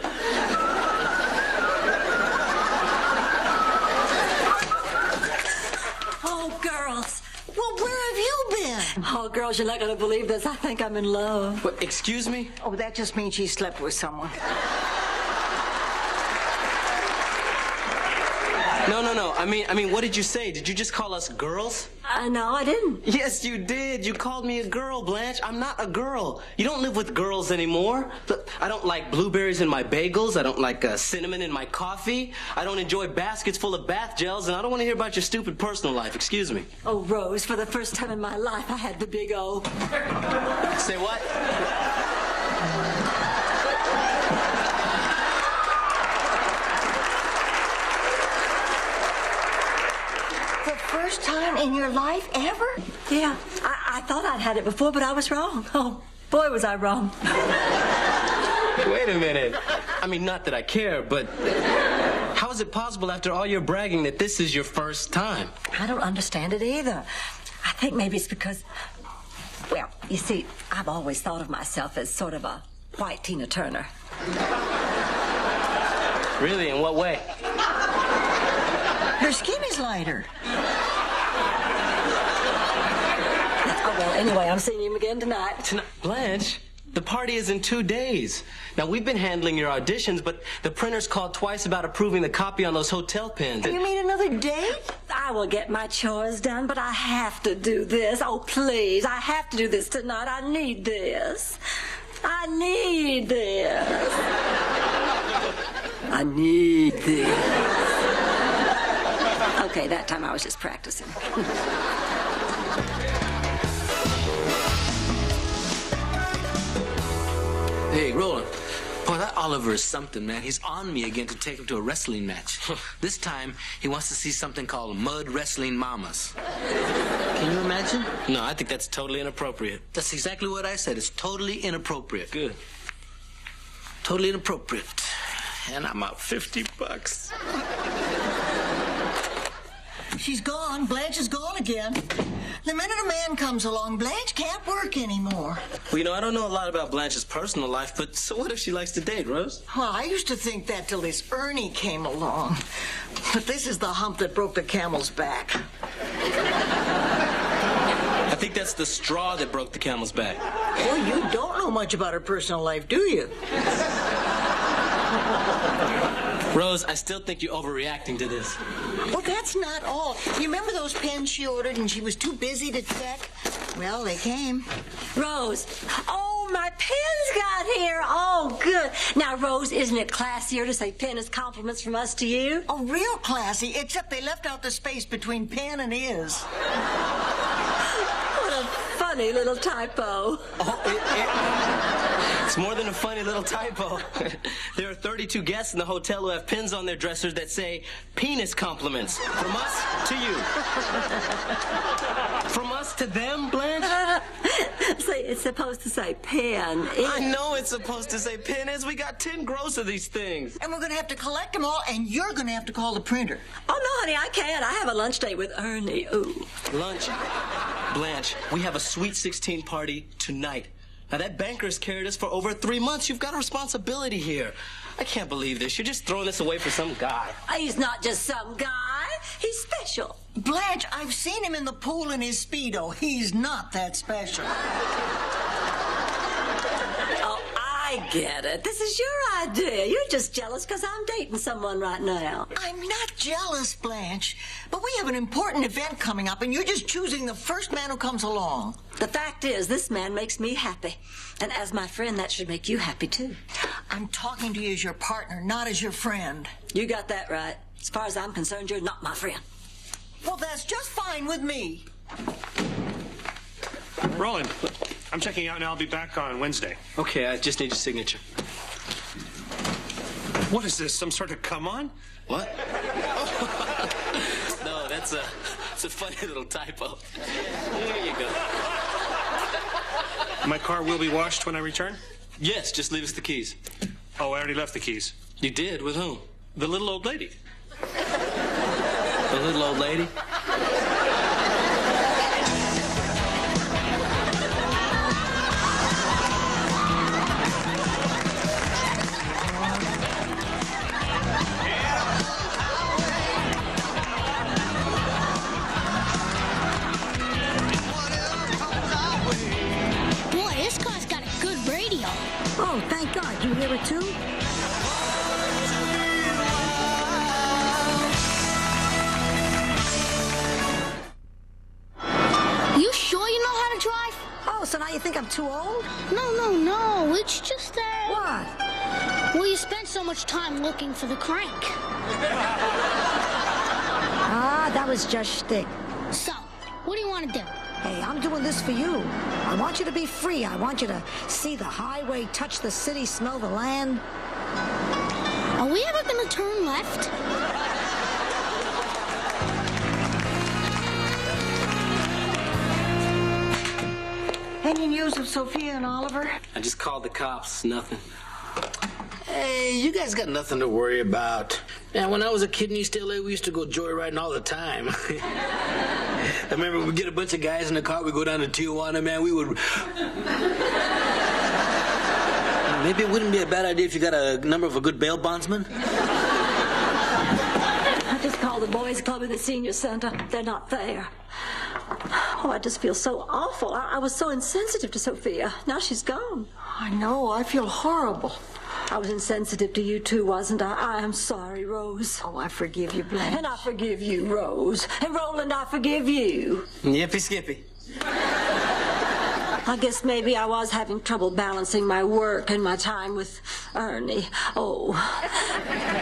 Oh, girls. Well, where have you been? Oh, girls, you're not going to believe this. I think I'm in love. What, excuse me? Oh, that just means she slept with someone. No. I mean, what did you say? Did you just call us girls? No, I didn't. Yes, you did. You called me a girl, Blanche. I'm not a girl. You don't live with girls anymore. Look, I don't like blueberries in my bagels. I don't like cinnamon in my coffee. I don't enjoy baskets full of bath gels, and I don't want to hear about your stupid personal life. Excuse me. Oh, Rose, for the first time in my life, I had the big O. Say what? First time in your life ever? Yeah, I thought I'd had it before, but I was wrong. Oh, boy, was I wrong. Wait a minute. I mean, not that I care, but how is it possible after all your bragging that this is your first time? I don't understand it either. I think maybe it's because, well, you see, I've always thought of myself as sort of a white Tina Turner. Really? In what way? Her skin is lighter. Oh, well, anyway, I'm seeing him again tonight. Blanche, the party is in 2 days. Now, we've been handling your auditions, but the printer's called twice about approving the copy on those hotel pins. You mean another date? I will get my chores done, but I have to do this. Oh, please, I have to do this tonight. I need this. I need this. I need this. Okay, that time I was just practicing. Hey, Roland. Boy, that Oliver is something, man. He's on me again to take him to a wrestling match. This time, he wants to see something called Mud Wrestling Mamas. Can you imagine? No, I think that's totally inappropriate. That's exactly what I said. It's totally inappropriate. Good. Totally inappropriate. And I'm out $50. She's gone. Blanche is gone again. The minute a man comes along, Blanche can't work anymore. Well, you know, I don't know a lot about Blanche's personal life, but so what if she likes to date, Rose? Well, I used to think that till this Ernie came along. But this is the hump that broke the camel's back. I think that's the straw that broke the camel's back. Well, you don't know much about her personal life, do you? Rose, I still think you're overreacting to this. Well, that's not all. You remember those pens she ordered and she was too busy to check? Well, they came. Rose, oh, my pens got here. Oh, good. Now, Rose, isn't it classier to say pen as compliments from us to you? Oh, real classy, except they left out the space between pen and is. What a funny little typo. It's more than a funny little typo. There are 32 guests in the hotel who have pins on their dressers that say penis compliments. From us to you. From us to them, Blanche? See, it's supposed to say pen. I know it's supposed to say pen is. We got 10 gross of these things. And we're going to have to collect them all, and you're going to have to call the printer. Oh, no, honey, I can't. I have a lunch date with Ernie. Ooh. Lunch? Blanche, we have a Sweet 16 party tonight. Now, that banker's carried us for over 3 months. You've got a responsibility here. I can't believe this. You're just throwing this away for some guy. He's not just some guy. He's special. Blanche, I've seen him in the pool in his Speedo. He's not that special. Oh, I get it. This is your idea. You're just jealous because I'm dating someone right now. I'm not jealous, Blanche. But we have an important event coming up, and you're just choosing the first man who comes along. The fact is, this man makes me happy. And as my friend, that should make you happy, too. I'm talking to you as your partner, not as your friend. You got that right. As far as I'm concerned, you're not my friend. Well, that's just fine with me. Roland, I'm checking out and I'll be back on Wednesday. Okay, I just need your signature. What is this, some sort of come on? What? No, it's a funny little typo. There you go. My car will be washed when I return? Yes, just leave us the keys. Oh, I already left the keys. You did? With whom? The little old lady. The little old lady? it too? You sure you know how to drive? Oh, so now you think I'm too old? No. It's just that... What? Well, you spent so much time looking for the crank. Ah, that was just shtick. So, what do you want to do? Hey, I'm doing this for you. I want you to be free. I want you to see the highway, touch the city, smell the land. Are we ever going to turn left? Any news of Sophia and Oliver? I just called the cops. Nothing. Hey, you guys got nothing to worry about. Man, when I was a kid in East LA, we used to go joyriding all the time. I remember we'd get a bunch of guys in the car, we'd go down to Tijuana, man, we would... Maybe it wouldn't be a bad idea if you got a number of a good bail bondsman. I just called the boys' club in the senior center. They're not there. Oh, I just feel so awful. I was so insensitive to Sophia. Now she's gone. I know. I feel horrible. I was insensitive to you, too, wasn't I? I am sorry, Rose. Oh, I forgive you, Blanche. And I forgive you, Rose. And Roland, I forgive you. Yippee skippy. I guess maybe I was having trouble balancing my work and my time with Ernie. Oh.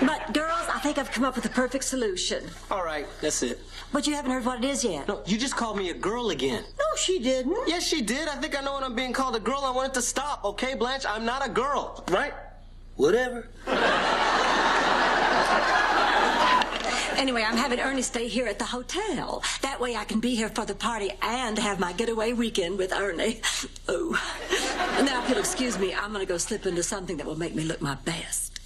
But, girls, I think I've come up with the perfect solution. All right, that's it. But you haven't heard what it is yet. No, you just called me a girl again. No, she didn't. Yes, she did. I think I know when I'm being called a girl. I want it to stop, okay, Blanche? I'm not a girl, right? Whatever. Anyway, I'm having Ernie stay here at the hotel. That way I can be here for the party and have my getaway weekend with Ernie. Oh. Now, if you'll excuse me, I'm going to go slip into something that will make me look my best.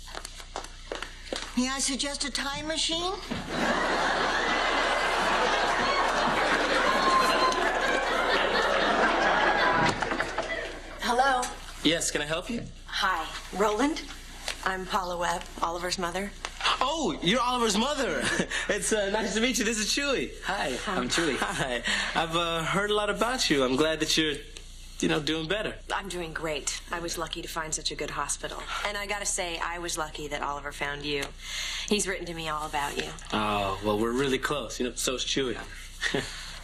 May I suggest a time machine? Hello. Yes, can I help you? Hi. Roland. I'm Paula Webb, Oliver's mother. Oh, you're Oliver's mother. It's nice to meet you. This is Chewy. Hi, I'm Chewy. Hi. I've heard a lot about you. I'm glad that you're, doing better. I'm doing great. I was lucky to find such a good hospital. And I gotta say, I was lucky that Oliver found you. He's written to me all about you. Oh, well, we're really close. So is Chewy.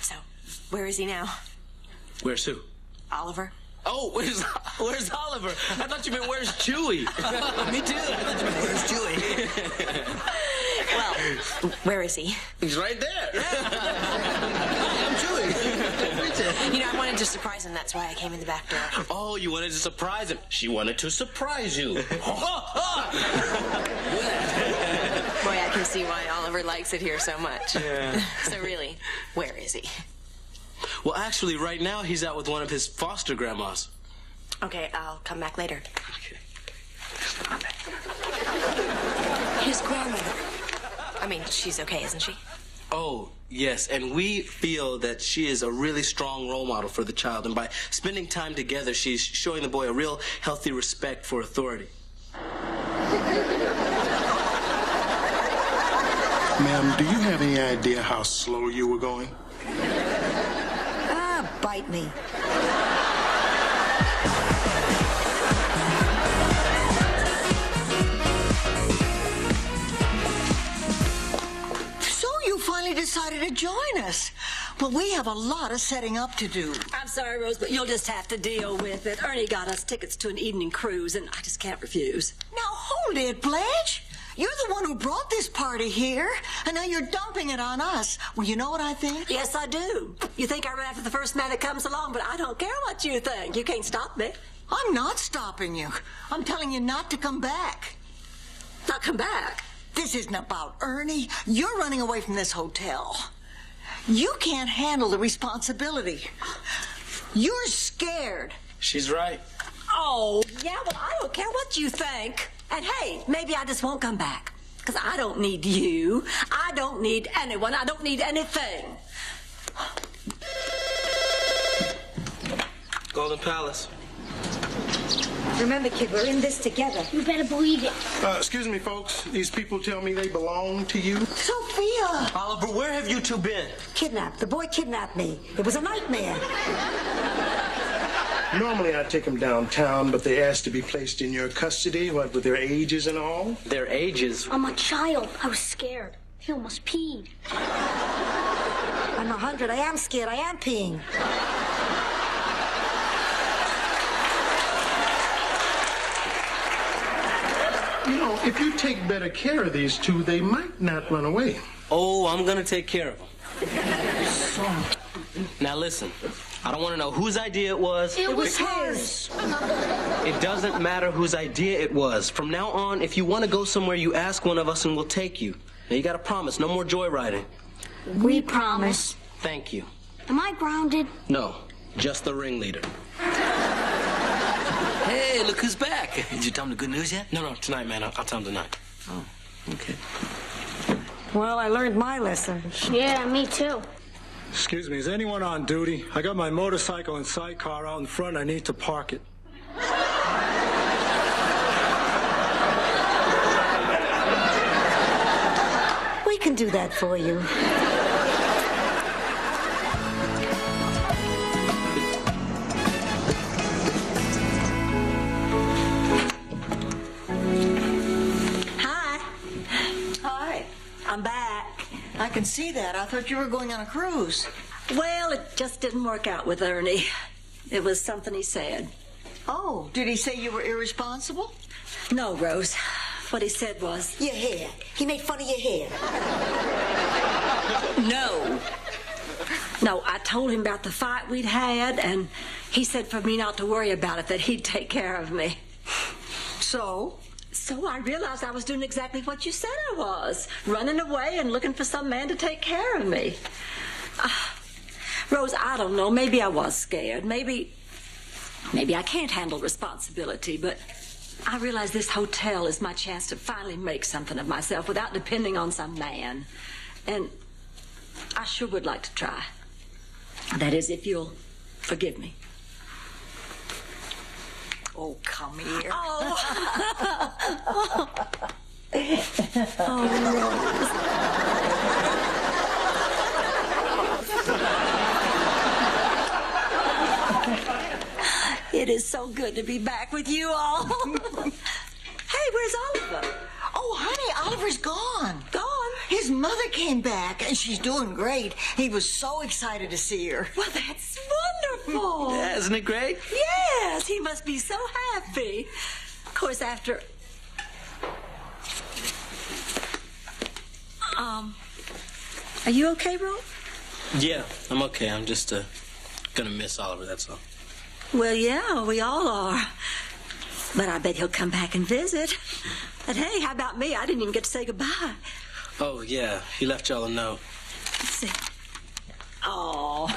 So, where is he now? Where's who? Oliver. Oh, where's Oliver? I thought you meant where's Chewy? Me too. I thought you meant where's Chewy? Well, where is he? He's right there. Yeah. I'm Chewy. I wanted to surprise him. That's why I came in the back door. Oh, you wanted to surprise him. She wanted to surprise you. Boy, I can see why Oliver likes it here so much. Yeah. So really, where is he? Well, actually, right now, he's out with one of his foster grandmas. Okay, I'll come back later. Okay. His grandmother. I mean, she's okay, isn't she? Oh, yes, and we feel that she is a really strong role model for the child, and by spending time together, she's showing the boy a real healthy respect for authority. Ma'am, do you have any idea how slow you were going? Bite me. So you finally decided to join us. Well, we have a lot of setting up to do. I'm sorry, Rose, but you'll just have to deal with it. Ernie got us tickets to an evening cruise, and I just can't refuse. Now, hold it, Blanche. You're the one who brought this party here, and now you're dumping it on us. Well, you know what I think? Yes, I do. You think I run after the first man that comes along, but I don't care what you think. You can't stop me. I'm not stopping you. I'm telling you not to come back. Not come back? This isn't about Ernie. You're running away from this hotel. You can't handle the responsibility. You're scared. She's right. Oh, yeah, well, I don't care what you think. And hey, maybe I just won't come back. Because I don't need you. I don't need anyone. I don't need anything. Golden Palace. Remember, kid, we're in this together. You better believe it. Excuse me, folks. These people tell me they belong to you. Sophia! Oliver, where have you two been? Kidnapped. The boy kidnapped me. It was a nightmare. Normally I take them downtown, but they asked to be placed in your custody, what, with their ages and all? Their ages? I'm a child. I was scared. He almost peed. I'm 100. I am scared. I am peeing. You know, if you take better care of these two, they might not run away. Oh, I'm gonna take care of them. Now listen, I don't want to know whose idea it was. It was hers. It doesn't matter whose idea it was. From now on, if you want to go somewhere, you ask one of us and we'll take you. Now you gotta promise, no more joyriding. We promise. Thank you. Am I grounded? No, just the ringleader. Hey, look who's back. Did you tell him the good news yet? No, tonight, man. I'll tell him tonight. Oh, okay. Well, I learned my lesson. Yeah, me too. Excuse me, is anyone on duty? I got my motorcycle and sidecar out in front. I need to park it. We can do that for you. I'm back. I can see that. I thought you were going on a cruise. Well, it just didn't work out with Ernie. It was something he said. Oh, did he say you were irresponsible? No, Rose. What he said was... Your hair. He made fun of your hair. No, I told him about the fight we'd had, and he said for me not to worry about it, that he'd take care of me. So I realized I was doing exactly what you said I was, running away and looking for some man to take care of me. Rose, I don't know. Maybe I was scared. Maybe I can't handle responsibility, but I realize this hotel is my chance to finally make something of myself without depending on some man. And I sure would like to try. That is, if you'll forgive me. Oh, come here. It is so good to be back with you all. Hey, where's Oliver? Oh, honey, Oliver's gone. Gone? His mother came back, and she's doing great. He was so excited to see her. Well, that's wonderful. Yeah, isn't it great? Yes, he must be so happy. Of course, after... Are you okay, Ro? Yeah, I'm okay. I'm just gonna miss Oliver, that's all. Well, yeah, we all are. But I bet he'll come back and visit. But hey, how about me? I didn't even get to say goodbye. Oh, yeah, he left y'all a note. Let's see. Oh,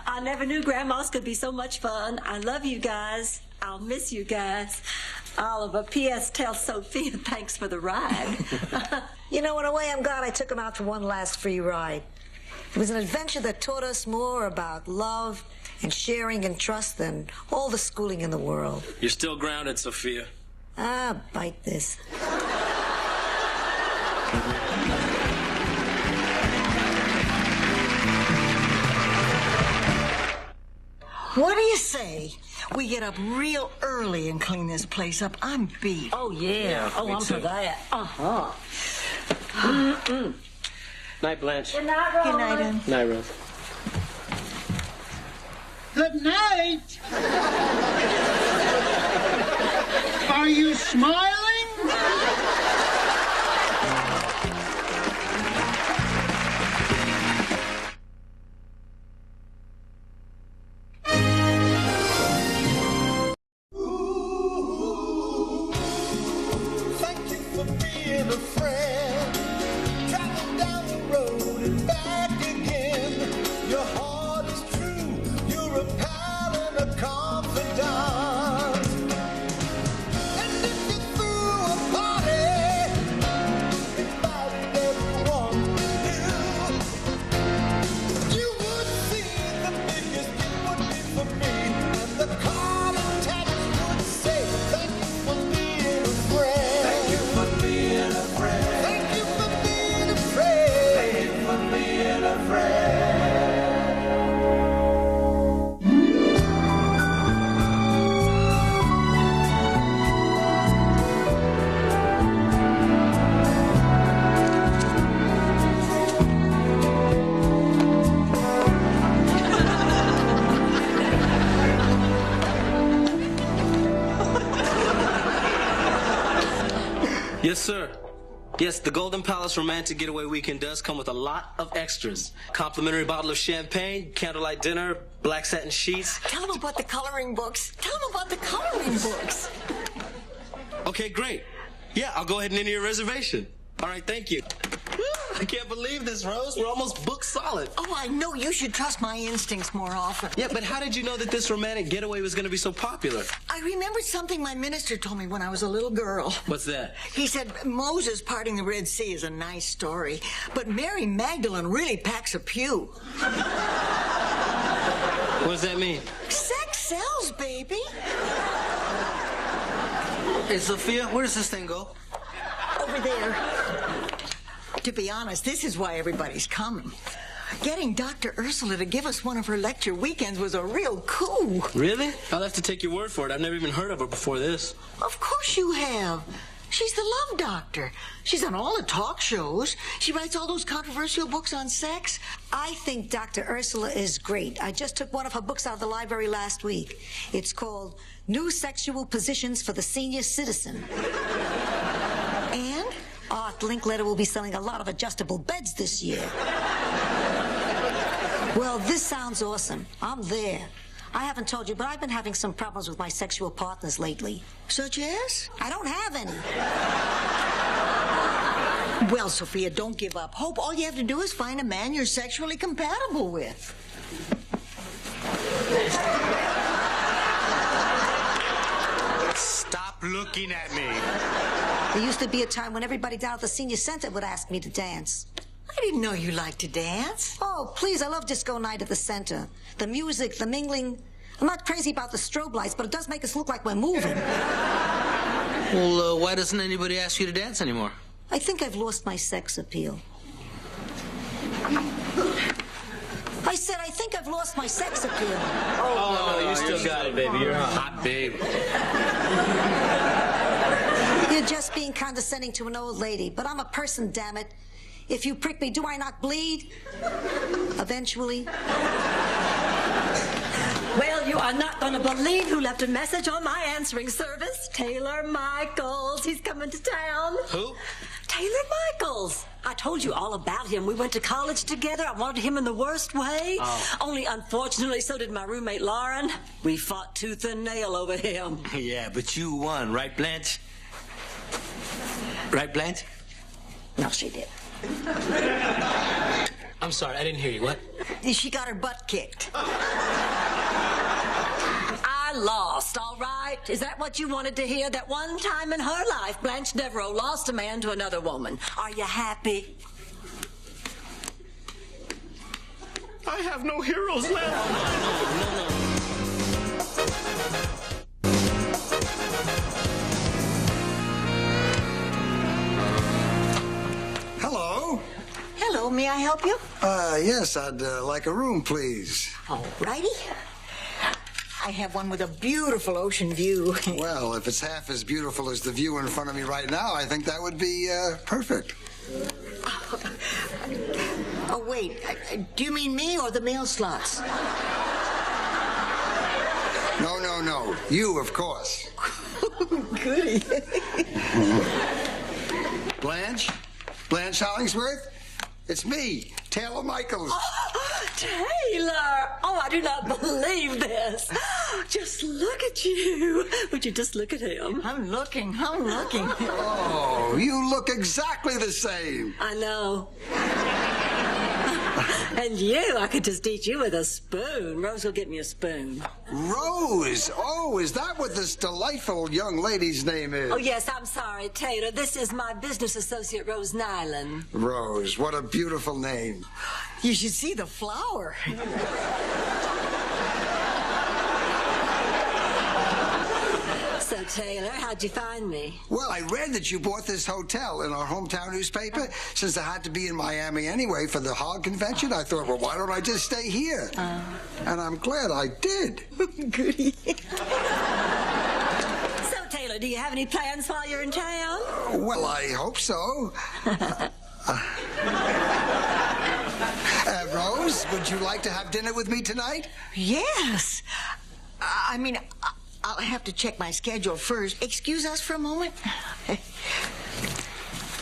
I never knew grandmas could be so much fun. I love you guys. I'll miss you guys. Oliver, P.S. tell Sophia thanks for the ride. You know, in a way, I'm glad I took him out for one last free ride. It was an adventure that taught us more about love and sharing and trust than all the schooling in the world. You're still grounded, Sophia. Ah, bite this. What do you say? We get up real early and clean this place up. I'm beat. Oh, yeah. Me I'm too. for that. Uh-huh. Night, Blanche. Good night, Rose. Good night, Em. Night, Rose. Good night. Are you smiling? Thank you for being a friend. Travel down the road and back again. Your heart is true. You're a pal and a confidant. And if you're through Yes, sir. Yes, the Golden Palace Romantic Getaway Weekend does come with a lot of extras. Complimentary bottle of champagne, candlelight dinner, black satin sheets. Tell them about the coloring books. Tell them about the coloring books. Okay, great. Yeah, I'll go ahead and enter your reservation. All right, thank you. I can't believe this, Rose. We're almost booked solid. Oh, I know. You should trust my instincts more often. Yeah, but how did you know that this romantic getaway was going to be so popular? I remembered something my minister told me when I was a little girl. What's that? He said Moses parting the Red Sea is a nice story, but Mary Magdalene really packs a pew. What does that mean? Sex sells, baby. Hey, Sophia, where does this thing go? Over there. To be honest, this is why everybody's coming. Getting Dr. Ursula to give us one of her lecture weekends was a real coup. Really? I'll have to take your word for it. I've never even heard of her before this. Of course you have. She's the love doctor. She's on all the talk shows. She writes all those controversial books on sex. I think Dr. Ursula is great. I just took one of her books out of the library last week. It's called New Sexual Positions for the Senior Citizen. And? Art Linkletter will be selling a lot of adjustable beds this year. Well, this sounds awesome. I'm there. I haven't told you, but I've been having some problems with my sexual partners lately. Such as? I don't have any. Well, Sophia, don't give up hope. All you have to do is find a man you're sexually compatible with. Stop looking at me. There used to be a time when everybody down at the senior center would ask me to dance. I didn't know you liked to dance. Oh, please, I love disco night at the center. The music, the mingling. I'm not crazy about the strobe lights, but it does make us look like we're moving. Well, why doesn't anybody ask you to dance anymore? I think I've lost my sex appeal. I said I think I've lost my sex appeal. Oh, no, you still got it, baby. You're hot, babe. You're just being condescending to an old lady, but I'm a person, damn it. If you prick me, do I not bleed? Eventually. Well, you are not going to believe who left a message on my answering service. Taylor Michaels. He's coming to town. Who? Taylor Michaels. I told you all about him. We went to college together. I wanted him in the worst way. Oh. Only, unfortunately, so did my roommate, Lauren. We fought tooth and nail over him. Yeah, but you won, right, Blanche? Right, Blanche? No, she did. I'm sorry, I didn't hear you. What? She got her butt kicked. I lost, all right? Is that what you wanted to hear? That one time in her life, Blanche Devereaux lost a man to another woman. Are you happy? I have no heroes left. No. Hello. Hello, may I help you? Yes, I'd like a room, please. All righty. I have one with a beautiful ocean view. Well, if it's half as beautiful as the view in front of me right now, I think that would be perfect. Oh, wait. Do you mean me or the mail slots? No. You, of course. Goody. Blanche Hollingsworth? It's me, Taylor Michaels. Oh, Taylor! Oh, I do not believe this. Just look at you. Would you just look at him? I'm looking. Oh, you look exactly the same. I know. And you, I could just eat you with a spoon. Rose will get me a spoon. Rose? Oh, is that what this delightful young lady's name is? Oh, yes, I'm sorry, Taylor. This is my business associate, Rose Nyland. Rose, what a beautiful name. You should see the flower. So, Taylor, how'd you find me? Well, I read that you bought this hotel in our hometown newspaper. Since I had to be in Miami anyway for the Hog Convention, I thought, well, why don't I just stay here? And I'm glad I did. Goody. So, Taylor, do you have any plans while you're in town? Well, I hope so. Rose, would you like to have dinner with me tonight? Yes. I mean, I'll have to check my schedule first. Excuse us for a moment.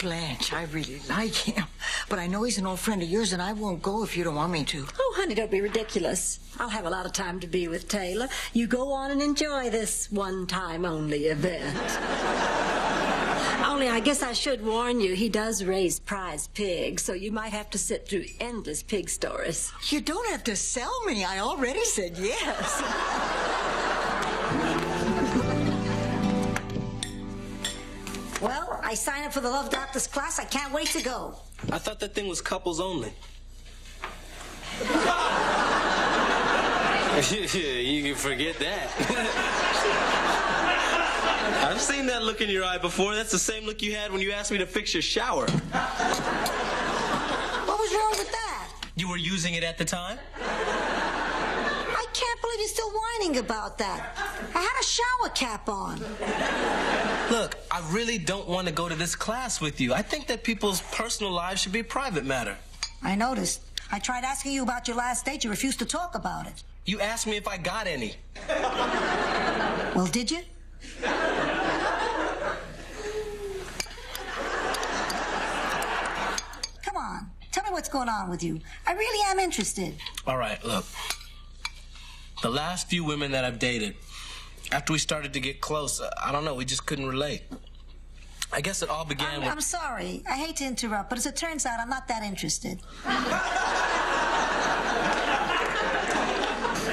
Blanche, I really like him. But I know he's an old friend of yours, and I won't go if you don't want me to. Oh, honey, don't be ridiculous. I'll have a lot of time to be with Taylor. You go on and enjoy this one-time-only event. Only I guess I should warn you, he does raise prize pigs, so you might have to sit through endless pig stories. You don't have to sell me. I already said yes. Well, I signed up for the Love Doctor's class. I can't wait to go. I thought that thing was couples only. You can forget that. I've seen that look in your eye before. That's the same look you had when you asked me to fix your shower. What was wrong with that? You were using it at the time? I can't believe you're still whining about that. I had a shower cap on. Look, I really don't want to go to this class with you. I think that people's personal lives should be a private matter. I noticed. I tried asking you about your last date. You refused to talk about it. You asked me if I got any. Well, did you? Come on. Tell me what's going on with you. I really am interested. All right, look. The last few women that I've dated, after we started to get close, I don't know, we just couldn't relate. I guess it all began with... I'm sorry. I hate to interrupt, but as it turns out, I'm not that interested.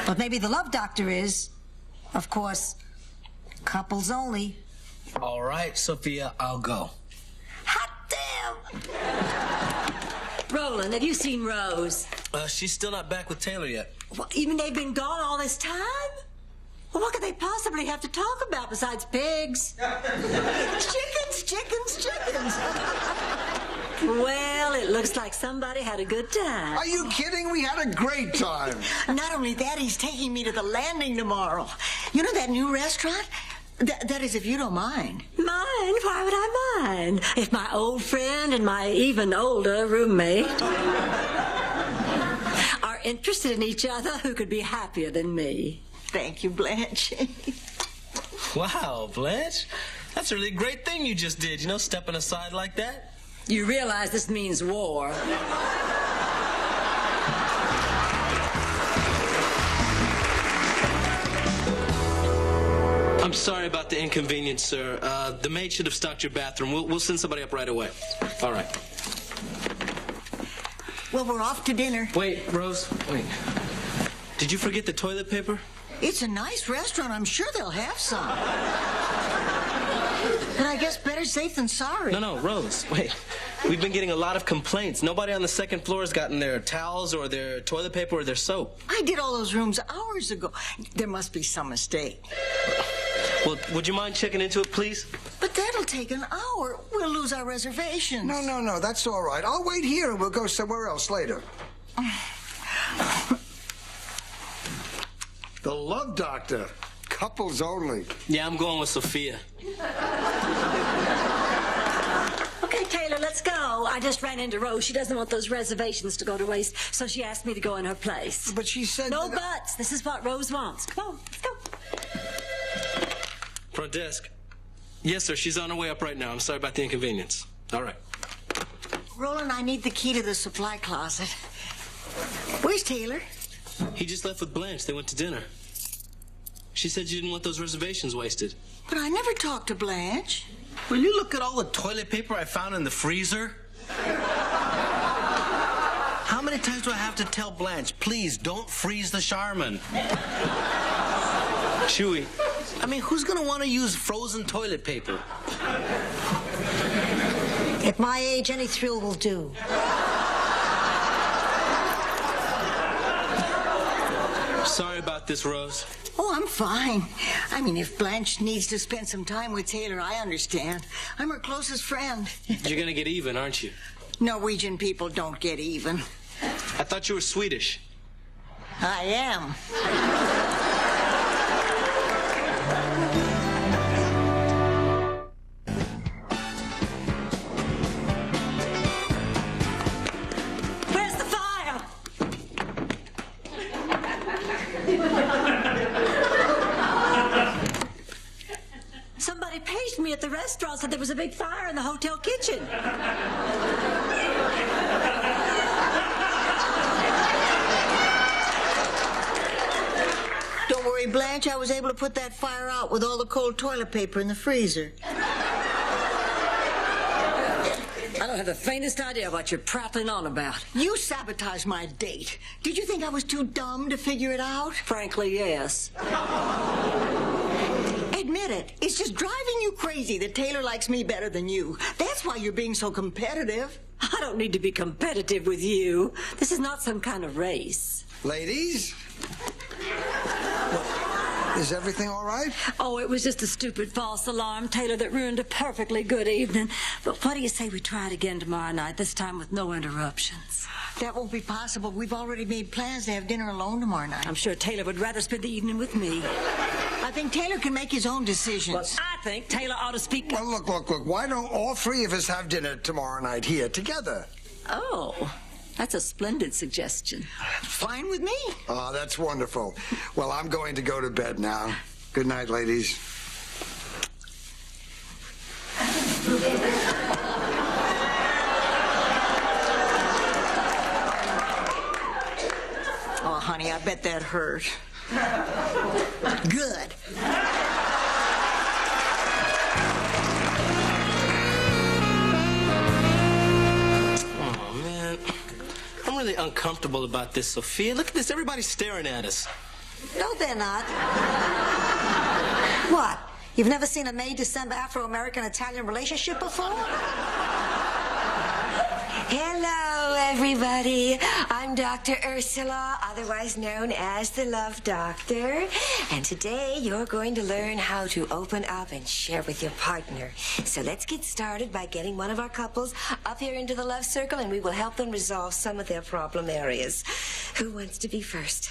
But maybe the Love Doctor is. Of course, couples only. All right, Sophia, I'll go. Hot damn! Roland, have you seen Rose? She's still not back with Taylor yet. What, even they've been gone all this time? Well, what could they possibly have to talk about besides pigs? Chickens. Well, it looks like somebody had a good time. Are you kidding? We had a great time. Not only that, he's taking me to the Landing tomorrow. You know that new restaurant? That is, if you don't mind. Mind? Why would I mind? If my old friend and my even older roommate are interested in each other, who could be happier than me? Thank you, Blanche. Wow, Blanche. That's a really great thing you just did, stepping aside like that. You realize this means war. I'm sorry about the inconvenience, sir. The maid should have stocked your bathroom. We'll send somebody up right away. All right. Well, we're off to dinner. Wait, Rose, wait. Did you forget the toilet paper? It's a nice restaurant. I'm sure they'll have some. And I guess better safe than sorry. No, Rose, wait. We've been getting a lot of complaints. Nobody on the second floor has gotten their towels or their toilet paper or their soap. I did all those rooms hours ago. There must be some mistake. Well, would you mind checking into it, please? But that'll take an hour. We'll lose our reservations. No, that's all right. I'll wait here and we'll go somewhere else later. The Love Doctor. Couples only. Yeah, I'm going with Sophia. Okay, Taylor, let's go. I just ran into Rose. She doesn't want those reservations to go to waste, so she asked me to go in her place. But she said... No buts. This is what Rose wants. Come on, let's go. Front desk. Yes, sir. She's on her way up right now. I'm sorry about the inconvenience. All right. Roland, I need the key to the supply closet. Where's Taylor? He just left with Blanche. They went to dinner. She said you didn't want those reservations wasted. But I never talked to Blanche. Will you look at all the toilet paper I found in the freezer? How many times do I have to tell Blanche, please don't freeze the Charmin? Chewy. I mean, who's gonna want to use frozen toilet paper? At my age, any thrill will do. Sorry about this, Rose. Oh, I'm fine. I mean, if Blanche needs to spend some time with Taylor, I understand. I'm her closest friend. You're gonna get even, aren't you? Norwegian people don't get even. I thought you were Swedish. I am. Where's the fire? Somebody paged me at at the restaurant said there was a big fire in the hotel kitchen. Don't worry, Blanche. I was able to put that fire out with all the cold toilet paper in the freezer. I don't have the faintest idea what you're prattling on about. You sabotaged my date. Did you think I was too dumb to figure it out? Frankly, yes. Admit it. It's just driving you crazy that Taylor likes me better than you. That's why you're being so competitive. I don't need to be competitive with you. This is not some kind of race. Ladies? Is everything all right? Oh, it was just a stupid false alarm, Taylor, that ruined a perfectly good evening. But what do you say we try it again tomorrow night, this time with no interruptions? That won't be possible. We've already made plans to have dinner alone tomorrow night. I'm sure Taylor would rather spend the evening with me. I think Taylor can make his own decisions. Well, I think Taylor ought to speak... Well, look. Why don't all three of us have dinner tomorrow night here together? Oh, that's a splendid suggestion. Fine with me. Oh, that's wonderful. Well, I'm going to go to bed now. Good night, ladies. Oh, honey, I bet that hurt. Good. Oh, man. I'm really uncomfortable about this, Sophia. Look at this. Everybody's staring at us. No, they're not. What? You've never seen a May December Afro-American-Italian relationship before? Hello, everybody. I'm Dr. Ursula, otherwise known as the Love Doctor. And today you're going to learn how to open up and share with your partner. So let's get started by getting one of our couples up here into the love circle, and we will help them resolve some of their problem areas. Who wants to be first?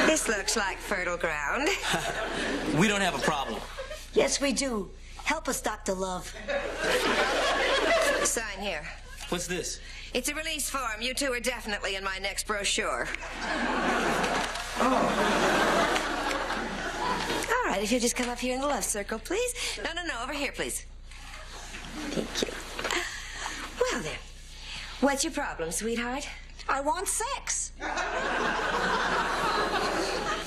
This looks like fertile ground. We don't have a problem. Yes, we do. Help us, Dr. Love. Sign here. What's this? It's a release form. You two are definitely in my next brochure. All right, if you'll just come up here in the love circle, please. No, over here, please. Thank you. Well, then, what's your problem, sweetheart? I want sex.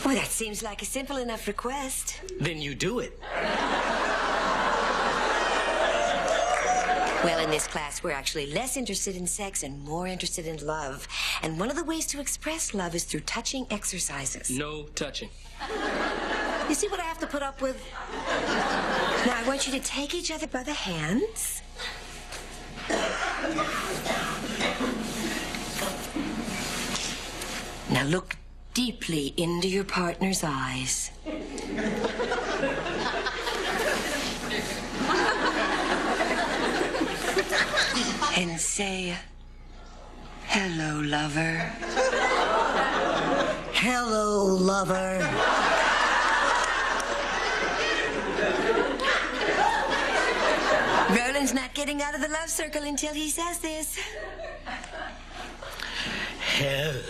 Well, that seems like a simple enough request. Then you do it. Well, in this class, we're actually less interested in sex and more interested in love. And one of the ways to express love is through touching exercises. No touching. You see what I have to put up with? Now, I want you to take each other by the hands. Now, look deeply into your partner's eyes. And say, hello, lover. Hello, lover. Roland's not getting out of the love circle until he says this. Hello.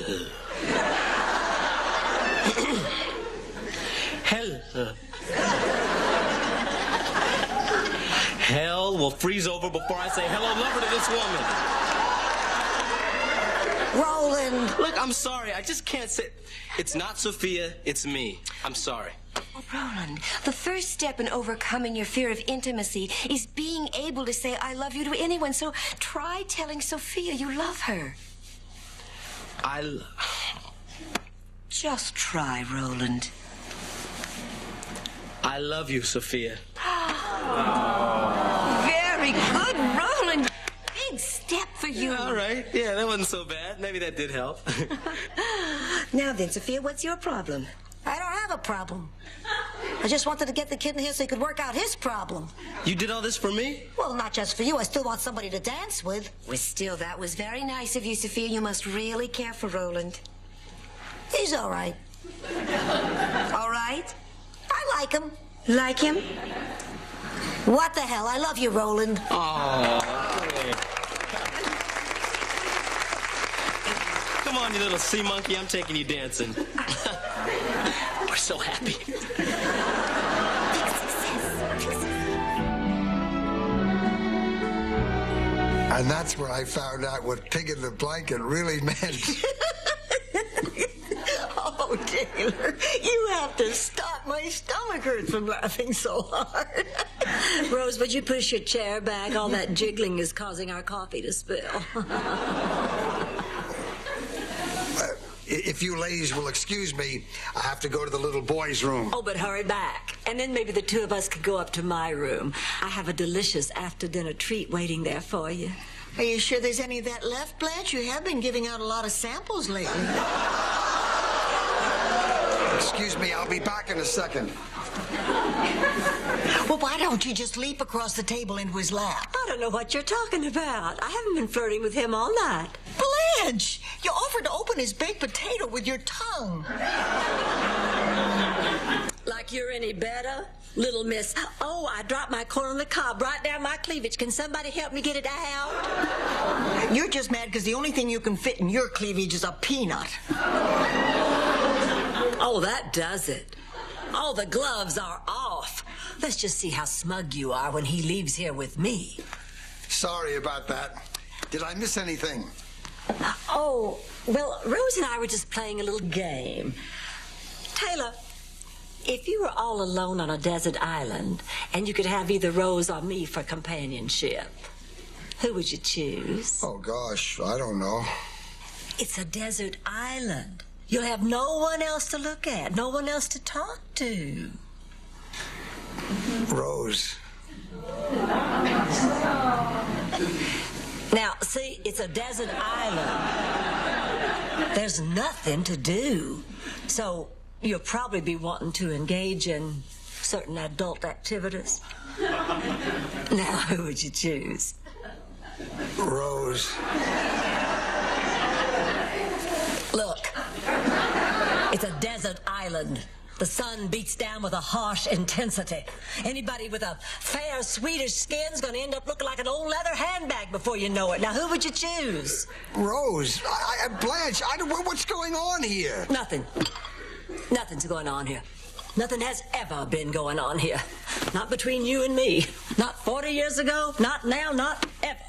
Hello. Hell will freeze over before I say hello, lover, to this woman. Roland. Look, I'm sorry. I just can't say... It's not Sophia. It's me. I'm sorry. Oh, Roland, the first step in overcoming your fear of intimacy is being able to say I love you to anyone. So try telling Sophia you love her. Just try, Roland. I love you, Sophia. Very good, Roland. Big step for you. All right. Yeah, that wasn't so bad. Maybe that did help. Now then, Sophia, what's your problem? I don't have a problem. I just wanted to get the kid in here so he could work out his problem. You did all this for me? Well, not just for you. I still want somebody to dance with. Well, still, that was very nice of you, Sophia. You must really care for Roland. He's all right. All right? I like him. Like him? What the hell? I love you, Roland. Oh. Come on, you little sea monkey. I'm taking you dancing. We're so happy. And that's where I found out what pig in the blanket really meant. Oh, Taylor, you have to stop. My stomach hurts from laughing so hard. Rose, would you push your chair back? All that jiggling is causing our coffee to spill. If you ladies will excuse me, I have to go to the little boy's room. Oh, but hurry back. And then maybe the two of us could go up to my room. I have a delicious after-dinner treat waiting there for you. Are you sure there's any of that left, Blanche? You have been giving out a lot of samples lately. Excuse me, I'll be back in a second. Well, why don't you just leap across the table into his lap? I don't know what you're talking about. I haven't been flirting with him all night. Blanche, you offered to open his baked potato with your tongue. Like you're any better? Little miss. Oh, I dropped my corn on the cob right down my cleavage. Can somebody help me get it out? You're just mad because the only thing you can fit in your cleavage is a peanut. Oh, that does it. All the gloves are off. Let's just see how smug you are when he leaves here with me. Sorry about that. Did I miss anything? Oh, well, Rose and I were just playing a little game. Taylor, if you were all alone on a desert island and you could have either Rose or me for companionship, who would you choose? Oh, gosh, I don't know. It's a desert island. You'll have no one else to look at, no one else to talk to. Rose. Now, see, it's a desert island. There's nothing to do. So you'll probably be wanting to engage in certain adult activities. Now, who would you choose? Rose. Look, it's a desert island. The sun beats down with a harsh intensity. Anybody with a fair, sweetish skin's gonna end up looking like an old leather handbag before you know it. Now, who would you choose? Rose, Blanche, what's going on here? Nothing. Nothing's going on here. Nothing has ever been going on here. Not between you and me. Not 40 years ago, not now, not ever.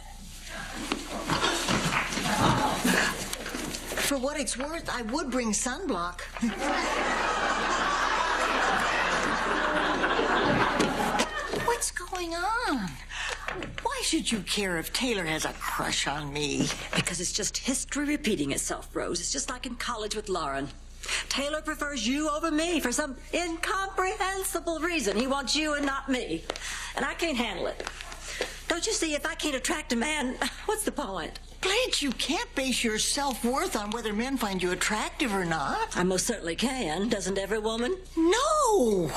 For what it's worth, I would bring sunblock. What's going on? Why should you care if Taylor has a crush on me? Because it's just history repeating itself, Rose. It's just like in college with Lauren. Taylor prefers you over me for some incomprehensible reason. He wants you and not me. And I can't handle it. Don't you see, if I can't attract a man, what's the point? Blanche, you can't base your self-worth on whether men find you attractive or not. I most certainly can. Doesn't every woman? No!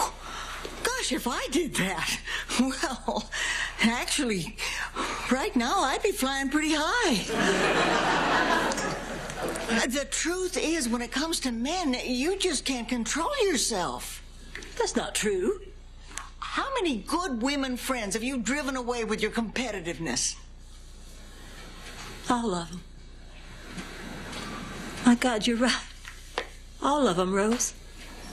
Gosh, if I did that, well, actually, right now I'd be flying pretty high. The truth is, when it comes to men, you just can't control yourself. That's not true. How many good women friends have you driven away with your competitiveness? All of them. My God, you're right. All of them, Rose.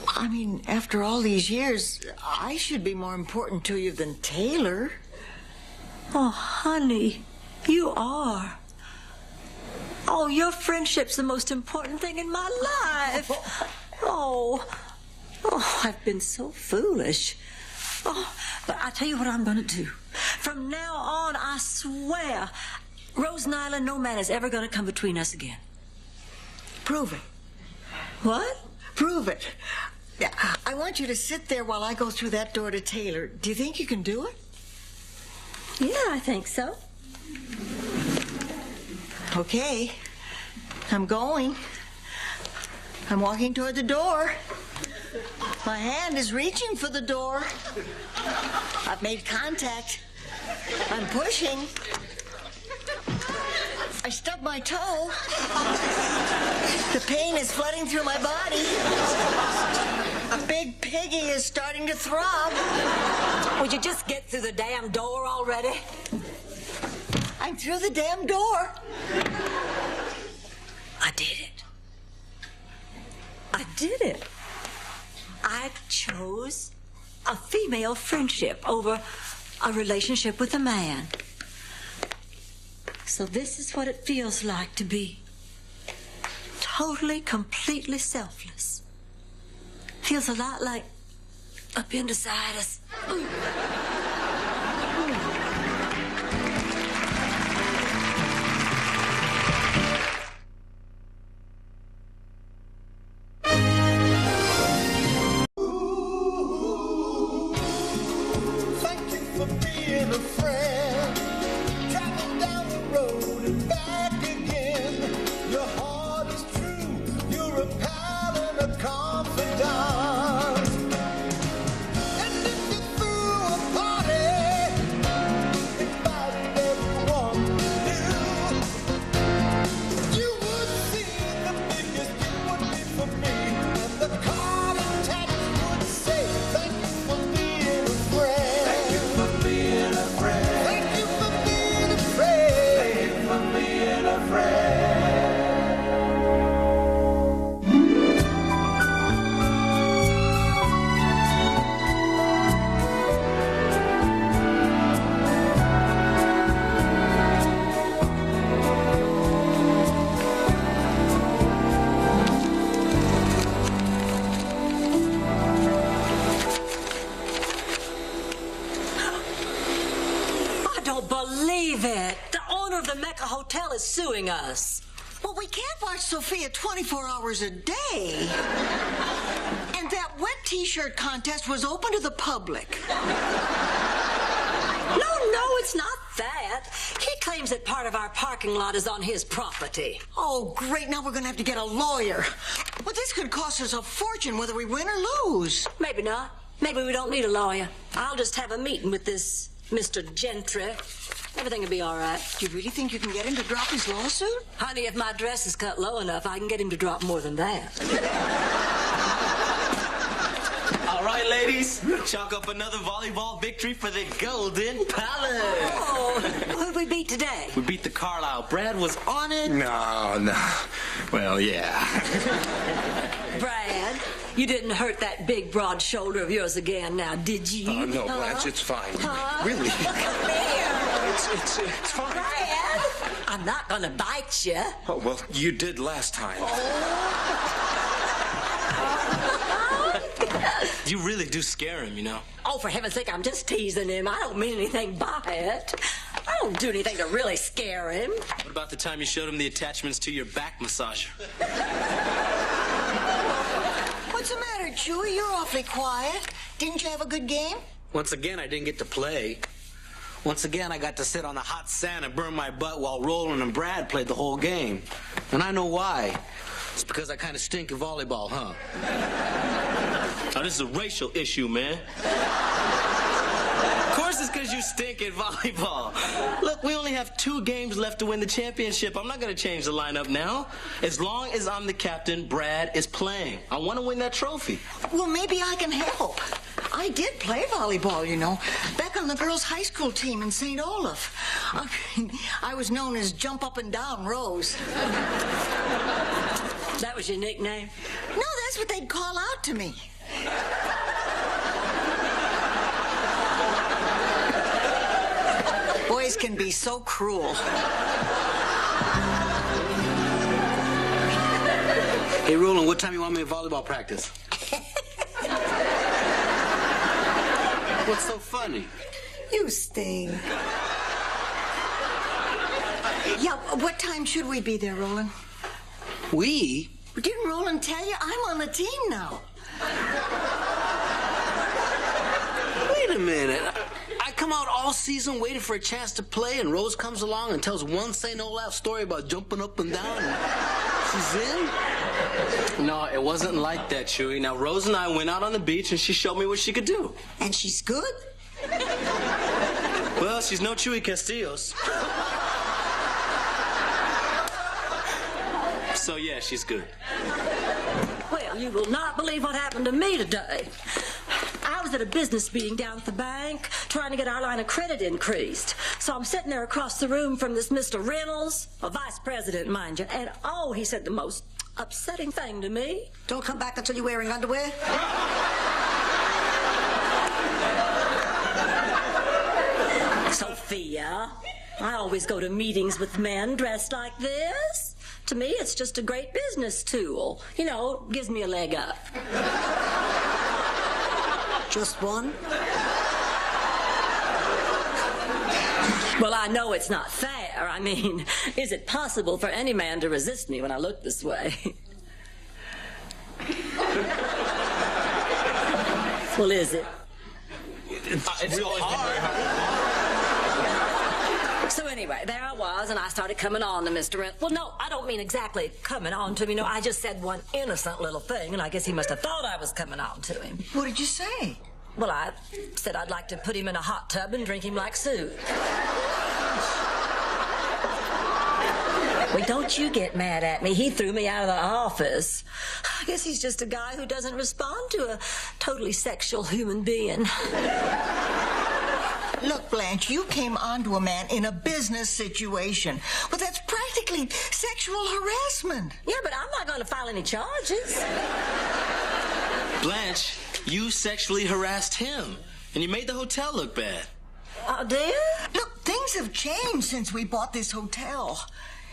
I mean, after all these years, I should be more important to you than Taylor. Oh, honey, you are. Oh, your friendship's the most important thing in my life. Oh, I've been so foolish. Oh, but I tell you what I'm going to do. From now on, I swear, Rose Nyland, no man is ever going to come between us again. Prove it. What? Prove it. Yeah, I want you to sit there while I go through that door to Taylor. Do you think you can do it? Yeah, I think so. Okay. I'm going. I'm walking toward the door. My hand is reaching for the door. I've made contact. I'm pushing. I stubbed my toe. The pain is flooding through my body. A big piggy is starting to throb. Would you just get through the damn door already? I'm through the damn door. I did it. did it. I chose a female friendship over a relationship with a man. So this is what it feels like to be totally, completely selfless. Feels a lot like appendicitis. Thank you for being a friend. Travel down the road and back again. Your heart is true. You're a pal and a confidant. And if you threw a party, invited everyone new, you would see the biggest it would be for me. And the card and text would say, thank you for being a friend. Thank you for being a friend. Thank you for being a friend. Thank you for being a friend. I don't believe it. The owner of the Mecca Hotel is suing us. Well, we can't watch Sophia 24 hours a day. And that wet t-shirt contest was open to the public. No, it's not that. He claims that part of our parking lot is on his property. Oh, great. Now we're going to have to get a lawyer. Well, this could cost us a fortune whether we win or lose. Maybe not. Maybe we don't need a lawyer. I'll just have a meeting with this Mr. Gentry. Everything will be all right. Do you really think you can get him to drop his lawsuit? Honey, if my dress is cut low enough, I can get him to drop more than that. All right, ladies, chalk up another volleyball victory for the Golden Palace. Oh, who'd we beat today? We beat the Carlisle. Brad was on it. No. Well, yeah. Brad, you didn't hurt that big, broad shoulder of yours again now, did you? Oh, no, Blanche, it's fine. Really? Come here. It's fine. Brad, I'm not going to bite you. Oh, well, you did last time. You really do scare him, you know. Oh, for heaven's sake, I'm just teasing him. I don't mean anything by it. I don't do anything to really scare him. What about the time you showed him the attachments to your back massager? What's the matter, Chewy? You're awfully quiet. Didn't you have a good game? Once again, I didn't get to play. Once again, I got to sit on the hot sand and burn my butt while Roland and Brad played the whole game. And I know why. It's because I kind of stink at volleyball, huh? Oh, this is a racial issue, man. Of course it's because you stink at volleyball. Look, we only have 2 games left to win the championship. I'm not going to change the lineup now. As long as I'm the captain, Brad is playing. I want to win that trophy. Well, maybe I can help. I did play volleyball, you know, back on the girls' high school team in St. Olaf. I was known as Jump Up and Down Rose. That was your nickname? No, that's what they'd call out to me. Boys can be so cruel. Hey, Roland, what time you want me at volleyball practice? What's so funny? You stink. Yeah, what time should we be there, Roland? We? Didn't Roland tell you? I'm on the team now. Wait a minute. I come out all season waiting for a chance to play, and Rose comes along and tells one St. Olaf story about jumping up and down, and she's in? No, it wasn't like that, Chewy. Now, Rose and I went out on the beach, and she showed me what she could do. And she's good? Well, she's no Chewy Castillos. So, yeah, she's good. Well, you will not believe what happened to me today. I was at a business meeting down at the bank trying to get our line of credit increased. So I'm sitting there across the room from this Mr. Reynolds, a vice president, mind you, and oh, he said the most upsetting thing to me. Don't come back until you're wearing underwear. Sophia, I always go to meetings with men dressed like this. To me, it's just a great business tool. You know, gives me a leg up. Just one? Well, I know it's not fair. I mean, is it possible for any man to resist me when I look this way? Well, is it? It's real hard. So anyway, there I was, and I started coming on to Mr. Rent. Well, no, I don't mean exactly coming on to him. You know, I just said one innocent little thing, and I guess he must have thought I was coming on to him. What did you say? Well, I said I'd like to put him in a hot tub and drink him like soup. Well, don't you get mad at me. He threw me out of the office. I guess he's just a guy who doesn't respond to a totally sexual human being. Look, Blanche, you came onto a man in a business situation. Well, that's practically sexual harassment. Yeah, but I'm not going to file any charges. Blanche, you sexually harassed him, and you made the hotel look bad. Oh, dear? Look, things have changed since we bought this hotel.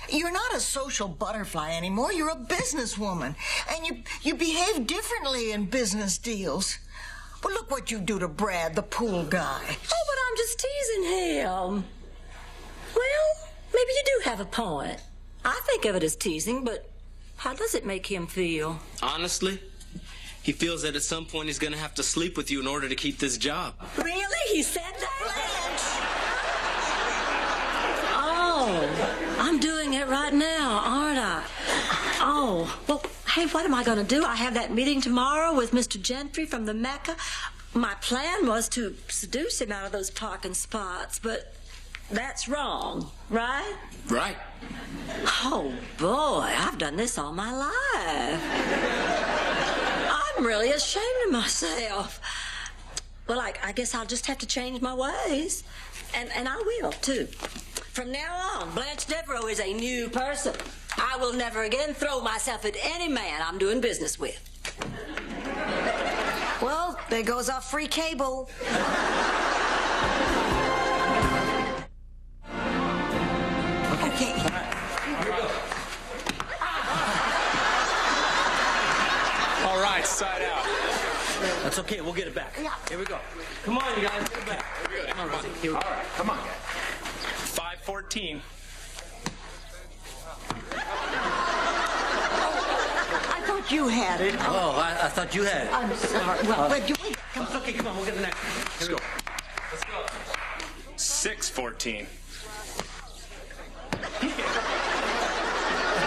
You're not a social butterfly anymore. You're a businesswoman. And you behave differently in business deals. Well, look what you do to Brad, the pool guy. Oh, but I'm just teasing him. Well, maybe you do have a point. I think of it as teasing, but how does it make him feel? Honestly, he feels that at some point he's going to have to sleep with you in order to keep this job. Really? He said that? Oh, I'm doing it right now, aren't I? Oh, well, hey, what am I going to do? I have that meeting tomorrow with Mr. Gentry from the Mecca. My plan was to seduce him out of those parking spots, but that's wrong, right? Right. Oh, boy, I've done this all my life. I'm really ashamed of myself. Well, I guess I'll just have to change my ways. And I will, too. From now on, Blanche Devereaux is a new person. I will never again throw myself at any man I'm doing business with. Well, there goes our free cable. Okay. All right, side out. That's okay, we'll get it back. Yeah. Here we go. Come on, you guys, get it back. Come on, Rosie. Here we go. All right, come on, guys. 5:14. I thought you had it. Oh, I thought you had it. I'm sorry. Well, but you wait. It's okay, come on, we'll get the next one. Let's go. Let's go. 6:14. I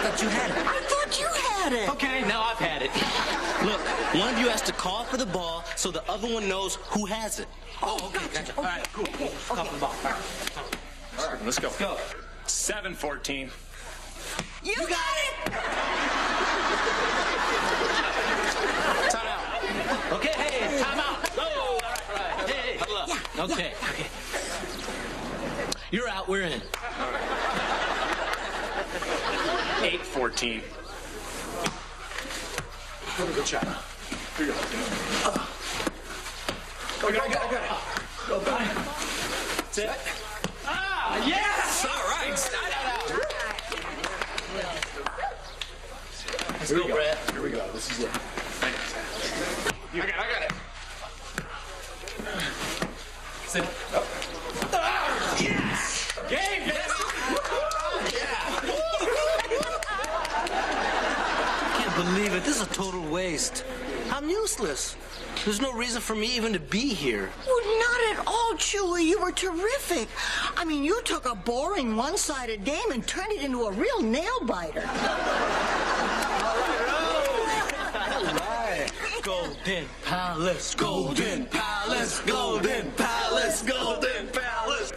thought you had it. I thought you had it. Okay, now I've had it. Look, one of you has to call for the ball so the other one knows who has it. Oh, okay, gotcha. All right, cool. Okay. Call for the ball. All right, let's go. Let's go. 7:14. You got it. Time out. Okay, hey, time out. Go. All right. Hey, huddle up. Yeah, okay. You're out, we're in. 8:14. Good shot. Here you go. I got it. Go back. That's it. Ah, yes! All right. Let's go, Brad. Here we go. This is it. I got it. Sit. Oh. Ah, yes! Game, baby! I can't believe it. This is a total waste. I'm useless. There's no reason for me even to be here. Well, not at all, Chewie. You were terrific. I mean, you took a boring one-sided game and turned it into a real nail-biter. Golden Palace, Golden Palace, Golden Palace, Golden Palace.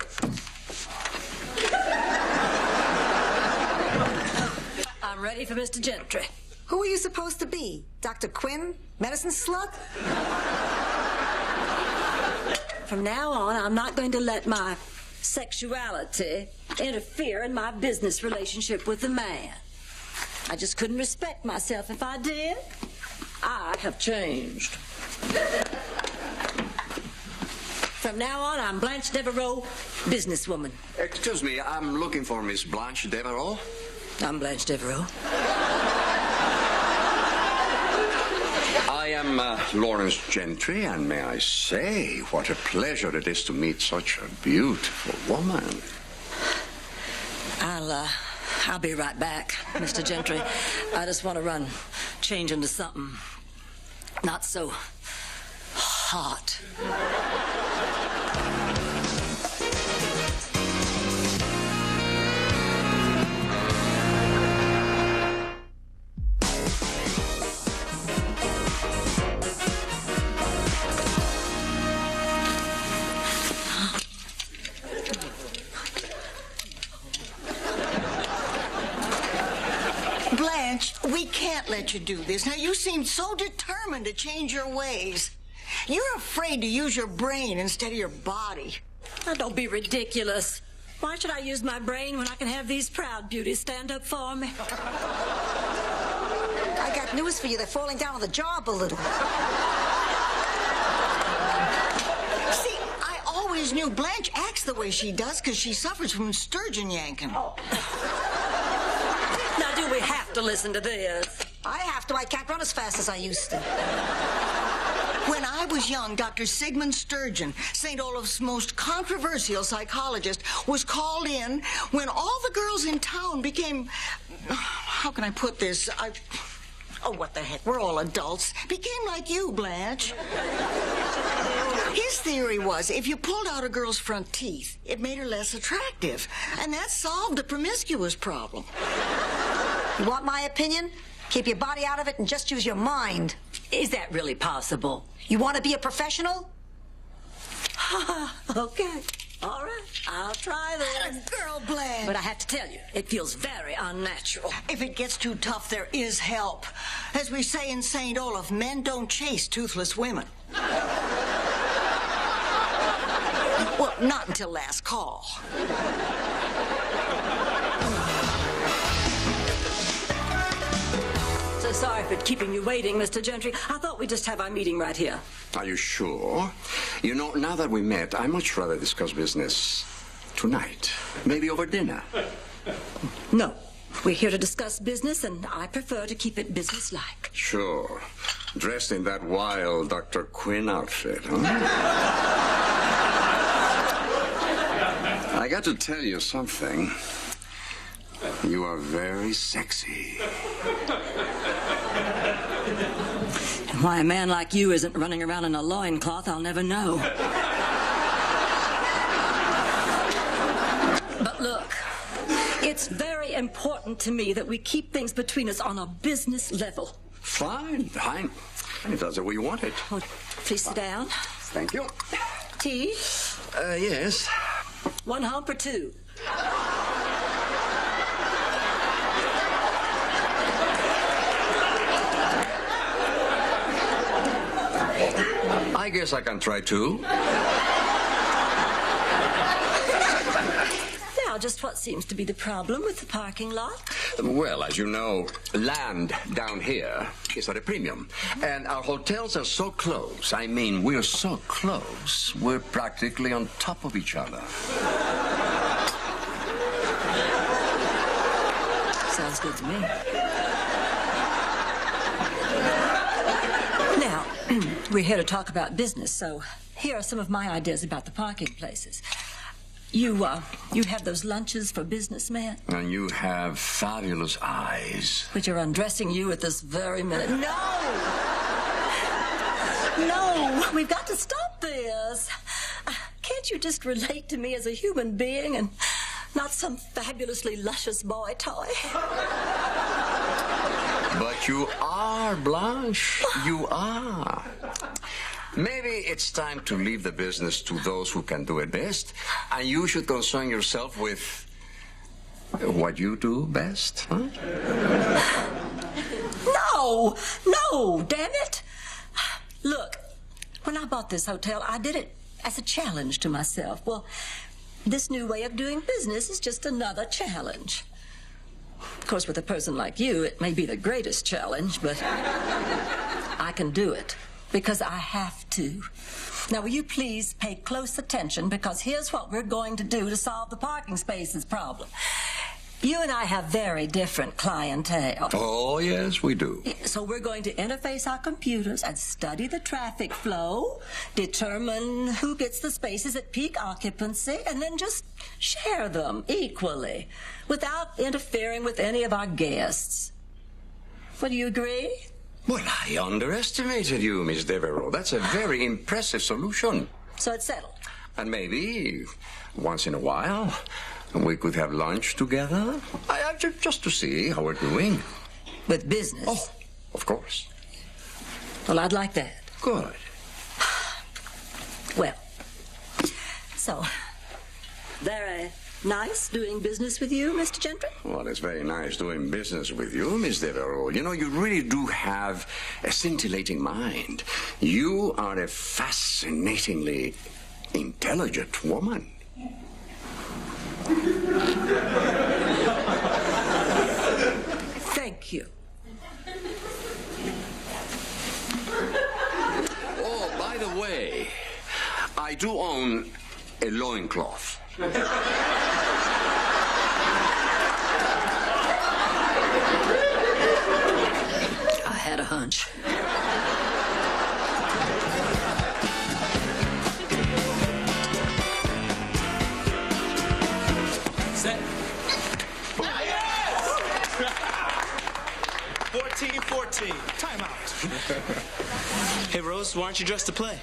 I'm ready for Mr. Gentry. Who are you supposed to be? Dr. Quinn? Medicine slug? From now on, I'm not going to let my sexuality interfere in my business relationship with the man. I just couldn't respect myself if I did. I have changed. From now on, I'm Blanche Devereaux, businesswoman. Excuse me, I'm looking for Miss Blanche Devereaux. I'm Blanche Devereaux. I am Lawrence Gentry, and may I say, what a pleasure it is to meet such a beautiful woman. I'll be right back, Mr. Gentry. I just want to change into something not so hot. We can't let you do this. Now, you seem so determined to change your ways. You're afraid to use your brain instead of your body. Now, don't be ridiculous. Why should I use my brain when I can have these proud beauties stand up for me? I got news for you. They're falling down on the job a little. See, I always knew Blanche acts the way she does because she suffers from sturgeon yanking. Oh. Now, do we have to listen to this? I have to. I can't run as fast as I used to. When I was young, Dr. Sigmund Sturgeon, St. Olaf's most controversial psychologist, was called in when all the girls in town became... How can I put this? Oh, what the heck? We're all adults. Became like you, Blanche. His theory was if you pulled out a girl's front teeth, it made her less attractive. And that solved the promiscuous problem. You want my opinion? Keep your body out of it and just use your mind. Is that really possible? You want to be a professional? Okay. All right. I'll try this. Atta girl, Blanche. But I have to tell you, it feels very unnatural. If it gets too tough, there is help. As we say in St. Olaf, men don't chase toothless women. Well, not until last call. So sorry for keeping you waiting, Mr. Gentry. I thought we'd just have our meeting right here. Are you sure? You know, now that we met, I'd much rather discuss business tonight. Maybe over dinner. No. We're here to discuss business, and I prefer to keep it businesslike. Sure. Dressed in that wild Dr. Quinn outfit, huh? I got to tell you something. You are very sexy. And why a man like you isn't running around in a loincloth, I'll never know. But look, it's very important to me that we keep things between us on a business level. Fine. If that's the way you want it. Oh, please sit down. Thank you. Tea? Yes. One hump or two? I guess I can try too. Now, just what seems to be the problem with the parking lot? Well, as you know, land down here is at a premium. And our hotels are so close. I mean, we're so close. We're practically on top of each other. Sounds good to me. Now, we're here to talk about business, so here are some of my ideas about the parking places. You have those lunches for businessmen? And you have fabulous eyes. Which are undressing you at this very minute. No, we've got to stop this. Can't you just relate to me as a human being and not some fabulously luscious boy toy? But you are, Blanche. You are. Maybe it's time to leave the business to those who can do it best, and you should concern yourself with what you do best, huh? No, damn it. Look, when I bought this hotel, I did it as a challenge to myself. Well, this new way of doing business is just another challenge. Of course, with a person like you, it may be the greatest challenge, but I can do it because I have to. Now, will you please pay close attention, because here's what we're going to do to solve the parking spaces problem. You and I have very different clientele. Oh, yes, we do. So we're going to interface our computers and study the traffic flow, determine who gets the spaces at peak occupancy, and then just share them equally without interfering with any of our guests. Well, do you agree? Well, I underestimated you, Miss Devereaux. That's a very impressive solution. So it's settled. And maybe, once in a while, we could have lunch together. Just to see how we're doing. With business? Oh, of course. Well, I'd like that. Good. Well, so, very nice doing business with you, Mr. Gentry? Well, it's very nice doing business with you, Miss Devereaux. You know, you really do have a scintillating mind. You are a fascinatingly intelligent woman. Thank you. Oh, by the way, I do own a loincloth. I had a hunch. Set. 14-14. Time out. Hey, Rose, why aren't you dressed to play?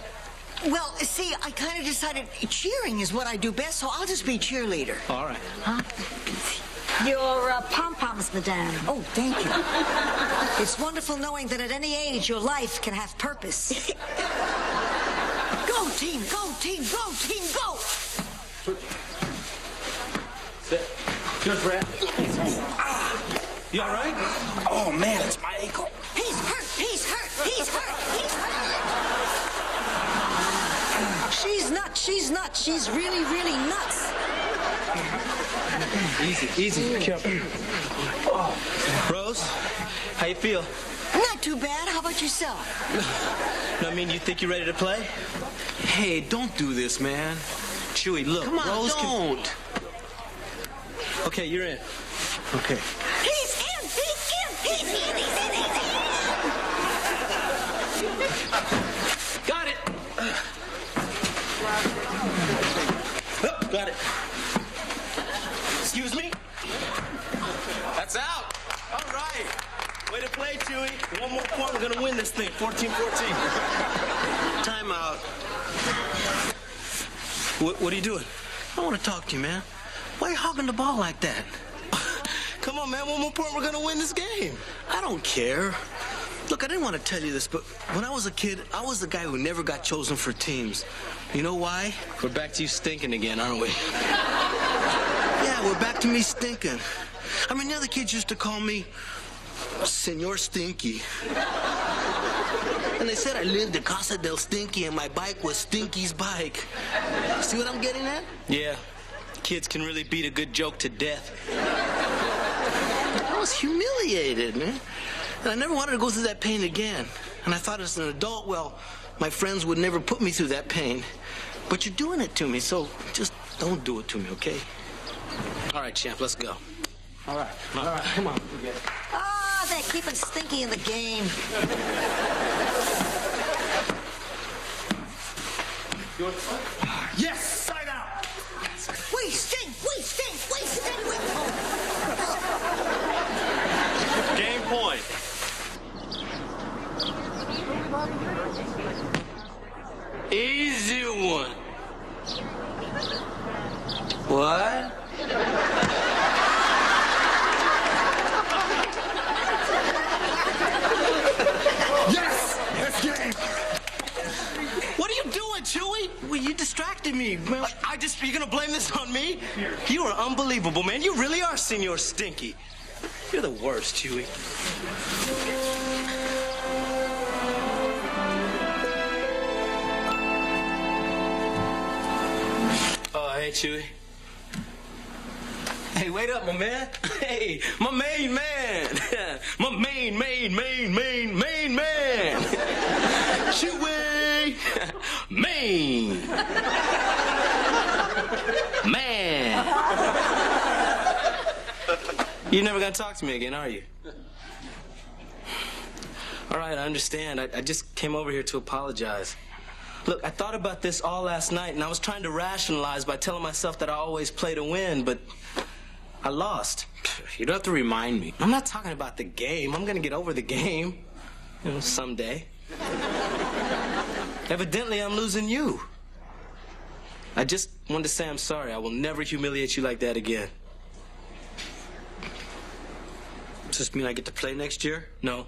Well, see, I kind of decided cheering is what I do best, so I'll just be cheerleader. All right. Huh? Your pom-poms, madame. Oh, thank you. It's wonderful knowing that at any age your life can have purpose. Go, team, go, team, go, team, go! Sit. Good, Brad. You all right? Oh, man, it's my ankle. He's hurt, he's hurt, he's hurt, he's hurt! She's nuts. She's really, really nuts. Easy. Careful. Oh. Rose, how you feel? Not too bad. How about yourself? No, I mean, you think you're ready to play? Hey, don't do this, man. Chewy, look. Come on, Rose don't. Okay, you're in. Okay. He's in, he's in, he's in, he's in, he's in! Got it. Oh, got it. Excuse me? That's out. All right. Way to play, Chewy. One more point, we're going to win this thing. 14-14. Time out. What are you doing? I want to talk to you, man. Why are you hogging the ball like that? Come on, man. One more point, we're going to win this game. I don't care. Look, I didn't want to tell you this, but when I was a kid, I was the guy who never got chosen for teams. You know why? We're back to you stinking again, aren't we? Yeah, we're back to me stinking. I mean, the other kids used to call me Señor Stinky. And they said I lived at Casa del Stinky and my bike was Stinky's bike. See what I'm getting at? Yeah. Kids can really beat a good joke to death. I was humiliated, man. And I never wanted to go through that pain again. And I thought as an adult, well, my friends would never put me through that pain. But you're doing it to me, so just don't do it to me, okay? All right, champ, let's go. All right, come on. Ah, they're keeping Stinky in the game. Yes, side out. We stink. Game point. Easy one. What? Yes! That's game! What are you doing, Chewy? Well, you distracted me, man. You're gonna blame this on me? You are unbelievable, man. You really are Señor Stinky. You're the worst, Chewy. Oh, hey, Chewy. Hey, wait up, my man. Hey, my main man. My main man. Chewy. Main. Man. You're never gonna talk to me again, are you? All right, I understand. I just came over here to apologize. Look, I thought about this all last night, and I was trying to rationalize by telling myself that I always play to win, but I lost. You don't have to remind me. I'm not talking about the game. I'm gonna get over the game, you know, someday. Evidently, I'm losing you. I just wanted to say I'm sorry. I will never humiliate you like that again. Does this mean I get to play next year? No.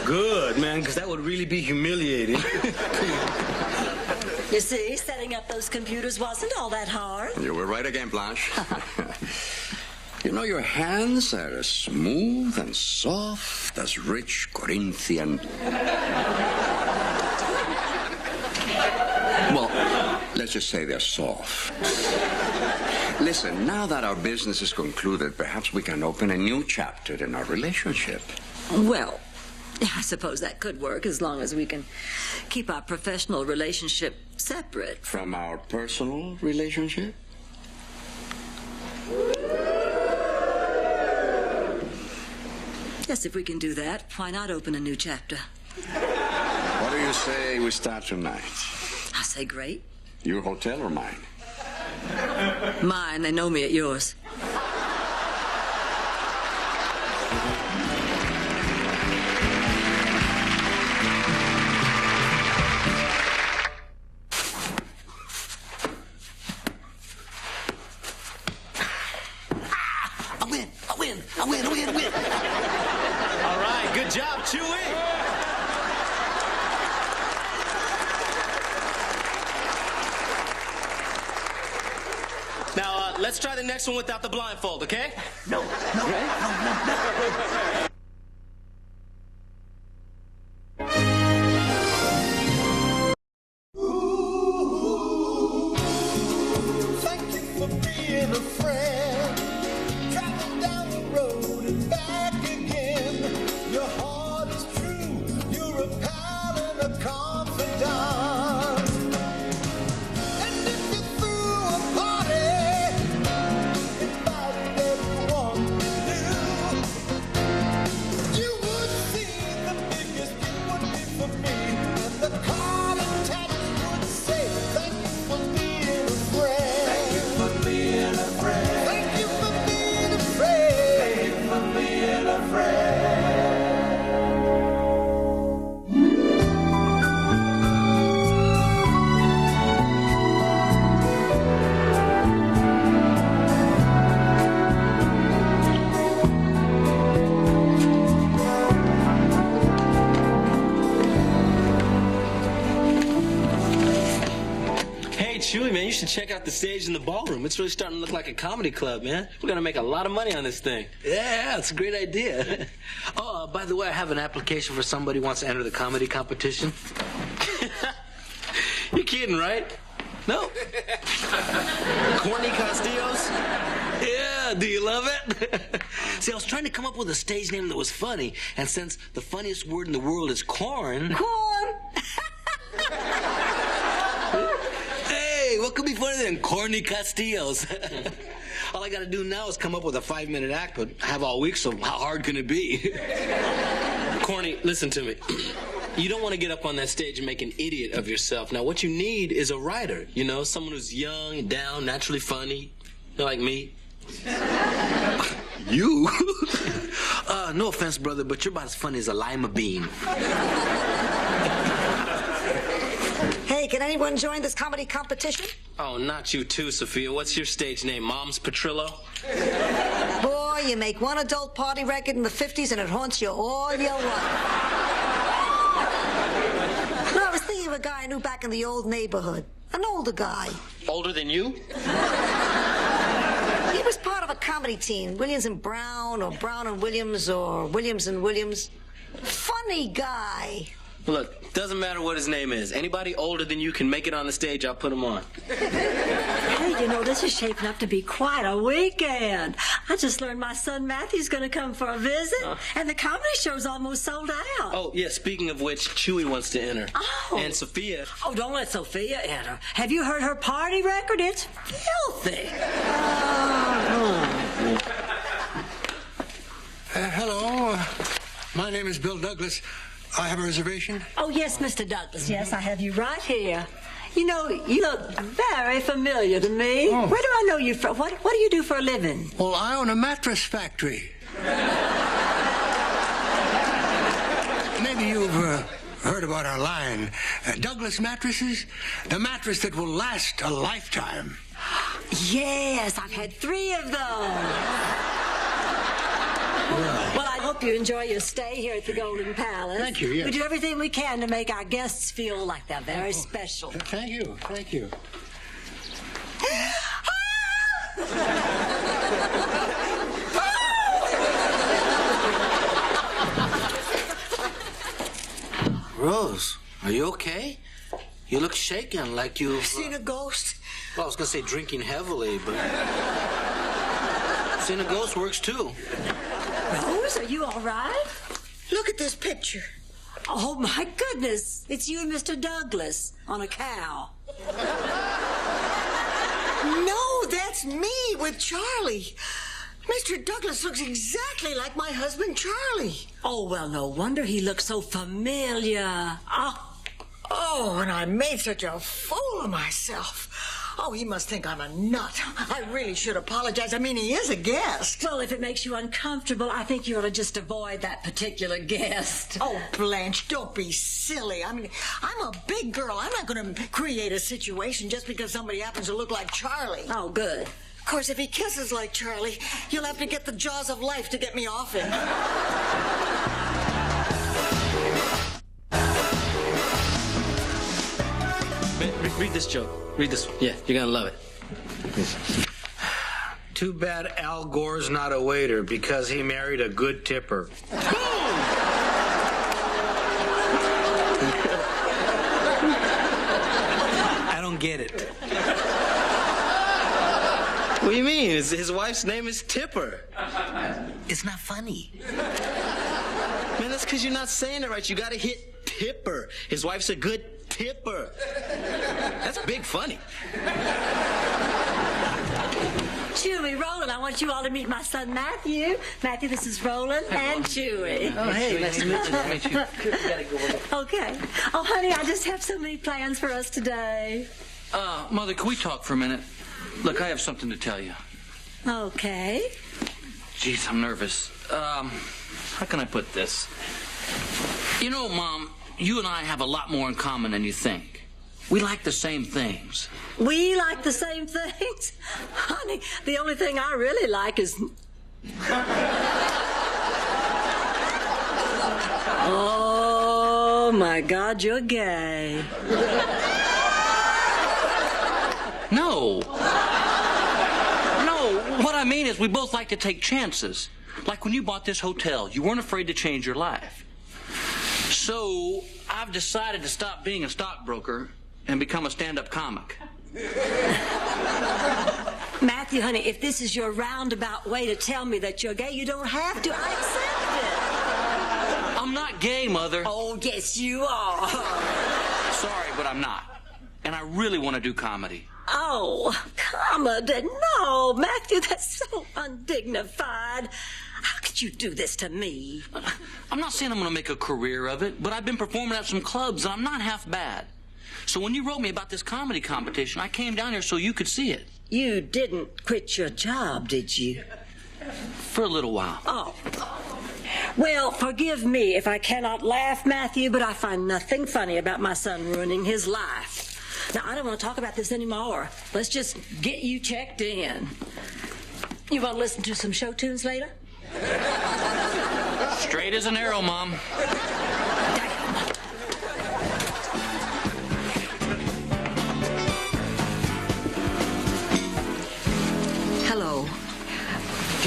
Good, man, because that would really be humiliating. You see, setting up those computers wasn't all that hard. You were right again, Blanche. You know, your hands are as smooth and soft as rich Corinthian. Well, let's just say they're soft. Listen, now that our business is concluded, perhaps we can open a new chapter in our relationship. Well, I suppose that could work as long as we can keep our professional relationship separate. From our personal relationship? Yes, if we can do that, why not open a new chapter? What do you say we start tonight? I say great. Your hotel or mine? Mine, they know me at yours. I win. All right, good job, Chewy. Now, let's try the next one without the blindfold, okay? No. Thank you for being a friend. Travel down the road and back again. Your heart is true. You're a pal and a confidant. And if you threw a party, invited everyone new, you would see the biggest gift would be for me. And the card attached would say, thank you for being a friend. Thank you for being a friend. Thank you for being a friend. Thank you for being a friend. Hey, Chewy, man, you should check out the stage in the ballroom. It's really starting to look like a comedy club, man. We're gonna make a lot of money on this thing. Yeah, it's a great idea. Oh, by the way, I have an application for somebody who wants to enter the comedy competition. You're kidding, right? No. Corny Castillos? Yeah, do you love it? See, I was trying to come up with a stage name that was funny, and since the funniest word in the world is corn... Corn! Hey, what could be funnier than corny Castillos? All I gotta do now is come up with a 5-minute act, but I have all week, so how hard can it be? Corny, listen to me. You don't want to get up on that stage and make an idiot of yourself. Now, what you need is a writer, you know, someone who's young, down, naturally funny, like me. You? No offense, brother, but you're about as funny as a lima bean. Hey, can anyone join this comedy competition? Oh, not you too, Sophia. What's your stage name, Mom's Petrillo? Boy, you make one adult party record in the 50s and it haunts you all your life. No, I was thinking of a guy I knew back in the old neighborhood. An older guy. Older than you? He was part of a comedy team, Williams and Brown, or Brown and Williams, or Williams and Williams. Funny guy. Look, doesn't matter what his name is. Anybody older than you can make it on the stage, I'll put him on. Hey, you know, this is shaping up to be quite a weekend. I just learned my son Matthew's going to come for a visit, and the comedy show's almost sold out. Oh, yeah, speaking of which, Chewy wants to enter. Oh. And Sophia. Oh, don't let Sophia enter. Have you heard her party record? It's filthy. Hello. My name is Bill Douglas. I have a reservation. Oh, yes, Mr. Douglas. Yes, I have you right here. You know, you look very familiar to me. Oh. Where do I know you from? What do you do for a living? Well, I own a mattress factory. Maybe you've heard about our line. Douglas Mattresses, the mattress that will last a lifetime. Yes, I've had 3 of those. Well, I hope you enjoy your stay here at the Golden Palace. Thank you, yes. We do everything we can to make our guests feel like they're very special. Thank you, thank you. Rose, are you okay? You look shaken, like you've... Seen a ghost? Well, I was going to say drinking heavily, but... Seeing a ghost works, too. Rose, are you all right? Look at this picture. Oh, my goodness. It's you and Mr. Douglas on a cow. No, that's me with Charlie. Mr. Douglas looks exactly like my husband, Charlie. Oh, well, no wonder he looks so familiar. Oh, and I made such a fool of myself. Oh, he must think I'm a nut. I really should apologize. I mean, he is a guest. Well, if it makes you uncomfortable, I think you ought to just avoid that particular guest. Oh, Blanche, don't be silly. I mean, I'm a big girl. I'm not going to create a situation just because somebody happens to look like Charlie. Oh, good. Of course, if he kisses like Charlie, you'll have to get the jaws of life to get me off him. Read this joke. Read this one. Yeah, you're gonna love it. Too bad Al Gore's not a waiter because he married a good tipper. I don't get it. What do you mean? His wife's name is Tipper. It's not funny. Man, that's because you're not saying it right. You gotta hit Tipper. His wife's a good tipper. That's big funny. Chewy, Roland, I want you all to meet my son, Matthew. Matthew, this is Roland and Chewy. Oh, hey, nice to meet you. Nice to meet you. Gotta go over. Okay. Oh, honey, I just have so many plans for us today. Mother, can we talk for a minute? Look, I have something to tell you. Okay. Jeez, I'm nervous. How can I put this? You know, Mom, you and I have a lot more in common than you think. We like the same things. We like the same things? Honey, the only thing I really like is... Oh, my God, you're gay. No. No, what I mean is we both like to take chances. Like when you bought this hotel, you weren't afraid to change your life. So I've decided to stop being a stockbroker and become a stand-up comic. Matthew, honey, if this is your roundabout way to tell me that you're gay, you don't have to. I accept it. I'm not gay, Mother. Oh, yes, you are. Sorry, but I'm not. And I really want to do comedy. Oh, comedy. No, Matthew, that's so undignified. How could you do this to me? I'm not saying I'm going to make a career of it, but I've been performing at some clubs, and I'm not half bad. So when you wrote me about this comedy competition, I came down here so you could see it. You didn't quit your job, did you? For a little while. Oh. Well, forgive me if I cannot laugh, Matthew, but I find nothing funny about my son ruining his life. Now, I don't want to talk about this anymore. Let's just get you checked in. You want to listen to some show tunes later? Straight as an arrow, Mom. Hello.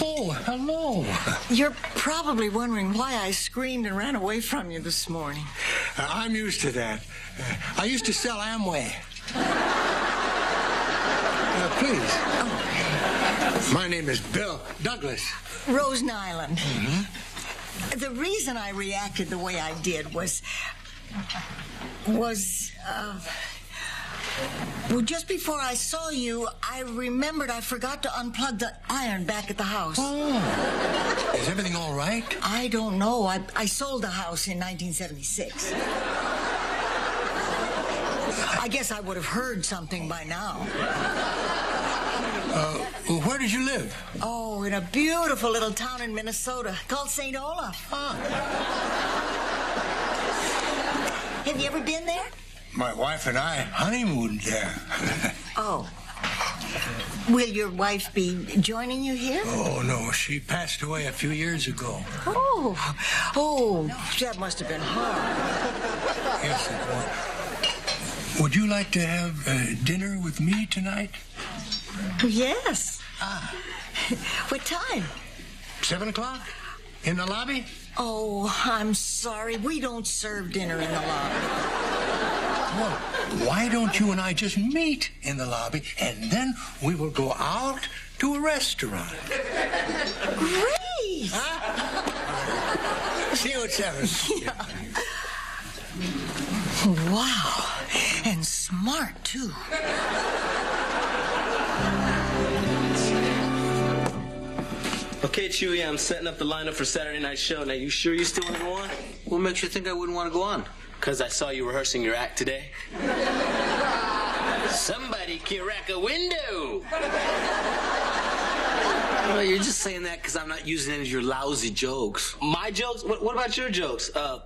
Oh, hello. You're probably wondering why I screamed and ran away from you this morning. I'm used to that. I used to sell Amway. Please. My name is Bill Douglas. Rose Nyland. The reason I reacted the way I did was well, just before I saw you, I remembered I forgot to unplug the iron back at the house. Oh. Is everything all right? I don't know. I sold the house in 1976. I guess I would have heard something by now. Where did you live? Oh, in a beautiful little town in Minnesota called St. Olaf. Have you ever been there? My wife and I honeymooned there. Oh. Will your wife be joining you here? Oh, no. She passed away a few years ago. Oh, that must have been hard. Yes, it was. Would you like to have dinner with me tonight? Yes. What time? 7 o'clock? In the lobby? Oh, I'm sorry. We don't serve dinner in the lobby. Well, why don't you and I just meet in the lobby, and then we will go out to a restaurant? Great! See you at 7. Yeah. Wow. And smart, too. Okay, Chewy, I'm setting up the lineup for Saturday night's show. Now, you sure you still want to go on? What makes you think I wouldn't want to go on? Because I saw you rehearsing your act today. Somebody can rack a window. Well, you're just saying that because I'm not using any of your lousy jokes. My jokes? What about your jokes? I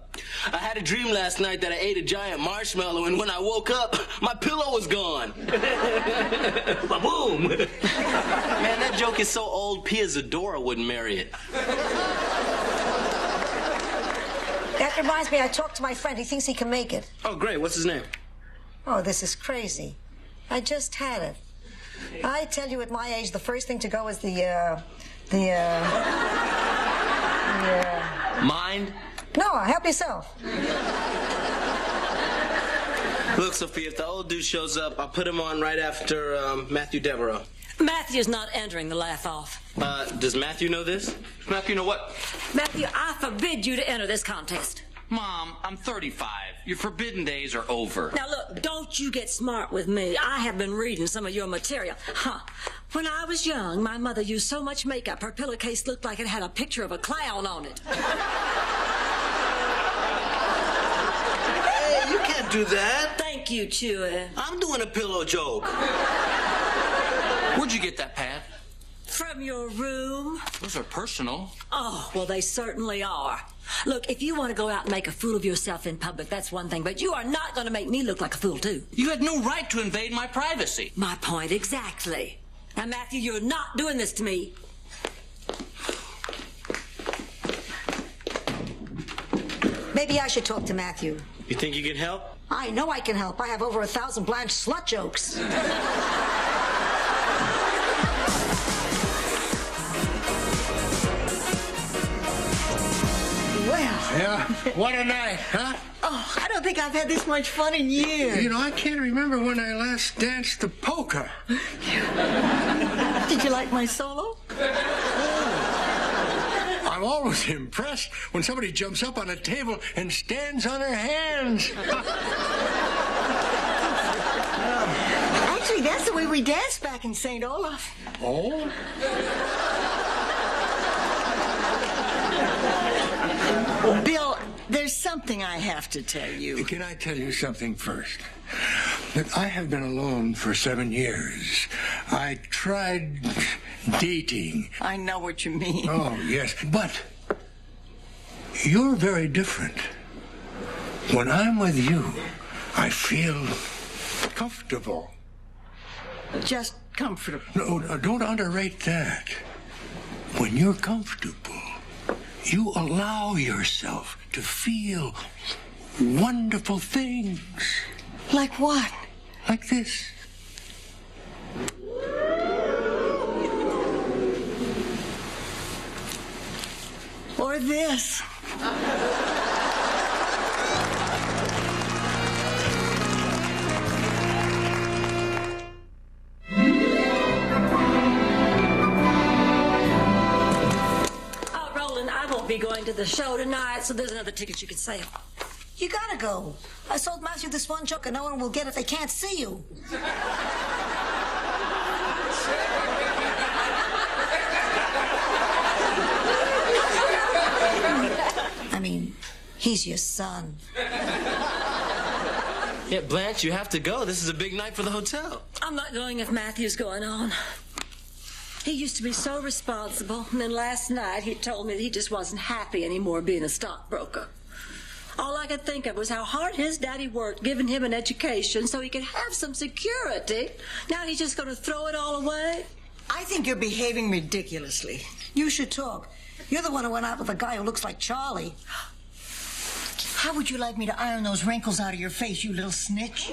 had a dream last night that I ate a giant marshmallow, and when I woke up, my pillow was gone. Ba-boom! Man, that joke is so old, Pia Zadora wouldn't marry it. That reminds me, I talked to my friend. He thinks he can make it. Oh, great. What's his name? Oh, this is crazy. I just had it. I tell you, at my age, the first thing to go is Mind? No, help yourself. Look, Sophia, if the old dude shows up, I'll put him on right after Matthew Devereaux. Matthew's not entering the laugh-off. Does Matthew know this? Matthew know what? Matthew, I forbid you to enter this contest. Mom, I'm 35. Your forbidden days are over. Now, look, don't you get smart with me. I have been reading some of your material. When I was young, my mother used so much makeup, her pillowcase looked like it had a picture of a clown on it. Hey, you can't do that. Thank you, Chewy. I'm doing a pillow joke. Where'd you get that, Pat? From your room. Those are personal. Oh, well, they certainly are. Look, if you want to go out and make a fool of yourself in public, that's one thing, but you are not going to make me look like a fool, too. You had no right to invade my privacy. My point exactly. Now, Matthew, you're not doing this to me. Maybe I should talk to Matthew. You think you can help? I know I can help. I have over 1,000 Blanche slut jokes. Yeah, what a night, huh? Oh, I don't think I've had this much fun in years. You know, I can't remember when I last danced the polka. Did you like my solo? I'm always impressed when somebody jumps up on a table and stands on her hands. Actually, that's the way we danced back in St. Olaf. Oh? Bill, there's something I have to tell you. Can I tell you something first? That I have been alone for 7 years. I tried dating. I know what you mean. Oh, yes. But you're very different. When I'm with you, I feel comfortable. Just comfortable. No, don't underrate that. When you're comfortable, you allow yourself to feel wonderful things. Like what? Like this. Or this. the show tonight, so there's another ticket you can sell. You gotta go. I sold Matthew this one joke and no one will get it if they can't see you. I mean, he's your son. Yeah, Blanche, you have to go. This is a big night for the hotel. I'm not going if Matthew's going on. He used to be so responsible, and then last night he told me that he just wasn't happy anymore being a stockbroker. All I could think of was how hard his daddy worked giving him an education so he could have some security. Now he's just going to throw it all away? I think you're behaving ridiculously. You should talk. You're the one who went out with a guy who looks like Charlie. How would you like me to iron those wrinkles out of your face, you little snitch?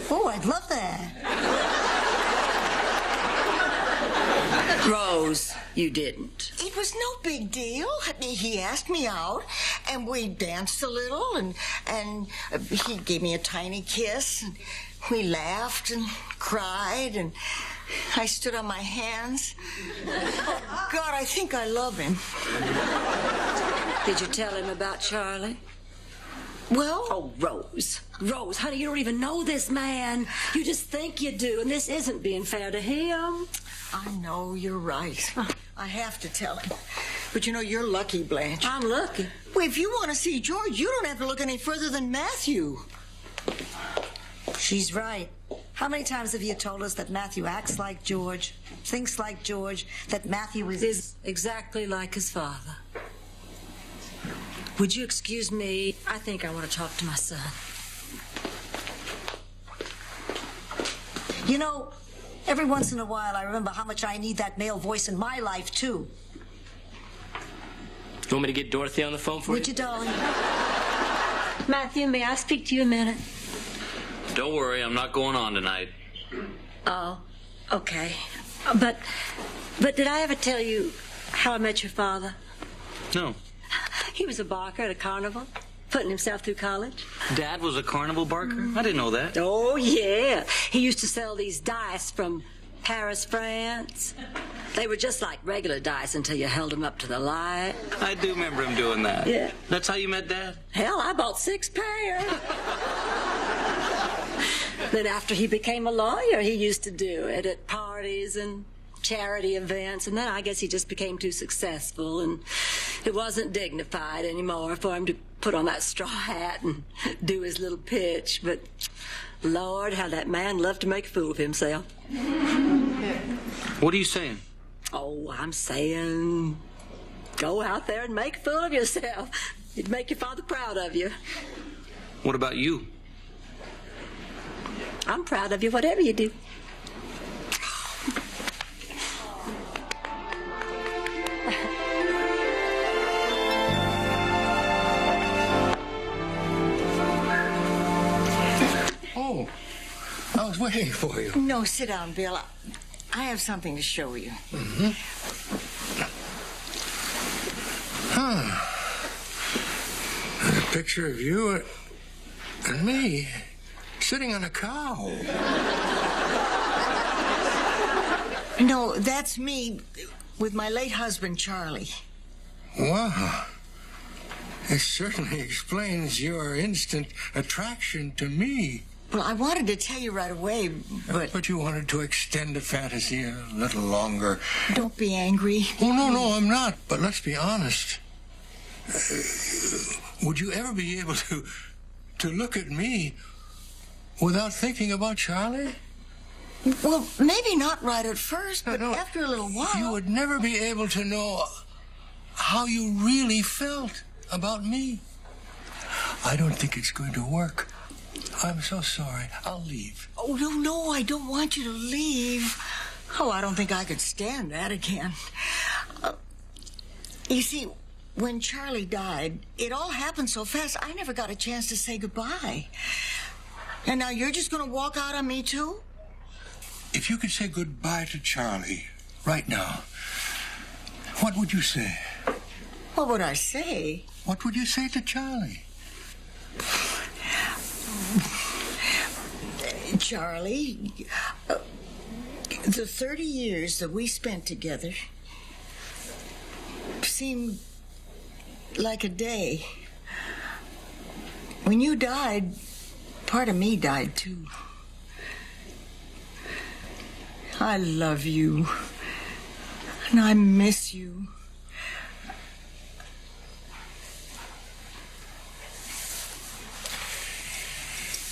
Oh, I'd love that. Rose, you didn't. It was no big deal. He asked me out, and we danced a little, and he gave me a tiny kiss, and we laughed and cried, and I stood on my hands. God, I think I love him. Did you tell him about Charlie? Well? Oh, Rose. Rose, honey, you don't even know this man. You just think you do, and this isn't being fair to him. I know, you're right. I have to tell him. But you know, you're lucky, Blanche. I'm lucky. Well, if you want to see George, you don't have to look any further than Matthew. She's right. How many times have you told us that Matthew acts like George, thinks like George, that Matthew is exactly like his father? Would you excuse me? I think I want to talk to my son. You know, every once in a while I remember how much I need that male voice in my life, too. You want me to get Dorothy on the phone for you? Would you, darling? Matthew, may I speak to you a minute? Don't worry, I'm not going on tonight. Oh, okay. But did I ever tell you how I met your father? No. He was a barker at a carnival, putting himself through college. Dad was a carnival barker? I didn't know that. Oh, yeah. He used to sell these dice from Paris, France. They were just like regular dice until you held them up to the light. I do remember him doing that. Yeah. That's how you met Dad? Hell, I bought 6 pairs. Then after he became a lawyer, he used to do it at parties and charity events, and then I guess he just became too successful, and it wasn't dignified anymore for him to put on that straw hat and do his little pitch. But Lord, how that man loved to make a fool of himself. What are you saying? Oh, I'm saying go out there and make a fool of yourself. It'd make your father proud of you. What about you? I'm proud of you, whatever you do. Oh, I was waiting for you. No, sit down, Bill. I have something to show you. Mm-hmm. Huh. A picture of you and me sitting on a cow. No, that's me with my late husband, Charlie. Wow. It certainly explains your instant attraction to me. Well, I wanted to tell you right away, but... But you wanted to extend the fantasy a little longer. Don't be angry. Oh, no, I'm not. But let's be honest. Would you ever be able to look at me without thinking about Charlie? Well, maybe not right at first, but after a little while... You would never be able to know how you really felt about me. I don't think it's going to work. I'm so sorry. I'll leave. Oh, no, I don't want you to leave. Oh, I don't think I could stand that again. You see, when Charlie died, it all happened so fast, I never got a chance to say goodbye. And now you're just going to walk out on me, too? If you could say goodbye to Charlie right now, what would you say? What would I say? What would you say to Charlie? Charlie, the 30 years that we spent together seemed like a day. When you died, part of me died too. I love you, and I miss you.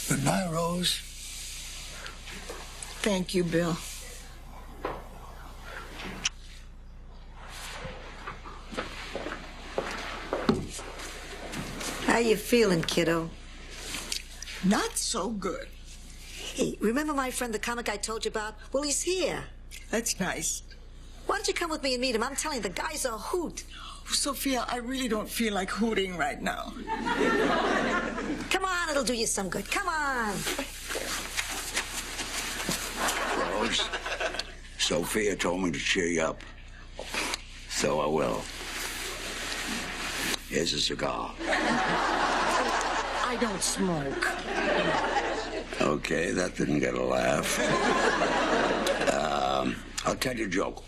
Goodbye, Rose. Thank you, Bill. How you feeling, kiddo? Not so good. Hey, remember my friend, the comic I told you about? Well, he's here. That's nice. Why don't you come with me and meet him? I'm telling you, the guy's a hoot. Sophia, I really don't feel like hooting right now. Come on, it'll do you some good. Come on. Rose, Sophia told me to cheer you up. So I will. Here's a cigar. I don't smoke. Okay, that didn't get a laugh. I'll tell you a joke.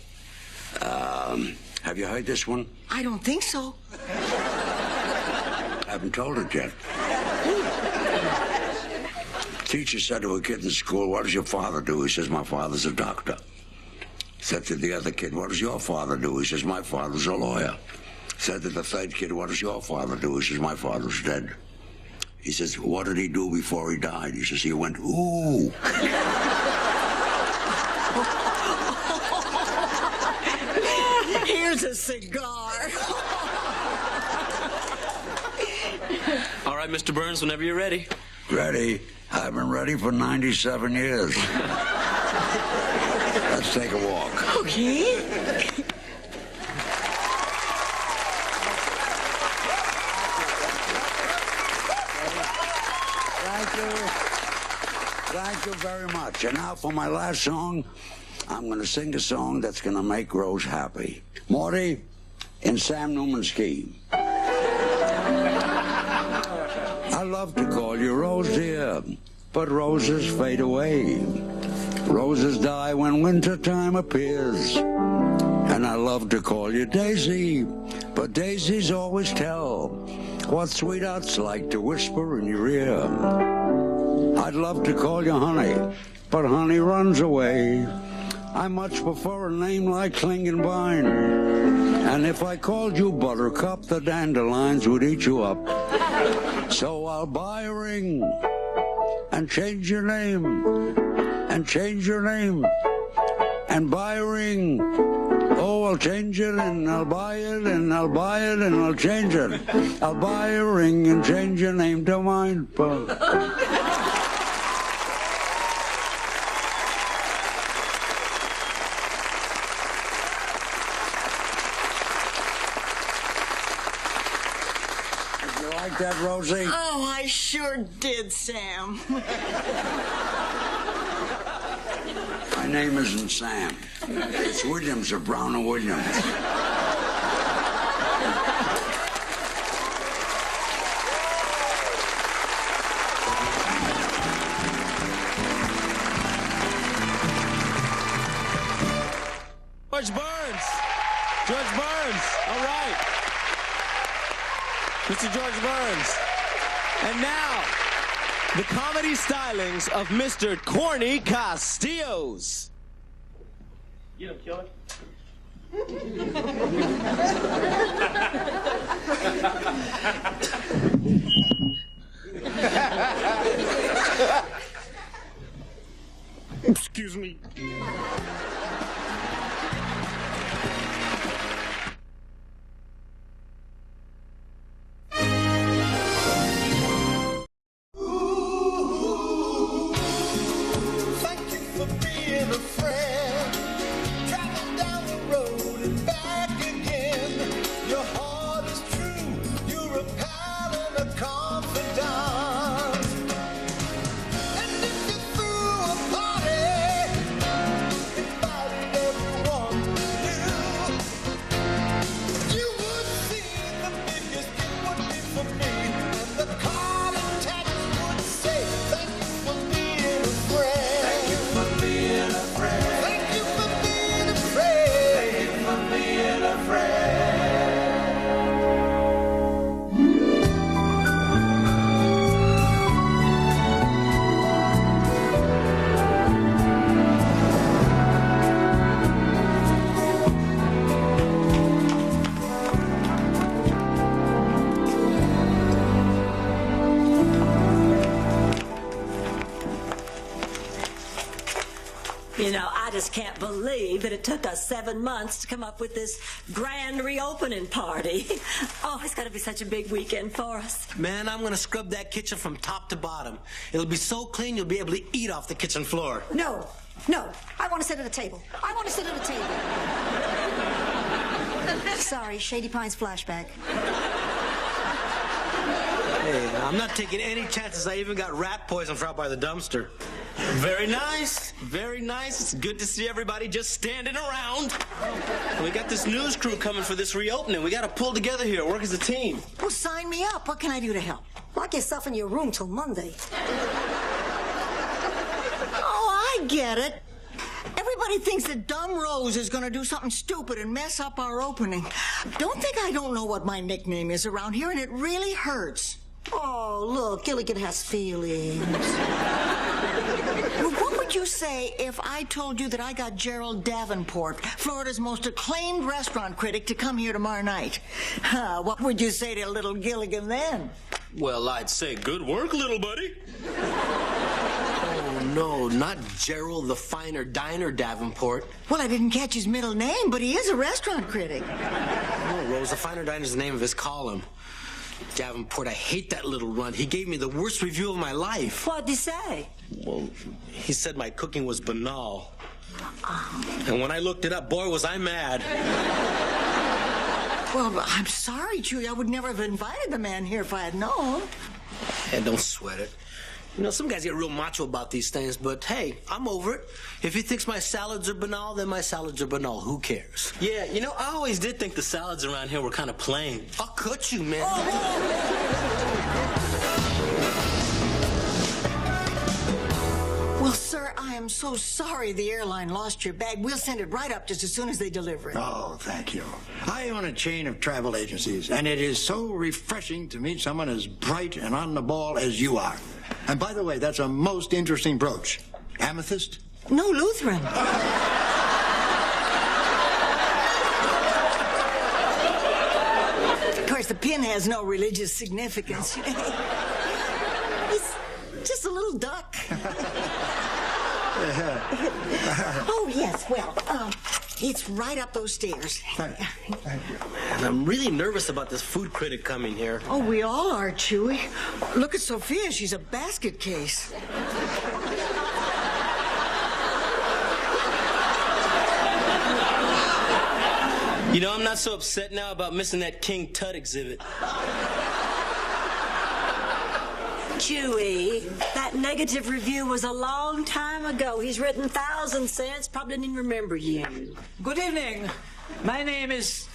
Have you heard this one? I don't think so. I haven't told it yet. Teacher said to a kid in school, "What does your father do?" He says, "My father's a doctor." Said to the other kid, "What does your father do?" He says, "My father's a lawyer." Said to the third kid, "What does your father do?" He says, "My father's dead." He says, "What did he do before he died?" He says, "He went, ooh." Here's a cigar. All right, Mr. Burns, whenever you're ready. Ready? I've been ready for 97 years. Let's take a walk. Okay. Thank you very much. And now for my last song, I'm going to sing a song that's going to make Rose happy. Morty, in Sam Newman's key. I love to call you Rose, dear, but roses fade away. Roses die when wintertime appears. And I love to call you Daisy, but daisies always tell what sweethearts like to whisper in your ear. I'd love to call you honey, but honey runs away. I much prefer a name like Klingenbein. And if I called you Buttercup, the dandelions would eat you up. So I'll buy a ring and change your name, and change your name, and buy a ring. Oh, I'll change it, and I'll buy it, and I'll buy it, and I'll change it. I'll buy a ring and change your name to mine. That, Rosie? Oh, I sure did, Sam. My name isn't Sam. It's Williams of Brown and Williams. George Burns. George Burns. All right. Mr. George Burns. And now, the comedy stylings of Mr. Corny Castillos. Get him, killer. Excuse me. Thank you for being a friend. Travel down the road and back just can't believe that it took us 7 months to come up with this grand reopening party. Oh, it's going to be such a big weekend for us. Man, I'm going to scrub that kitchen from top to bottom. It'll be so clean you'll be able to eat off the kitchen floor. No. I want to sit at a table. I want to sit at a table. Sorry, Shady Pines flashback. Hey, I'm not taking any chances. I even got rat poison for out by the dumpster. Very nice. Very nice. It's good to see everybody just standing around. We got this news crew coming for this reopening. We got to pull together here, work as a team. Well, sign me up. What can I do to help? Lock yourself in your room till Monday. Oh, I get it. Everybody thinks that dumb Rose is going to do something stupid and mess up our opening. Don't think I don't know what my nickname is around here, and it really hurts. Oh, look, Gilligan has feelings. Well, what would you say if I told you that I got Gerald Davenport, Florida's most acclaimed restaurant critic, to come here tomorrow night? What would you say to little Gilligan then? Well, I'd say good work, little buddy. Oh, no, not Gerald the Finer Diner Davenport. Well, I didn't catch his middle name, but he is a restaurant critic. No, Rose, the Finer Diner's the name of his column. Davenport, I hate that little runt. He gave me the worst review of my life. What'd he say? Well, he said my cooking was banal. And when I looked it up, boy, was I mad. Well, I'm sorry, Julie. I would never have invited the man here if I had known. Hey, don't sweat it. You know, some guys get real macho about these things, but hey, I'm over it. If he thinks my salads are banal, then my salads are banal. Who cares? Yeah, you know, I always did think the salads around here were kind of plain. I'll cut you, man. Well, sir, I am so sorry the airline lost your bag. We'll send it right up just as soon as they deliver it. Oh, thank you. I own a chain of travel agencies, and it is so refreshing to meet someone as bright and on the ball as you are. And by the way, that's a most interesting brooch. Amethyst? No, Lutheran. Of course, the pin has no religious significance. It's just a little duck. Oh, yes, well, it's right up those stairs. And I'm really nervous about this food critic coming here. Oh, we all are, Chewy. Look at Sophia. She's a basket case. You know, I'm not so upset now about missing that King Tut exhibit. Chewy, that negative review was a long time ago. He's written thousands since. Probably didn't even remember you. Good evening. My name is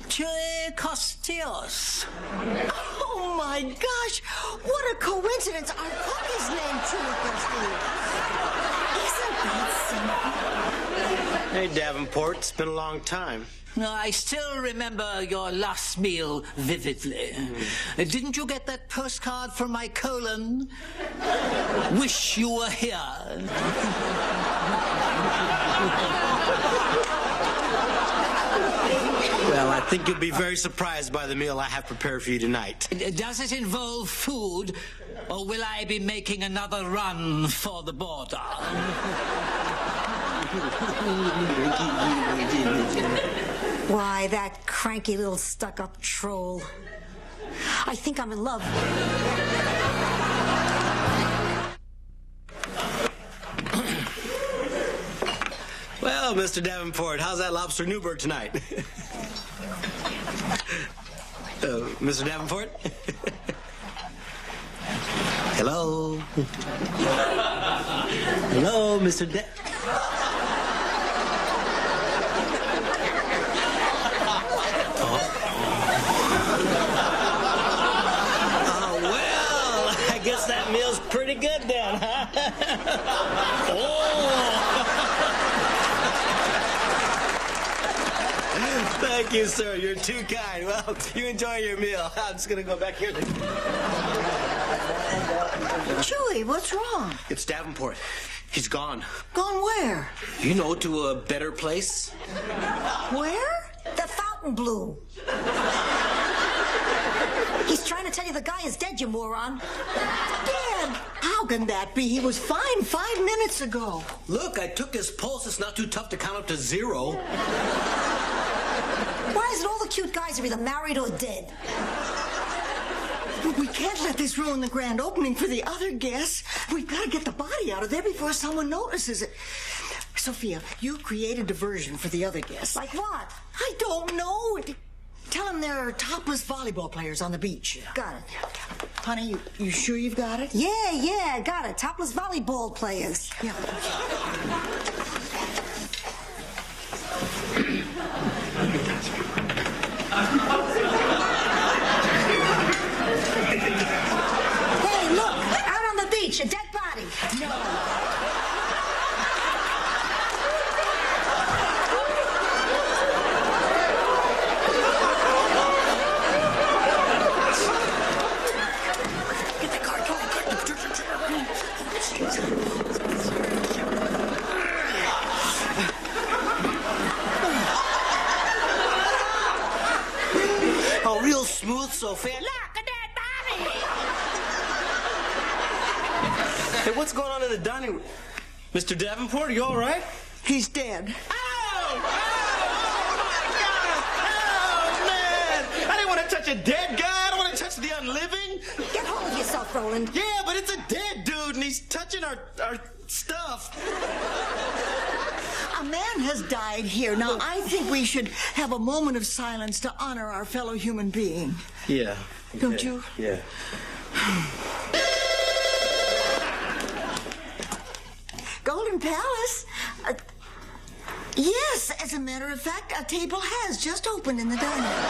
Chewy Castillos. Oh, my gosh. What a coincidence. Our cook is named Chewy Castillos. Isn't that simple? Hey, Davenport, it's been a long time. I still remember your last meal vividly. Didn't you get that postcard from my colon? Wish you were here. Well, I think you'll be very surprised by the meal I have prepared for you tonight. Does it involve food, or will I be making another run for the border? Why, that cranky little stuck-up troll. I think I'm in love. Well, Mr. Davenport, how's that lobster Newburg tonight? Mr. Davenport? Hello? Hello, Mr. I guess that meal's pretty good then, huh? Thank you, sir. You're too kind. Well, you enjoy your meal. I'm just going to go back here. Chewy, what's wrong? It's Davenport. He's gone. Gone where? You know, to a better place. Where? The Fontainebleau. He's trying to tell you the guy is dead, you moron. Dad, how How can that be? He was fine 5 minutes ago. Look, I took his pulse. It's not too tough to count up to 0. Why is it all the cute guys are either married or dead? We can't let this ruin the grand opening for the other guests. We've got to get the body out of there before someone notices it. Sophia, you create a diversion for the other guests. Like what? I don't know. Tell them there are topless volleyball players on the beach. Got it. Honey, you sure you've got it? Yeah, got it. Topless volleyball players. Yeah. Hey, look! Out on the beach, a dead body. No. Oh, real smooth, Sophia. Look at that body! Hey, what's going on in the dining room? Mr. Davenport, are you all right? He's dead. Oh, my God! Oh, man! I didn't want to touch a dead guy. I don't want to touch the unliving. Get hold of yourself, Roland. Yeah, but it's a dead dude, and he's touching our stuff. A man has died here. Now, I think we should have a moment of silence to honor our fellow human being. Yeah. Don't you? Yeah. Golden Palace? Yes, as a matter of fact, a table has just opened in the dining room.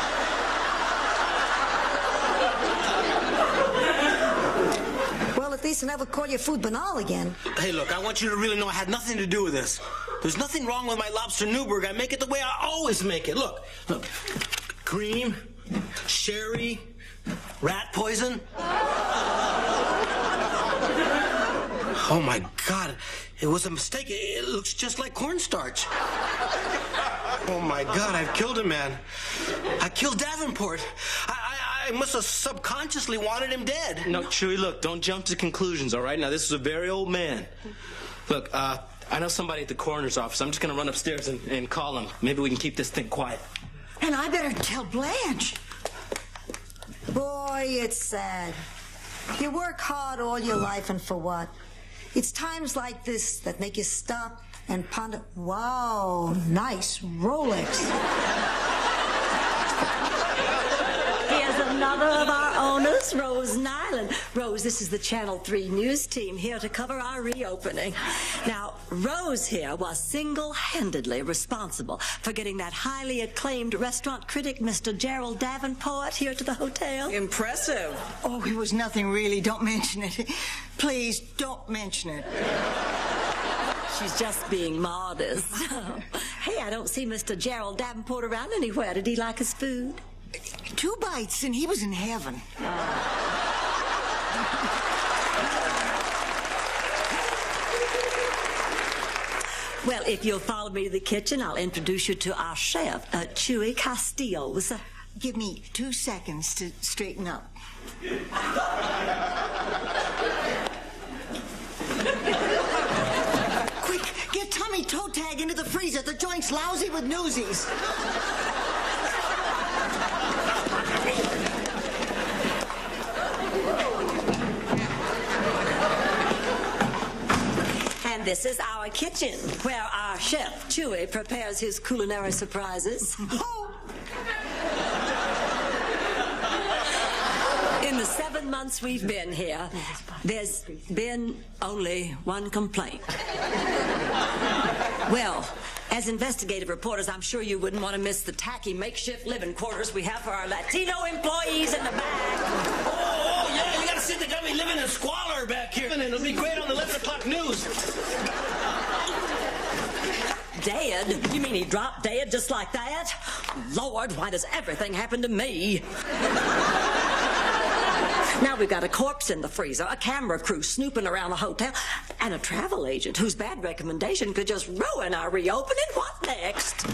Well, at least I never call your food banal again. Hey, look, I want you to really know I had nothing to do with this. There's nothing wrong with my lobster Newburg. I make it the way I always make it. Look. Cream, sherry, rat poison. Oh, my God. It was a mistake. It looks just like cornstarch. Oh, my God. I've killed a man. I killed Davenport. I must have subconsciously wanted him dead. No, Chewy, look, don't jump to conclusions, all right? Now, this is a very old man. Look, I know somebody at the coroner's office. I'm just going to run upstairs and call him. Maybe we can keep this thing quiet. And I better tell Blanche. Boy, it's sad. You work hard all your life, and for what? It's times like this that make you stop and ponder. Wow, nice Rolex. Here's another of our owners, Rose Nyland. Rose, this is the Channel 3 news team here to cover our reopening. Now, Rose here was single-handedly responsible for getting that highly acclaimed restaurant critic, Mr. Gerald Davenport, here to the hotel. Impressive. Oh, it was nothing really. Don't mention it. Please, don't mention it. She's just being modest. Hey, I don't see Mr. Gerald Davenport around anywhere. Did he like his food? 2 bites and he was in heaven. Well, if you'll follow me to the kitchen, I'll introduce you to our chef, Chewy Castillos. Give me 2 seconds to straighten up. Quick, get Tommy toe tag into the freezer. The joint's lousy with newsies. And this is our kitchen, where our chef, Chewy, prepares his culinary surprises. In the 7 months we've been here, there's been only one complaint. Well, as investigative reporters, I'm sure you wouldn't want to miss the tacky makeshift living quarters we have for our Latino employees in the back. Oh, yeah, you gotta see they got me living in squalor back here. And it'll be great on the 11 o'clock news. Dead? You mean he dropped dead just like that? Lord, why does everything happen to me? Now we've got a corpse in the freezer, a camera crew snooping around the hotel, and a travel agent whose bad recommendation could just ruin our reopening. What next?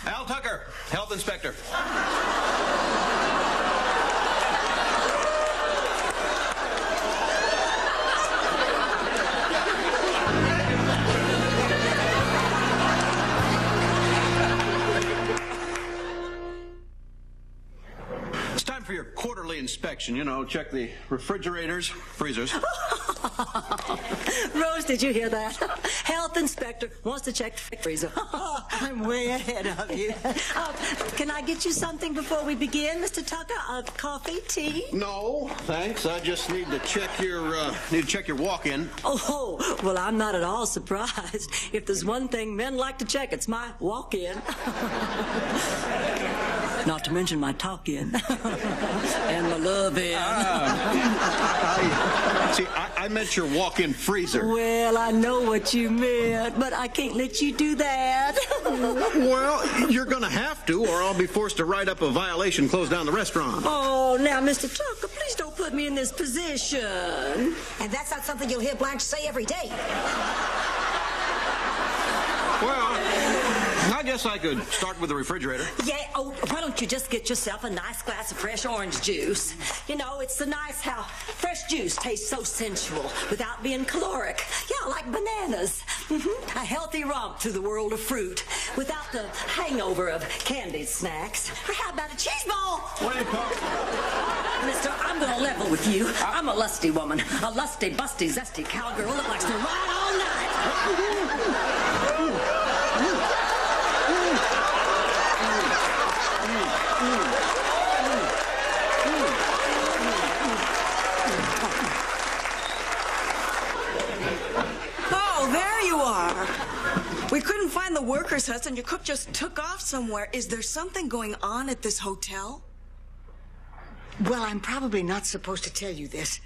Al Tucker, health inspector. for your quarterly inspection. You know, check the refrigerators, freezers. Rose, did you hear that? Health inspector wants to check the freezer. I'm way ahead of you. Can I get you something before we begin, Mr. Tucker? Coffee, tea? No, thanks. I just need to check your walk-in. Oh, well, I'm not at all surprised. If there's one thing men like to check, it's my walk-in. Not to mention my talk-in. And my love-in. I meant your walk-in freezer. Well, I know what you meant, but I can't let you do that. Well, you're gonna have to, or I'll be forced to write up a violation, close down the restaurant. Oh, now, Mr. Tucker, please don't put me in this position. And that's not something you'll hear Blanche say every day. Well, I guess I could start with the refrigerator. Yeah, oh, why don't you just get yourself a nice glass of fresh orange juice? You know, it's so nice how fresh juice tastes so sensual without being caloric. Yeah, like bananas. A healthy romp through the world of fruit without the hangover of candied snacks. Or how about a cheese ball? Wait, Mister, I'm gonna level with you. I'm a lusty woman. A lusty, busty, zesty cowgirl that likes to ride all night. Oh, there you are. We couldn't find the workers' huts and your cook just took off somewhere. Is there something going on at this hotel? Well, I'm probably not supposed to tell you this,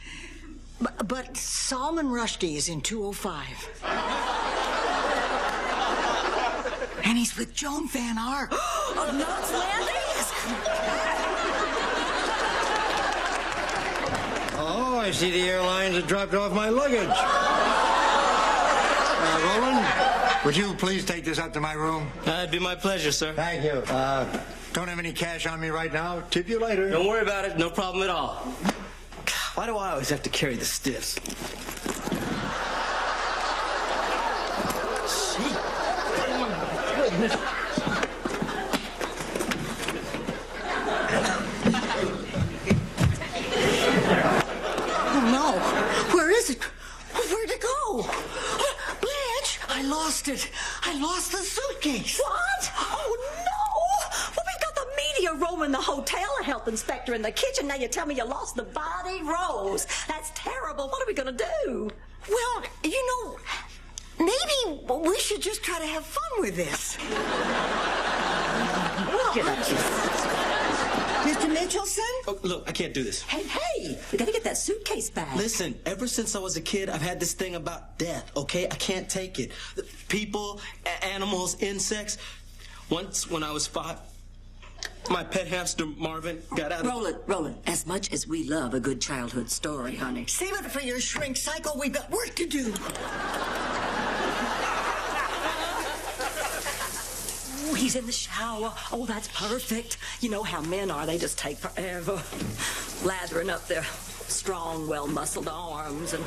but Salman Rushdie is in 205. And he's with Joan Van Ark. Of Knots Landing? Oh, I see the airlines have dropped off my luggage. Roland, would you please take this up to my room? It'd be my pleasure, sir. Thank you. Don't have any cash on me right now. Tip you later. Don't worry about it. No problem at all. Why do I always have to carry the stiffs? Oh, no. Where is it? Where'd it go? Blanche, I lost it. I lost the suitcase. What? Oh, no! Well, we got the media roaming the hotel, a health inspector in the kitchen. Now you tell me you lost the body, Rose. That's terrible. What are we going to do? Well, you know, maybe we should just try to have fun with this. Mr. Mitchelson? Oh, look, I can't do this. Hey, we gotta get that suitcase back. Listen, ever since I was a kid, I've had this thing about death, okay? I can't take it. People, animals, insects. Once when I was 5, my pet hamster, Marvin, got out of... Roland, as much as we love a good childhood story, honey. Save it for your shrink cycle. We've got work to do. Oh, he's in the shower. Oh, that's perfect. You know how men are. They just take forever. Lathering up their strong, well-muscled arms and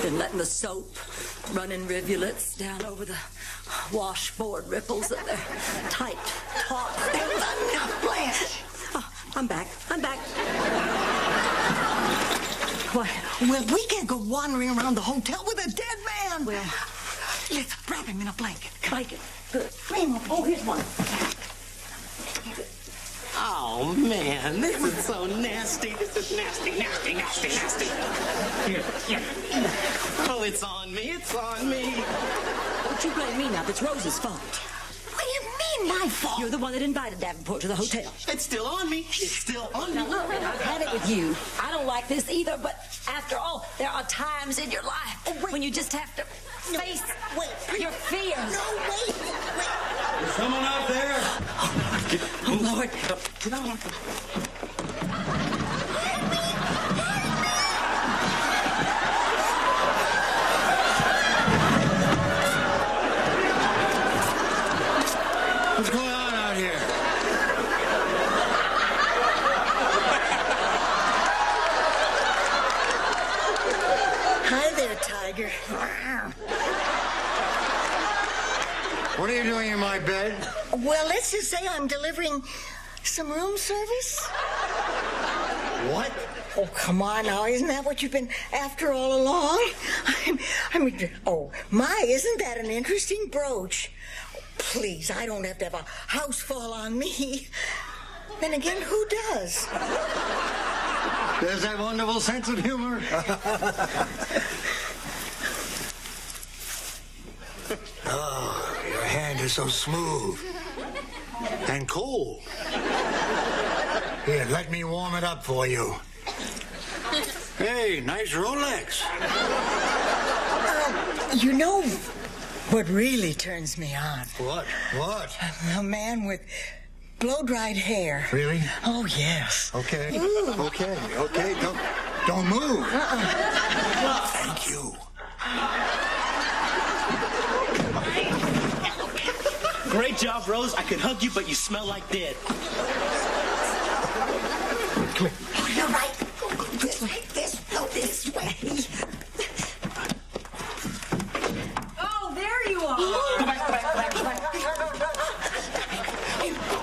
then letting the soap run in rivulets down over the washboard ripples of their tight, taut... Enough, Blanche. Oh, I'm back. What? Well, we can't go wandering around the hotel with a dead man. Well, let's wrap him in a blanket. Blanket. Good. Oh, here's one. Oh, man, this is so nasty. This is nasty. Here. Oh, it's on me. Don't you blame me now. It's Rose's fault. What do you mean, my fault? You're the one that invited Davenport to the hotel. It's still on me. Now, look, I've had it with you. I don't like this either, but after all, there are times in your life when you just have to face your fears. No, wait. Is someone out there? Oh, Lord. Get on. What's going on out here? Hi there, Tiger. What are you doing in my bed? Well, let's just say I'm delivering some room service. What? Oh, come on now. Isn't that what you've been after all along? I mean, oh, my, isn't that an interesting brooch? Oh, please, I don't have to have a house fall on me. Then again, who does? There's that wonderful sense of humor. Oh, your hand is so smooth and cool. Here, let me warm it up for you. Hey, nice Rolex. You know what really turns me on? What? What? A man with blow-dried hair. Really? Oh, yes. Okay. Okay. Don't move. Thank you. Great job, Rose. I could hug you, but you smell like dead. Come here. Oh, you're right. This way. This way. Oh, there you are. Go back.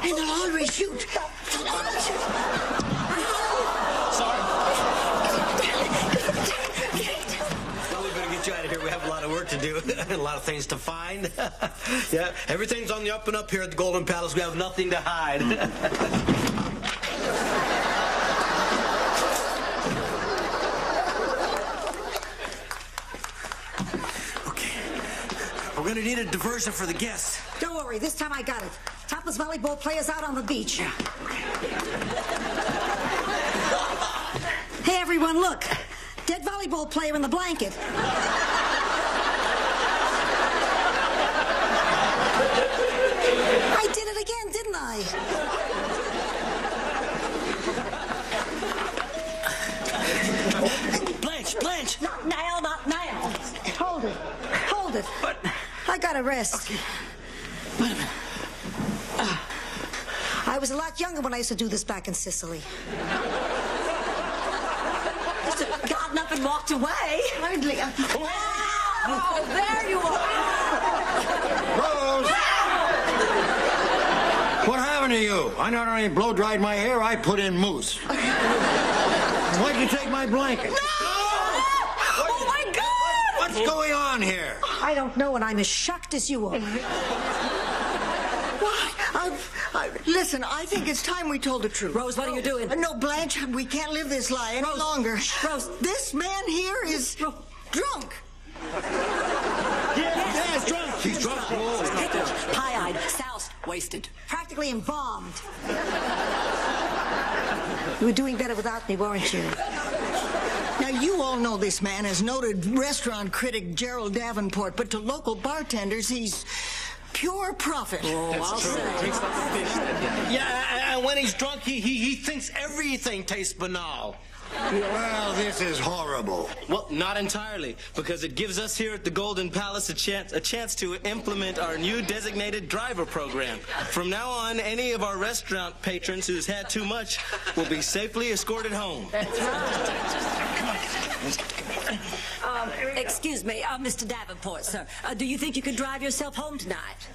And they'll always shoot. Sorry. Well, we better get you out of here. We have a lot of work to do. A lot of things to find. Yeah, everything's on the up and up here at the Golden Palace. We have nothing to hide. We're gonna need a diversion for the guests. Don't worry, this time I got it. Topless volleyball players out on the beach. Hey, everyone, look. Dead volleyball player in the blanket. I did it again, didn't I? Blanche! Not now. Hold it. But I gotta rest. Okay. Wait a minute. I was a lot younger when I used to do this back in Sicily. Just gotten up and walked away. Hardly. Oh, there you are. Rose! What happened to you? I not only blow-dried my hair, I put in mousse. Why'd you take my blanket? No! Oh, my God! What's going on here? I don't know, and I'm as shocked as you are. Listen, I think it's time we told the truth. Rose, what are you doing? No, Blanche, we can't live this lie any longer. Rose. This man here is drunk. Yes, drunk. He's drunk. Pie-eyed, soused, wasted. Practically embalmed. You were doing better without me, weren't you? Now, you all know this man as noted restaurant critic Gerald Davenport, but to local bartenders, he's pure profit. Oh, I'll say. Yeah, and when he's drunk, he thinks everything tastes banal. Well, this is horrible. Well, not entirely, because it gives us here at the Golden Palace a chance to implement our new designated driver program. From now on, any of our restaurant patrons who's had too much will be safely escorted home. That's right. Excuse me, Mr. Davenport, sir. Do you think you could drive yourself home tonight?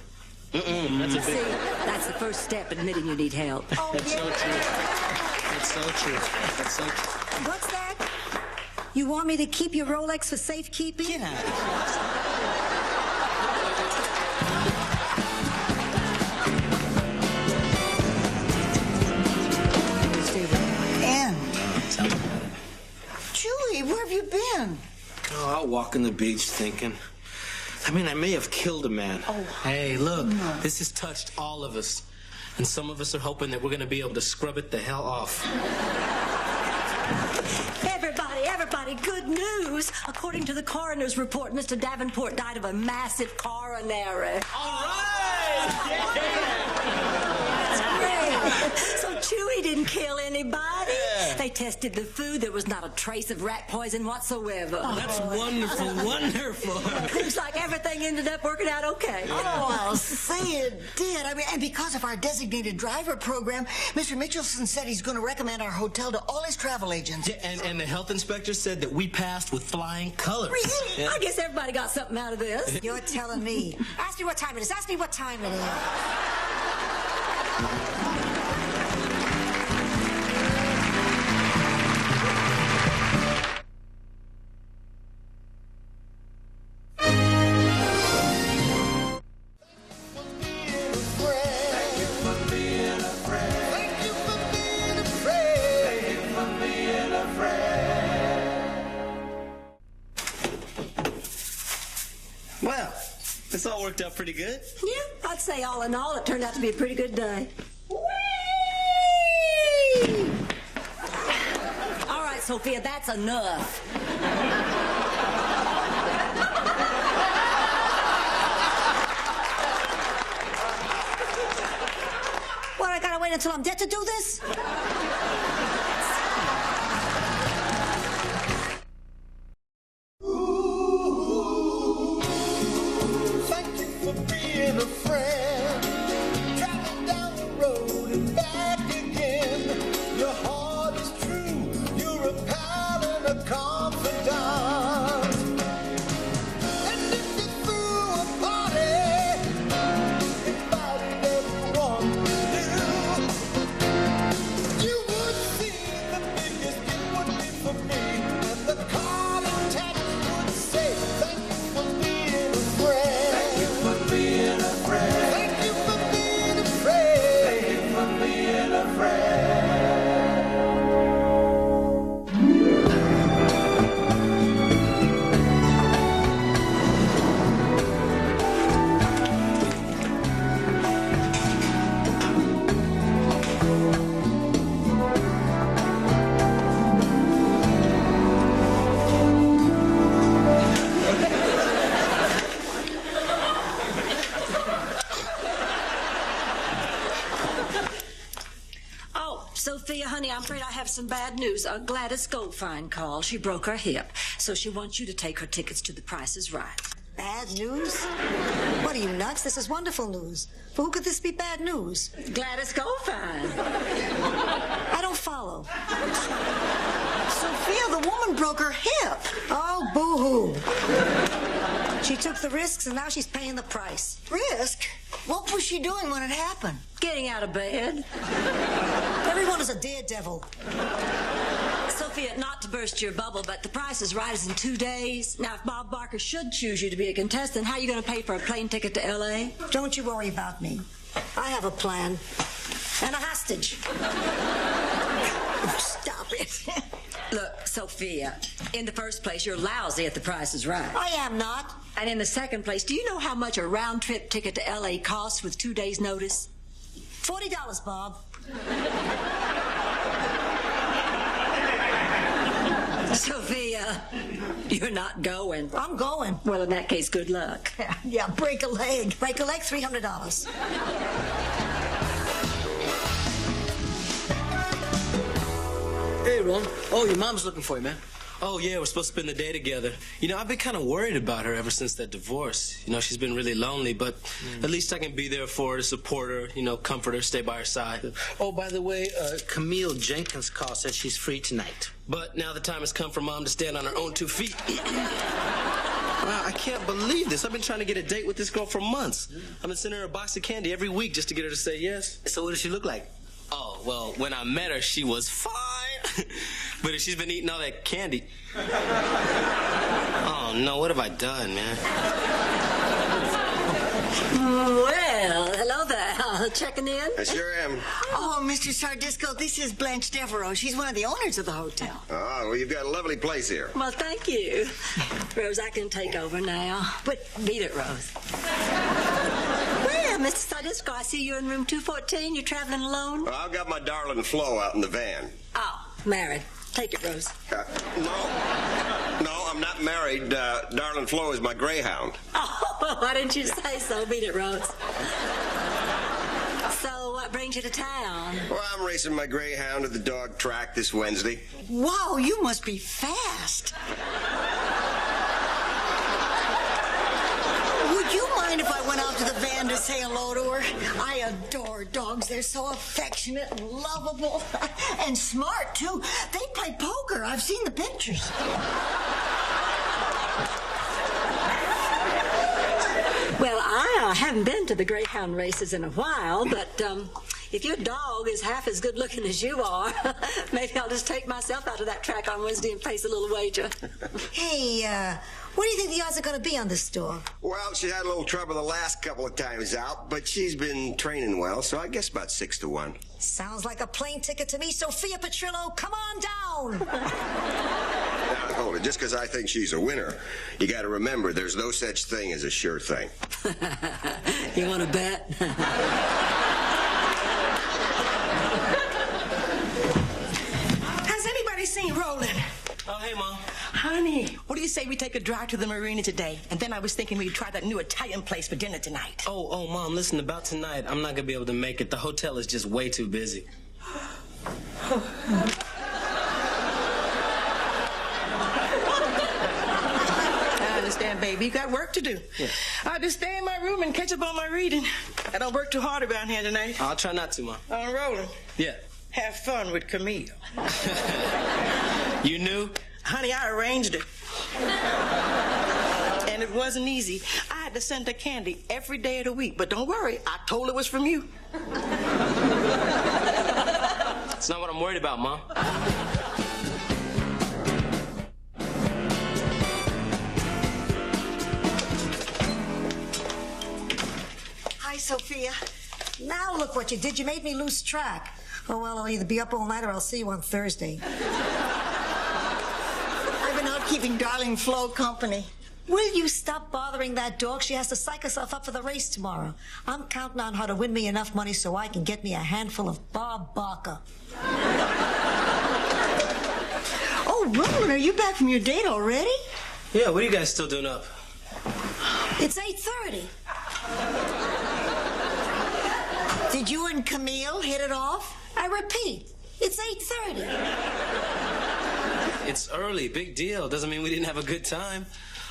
That's a big... See, that's the first step, admitting you need help. Oh, That's so true. That's so true. That's so true. What's that? You want me to keep your Rolex for safekeeping? Get out of here. And Chewie, where have you been? Oh, out walking the beach thinking. I mean, I may have killed a man. Oh. Hey, look, this has touched all of us. And some of us are hoping that we're going to be able to scrub it the hell off. Everybody, good news. According to the coroner's report, Mr. Davenport died of a massive coronary. All right! That's great. So Chewie didn't kill anybody. Yeah. They tested the food. There was not a trace of rat poison whatsoever. Oh, that's wonderful, wonderful. Seems like everything ended up working out okay. Oh, I'll say it did. I mean, and because of our designated driver program, Mr. Mitchelson said he's going to recommend our hotel to all his travel agents. Yeah, and the health inspector said that we passed with flying colors. Really? Yeah. I guess everybody got something out of this. You're telling me. Ask me what time it is. Ask me what time it is. This all worked out pretty good. Yeah, I'd say all in all, it turned out to be a pretty good day. All right, Sophia, that's enough. What, I gotta wait until I'm dead to do this? Thank you for being a friend. Travel down the road and back again. Your heart is true. You're a pal and a confidant. And if you threw a party, invited everyone new, you would see the biggest gift would be for me. And the card attached would say, thank you for being a friend. Thank you for being a friend. Thank you for being a friend. Thank you for being a friend. Oh, Sophia, honey, I'm afraid I have some bad news. Gladys Goldfine called. She broke her hip, so she wants you to take her tickets to The Price is Right. Bad news? What are you, nuts? This is wonderful news. For who could this be bad news? Gladys Goldfine. I don't follow. Sophia, the woman broke her hip. Oh, boo-hoo. She took the risks, and now she's paying the price. Risk? What was she doing when it happened? Getting out of bed. Everyone is a daredevil. Sophia, not to burst your bubble, but The Price is Right is in 2 days. Now, if Bob Barker should choose you to be a contestant, how are you going to pay for a plane ticket to L.A.? Don't you worry about me. I have a plan. And a hostage. Stop it. Look, Sophia, in the first place, you're lousy at The Price is Right. I am not. And in the second place, do you know how much a round-trip ticket to L.A. costs with 2 days' notice? $40, Bob. Sophia, you're not going. I'm going. Well, in that case, good luck. Yeah, break a leg. Break a leg, $300. Hey, Ron. Oh, your mom's looking for you, man. Oh, yeah, we're supposed to spend the day together. You know, I've been kind of worried about her ever since that divorce. You know, she's been really lonely, but at least I can be there for her, to support her, you know, comfort her, stay by her side. Oh, by the way, Camille Jenkins' call says she's free tonight. But now the time has come for Mom to stand on her own 2 feet. Wow, I can't believe this. I've been trying to get a date with this girl for months. I've been sending her a box of candy every week just to get her to say yes. So what does she look like? Oh, well, when I met her, she was fine. But if she's been eating all that candy... Oh, no, what have I done, man? Well, hello there. Checking in? I sure am. Oh, Mr. Sardisco, this is Blanche Devereaux. She's one of the owners of the hotel. Oh, well, you've got a lovely place here. Well, thank you. Rose, I can take over now. But beat it, Rose. Well, Mr. Sardisco, I see you're in room 214. You're traveling alone? Well, I've got my darling Flo out in the van. Oh, married. Take it, Rose. No, I'm not married. Darling Flo is my greyhound. Oh, well, why didn't you say so? Beat it, Rose. So, what brings you to town? Well, I'm racing my greyhound to the dog track this Wednesday. Wow, you must be fast. Would you mind if I went out to the van to say hello to her? I adore dogs. They're so affectionate and lovable. And smart, too. They play poker. I've seen the pictures. Well, I haven't been to the greyhound races in a while, but if your dog is half as good looking as you are, maybe I'll just take myself out to that track on Wednesday and place a little wager. Hey, what do you think the odds are going to be on this store? Well, she had a little trouble the last couple of times out, but she's been training well, so I guess about 6 to 1. Sounds like a plane ticket to me. Sophia Petrillo, come on down. Now, hold it. Just because I think she's a winner, you got to remember there's no such thing as a sure thing. You want to bet? Has anybody seen Roland? Oh, hey, Mom. Honey, what do you say we take a drive to the marina today? And then I was thinking we'd try that new Italian place for dinner tonight. Oh, Mom, listen, about tonight, I'm not going to be able to make it. The hotel is just way too busy. I understand, baby. You got work to do. Yeah. I'll just stay in my room and catch up on my reading. I don't work too hard around here tonight. I'll try not to, Mom. Roland. Yeah. Have fun with Camille. You knew? Honey, I arranged it. And it wasn't easy. I had to send her candy every day of the week. But don't worry, I told her it was from you. It's not what I'm worried about, Mom. Hi, Sophia. Now look what you did. You made me lose track. Oh, well, I'll either be up all night or I'll see you on Thursday. I've been out keeping darling Flo company. Will you stop bothering that dog? She has to psych herself up for the race tomorrow. I'm counting on her to win me enough money so I can get me a handful of Bob Barker. Oh, Roland, are you back from your date already? Yeah, what are you guys still doing up? It's 8:30. Did you and Camille hit it off? I repeat, it's 8:30. It's early, big deal. Doesn't mean we didn't have a good time.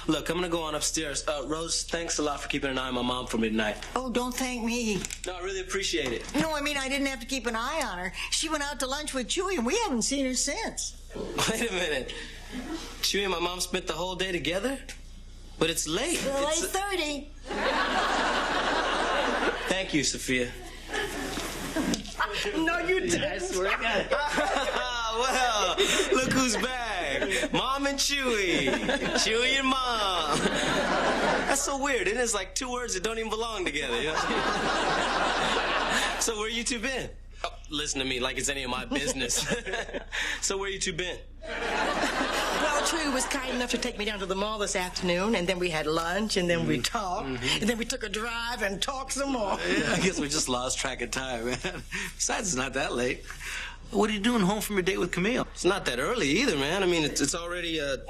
Look, I'm gonna go on upstairs. Rose, thanks a lot for keeping an eye on my mom for me tonight. Oh, don't thank me. No, I really appreciate it. No, I mean, I didn't have to keep an eye on her. She went out to lunch with Chewy, and we haven't seen her since. Wait a minute. Chewy and my mom spent the whole day together? But it's late. Still 8:30. Thank you, Sophia. No, you didn't. I swear to God. Well, look who's back. Mom and Chewy. Chewy and Mom. That's so weird, isn't it? It's like two words that don't even belong together. You know? So where you two been? Oh, listen to me like it's any of my business. So where you two been? Well, Chewy was kind enough to take me down to the mall this afternoon, and then we had lunch, and then we talked, and then we took a drive and talked some more. Yeah, I guess we just lost track of time, man. Besides, it's not that late. What are you doing home from your date with Camille? It's not that early either, man. I mean, it's already 8:30.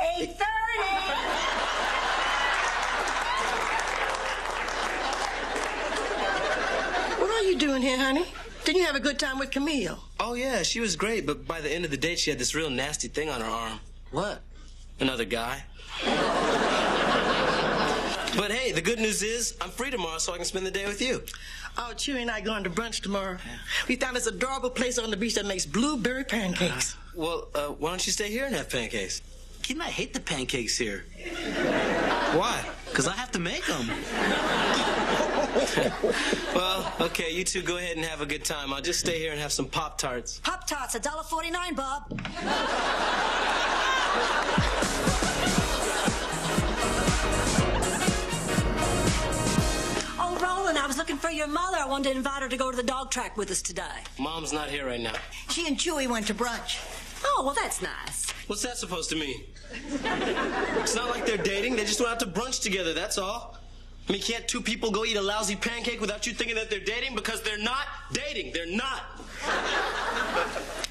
What are you doing here, honey? Didn't you have a good time with Camille? Oh, yeah, she was great, but by the end of the date, she had this real nasty thing on her arm. What? Another guy. But hey, the good news is I'm free tomorrow, so I can spend the day with you. Oh, Chewy and I going to brunch tomorrow. We found this adorable place on the beach that makes blueberry pancakes. Well, why don't you stay here and have pancakes? Kid, I hate the pancakes here. Why? Because I have to make them. Well, okay, you two go ahead and have a good time. I'll just stay here and have some Pop-Tarts. Pop-Tarts, $1.49, Bob. Oh, Roland, I was looking for your mother. I wanted to invite her to go to the dog track with us today. Mom's not here right now. She and Chewy went to brunch. Oh, well, that's nice. What's that supposed to mean? It's not like they're dating. They just went out to brunch together, that's all. I mean, can't two people go eat a lousy pancake without you thinking that they're dating? Because they're not dating. They're not.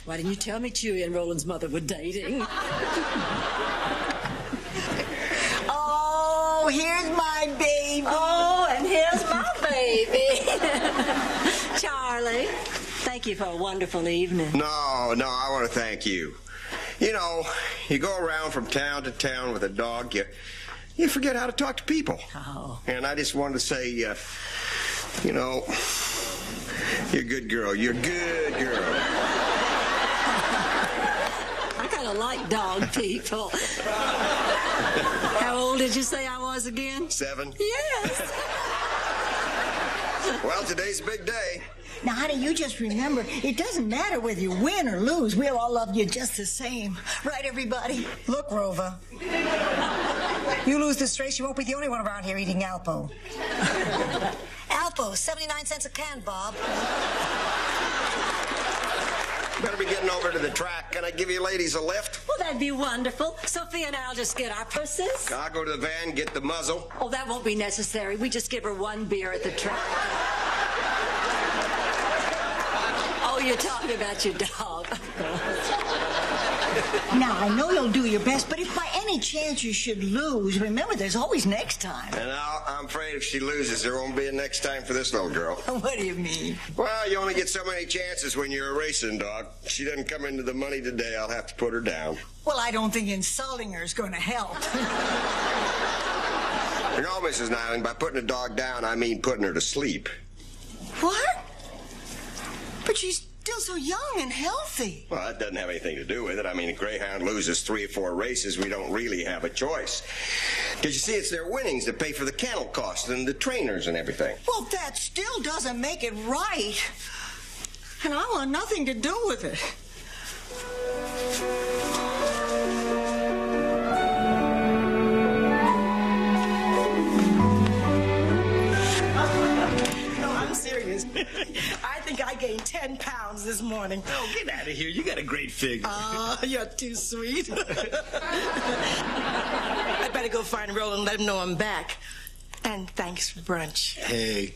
Why didn't you tell me Chewy and Roland's mother were dating? Oh, here's my baby. Oh, and here's my baby. Charlie, thank you for a wonderful evening. No, I want to thank you. You know, you go around from town to town with a dog, you forget how to talk to people. Oh. And I just wanted to say, you know, you're a good girl. You're a good girl. I kind of like dog people. How old did you say I was again? 7. Yes. Well, today's a big day. Now, honey, you just remember, it doesn't matter whether you win or lose. We'll all love you just the same. Right, everybody? Look, Rover. You lose this race, you won't be the only one around here eating Alpo. Alpo, 79 cents a can, Bob. Better be getting over to the track. Can I give you ladies a lift? Well, that'd be wonderful. Sophia and I'll just get our purses. I'll go to the van, get the muzzle. Oh, that won't be necessary. We just give her one beer at the track. Oh, you're talking about your dog. Now, I know you'll do your best, but if by any chance you should lose, remember there's always next time. And I'm afraid if she loses, there won't be a next time for this little girl. What do you mean? Well, you only get so many chances when you're a racing dog. If she doesn't come into the money today, I'll have to put her down. Well, I don't think insulting her is going to help. You know, Mrs. Nyland, by putting a dog down, I mean putting her to sleep. What? But she's still so young and healthy. Well, that doesn't have anything to do with it. I mean, a greyhound loses 3 or 4 races, we don't really have a choice. Because you see, it's their winnings that pay for the kennel costs and the trainers and everything. Well, that still doesn't make it right. And I want nothing to do with it. I think I gained 10 pounds this morning. Oh, get out of here. You got a great figure. Oh, you're too sweet. I better go find Roland and let him know I'm back. And thanks for brunch. Hey.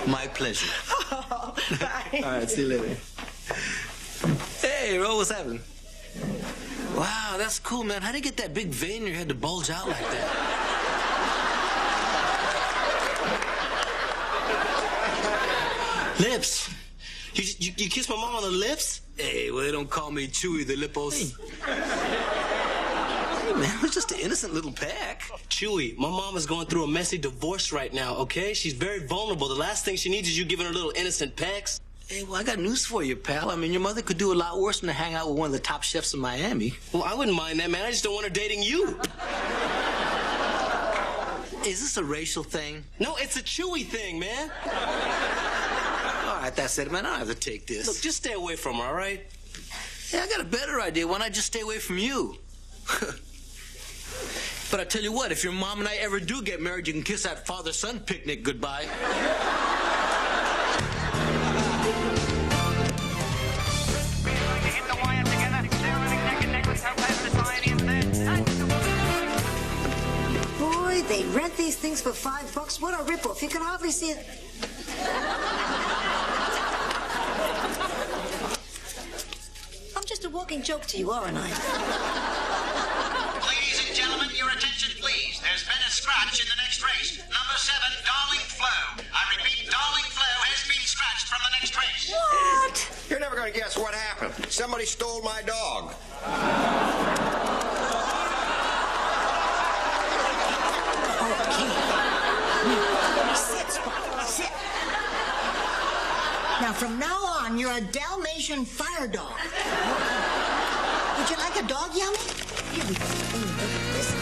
My pleasure. Oh, bye. All right, see you later. Hey, Ro, what's happening? Wow, that's cool, man. How'd you get that big vein in your head to bulge out like that? Lips. You kiss my mom on the lips? Hey, well, they don't call me Chewy the Lippos. Hey, man, it was just an innocent little peck. Chewy, my mom is going through a messy divorce right now, okay? She's very vulnerable. The last thing she needs is you giving her little innocent pecks. Hey, well, I got news for you, pal. I mean, your mother could do a lot worse than to hang out with one of the top chefs in Miami. Well, I wouldn't mind that, man. I just don't want her dating you. Is this a racial thing? No, it's a Chewy thing, man. All right, that's it, man. I don't have to take this. Look, just stay away from her, all right? Yeah, I got a better idea. Why not just stay away from you? But I tell you what, if your mom and I ever do get married, you can kiss that father-son picnic goodbye. Boy, they rent these things for $5. What a ripoff. You can hardly see it. I'm just a walking joke to you, aren't I? Ladies and gentlemen, your attention, please. There's been a scratch in the next race. Number 7, Darling Flo. I repeat, Darling Flo has been scratched from the next race. What? You're never going to guess what happened. Somebody stole my dog. Okay. Sit, Spot. Sit. Now, from now on, you're a Dalmatian fire dog. Would you like a dog, Yummy? Here we go. Listen.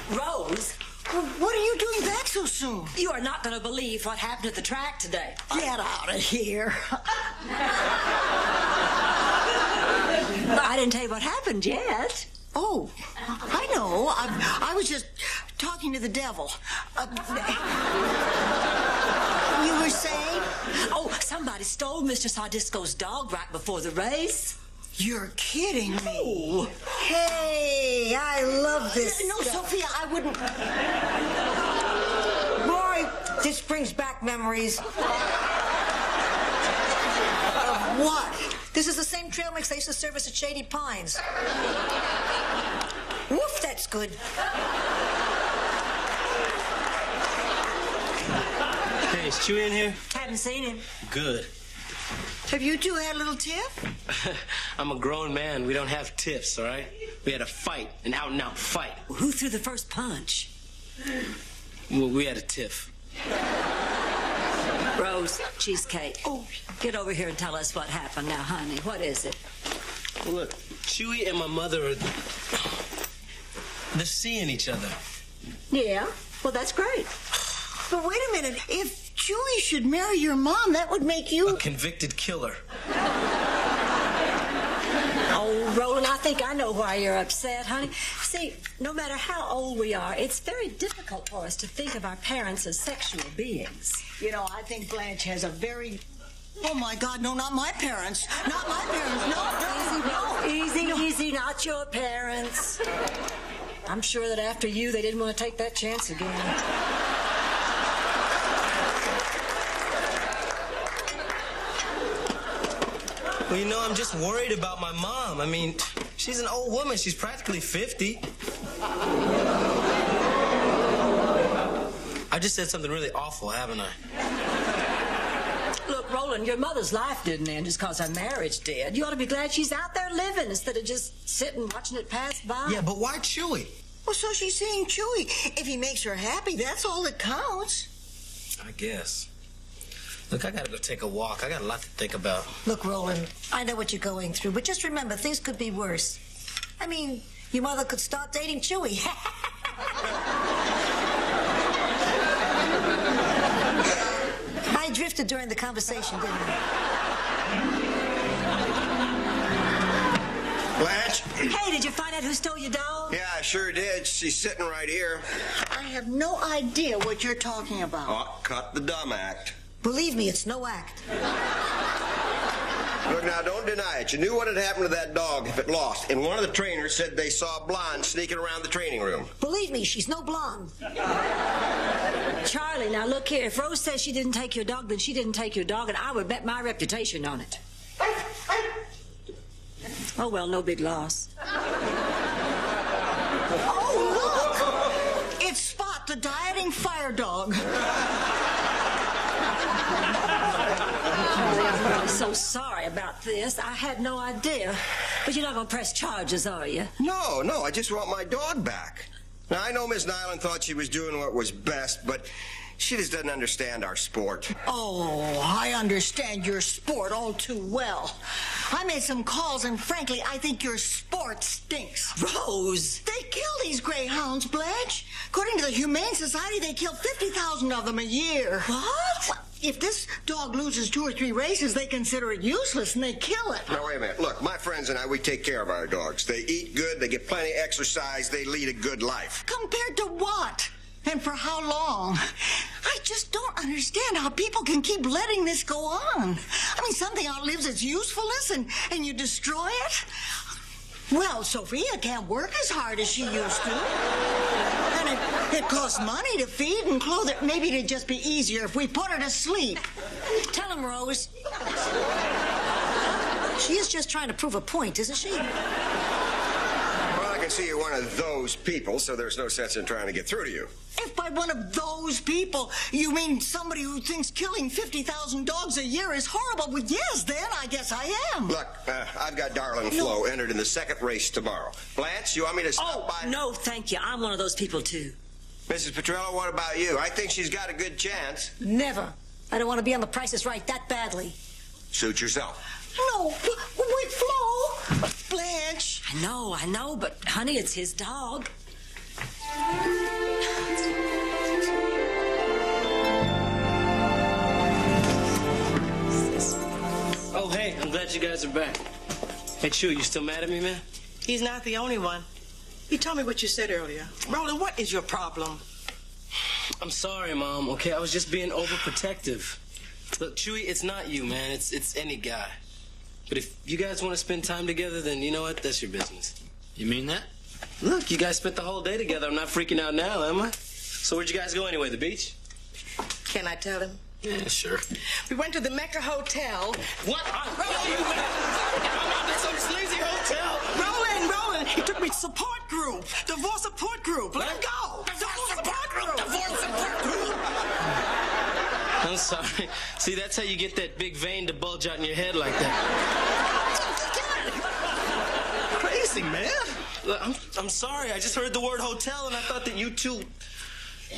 Rose? Well, what are you doing back so soon? You are not going to believe what happened at the track today. Get out of here. I didn't tell you what happened yet. Oh, I know. I was just talking to the devil. You were saying? Oh, somebody stole Mr. Sardisco's dog right before the race. You're kidding me. Oh. Hey, I love this. No, Sophia, I wouldn't. Boy, this brings back memories. Of what? This is the same trail mix they used to service at Shady Pines. Woof, that's good. Hey, is Chewy in here? Haven't seen him. Good. Have you two had a little tiff? I'm a grown man. We don't have tiffs, all right? We had a fight, an out-and-out fight. Well, who threw the first punch? Well, we had a tiff. Rose, cheesecake. Oh, get over here and tell us what happened now, honey. What is it? Well, look, Chewy and my mother they're seeing each other. Yeah, well, that's great. But wait a minute. If Chewy should marry your mom, that would make you... A convicted killer. Oh, Roland, I think I know why you're upset, honey. See, no matter how old we are, it's very difficult for us to think of our parents as sexual beings. You know, I think Blanche has a very... Oh, my God, no, not my parents. Not my parents, no. Easy, not your parents. I'm sure that after you, they didn't want to take that chance again. Well, you know, I'm just worried about my mom. I mean, she's an old woman. She's practically 50. I just said something really awful, haven't I? Look, Roland, your mother's life didn't end just because her marriage did. You ought to be glad she's out there living instead of just sitting watching it pass by. Yeah, but why Chewy? Well, so she's saying Chewy. If he makes her happy, that's all that counts. I guess. Look, I gotta go take a walk. I got a lot to think about. Look, Roland, I know what you're going through, but just remember, things could be worse. I mean, your mother could start dating Chewy. I drifted during the conversation, didn't I? Blanche? Hey, did you find out who stole your dog? Yeah, I sure did. She's sitting right here. I have no idea what you're talking about. Oh, cut the dumb act. Believe me, it's no act. Look, now, don't deny it. You knew what had happened to that dog if it lost. And one of the trainers said they saw a blonde sneaking around the training room. Believe me, she's no blonde. Charlie, now look here. If Rose says she didn't take your dog, then she didn't take your dog, and I would bet my reputation on it. Oh, well, no big loss. Oh, look! It's Spot, the dieting fire dog. Charlie, I'm really so sorry about this. I had no idea. But you're not going to press charges, are you? No, I just want my dog back. Now, I know Miss Nyland thought she was doing what was best, but she just doesn't understand our sport. Oh, I understand your sport all too well. I made some calls, and frankly, I think your sport stinks. Rose! They kill these greyhounds, Blanche. According to the Humane Society, they kill 50,000 of them a year. What? Well, if this dog loses 2 or 3 races, they consider it useless, and they kill it. Now, wait a minute. Look, my friends and I, we take care of our dogs. They eat good, they get plenty of exercise, they lead a good life. Compared to what? And for how long? I just don't understand how people can keep letting this go on. I mean, something outlives its usefulness and you destroy it? Well, Sophia can't work as hard as she used to. And it costs money to feed and clothe it. Maybe it'd just be easier if we put her to sleep. Tell him, Rose. She is just trying to prove a point, isn't she? Well, I can see you're one of those people, so there's no sense in trying to get through to you. If by one of those people you mean somebody who thinks killing 50,000 dogs a year is horrible, well, yes, then I guess I am. Look, I've got Darling Flo entered in the second race tomorrow. Blanche, you want me to stop by? No, thank you. I'm one of those people, too. Mrs. Petrello, what about you? I think she's got a good chance. Never. I don't want to be on The Price is Right that badly. Suit yourself. No, wait, Flo. Blanche. I know, but, honey, it's his dog. Oh, hey, I'm glad you guys are back. Hey, Chew, you still mad at me, man? He's not the only one. You told me what you said earlier. Roland, what is your problem? I'm sorry, Mom, okay? I was just being overprotective. Look, Chewy, it's not you, man. It's any guy. But if you guys want to spend time together, then you know what? That's your business. You mean that? Look, you guys spent the whole day together. I'm not freaking out now, am I? So where'd you guys go anyway? The beach? Can I tell him? Yeah, sure. We went to the Mecca Hotel. What? I'm at some sleazy hotel. Roland, he took me to support group. Divorce support group. Let him go. Divorce support group. Divorce support group. I'm sorry. See, that's how you get that big vein to bulge out in your head like that. Crazy, man. Look, I'm sorry. I just heard the word hotel, and I thought that you two,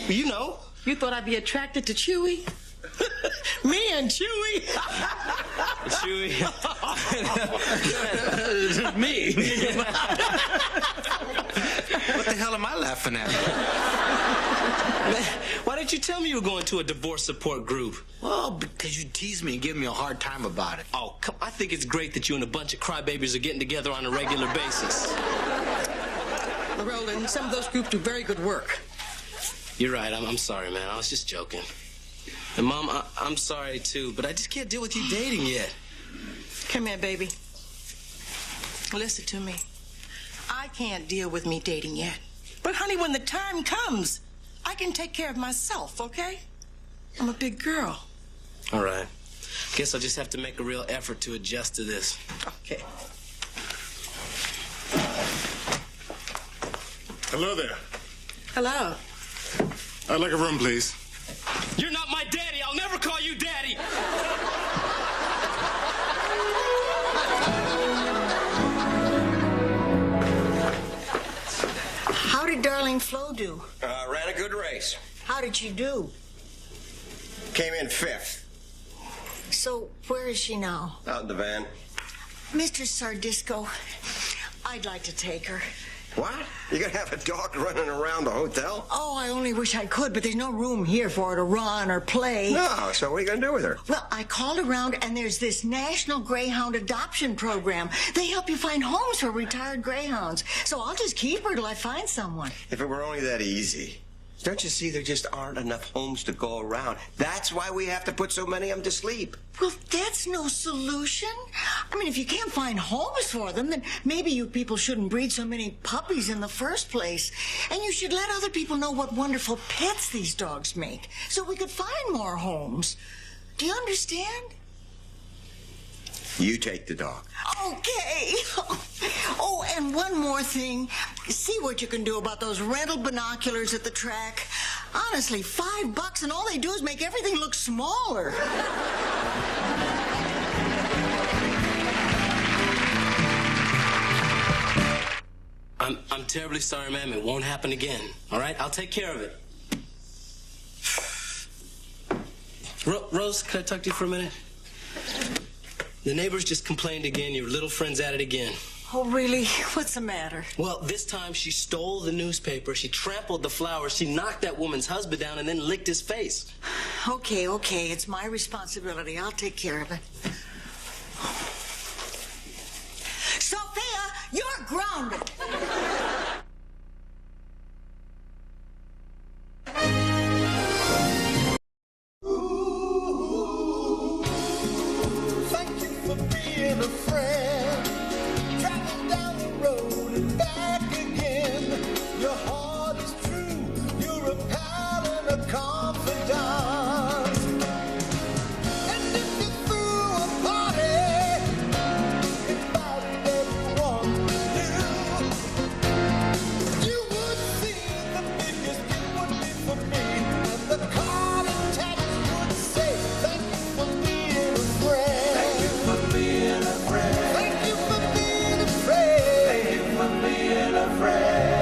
you know. You thought I'd be attracted to Chewy? Me and Chewy? Chewy. Me? What the hell am I laughing at? Why Why didn't you tell me you were going to a divorce support group? Well, because you tease me and give me a hard time about it. Oh, come, I think it's great that you and a bunch of crybabies are getting together on a regular basis. Roland, some of those groups do very good work. You're right. I'm sorry, man. I was just joking. And, Mom, I'm sorry, too, but I just can't deal with you dating yet. Come here, baby. Listen to me. I can't deal with me dating yet. But, honey, when the time comes, I can take care of myself, okay? I'm a big girl. All right. Guess I'll just have to make a real effort to adjust to this. Okay. Hello there. Hello. I'd like a room, please. You're not my daddy. I'll never call you daddy. How did Darling Flo do? Ran a good race. How did she do? Came in 5th. So, where is she now? Out in the van. Mr. Sardisco, I'd like to take her. What? You gonna have a dog running around the hotel? Oh, I only wish I could, but there's no room here for her to run or play. No, so what are you gonna do with her? Well, I called around, and there's this National Greyhound Adoption Program. They help you find homes for retired greyhounds. So I'll just keep her till I find someone. If it were only that easy. Don't you see there just aren't enough homes to go around? That's why we have to put so many of them to sleep. Well, that's no solution. I mean, if you can't find homes for them, then maybe you people shouldn't breed so many puppies in the first place. And you should let other people know what wonderful pets these dogs make, so we could find more homes. Do you understand? You take the dog. Okay. Oh, and one more thing. See what you can do about those rental binoculars at the track. Honestly, $5 and all they do is make everything look smaller. I'm terribly sorry, ma'am. It won't happen again. All right? I'll take care of it. Rose, can I talk to you for a minute? The neighbors just complained again. Your little friend's at it again. Oh, really? What's the matter? Well, this time she stole the newspaper, she trampled the flowers, she knocked that woman's husband down and then licked his face. Okay. It's my responsibility. I'll take care of it. Sophia, you're grounded. Being a friend, travel down the road and back again. Your heart is true, you're a pal and a confidant. And if you threw a party, invited everyone new, you would see the biggest gift would be for me. And the card and text would say, thank you for being a friend. Thank you for being a friend. Thank you for being a friend. Thank you for being a friend.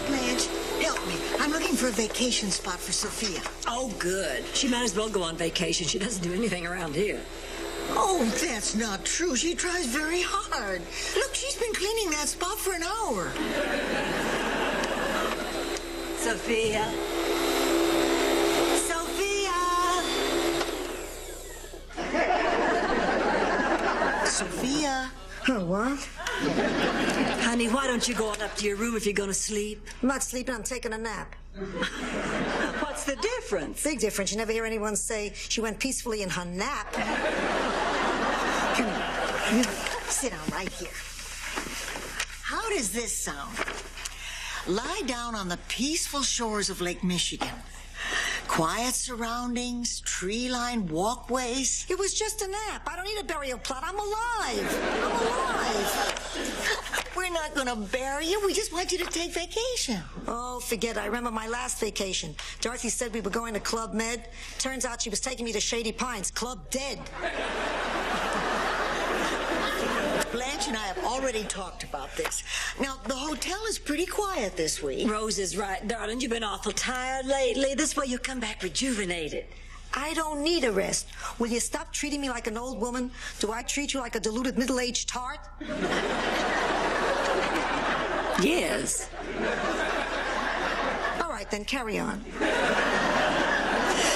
Blanche, help me. I'm looking for a vacation spot for Sophia. Oh, good. She might as well go on vacation. She doesn't do anything around here. Oh, that's not true. She tries very hard. Look, she's been cleaning that spot for an hour. Sophia. Sophia. What? Honey, why don't you go on up to your room if you're going to sleep? I'm not sleeping, I'm taking a nap. What's the difference? Big difference. You never hear anyone say she went peacefully in her nap. Come here. You sit down right here. How does this sound? Lie down on the peaceful shores of Lake Michigan. Quiet surroundings, tree-lined walkways. It was just a nap. I don't need a burial plot. I'm alive. I'm alive. We're not going to bury you. We just want you to take vacation. Oh, forget it. I remember my last vacation. Dorothy said we were going to Club Med. Turns out she was taking me to Shady Pines. Club Dead. Blanche and I have already talked about this. Now, the hotel is pretty quiet this week. Rose is right, darling. You've been awful tired lately. This way you'll come back rejuvenated. I don't need a rest. Will you stop treating me like an old woman? Do I treat you like a deluded middle-aged tart? Yes. All right, then carry on.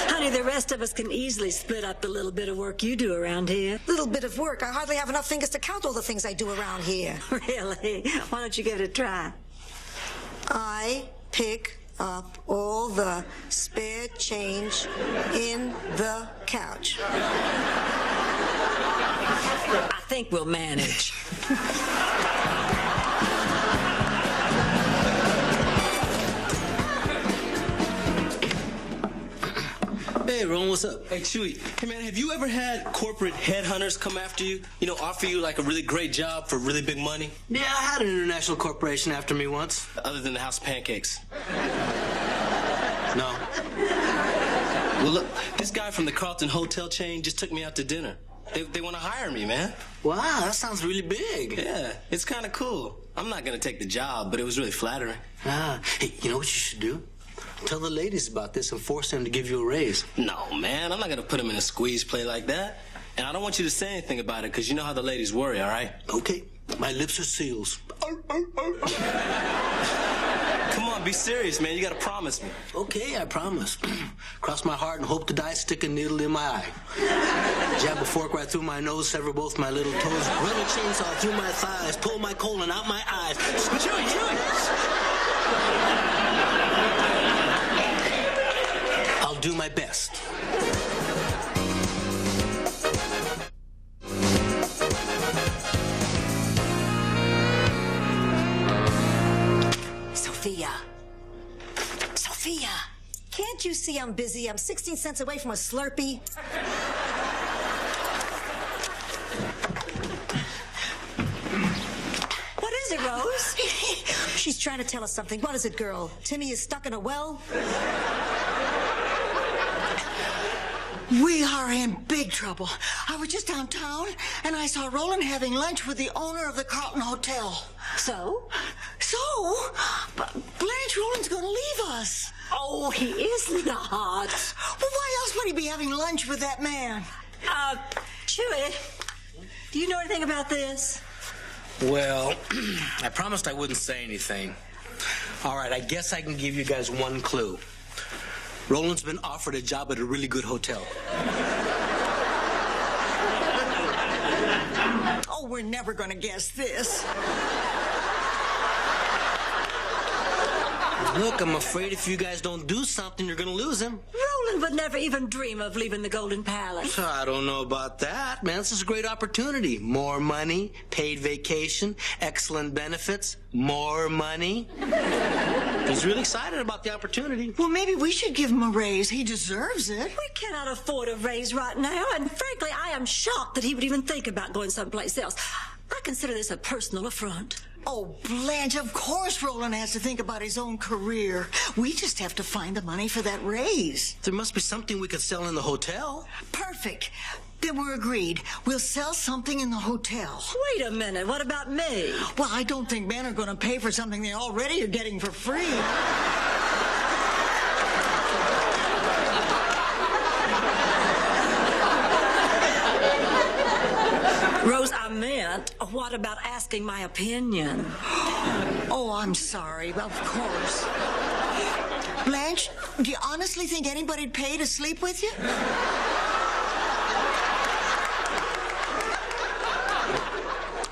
Honey, the rest of us can easily split up the little bit of work you do around here. Little bit of work? I hardly have enough fingers to count all the things I do around here. Really? Why don't you give it a try? I pick up all the spare change in the couch. I think we'll manage. Hey, Ron, what's up? Hey, Chewy. Hey, man, have you ever had corporate headhunters come after you? You know, offer you like a really great job for really big money? Yeah, I had an international corporation after me once. Other than the House of Pancakes? No. Well, look, this guy from the Carlton Hotel chain just took me out to dinner. They want to hire me, man. Wow, that sounds really big. Yeah, it's kind of cool. I'm not going to take the job, but it was really flattering. Hey, you know what you should do? Tell the ladies about this and force them to give you a raise. No, man, I'm not going to put them in a squeeze play like that. And I don't want you to say anything about it, because you know how the ladies worry, all right? Okay, my lips are seals. Come on, be serious, man. You got to promise me. Okay, I promise. Cross my heart and hope to die, stick a needle in my eye. Jab a fork right through my nose, sever both my little toes, run a chainsaw through my thighs, pull my colon out my eyes. Chewy. I'll do my best. Sophia, can't you see I'm busy? I'm 16 cents away from a Slurpee. What is it, Rose? She's trying to tell us something. What is it, girl? Timmy is stuck in a well? We are in big trouble. I was just downtown, and I saw Roland having lunch with the owner of the Carlton Hotel. So? Blanche, Roland's going to leave us. Oh, he is not. Well, why else would he be having lunch with that man? Chewy, do you know anything about this? Well, I promised I wouldn't say anything. All right, I guess I can give you guys one clue. Roland's been offered a job at a really good hotel. Oh, we're never going to guess this. Look, I'm afraid if you guys don't do something, you're going to lose him. Roland would never even dream of leaving the Golden Palace. I don't know about that, man. This is a great opportunity. More money, paid vacation, excellent benefits, more money. He's really excited about the opportunity. Well, maybe we should give him a raise. He deserves it. We cannot afford a raise right now, and frankly, I am shocked that he would even think about going someplace else. I consider this a personal affront. Oh, Blanche, of course Roland has to think about his own career. We just have to find the money for that raise. There must be something we could sell in the hotel. Perfect. Then we're agreed. We'll sell something in the hotel. Wait a minute. What about me? Well, I don't think men are going to pay for something they already are getting for free. Rose, I meant, what about asking my opinion? Oh, I'm sorry. Well, of course. Blanche, do you honestly think anybody'd pay to sleep with you?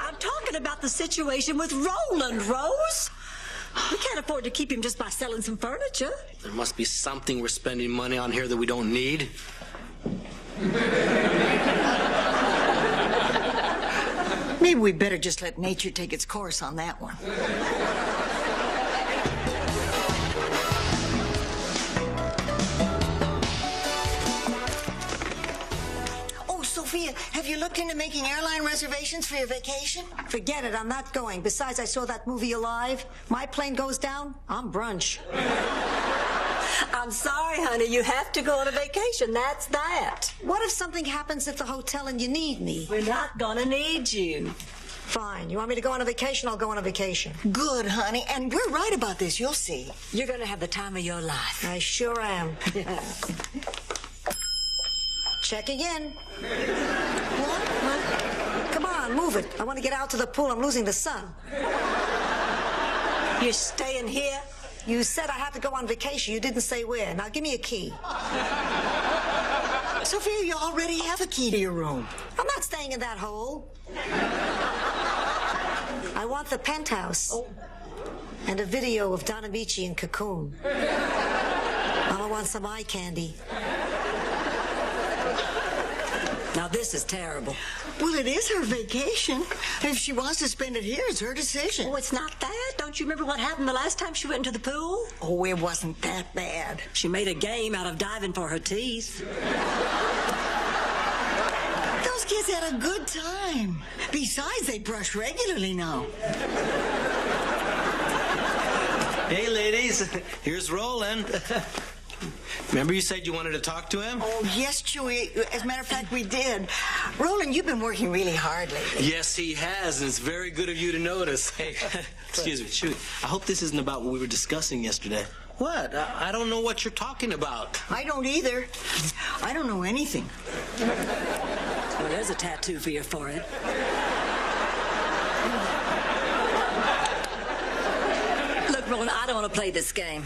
I'm talking about the situation with Roland, Rose. We can't afford to keep him just by selling some furniture. There must be something we're spending money on here that we don't need. Maybe we better just let nature take its course on that one. Oh, Sophia, have you looked into making airline reservations for your vacation? Forget it, I'm not going. Besides, I saw that movie Alive. My plane goes down, I'm brunch. I'm sorry, honey. You have to go on a vacation. That's that. What if something happens at the hotel and you need me? We're not gonna need you. Fine. You want me to go on a vacation? I'll go on a vacation. Good, honey. And we're right about this. You'll see. You're going to have the time of your life. I sure am. Checking in. What? Come on, move it. I want to get out to the pool. I'm losing the sun. You're staying here? You said I had to go on vacation. You didn't say where. Now give me a key. Sophia, you already have a key to your room. I'm not staying in that hole. I want the penthouse. And a video of Don Amici in Cocoon. Mama wants some eye candy. Now this is terrible. Well, it is her vacation. If she wants to spend it here, it's her decision. Oh, it's not that. Don't you remember what happened the last time she went into the pool? Oh, it wasn't that bad. She made a game out of diving for her teeth. Those kids had a good time. Besides, they brush regularly now. Hey, ladies. Here's Roland. Remember you said you wanted to talk to him? Oh, yes, Chewy. As a matter of fact, we did. Roland, you've been working really hard lately. Yes, he has, and it's very good of you to notice. Hey, excuse me, Chewy. I hope this isn't about what we were discussing yesterday. What? I don't know what you're talking about. I don't either. I don't know anything. Well, there's a tattoo for your forehead. Look, Roland, I don't want to play this game.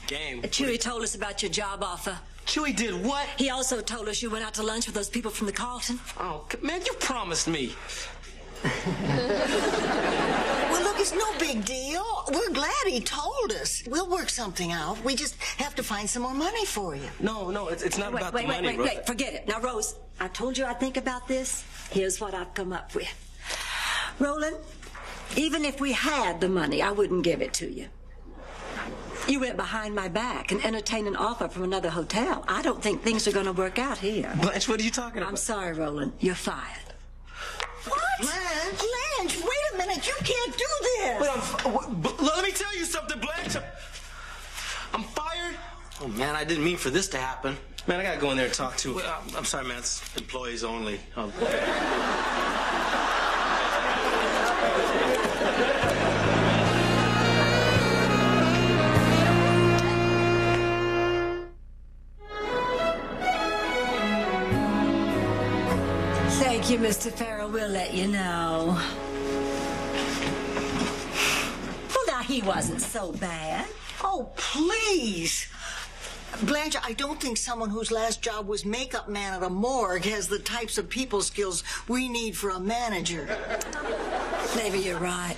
Game? Chewy told us about your job offer. Chewy did what? He also told us you went out to lunch with those people from the Carlton. Oh, man, you promised me. Well, look, it's no big deal. We're glad he told us. We'll work something out. We just have to find some more money for you. No, it's not about the money, Wait, forget it. Now, Rose, I told you I'd think about this. Here's what I've come up with. Roland, even if we had the money, I wouldn't give it to you. You went behind my back and entertained an offer from another hotel. I don't think things are going to work out here. Blanche, what are you talking about? I'm sorry, Roland. You're fired. What? Blanche, wait a minute. You can't do this. But let me tell you something, Blanche. I'm fired. Oh, man, I didn't mean for this to happen. Man, I got to go in there and talk to... I'm sorry, man. It's employees only. Thank you, Mr. Farrell. We'll let you know. Well, now, he wasn't so bad. Oh, please. Blanche, I don't think someone whose last job was makeup man at a morgue has the types of people skills we need for a manager. Maybe you're right.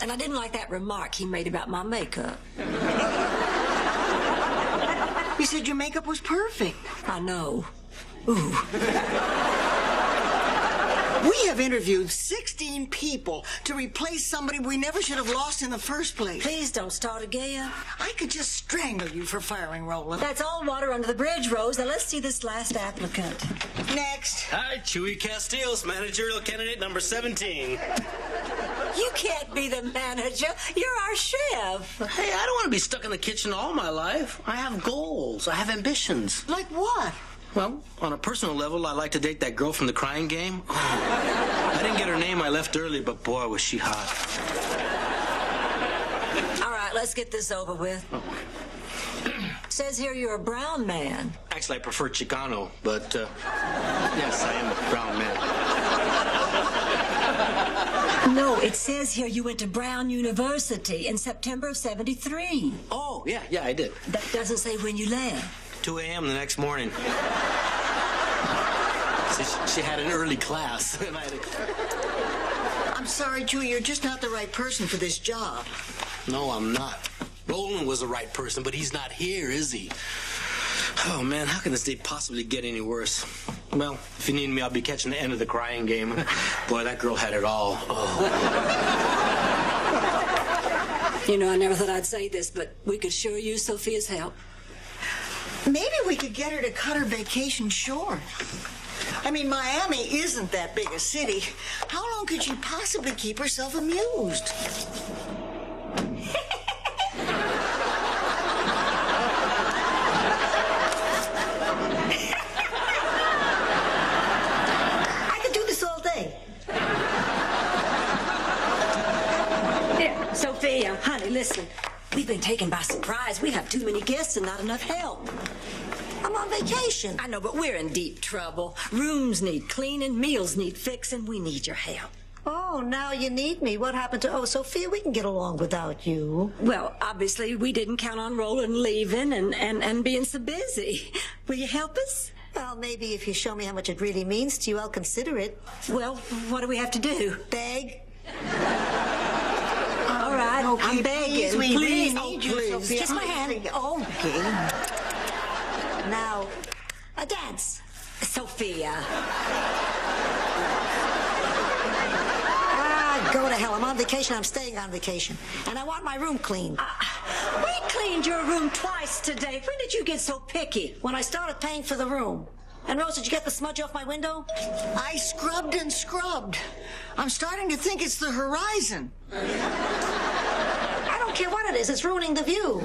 And I didn't like that remark he made about my makeup. You said your makeup was perfect. I know. Ooh. We have interviewed 16 people to replace somebody we never should have lost in the first place. Please don't start again. I could just strangle you for firing Roland. That's all water under the bridge, Rose. Now let's see this last applicant. Next. Hi, Chewy Castillos, managerial candidate number 17. You can't be the manager. You're our chef. Hey, I don't want to be stuck in the kitchen all my life. I have goals. I have ambitions. Like what? Well, on a personal level, I like to date that girl from the Crying Game. Oh, I didn't get her name. I left early, but boy, was she hot. All right, let's get this over with. Oh. Says here you're a brown man. Actually, I prefer Chicano, but yes, I am a brown man. No, it says here you went to Brown University in September of '73. Oh, yeah, I did. That doesn't say when you left. 2 a.m. the next morning. She had an early class. And I had I'm sorry, Chewy, you're just not the right person for this job. No, I'm not. Roland was the right person, but he's not here, is he? Oh, man, how can this day possibly get any worse? Well, if you need me, I'll be catching the end of the Crying Game. Boy, that girl had it all. Oh. You know, I never thought I'd say this, but we could sure use Sophia's help. Maybe we could get her to cut her vacation short. I mean, Miami isn't that big a city. How long could she possibly keep herself amused? I could do this all day. We've been taken by surprise. We have too many guests and not enough help. I'm on vacation. I know, but we're in deep trouble. Rooms need cleaning, meals need fixing. We need your help. Oh, now you need me. What happened to... Oh, Sophia, we can get along without you. Well, obviously, we didn't count on Roland leaving and being so busy. Will you help us? Well, maybe if you show me how much it really means to you, I'll consider it. Well, what do we have to do? Beg. All right, Okay, I'm begging. please, we please, really need you, please. Sophia. Kiss my hand. Okay. Now, a dance. Sophia. Go to hell. I'm on vacation. I'm staying on vacation. And I want my room cleaned. We cleaned your room twice today. When did you get so picky? When I started paying for the room. And Rose, did you get the smudge off my window? I scrubbed and scrubbed. I'm starting to think it's the horizon. I don't care what it is. It's ruining the view.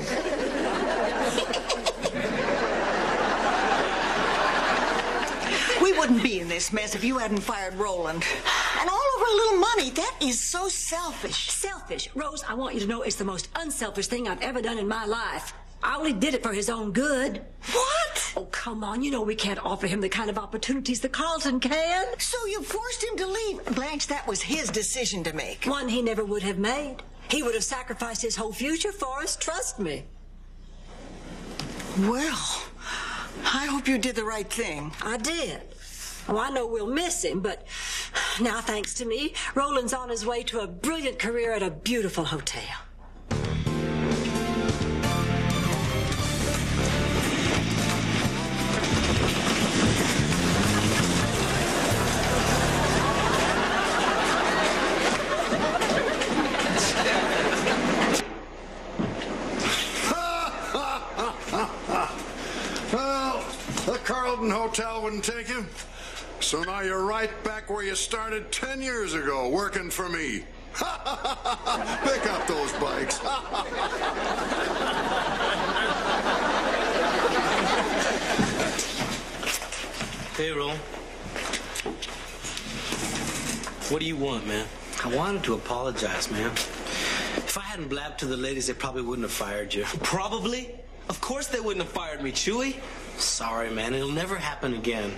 We wouldn't be in this mess if you hadn't fired Roland. And all of our little money, that is so selfish. Selfish? Rose, I want you to know it's the most unselfish thing I've ever done in my life. I only did it for his own good. What? Oh, come on. You know we can't offer him the kind of opportunities that Carlton can. So you forced him to leave. Blanche, that was his decision to make. One he never would have made. He would have sacrificed his whole future for us, trust me. Well, I hope you did the right thing. I did. Oh, I know we'll miss him, but now, thanks to me, Roland's on his way to a brilliant career at a beautiful hotel. Well, the Carlton Hotel wouldn't take you. So now you're right back where you started 10 years ago, working for me. Pick up those bikes. Hey, Roland. What do you want, man? I wanted to apologize, man. If I hadn't blabbed to the ladies, they probably wouldn't have fired you. Probably? Of course they wouldn't have fired me, Chewy. Sorry, man. It'll never happen again.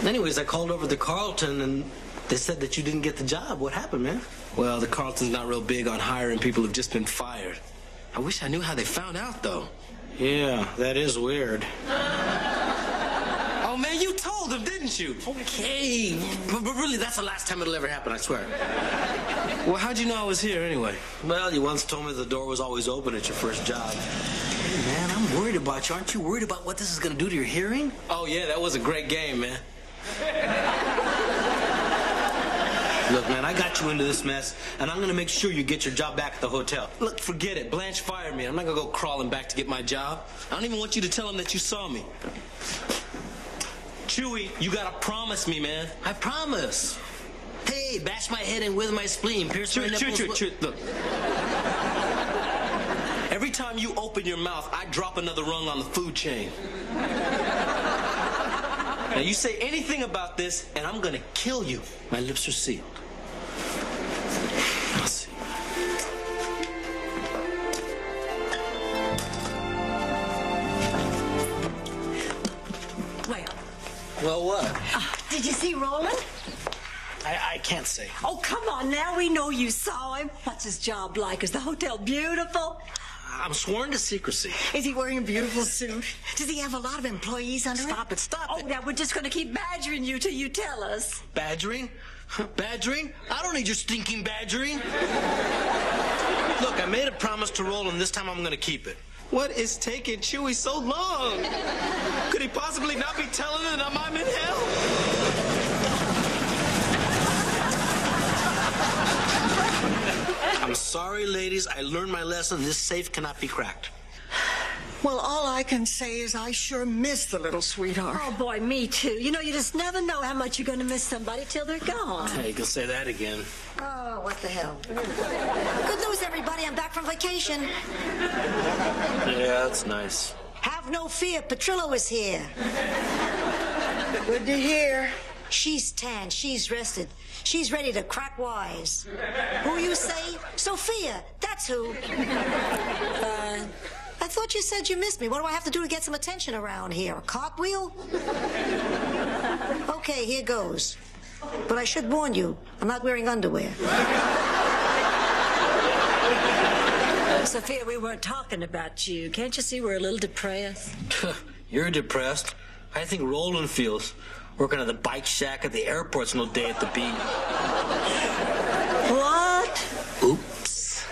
Anyways, I called over to Carlton, and they said that you didn't get the job. What happened, man? Well, the Carlton's not real big on hiring people who've just been fired. I wish I knew how they found out, though. Yeah, that is weird. Oh, man, you told them, didn't you? Okay. But really, that's the last time it'll ever happen, I swear. Well, how'd you know I was here, anyway? Well, you once told me the door was always open at your first job. Hey, man, I'm worried about you. Aren't you worried about what this is going to do to your hearing? Oh, yeah, that was a great game, man. Look, man, I got you into this mess, and I'm going to make sure you get your job back at the hotel. Look, forget it. Blanche fired me. I'm not going to go crawling back to get my job. I don't even want you to tell him that you saw me. Chewy, you got to promise me, man. I promise. Hey, bash my head in with my spleen. Pierce my nipples. Look. Every time you open your mouth, I drop another rung on the food chain. Now, you say anything about this, and I'm gonna kill you. My lips are sealed. I'll see. Well, what? Did you see Roland? I can't say. Oh, come on now. We know you saw him. What's his job like? Is the hotel beautiful? I'm sworn to secrecy. Is he wearing a beautiful suit? Does he have a lot of employees under him? Stop it, stop it. Oh, now we're just going to keep badgering you till you tell us. Badgering? Badgering? I don't need your stinking badgering. Look, I made a promise to Roland. This time I'm going to keep it. What is taking Chewy so long? Could he possibly not be telling them I'm in hell? I'm sorry, ladies. I learned my lesson. This safe cannot be cracked. Well, all I can say is I sure miss the little sweetheart. Oh, boy, me too. You know, you just never know how much you're going to miss somebody till they're gone. Hey, you can say that again. Oh, what the hell. Good news, everybody. I'm back from vacation. Yeah, that's nice. Have no fear. Petrillo is here. Good to hear. She's tan. She's rested. She's ready to crack wise. Who you say? Sophia. That's who. thought you said you missed me. What do I have to do to get some attention around here? A cartwheel? Okay, here goes. But I should warn you, I'm not wearing underwear. Sophia, we weren't talking about you. Can't you see we're a little depressed? You're depressed. I think Roland feels. Working at the bike shack at the airport's no day at the beach. What? Oops.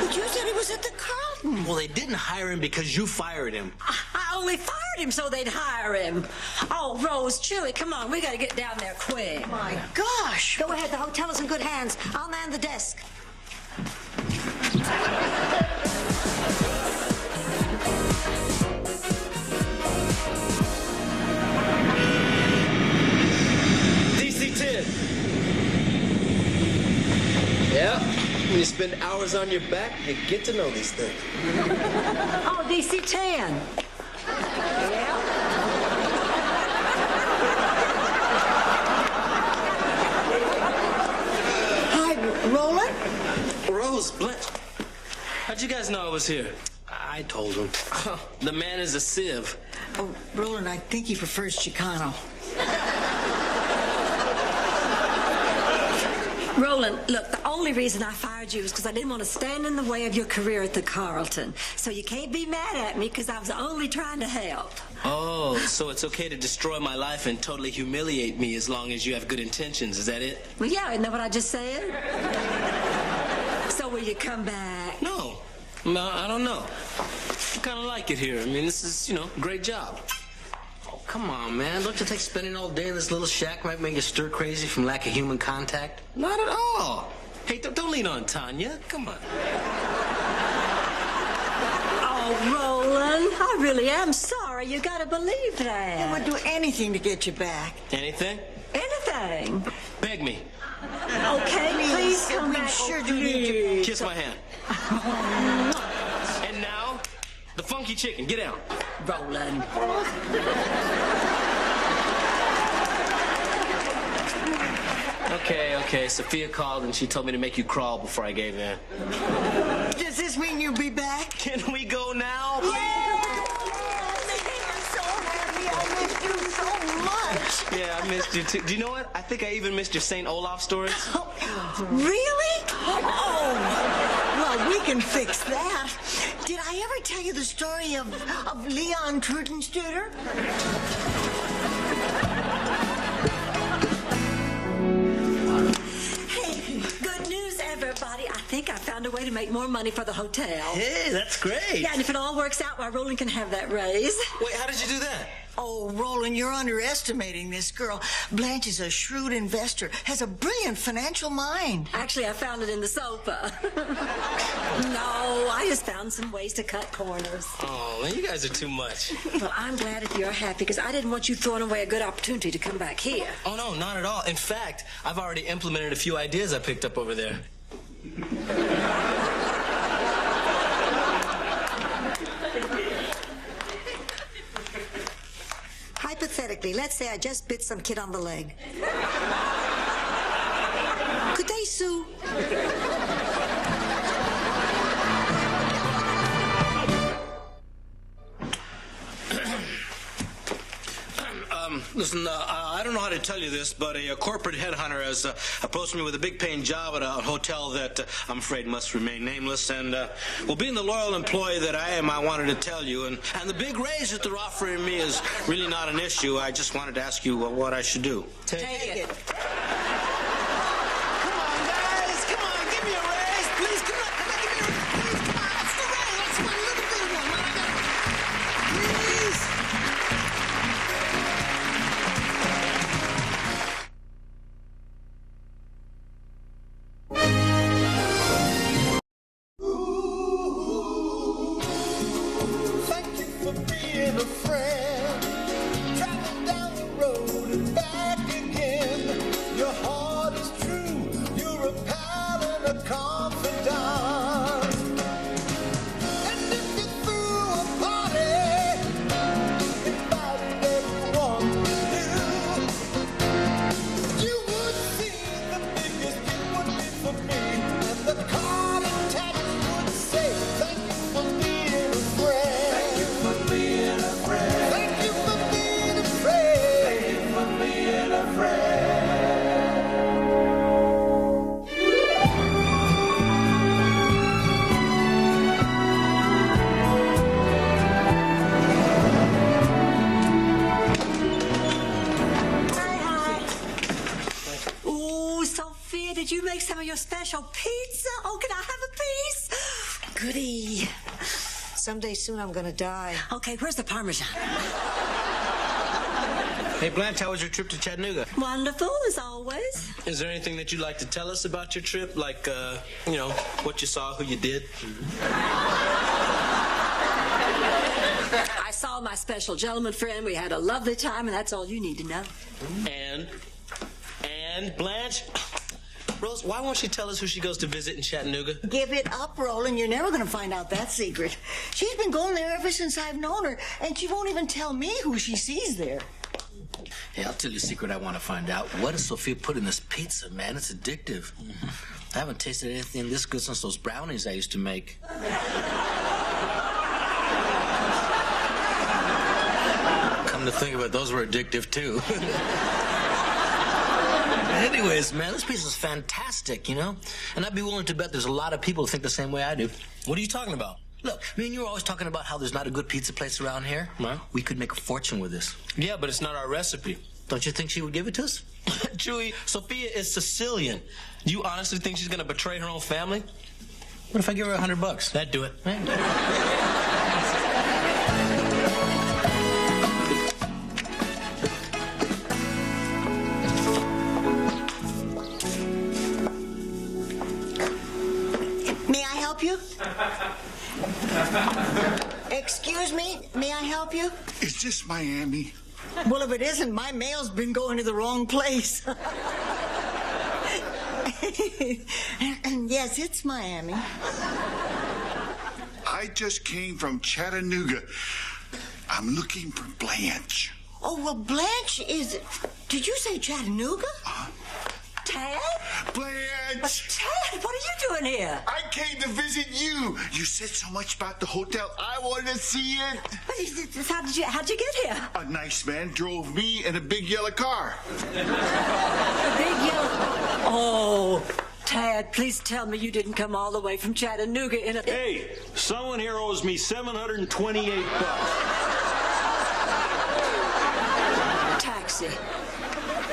But you said he was at the Carlton. Well, they didn't hire him because you fired him. I only fired him so they'd hire him. Oh, Rose, Chewy, come on. We got to get down there quick. My gosh. Go ahead, the hotel is in good hands. I'll man the desk. DC-10. Yeah, when you spend hours on your back, you get to know these things. Oh, DC-10. Yeah? Hi, Roland? Rose, Blanche, how'd you guys know I was here? I told him. The man is a sieve. Oh, Roland, I think he prefers Chicano. Roland, look, the only reason I fired you is because I didn't want to stand in the way of your career at the Carlton. So you can't be mad at me because I was only trying to help. Oh, so it's okay to destroy my life and totally humiliate me as long as you have good intentions. Is that it? Well, yeah, isn't that what I just said? So will you come back? No, I don't know. I kind of like it here. I mean, this is, a great job. Oh, come on, man. Don't you think spending all day in this little shack might make you stir crazy from lack of human contact? Not at all. Hey, don't lean on Tanya. Come on. Oh, Roland, I really am sorry. You gotta believe that. I would do anything to get you back. Anything? Anything. Beg me. Okay, please come back. Sure do need you. Kiss my hand. And now, the funky chicken. Get out. Roland. Okay. Sophia called and she told me to make you crawl before I gave in. Does this mean you'll be back? Can we go now? Yeah! I'm so happy. I missed you so much. Yeah, I missed you too. Do you know what? I think I even missed your St. Olaf stories. Really? Oh, well, we can fix that. Did I ever tell you the story of Leon Trudenstuder? Good news, everybody. I think I found a way to make more money for the hotel. Hey, that's great. Yeah, and if it all works out, why, Roland can have that raise. Wait, how did you do that? Oh, Roland, you're underestimating this girl. Blanche is a shrewd investor, has a brilliant financial mind. Actually, I found it in the sofa. No, I just found some ways to cut corners. Oh, man, you guys are too much. Well, I'm glad if you're happy, because I didn't want you throwing away a good opportunity to come back here. Oh, no, not at all. In fact, I've already implemented a few ideas I picked up over there. Hypothetically, let's say I just bit some kid on the leg. Could they sue? Listen, I don't know how to tell you this, but a corporate headhunter has approached me with a big paying job at a hotel that I'm afraid must remain nameless. And, well, being the loyal employee that I am, I wanted to tell you. And the big raise that they're offering me is really not an issue. I just wanted to ask you what I should do. Take it. For being a friend. special pizza? Oh, can I have a piece? Goody. Someday soon I'm gonna die. Okay, where's the Parmesan? Hey, Blanche, how was your trip to Chattanooga? Wonderful, as always. Is there anything that you'd like to tell us about your trip? Like, what you saw, who you did? I saw my special gentleman friend. We had a lovely time, and that's all you need to know. And Blanche, Rose, why won't she tell us who she goes to visit in Chattanooga? Give it up, Roland. You're never going to find out that secret. She's been going there ever since I've known her, and she won't even tell me who she sees there. Hey, I'll tell you a secret I want to find out. What does Sophia put in this pizza, man? It's addictive. I haven't tasted anything this good since those brownies I used to make. Come to think of it, those were addictive, too. Anyways, man, this pizza's fantastic, you know? And I'd be willing to bet there's a lot of people who think the same way I do. What are you talking about? Look, me and you were always talking about how there's not a good pizza place around here. Huh? We could make a fortune with this. Yeah, but it's not our recipe. Don't you think she would give it to us? Chewy, Sophia is Sicilian. Do you honestly think she's gonna betray her own family? What if I give her $100? That'd do it. May I help you? Excuse me, may I help you? Is this Miami? Well, if it isn't, my mail's been going to the wrong place. Yes, it's Miami. I just came from Chattanooga. I'm looking for Blanche. Oh, well, Blanche is... Did you say Chattanooga? Tad? Blanche! Tad, what are you doing here? I came to visit you. You said so much about the hotel. I wanted to see it. How'd you get here? A nice man drove me in a big yellow car. A big yellow... Oh, Tad, please tell me you didn't come all the way from Chattanooga in a... Hey, someone here owes me $728. Taxi.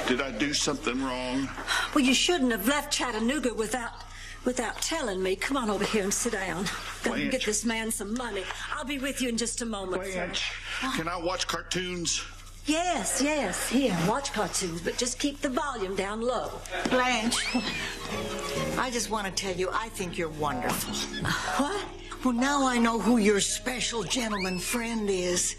Did I do something wrong? Well, you shouldn't have left Chattanooga without telling me. Come on over here and sit down. Gonna get this man some money. I'll be with you in just a moment. Blanche, can I watch cartoons? Yes. Here, watch cartoons, but just keep the volume down low. Blanche, I just want to tell you, I think you're wonderful. What? Well, now I know who your special gentleman friend is.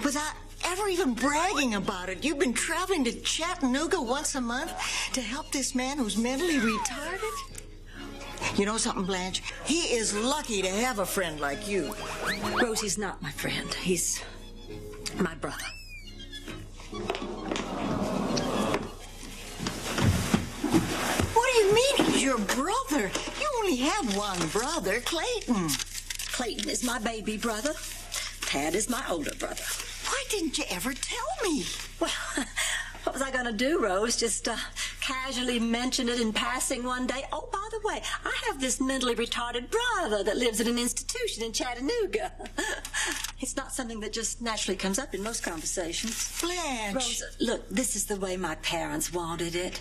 Without ever even bragging about it, you've been traveling to Chattanooga once a month to help this man who's mentally retarded? You know something, Blanche? He is lucky to have a friend like you. Rosie's not my friend. He's my brother. What do you mean he's your brother? You only have one brother, Clayton. Clayton is my baby brother. Tad is my older brother. Why didn't you ever tell me? Well, what was I going to do, Rose? Just casually mention it in passing one day. Oh, by the way, I have this mentally retarded brother that lives in an institution in Chattanooga. It's not something that just naturally comes up in most conversations. Blanche. Rose, look, this is the way my parents wanted it.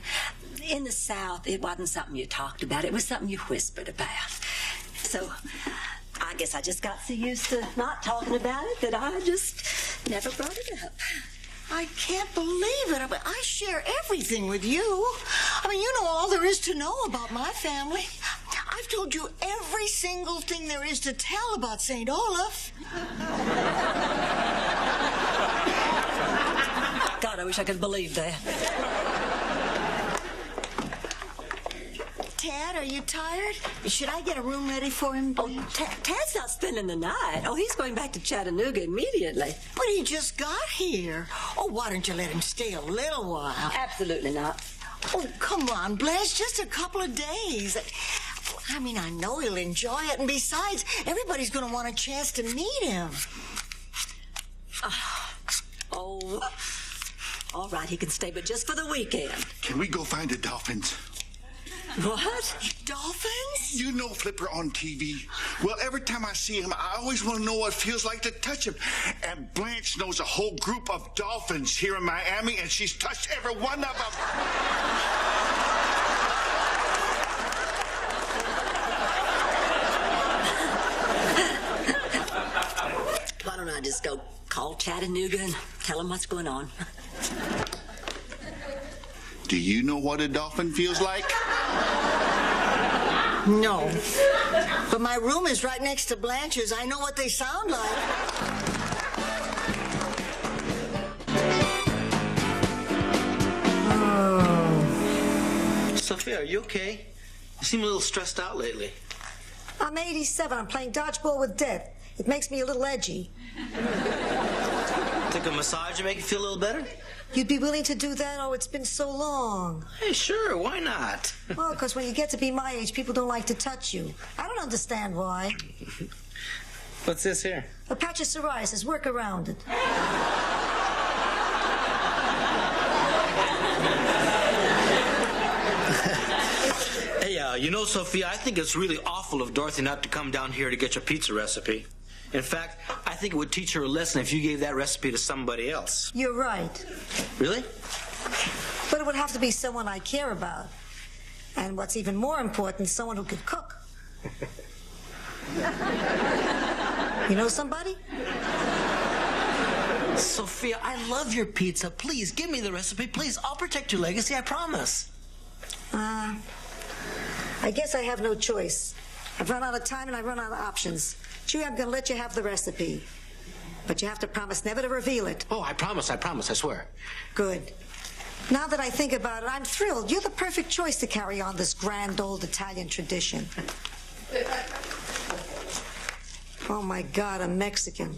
In the South, it wasn't something you talked about. It was something you whispered about. So I guess I just got so used to not talking about it that I just never brought it up. I can't believe it. I share everything with you. I mean, you know all there is to know about my family. I've told you every single thing there is to tell about St. Olaf. God, I wish I could believe that. Tad, are you tired? Should I get a room ready for him? Oh, Tad's not spending the night. Oh, he's going back to Chattanooga immediately. But he just got here. Oh, why don't you let him stay a little while? Absolutely not. Oh, come on, Blanche, just a couple of days. I mean, I know he'll enjoy it, and besides, everybody's going to want a chance to meet him. Oh, all right, he can stay, but just for the weekend. Can we go find the dolphins? What? Dolphins? You know Flipper on TV. Well, every time I see him, I always want to know what it feels like to touch him. And Blanche knows a whole group of dolphins here in Miami, and she's touched every one of them. I'll just go call Chattanooga and tell them what's going on. Do you know what a dolphin feels like? No. But my room is right next to Blanche's. I know what they sound like. Sophia, are you okay? You seem a little stressed out lately. I'm 87. I'm playing dodgeball with death. It makes me a little edgy. Think a massage would make you feel a little better? You'd be willing to do that? Oh, it's been so long. Hey, sure, why not? Well, because when you get to be my age, people don't like to touch you. I don't understand why. What's this here? A patch of psoriasis. Work around it. Hey, you know, Sophia, I think it's really awful of Dorothy not to come down here to get your pizza recipe. In fact, I think it would teach her a lesson if you gave that recipe to somebody else. You're right. Really? But it would have to be someone I care about. And what's even more important, someone who could cook. You know somebody? Sophia, I love your pizza. Please, give me the recipe. Please, I'll protect your legacy, I promise. I guess I have no choice. I've run out of time and I've run out of options. Chewie, I'm going to let you have the recipe. But you have to promise never to reveal it. Oh, I promise, I swear. Good. Now that I think about it, I'm thrilled. You're the perfect choice to carry on this grand old Italian tradition. Oh, my God, a Mexican.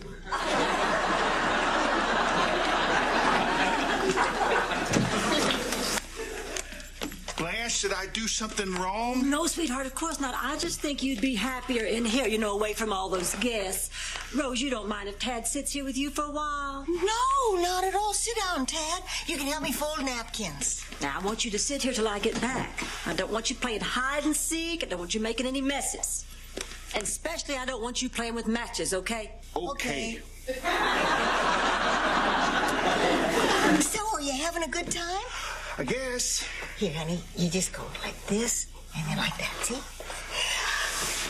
Blanche, did I do something wrong? No, sweetheart, of course not. I just think you'd be happier in here, you know, away from all those guests. Rose, you don't mind if Tad sits here with you for a while? No, not at all. Sit down, Tad. You can help me fold napkins. Now, I want you to sit here till I get back. I don't want you playing hide and seek. I don't want you making any messes. And especially, I don't want you playing with matches, okay? Okay. So, are you having a good time? I guess. Here, honey, you just go like this and then like that, see?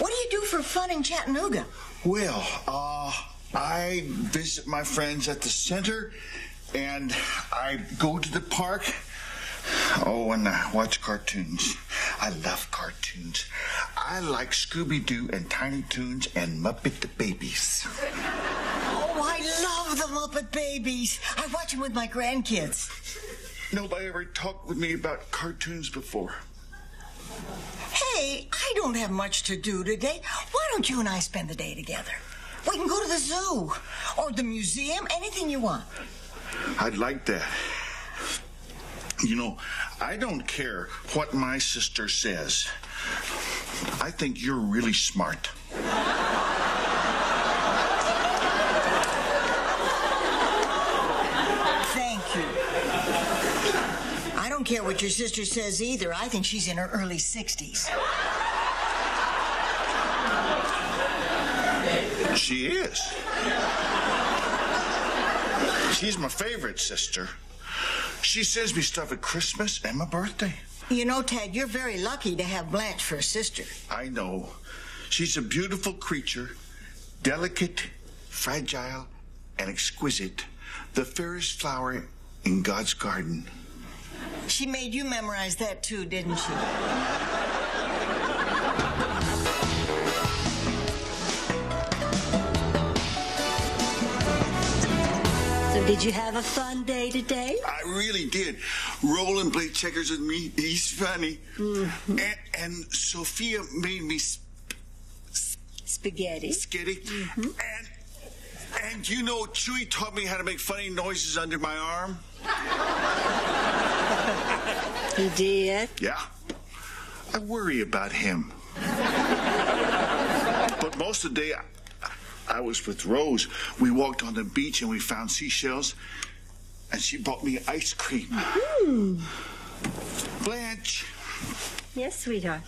What do you do for fun in Chattanooga? Well, I visit my friends at the center, and I go to the park. Oh, and I watch cartoons. I love cartoons. I like Scooby-Doo and Tiny Toons and Muppet Babies. Oh, I love the Muppet Babies. I watch them with my grandkids. Nobody ever talked with me about cartoons before. Hey, I don't have much to do today. Why don't you and I spend the day together? We can go to the zoo or the museum, anything you want. I'd like that. You know, I don't care what my sister says. I think you're really smart. Thank you. I don't care what your sister says either. I think she's in her early 60s. She is. She's my favorite sister. She sends me stuff at Christmas and my birthday. You know, Ted, you're very lucky to have Blanche for a sister. I know. She's a beautiful creature, delicate, fragile, and exquisite. The fairest flower in God's garden. She made you memorize that too, didn't she? So did you have a fun day today? I really did. Roland played checkers with me. He's funny. Mm-hmm. And Sophia made me spaghetti. Mm-hmm. And you know, Chewie taught me how to make funny noises under my arm. He did? Yeah. I worry about him. But most of the day, I was with Rose. We walked on the beach and we found seashells, and she brought me ice cream. Mm. Blanche. Yes, sweetheart.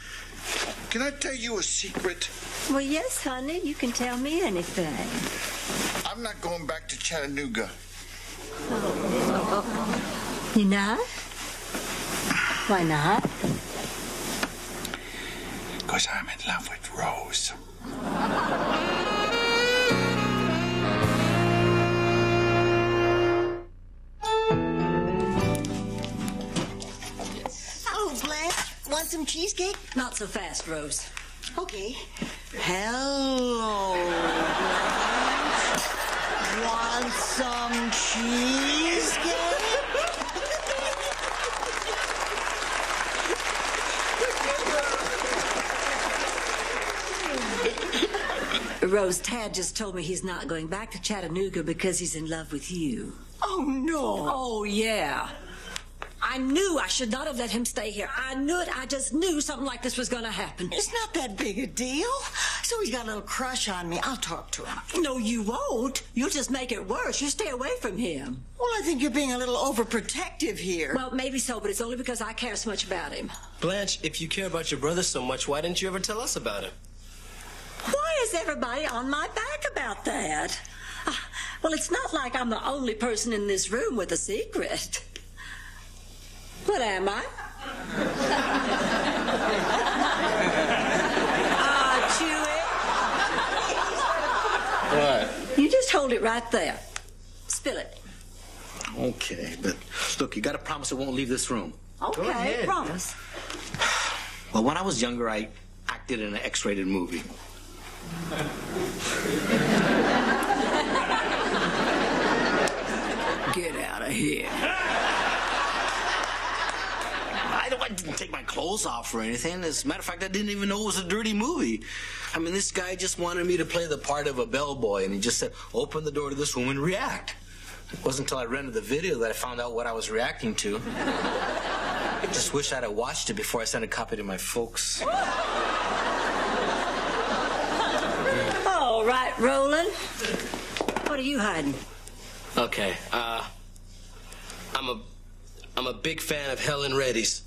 Can I tell you a secret? Well, yes, honey. You can tell me anything. I'm not going back to Chattanooga. You not? Why not? Because I'm in love with Rose. Want some cheesecake? Not so fast, Rose. Okay. Hello, Blanche. Want some cheesecake? Rose, Tad just told me he's not going back to Chattanooga because he's in love with you. Oh, no. Oh, yeah. I knew I should not have let him stay here. I knew it. I just knew something like this was going to happen. It's not that big a deal. So he's got a little crush on me. I'll talk to him. No, you won't. You'll just make it worse. You stay away from him. Well, I think you're being a little overprotective here. Well, maybe so, but it's only because I care so much about him. Blanche, if you care about your brother so much, why didn't you ever tell us about him? Why is everybody on my back about that? Well, it's not like I'm the only person in this room with a secret. What am I? Chewy. What? You just hold it right there. Spill it. Okay, but look, you gotta promise it won't leave this room. Okay, promise. Well, when I was younger, I acted in an X-rated movie. Get out of here. I didn't take my clothes off or anything. As a matter of fact, I didn't even know it was a dirty movie. I mean, this guy just wanted me to play the part of a bellboy, and he just said, open the door to this room and react. It wasn't until I rented the video that I found out what I was reacting to. I just wish I'd have watched it before I sent a copy to my folks. All right, Roland. What are you hiding? Okay, I'm a big fan of Helen Reddy's.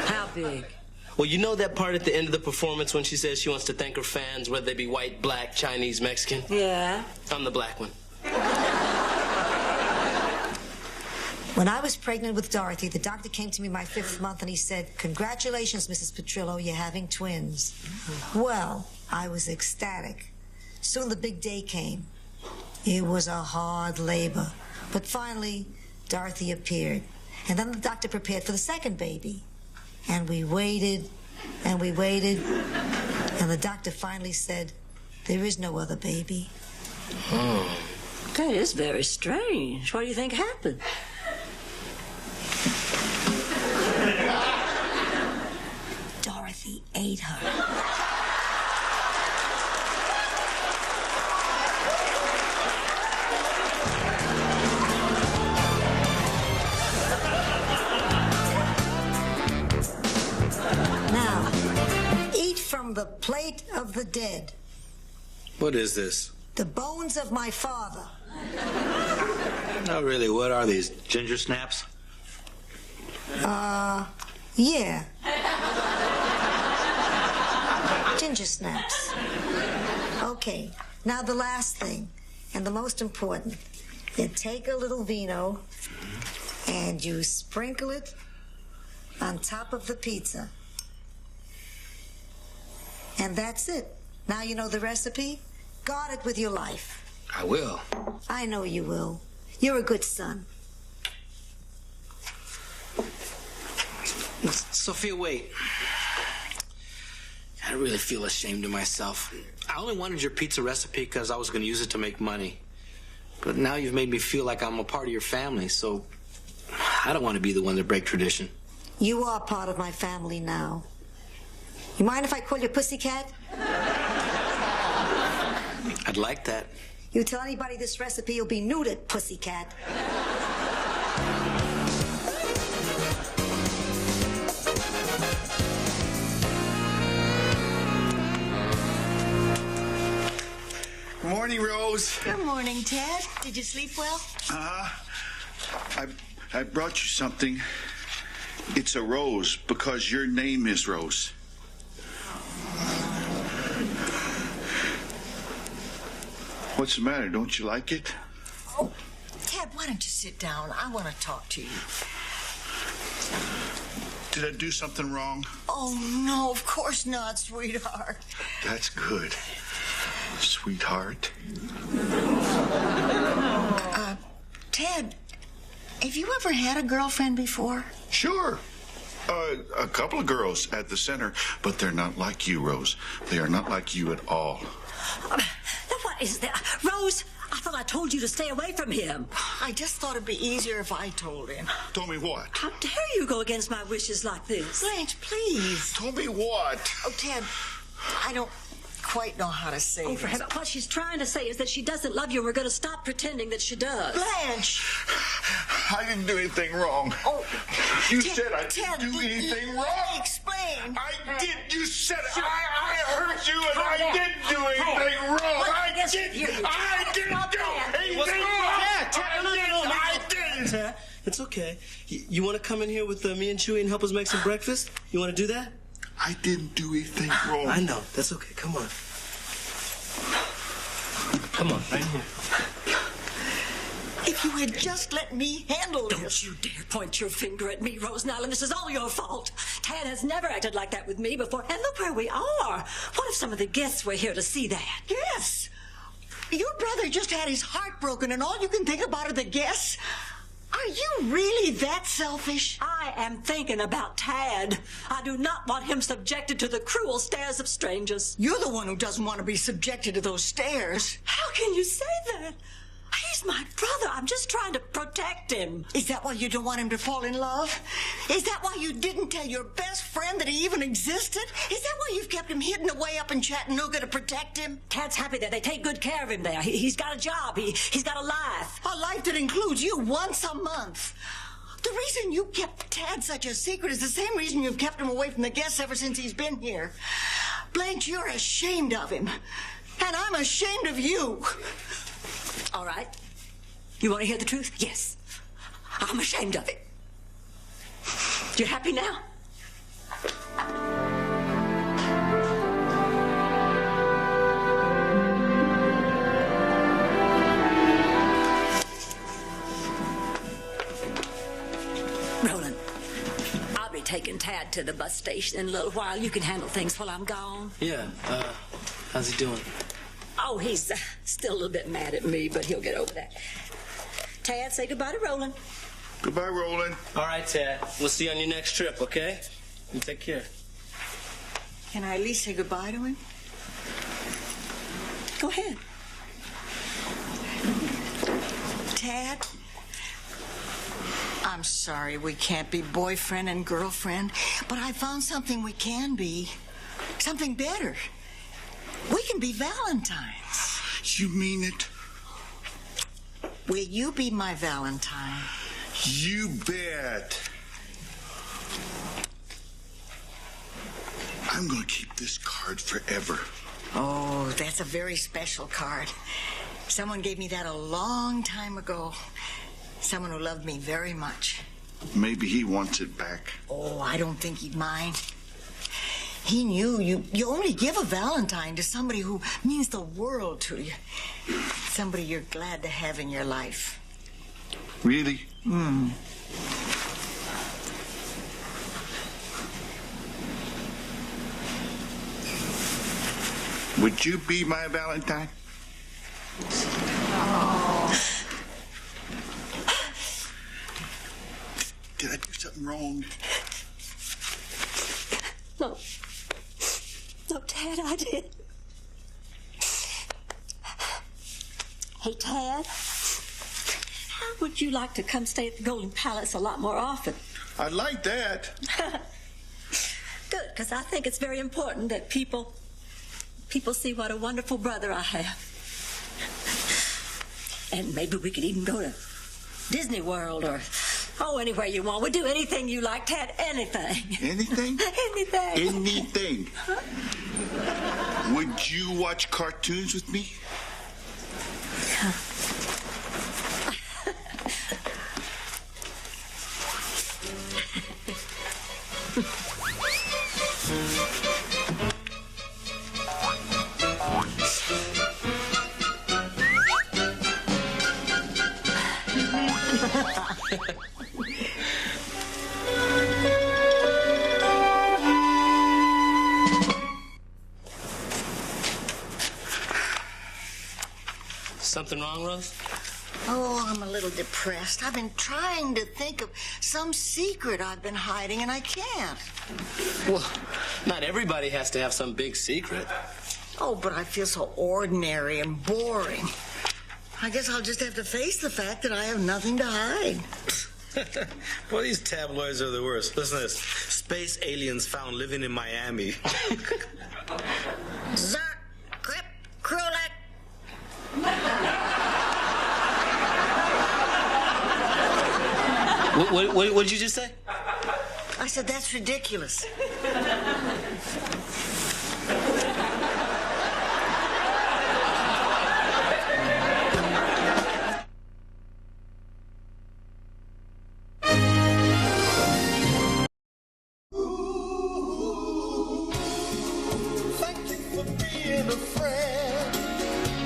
How big? Well, you know that part at the end of the performance when she says she wants to thank her fans, whether they be white, black, Chinese, Mexican? Yeah. I'm the black one. When I was pregnant with Dorothy, the doctor came to me my 5th month and he said, "Congratulations, Mrs. Petrillo, you're having twins." Well, I was ecstatic. Soon the big day came. It was a hard labor. But finally, Dorothy appeared. And then the doctor prepared for the second baby. And we waited, and we waited. And the doctor finally said, "There is no other baby." Oh. That is very strange. What do you think happened? Dorothy ate her. From the plate of the dead. What is this? The bones of my father. No, really, what are these? Ginger snaps? Yeah. Ginger snaps. Okay, now the last thing, and the most important. You take a little vino, and you sprinkle it on top of the pizza. And that's it. Now you know the recipe. Guard it with your life. I will. I know you will. You're a good son. Sophia, wait. I really feel ashamed of myself. I only wanted your pizza recipe because I was going to use it to make money. But now you've made me feel like I'm a part of your family, so I don't want to be the one to break tradition. You are part of my family now. You mind if I call you Pussycat? I'd like that. You tell anybody this recipe, you'll be neutered, Pussycat. Good morning, Rose. Good morning, Ted. Did you sleep well? I brought you something. It's a rose because your name is Rose. What's the matter? Don't you like it? Oh, Ted, why don't you sit down? I want to talk to you. Did I do something wrong? Oh, no, of course not, sweetheart. That's good. Sweetheart. Ted, have you ever had a girlfriend before? Sure. A couple of girls at the center, but they're not like you, Rose. They are not like you at all. What is that? Rose, I thought I told you to stay away from him. I just thought it'd be easier if I told him. Told me what? How dare you go against my wishes like this? Blanche, please. Told me what? Oh, Ted, I don't quite know how to say Oh, for this. heaven, what she's trying to say is that she doesn't love you and we're going to stop pretending that she does. Blanche! I didn't do anything wrong. Oh, You Ted, said I Ted, didn't do anything let wrong. me explain. I did. You said it. Sure. I heard you, and Calm I down. didn't do anything wrong. Well, I yes, didn't. you did. I didn't do anything What's wrong. going on? I didn't. Tad, it's okay. You want to come in here with me and Chewy and help us make some breakfast? You want to do that? I didn't do anything wrong. I know. That's okay. Come on. Come on, right here. If you had just let me handle Don't this. you dare point your finger at me, Rose Nylund. This is all your fault. Tad has never acted like that with me before. And look where we are. What if some of the guests were here to see that? Yes. Your brother just had his heart broken, and all you can think about are the guests? Are you really that selfish? I am thinking about Tad. I do not want him subjected to the cruel stares of strangers. You're the one who doesn't want to be subjected to those stares. How can you say that? He's my brother. I'm just trying to protect him. Is that why you don't want him to fall in love? Is that why you didn't tell your best friend that he even existed? Is that why you've kept him hidden away up in Chattanooga to protect him? Tad's happy that they take good care of him there. He's got a job. He's got a life. A life that includes you once a month. The reason you kept Tad such a secret is the same reason you've kept him away from the guests ever since he's been here. Blanche, you're ashamed of him. And I'm ashamed of you. All right. You want to hear the truth? Yes. I'm ashamed of it. You happy now? Roland, I'll be taking Tad to the bus station in a little while. You can handle things while I'm gone. Yeah. How's he doing? Oh, he's still a little bit mad at me, but he'll get over that. Tad, say goodbye to Roland. Goodbye, Roland. All right, Tad. We'll see you on your next trip, okay? You take care. Can I at least say goodbye to him? Go ahead. Tad, I'm sorry we can't be boyfriend and girlfriend, but I found something we can be. Something better. We can be Valentines. You mean it? Will you be my Valentine? You bet. I'm going to keep this card forever. Oh, that's a very special card. Someone gave me that a long time ago. Someone who loved me very much. Maybe he wants it back. Oh, I don't think he'd mind. He knew you only give a Valentine to somebody who means the world to you. Somebody you're glad to have in your life. Really? Would you be my Valentine? Did I do something wrong? No. No, Tad, I did. Hey, Tad, how would you like to come stay at the Golden Palace a lot more often? I'd like that. Good, because I think it's very important that people see what a wonderful brother I have. And maybe we could even go to Disney World or, anywhere you want. We'd do anything you like, Tad, anything. Anything? Anything. Anything. Would you watch cartoons with me? Something wrong, Rose? Oh, I'm a little depressed. I've been trying to think of some secret I've been hiding, and I can't. Well, not everybody has to have some big secret. Oh, but I feel so ordinary and boring. I guess I'll just have to face the fact that I have nothing to hide. Boy, these tabloids are the worst. Listen to this. Space aliens found living in Miami. Zerk, Crip, Krulek. What did you just say? I said, that's ridiculous. Thank you for being a friend.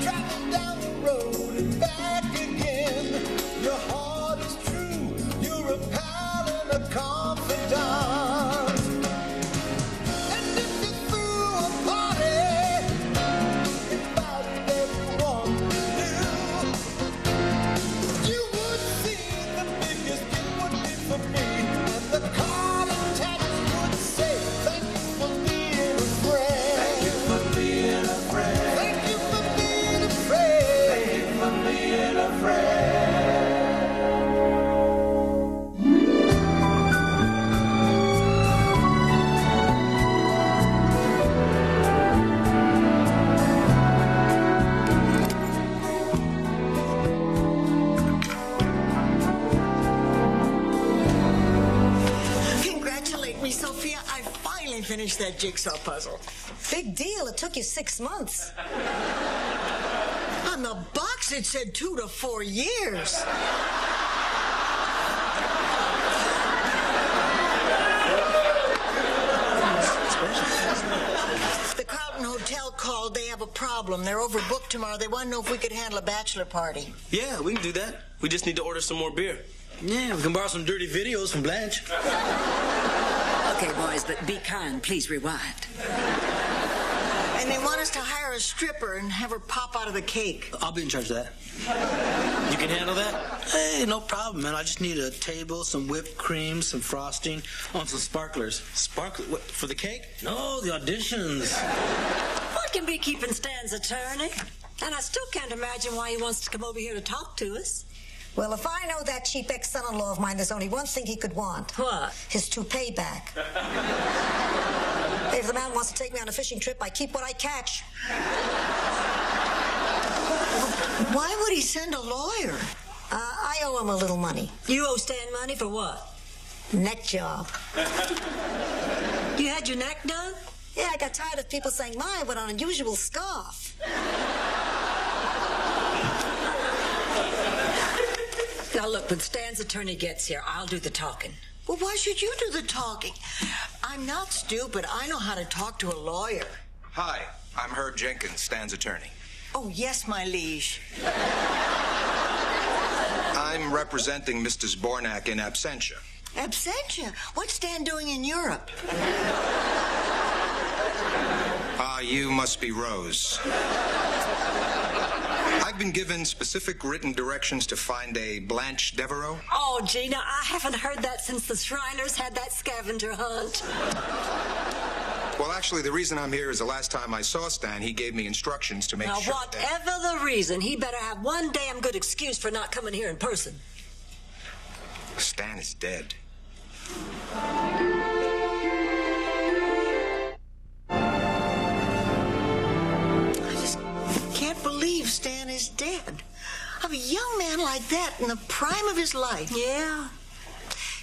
Travel down the road and back again. Your heart is true. You're a pal and a confidant. And if you threw a party, invited everyone new, you would see the biggest gift would be for me. And the card and text would say, thank you for being a friend. Thank you for being a friend. Thank you for being a friend. Thank you for being a friend. Congratulate me, Sophia. I finally finished that jigsaw puzzle. Big deal. It took you 6 months. On the box, it said 2 to 4 years. The Carlton Hotel called. They have a problem. They're overbooked tomorrow. They want to know if we could handle a bachelor party. Yeah, we can do that. We just need to order some more beer. Yeah, we can borrow some dirty videos from Blanche. Okay, boys, but be kind. Please rewind. And they want us to hire a stripper and have her pop out of the cake. I'll be in charge of that. You can handle that? Hey, no problem, man. I just need a table, some whipped cream, some frosting, and some sparklers. Sparkler? What, for the cake? No, the auditions. What can be keeping Stan's attorney? And I still can't imagine why he wants to come over here to talk to us. Well, if I know that cheap ex-son-in-law of mine, there's only one thing he could want. What? His toupee back. If the man wants to take me on a fishing trip, I keep what I catch. Why would he send a lawyer? I owe him a little money. You owe Stan money for what? Neck job. You had your neck done? Yeah, I got tired of people saying, my, what an unusual scarf. Now, look, when Stan's attorney gets here, I'll do the talking. Well, why should you do the talking? I'm not stupid. I know how to talk to a lawyer. Hi, I'm Herb Jenkins, Stan's attorney. Oh, yes, my liege. I'm representing Mr. Zbornak in absentia. Absentia? What's Stan doing in Europe? You must be Rose. I've been given specific written directions to find a Blanche Devereaux. Oh, Gina, I haven't heard that since the Shriners had that scavenger hunt. Well, actually, the reason I'm here is the last time I saw Stan, he gave me instructions to make Now, sure whatever the reason, he better have one damn good excuse for not coming here in person. Stan is dead. I just can't believe Stan is dead. Of a young man like that in the prime of his life. Yeah.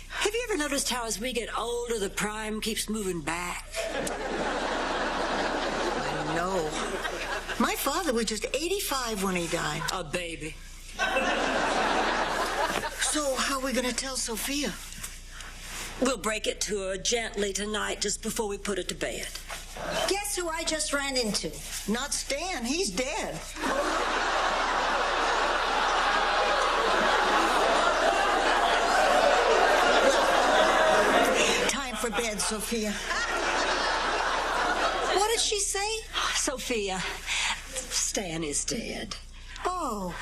Have you ever noticed how as we get older, the prime keeps moving back? I know. My father was just 85 when he died. A baby. So how are we going to tell Sophia? We'll break it to her gently tonight just before we put her to bed. Guess who I just ran into? Not Stan. He's dead. Time for bed, Sophia. What did she say? Sophia, Stan is dead. Oh.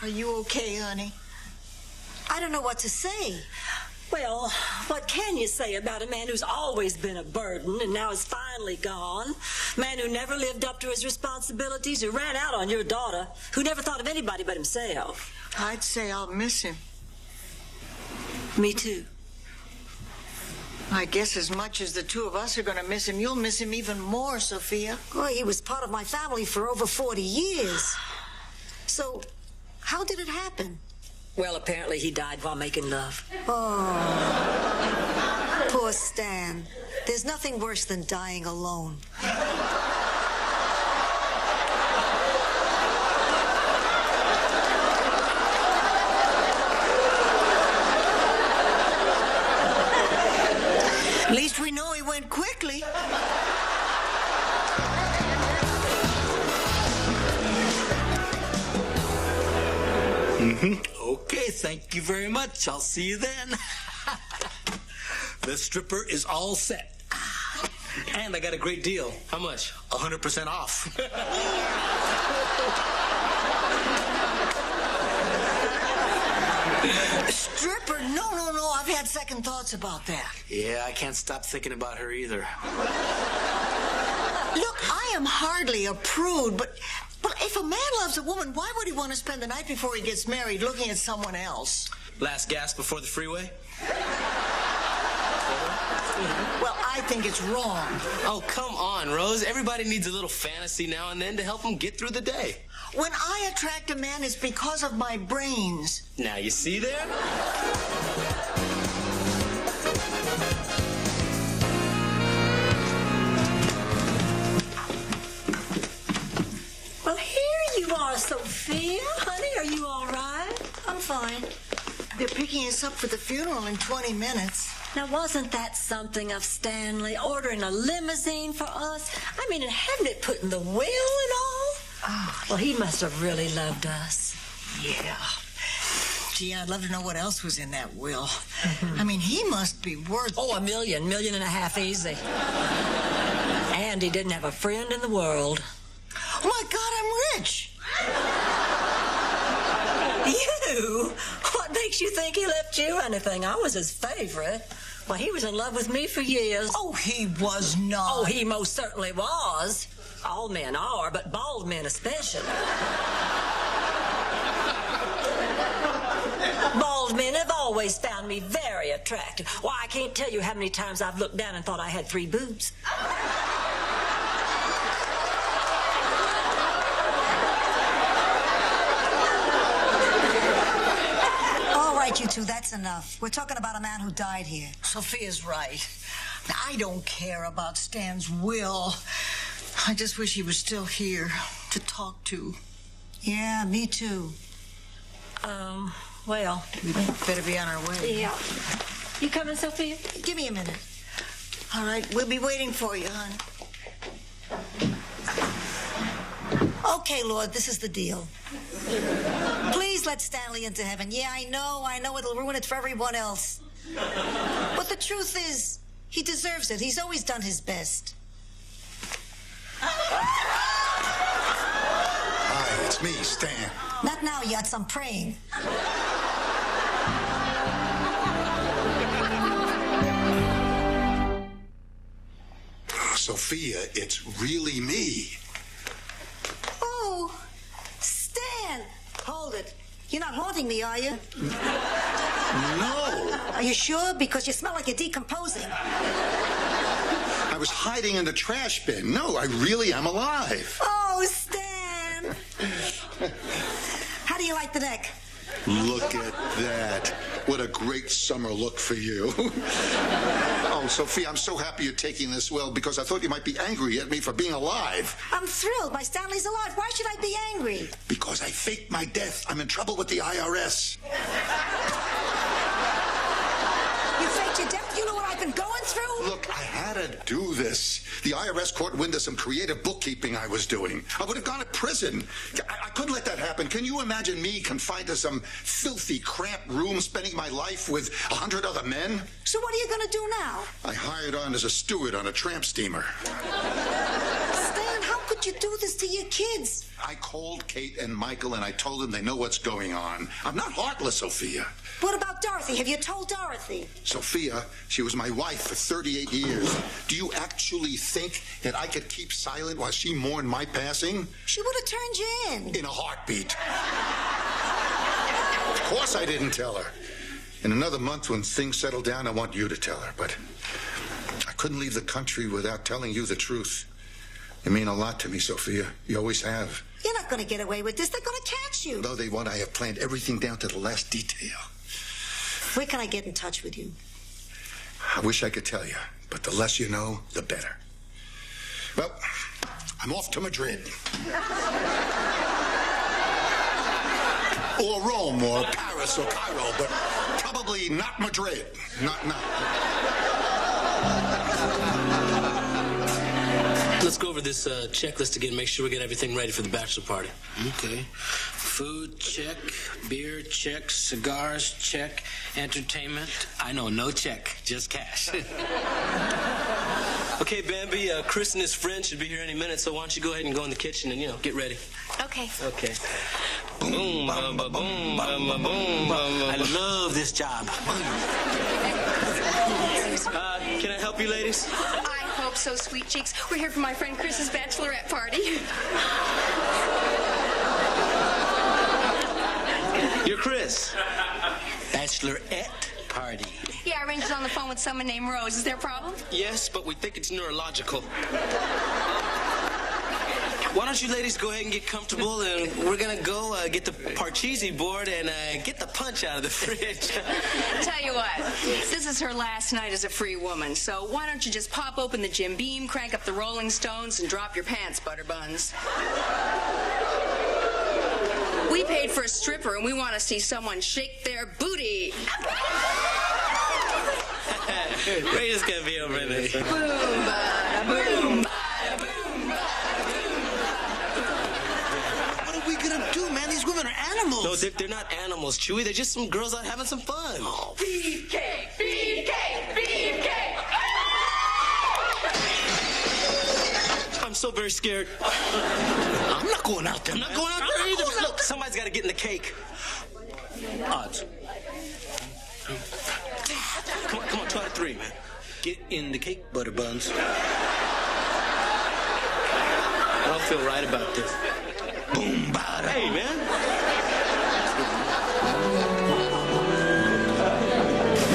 Are you okay, honey? I don't know what to say. Well, what can you say about a man who's always been a burden and now is finally gone? A man who never lived up to his responsibilities, who ran out on your daughter, who never thought of anybody but himself. I'd say I'll miss him. Me too. I guess as much as the two of us are going to miss him, you'll miss him even more, Sophia. Well, he was part of my family for over 40 years. So, how did it happen? Well, apparently he died while making love. Oh, poor Stan. There's nothing worse than dying alone. At least we know he went quickly. Okay, thank you very much. I'll see you then. The stripper is all set. And I got a great deal. How much? 100% off. Stripper? No. I've had second thoughts about that. Yeah, I can't stop thinking about her either. Look, I am hardly a prude, but if a man loves a woman, why would he want to spend the night before he gets married looking at someone else? Last gas before the freeway? Well, I think it's wrong. Oh, come on, Rose. Everybody needs a little fantasy now and then to help them get through the day. When I attract a man, it's because of my brains. Now, you see there? Well, here you are, Sophia. Honey, are you all right? I'm fine. They're picking us up for the funeral in 20 minutes. Now, wasn't that something of Stanley ordering a limousine for us? I mean, and having it put in the will and all? Oh, well, he must have really loved us. Yeah. Gee, I'd love to know what else was in that will. I mean, he must be worth... Oh, $1.5 million easy. And he didn't have a friend in the world. Oh, my God, I'm rich. You? What makes you think he left you anything? I was his favorite. Well, he was in love with me for years. Oh, he was not. Oh, he most certainly was. All men are, but bald men especially. Bald men have always found me very attractive. Why, I can't tell you how many times I've looked down and thought I had 3 boobs. All right, you two, that's enough. We're talking about a man who died here. Sophia's right. I don't care about Stan's will. I just wish he was still here to talk to. Yeah, me too. Well, we better be on our way. Yeah. You coming, Sophia? Give me a minute. All right, we'll be waiting for you, hon. Okay, Lord, this is the deal. Please let Stanley into heaven. Yeah, I know it'll ruin it for everyone else. But the truth is, he deserves it. He's always done his best. Hi, it's me, Stan. Not now yet, I'm praying. Sophia, it's really me. Oh, Stan! Hold it. You're not haunting me, are you? No. Are you sure? Because you smell like you're decomposing. I was hiding in the trash bin. No, I really am alive. Oh, Stan! How do you like the neck? Look at that. What a great summer look for you. Oh, Sophia, I'm so happy you're taking this well because I thought you might be angry at me for being alive. I'm thrilled. My Stanley's alive. Why should I be angry? Because I faked my death. I'm in trouble with the IRS. You faked your death? You know what I've been going through? Look, I had to do this. The IRS caught wind of some creative bookkeeping I was doing. I would have gone to prison. I couldn't let that happen. Can you imagine me confined to some filthy, cramped room, spending my life with 100 other men? So what are you going to do now? I hired on as a steward on a tramp steamer. Stan, how could would you do this to your kids? I called Kate and Michael and I told them they know what's going on. I'm not heartless, Sophia. What about Dorothy? Have you told Dorothy? Sophia, she was my wife for 38 years. Do you actually think that I could keep silent while she mourned my passing? She would have turned you in. In a heartbeat. Of course I didn't tell her. In another month, when things settle down, I want you to tell her. But I couldn't leave the country without telling you the truth. You mean a lot to me, Sophia. You always have. You're not going to get away with this. They're going to catch you. Though they want, I have planned everything down to the last detail. Where can I get in touch with you? I wish I could tell you, but the less you know, the better. Well, I'm off to Madrid. Or Rome, or Paris, or Cairo, but probably not Madrid. Not. Let's go over this checklist again, make sure we get everything ready for the bachelor party. Okay. Food, check. Beer, check. Cigars, check. Entertainment, I know, no check, just cash. Okay, Bambi, Chris and his friend should be here any minute, so why don't you go ahead and go in the kitchen and, get ready. Okay. Okay. Boom, bum, ba, boom, bum, ba, boom, bum, ba. I love this job. Can I help you, ladies? I hope so, sweet cheeks. We're here for my friend Chris's bachelorette party. You're Chris. Bachelorette party. Yeah, I arranged it on the phone with someone named Rose. Is there a problem? Yes, but we think it's neurological. Why don't you ladies go ahead and get comfortable, and we're gonna go get the Parcheesi board and get the punch out of the fridge. Tell you what, this is her last night as a free woman, so why don't you just pop open the Jim Beam, crank up the Rolling Stones, and drop your pants, Butterbuns. We paid for a stripper, and we want to see someone shake their booty. We're just gonna be over this. Boom, bada, boom, bada, boom, bada. What are we gonna do, man? These women are animals. No, they're not animals, Chewy. They're just some girls out having some fun. Oh. Beefcake, beefcake, beefcake. I'm so very scared. I'm not going out there. I'm not going out there either. Look, somebody's got to get in the cake. Odds. Come on, try to 3, man. Get in the cake, Butterbuns. I don't feel right about this. Boom, bada. Hey, man.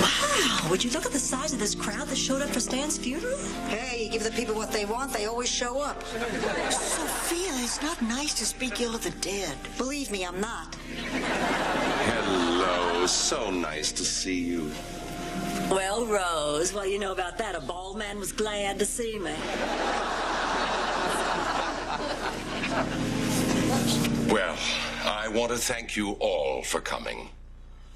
Wow, would you look at the size of this crowd that showed up for Stan's funeral? Hey, you give the people what they want, they always show up. Sophia, it's not nice to speak ill of the dead. Believe me, I'm not. Hello, so nice to see you. Well, Rose, what do you know about that? A bald man was glad to see me. Well, I want to thank you all for coming.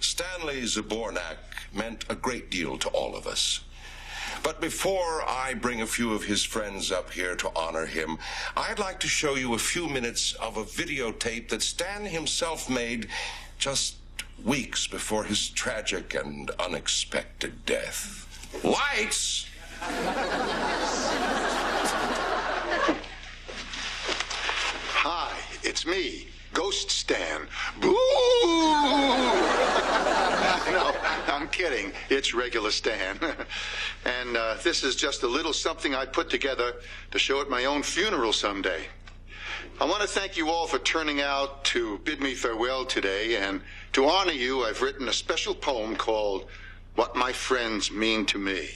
Stanley Zabornak meant a great deal to all of us. But before I bring a few of his friends up here to honor him, I'd like to show you a few minutes of a videotape that Stan himself made just weeks before his tragic and unexpected death. Lights! Hi, it's me, Ghost Stan. Boo! No, I'm kidding. It's regular Stan. And this is just a little something I put together to show at my own funeral someday. I want to thank you all for turning out to bid me farewell today, and to honor you, I've written a special poem called What My Friends Mean to Me.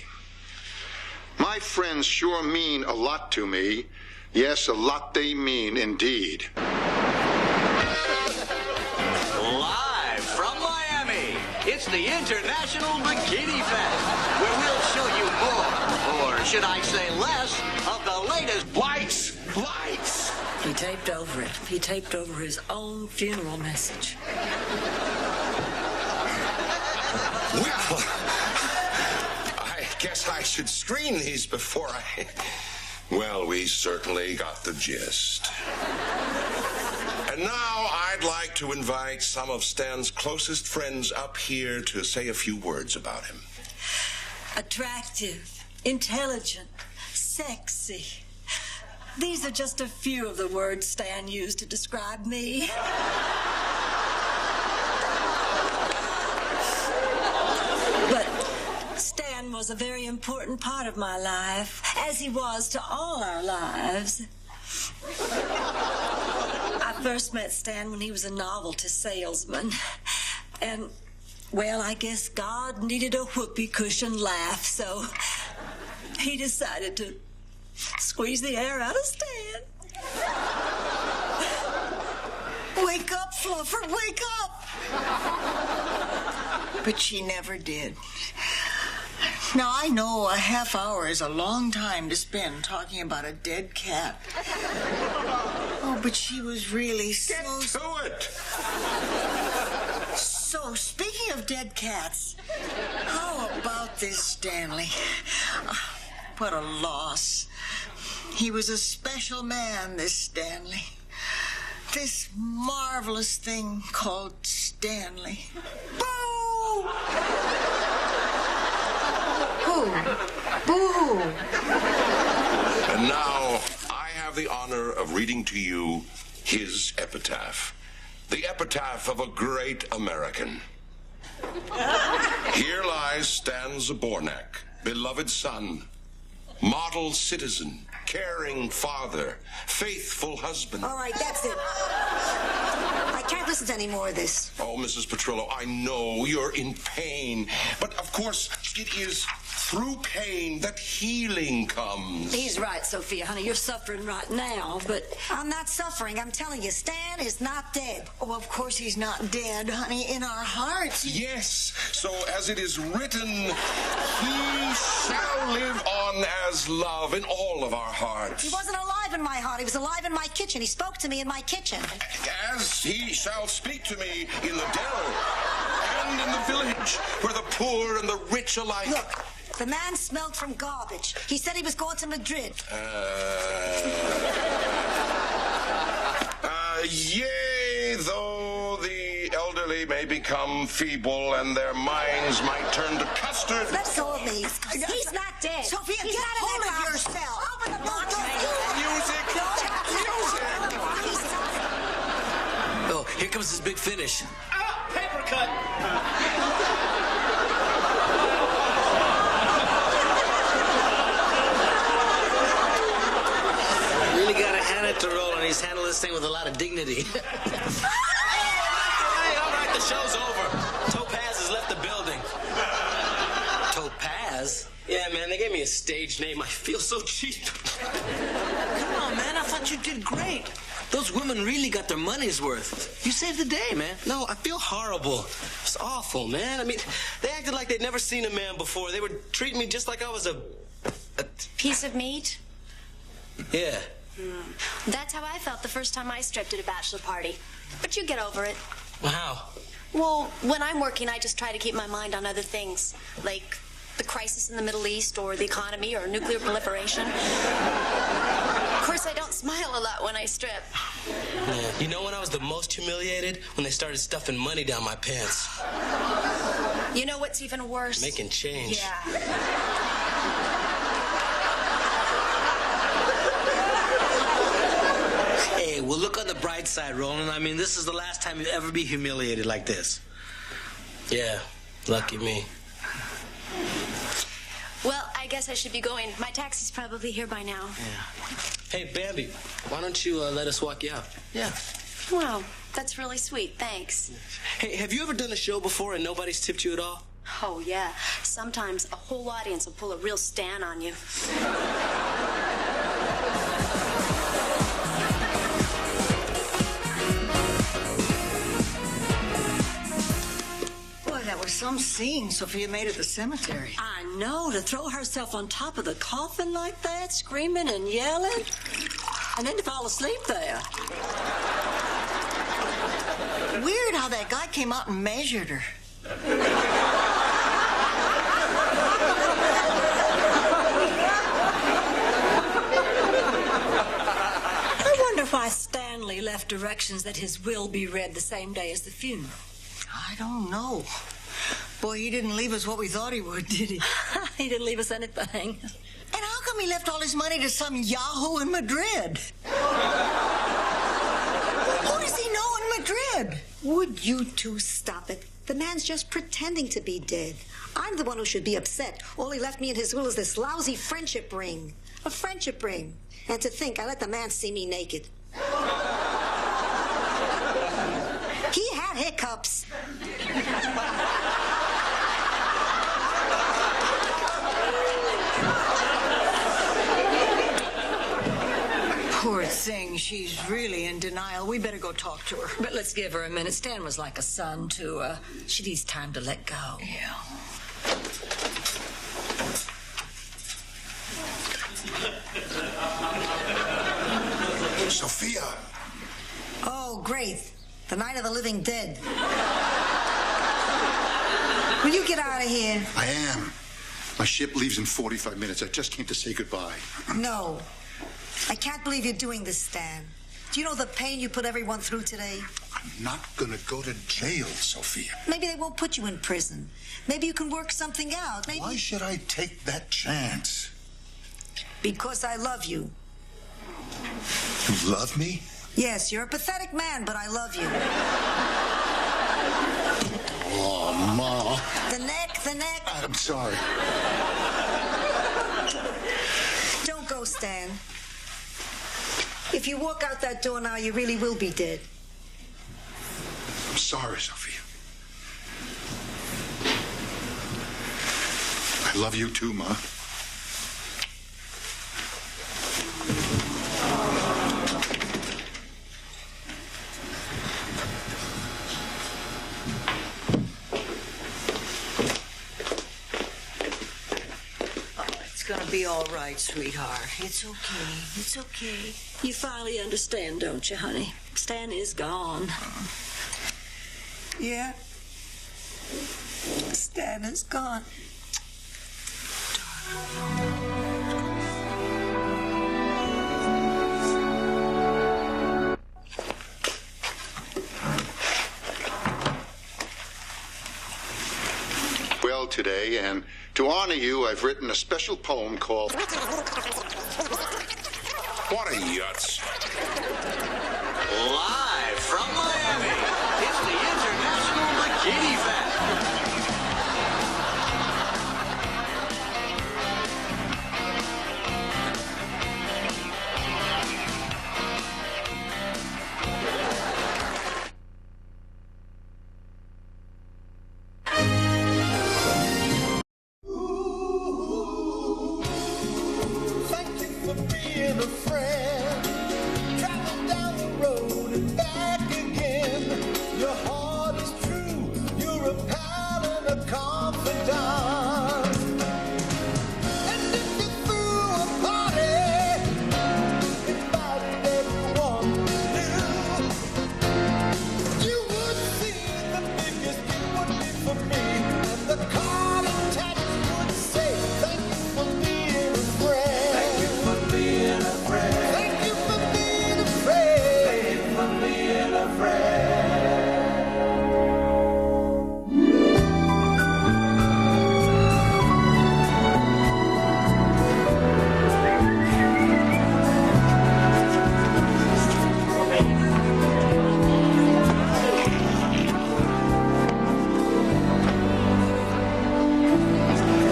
My friends sure mean a lot to me. Yes, a lot they mean indeed. Live from Miami, it's the International Bikini Fest, where we'll show you more, or should I say less, of the latest lights. He taped over it. He taped over his own funeral message. Well, I guess I should screen these before I... Well, we certainly got the gist. And now I'd like to invite some of Stan's closest friends up here to say a few words about him. Attractive, intelligent, sexy, These are just a few of the words Stan used to describe me. But Stan was a very important part of my life, as he was to all our lives. I first met Stan when he was a novelty salesman. And, well, I guess God needed a whoopee cushion laugh, so he decided to squeeze the air out of Stan. Wake up, Fluffer, wake up! But she never did. Now, I know a half hour is a long time to spend talking about a dead cat. Oh, but she was really Get to it! So, speaking of dead cats, how about this Stanley? What a loss. He was a special man, this Stanley. This marvelous thing called Stanley. Boo! Boo! And now, I have the honor of reading to you his epitaph. The epitaph of a great American. Here lies Stan Zabornak, beloved son, model citizen, caring father, faithful husband. All right, that's it. I can't listen to any more of this. Oh, Mrs. Petrillo, I know you're in pain, but of course it is through pain that healing comes. He's right, Sophia, honey. You're suffering right now, but... I'm not suffering. I'm telling you, Stan is not dead. Oh, of course he's not dead, honey. In our hearts. Yes, so as it is written, he shall live on as love in all of our hearts. He wasn't alive in my heart. He was alive in my kitchen. He spoke to me in my kitchen. As he shall speak to me in the dell and in the village, where the poor and the rich alike... Look, the man smelled from garbage. He said he was going to Madrid. Yea, though the elderly may become feeble and their minds might turn to custard. That's all it means. He's not dead. Sophia, He's get not hold in of that yourself. Open the box. Music! Oh, here comes his big finish. Paper cut! Really gotta hand it to Roland. He's handled this thing with a lot of dignity. Hey, all right, the show's over. Topaz has left the building. Topaz? Yeah, man, they gave me a stage name. I feel so cheap. Come on, man. I thought you did great. Those women really got their money's worth. You saved the day, man. No, I feel horrible. It's awful, man. I mean, they acted like they'd never seen a man before. They were treating me just like I was a piece of meat? Yeah. That's how I felt the first time I stripped at a bachelor party. But you get over it. Well, how? Well, when I'm working, I just try to keep my mind on other things, like the crisis in the Middle East or the economy or nuclear proliferation. Of course, I don't smile a lot when I strip. Yeah. You know when I was the most humiliated? When they started stuffing money down my pants. You know what's even worse? Making change. Yeah. Hey, well, look on the bright side, Roland. I mean, this is the last time you'll ever be humiliated like this. Yeah, lucky me. Well, I guess I should be going. My taxi's probably here by now. Yeah. Hey, Bambi, why don't you let us walk you out? Yeah. Wow, that's really sweet. Thanks. Hey, have you ever done a show before and nobody's tipped you at all? Oh, yeah. Sometimes a whole audience will pull a real Stan on you. That was some scene Sophia made at the cemetery. I know, to throw herself on top of the coffin like that, screaming and yelling, and then to fall asleep there. Weird how that guy came out and measured her. I wonder why Stanley left directions that his will be read the same day as the funeral. I don't know. Boy, he didn't leave us what we thought he would, did he? He didn't leave us anything. And how come come he left all his money to some yahoo in Madrid? Who does he know in Madrid? Would you two stop it? The man's just pretending to be dead. I'm the one who should be upset. All he left me in his will is this lousy friendship ring. A friendship ring. And to think I let the man see me naked. He had hiccups. Poor thing, she's really in denial. We better go talk to her. But let's give her a minute. Stan was like a son to her. She needs time to let go. Yeah. Sophia. Oh, great. The night of the living dead. Will you get out of here? I am. My ship leaves in 45 minutes. I just came to say goodbye. No. I can't believe you're doing this, Stan. Do you know the pain you put everyone through today? I'm not gonna go to jail, Sophia. Maybe they won't put you in prison. Maybe you can work something out. Maybe... Why should I take that chance? Because I love you. You love me? Yes, you're a pathetic man, but I love you. Oh, Ma. The neck, the neck. I'm sorry. Don't go, Stan. If you walk out that door now, you really will be dead. I'm sorry, Sophia. I love you too, Ma. It's gonna be all right, sweetheart. It's okay. It's okay. You finally understand, don't you, honey? Stan is gone. Yeah. Stan is gone. Well, today, and to honor you, I've written a special poem called... What a yutz. Live from Miami, it's the International Bikini Fest. Thank you for being a friend. Travel down the road and back again. Your heart is true. You're a pal and a confidant. And if you threw a party, invited everyone new, you would see the biggest gift would be for me. And the card attached would say, thank you for being a friend. Thank you for being a friend. Thank you for being a friend. Thank you for being a friend.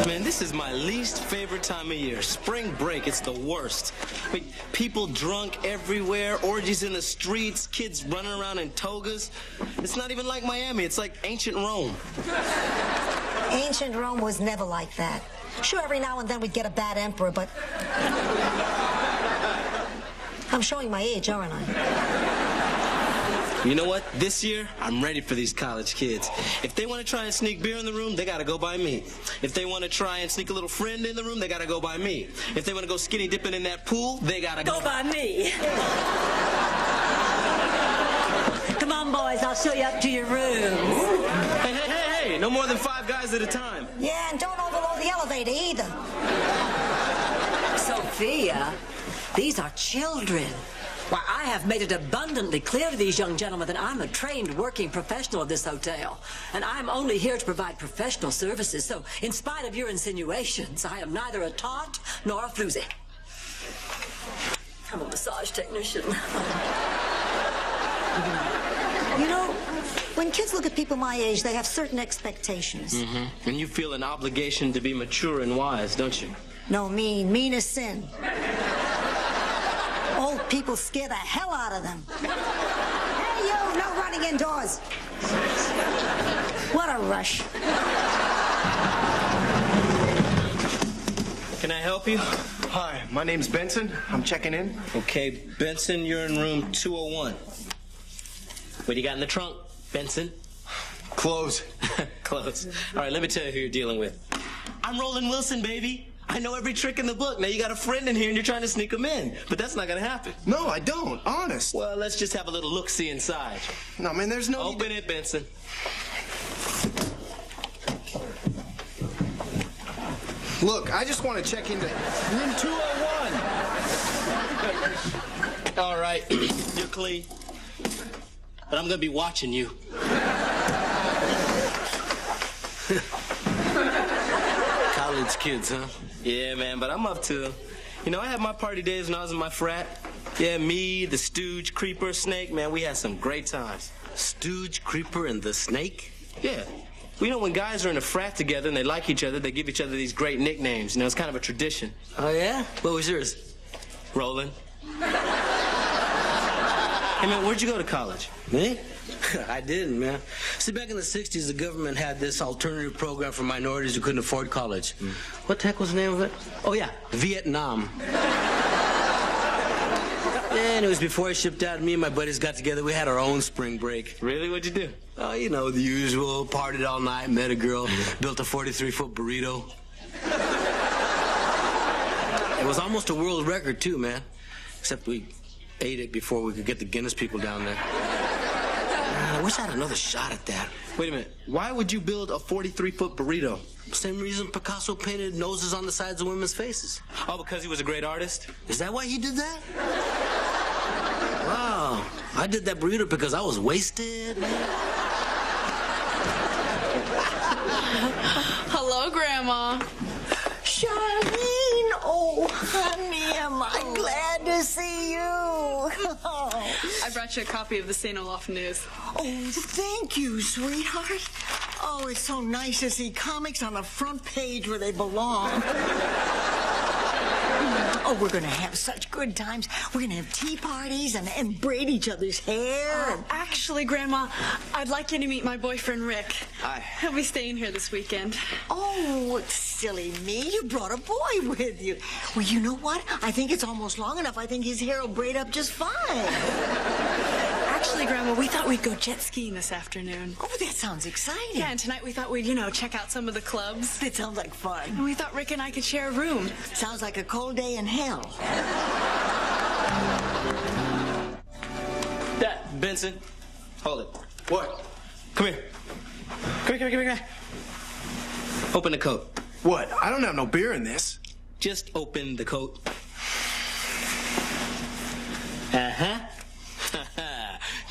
Man, this is my least favorite time of year. Spring break, it's the worst. I mean, people drunk everywhere, orgies in the streets, kids running around in togas. It's not even like Miami, it's like ancient Rome. Ancient Rome was never like that. Sure, every now and then we'd get a bad emperor, but... I'm showing my age, aren't I? You know what? This year, I'm ready for these college kids. If they want to try and sneak beer in the room, they got to go by me. If they want to try and sneak a little friend in the room, they got to go by me. If they want to go skinny dipping in that pool, they got to Go by me. Come on, boys, I'll show you up to your rooms. Hey, no more than 5 guys at a time. Yeah, and don't overload the elevator either. Sophia, these are children. Why, I have made it abundantly clear to these young gentlemen that I'm a trained working professional of this hotel, and I'm only here to provide professional services, so in spite of your insinuations, I am neither a taunt nor a floozy. I'm a massage technician. You know, when kids look at people my age, they have certain expectations. Mm-hmm. And you feel an obligation to be mature and wise, don't you? No, mean as sin. Old people scare the hell out of them. Hey, you, no running indoors. What a rush. Can I help you? Hi, my name's Benson. I'm checking in. Okay, Benson, you're in room 201. What do you got in the trunk, Benson? Clothes. Clothes. All right, let me tell you who you're dealing with. I'm Roland Wilson, baby. I know every trick in the book. Now you got a friend in here and you're trying to sneak him in. But that's not going to happen. No, I don't. Honest. Well, let's just have a little look-see inside. No, man, there's no... Open it, Benson. Look, I just want to check into room 201. All right, you're clean. But I'm going to be watching you. College kids, huh? Yeah, man, but I'm up to... You know, I had my party days when I was in my frat. Yeah, me, the Stooge, Creeper, Snake, man, we had some great times. Stooge, Creeper, and the Snake? Yeah. Well, you know, when guys are in a frat together and they like each other, they give each other these great nicknames. You know, it's kind of a tradition. Oh, yeah? What was yours? Roland. Hey, man, where'd you go to college? Me? I didn't, man. See, back in the 60s, the government had this alternative program for minorities who couldn't afford college. What the heck was the name of it? Oh, yeah, Vietnam. And it was before I shipped out. Me and my buddies got together. We had our own spring break. Really? What'd you do? Oh, you know, the usual. Partied all night, met a girl, built a 43-foot burrito. It was almost a world record, too, man. Except we ate it before we could get the Guinness people down there. I wish I had another shot at that. Wait a minute. Why would you build a 43-foot burrito? Same reason Picasso painted noses on the sides of women's faces. Oh, because he was a great artist? Is that why he did that? Wow. I did that burrito because I was wasted, man. Hello, Grandma. Charlene, oh, honey, am I glad to see you. I brought you a copy of the St. Olaf News. Oh, thank you, sweetheart. Oh, it's so nice to see comics on the front page where they belong. Oh, we're going to have such good times. We're going to have tea parties and braid each other's hair. Actually, Grandma, I'd like you to meet my boyfriend, Rick. Hi. He'll be staying here this weekend. Oh, silly me. You brought a boy with you. Well, you know what? I think it's almost long enough. I think his hair will braid up just fine. Actually, Grandma, we thought we'd go jet skiing this afternoon. Oh, that sounds exciting. Yeah, and tonight we thought we'd, check out some of the clubs. That sounds like fun. And we thought Rick and I could share a room. Sounds like a cold day in hell. Benson, hold it. What? Come here. Come here. Open the coat. What? I don't have no beer in this. Just open the coat. Uh-huh.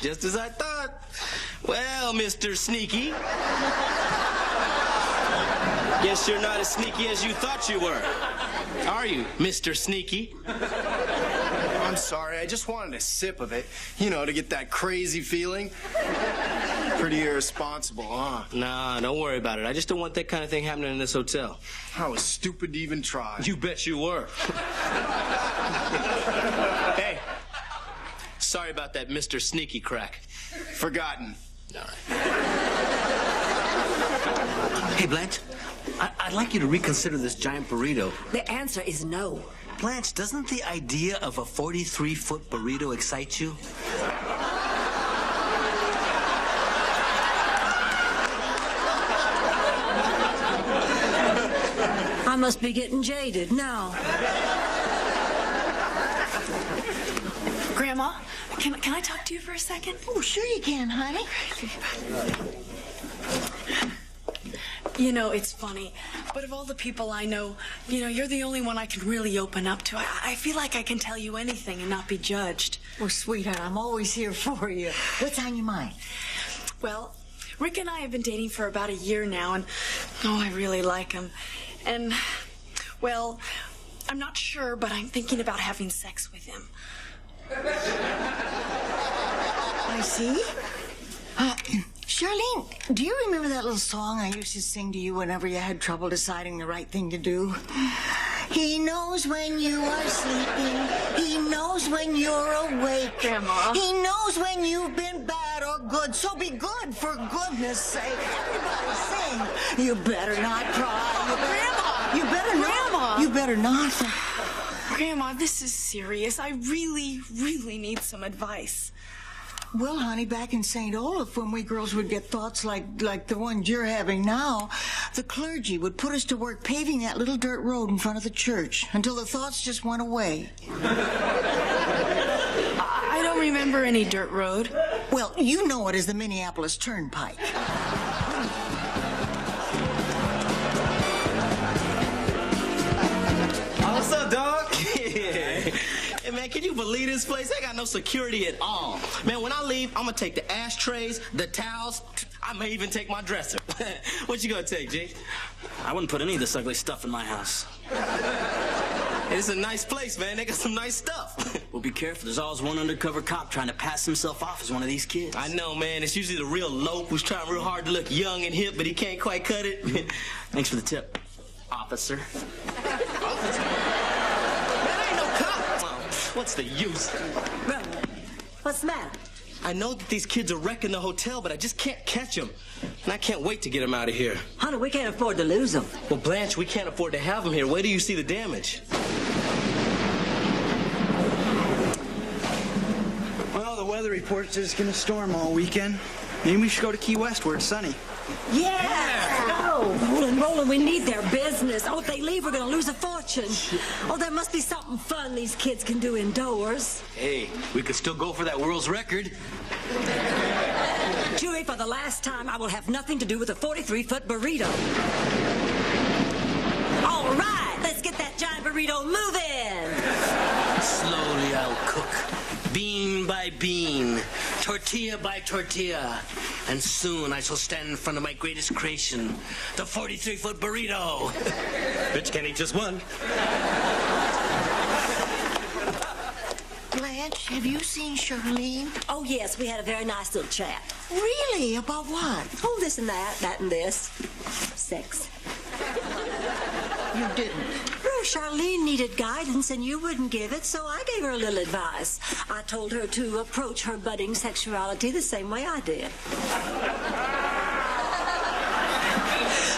Just as I thought. Well, Mr. Sneaky. Guess you're not as sneaky as you thought you were. Are you, Mr. Sneaky? I'm sorry, I just wanted a sip of it, to get that crazy feeling. Pretty irresponsible, huh? Nah, don't worry about it. I just don't want that kind of thing happening in this hotel. I was stupid to even try. You bet you were. Hey, sorry about that Mr. Sneaky crack. Forgotten. All right. Hey, Blanche, I'd like you to reconsider this giant burrito. The answer is no. Blanche, doesn't the idea of a 43-foot burrito excite you? I must be getting jaded now. Grandma, can I talk to you for a second? Oh, sure you can, honey. It's funny. But of all the people I know, you're the only one I can really open up to. I feel like I can tell you anything and not be judged. Well, sweetheart, I'm always here for you. What's on your mind? Well, Rick and I have been dating for about a year now, and, I really like him. And, well, I'm not sure, but I'm thinking about having sex with him. I see. Charlene, do you remember that little song I used to sing to you whenever you had trouble deciding the right thing to do? He knows when you are sleeping. He knows when you're awake. Grandma. He knows when you've been bad or good. So be good, for goodness sake. Everybody sing. You better not cry. Grandma. You better not. Grandma. You better not. Grandma, this is serious. I really, really need some advice. Well, honey, back in St. Olaf, when we girls would get thoughts like the ones you're having now, the clergy would put us to work paving that little dirt road in front of the church until the thoughts just went away. I don't remember any dirt road. Well, you know it as the Minneapolis Turnpike. What's up, dog? Hey, man, can you believe this place? They got no security at all. Man, when I leave, I'm gonna take the ashtrays, the towels. I may even take my dresser. What you gonna take, G? I wouldn't put any of this ugly stuff in my house. Hey, it's a nice place, man. They got some nice stuff. Well, be careful. There's always one undercover cop trying to pass himself off as one of these kids. I know, man. It's usually the real lope who's trying real hard to look young and hip, but he can't quite cut it. Thanks for the tip, officer. Officer? Man, I ain't no cop. What's the use? Well, what's the matter? I know that these kids are wrecking the hotel, but I just can't catch them. And I can't wait to get them out of here. Honey, we can't afford to lose them. Well, Blanche, we can't afford to have them here. Where do you see the damage? Well, the weather report says it's going to storm all weekend. Maybe we should go to Key West where it's sunny. Yeah! Oh, Roland, we need their business. Oh, if they leave, we're going to lose a fortune. Oh, there must be something fun these kids can do indoors. Hey, we could still go for that world's record. Chewy, for the last time, I will have nothing to do with a 43-foot burrito. All right, let's get that giant burrito moving. Slowly I'll cook, bean by bean, tortilla by tortilla, and soon I shall stand in front of my greatest creation, the 43-foot burrito. Bitch can't eat just one. Blanche, have you seen Charlene? Oh, yes, we had a very nice little chat. Really? About what? Oh, this and that and this. Sex. You didn't. Well, Charlene needed guidance, and you wouldn't give it, so I gave her a little advice. I told her to approach her budding sexuality the same way I did.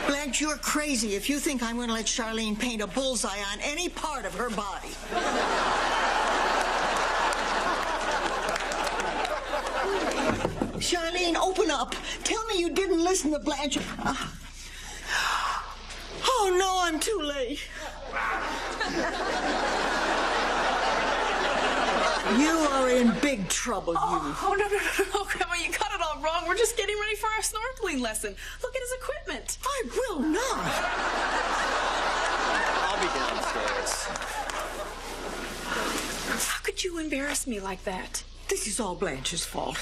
Blanche, you're crazy if you think I'm going to let Charlene paint a bullseye on any part of her body. Charlene, open up. Tell me you didn't listen to Blanche. Oh, no, I'm too late. You are in big trouble, you. Oh, no, Grandma, you got it all wrong. We're just getting ready for our snorkeling lesson. Look at his equipment. I will not. I'll be downstairs. How could you embarrass me like that? This is all Blanche's fault.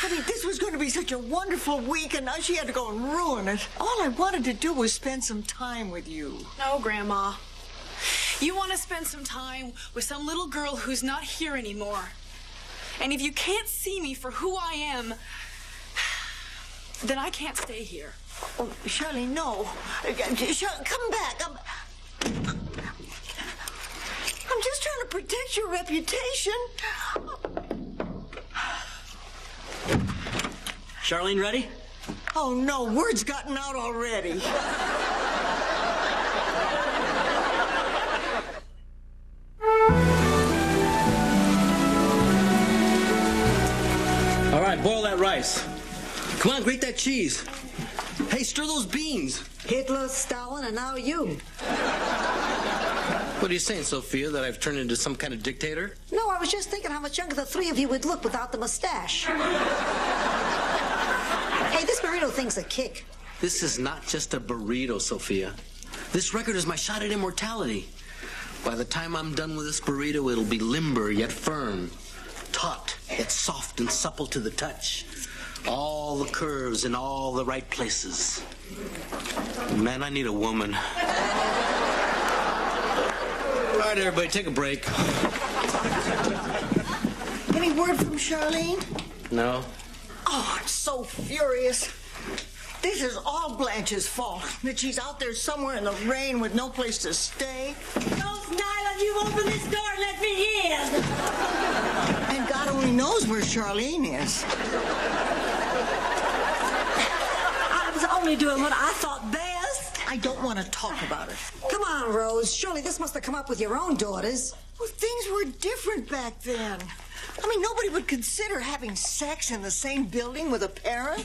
I mean, this was going to be such a wonderful week, and now she had to go and ruin it. All I wanted to do was spend some time with you. No, Grandma. You want to spend some time with some little girl who's not here anymore. And if you can't see me for who I am, then I can't stay here. Oh, Charlie, no. Come back. I'm just trying to protect your reputation. Charlene, ready? Oh, no. Word's gotten out already. All right, boil that rice. Come on, grate that cheese. Hey, stir those beans. Hitler, Stalin, and now you. What are you saying, Sophia, that I've turned into some kind of dictator? No, I was just thinking how much younger the three of you would look without the mustache. Hey, this burrito thing's a kick. This is not just a burrito, Sophia. This record is my shot at immortality. By the time I'm done with this burrito, it'll be limber yet firm, taut yet soft and supple to the touch. All the curves in all the right places. Man, I need a woman. All right, everybody, take a break. Any word from Charlene? No. Oh, I'm so furious. This is all Blanche's fault. That she's out there somewhere in the rain with no place to stay. Ghost Nyland, you open this door and let me in. And God only knows where Charlene is. I was only doing what I thought best. I don't want to talk about it. Come on, Rose. Surely this must have come up with your own daughters. Well, things were different back then. I mean, nobody would consider having sex in the same building with a parent.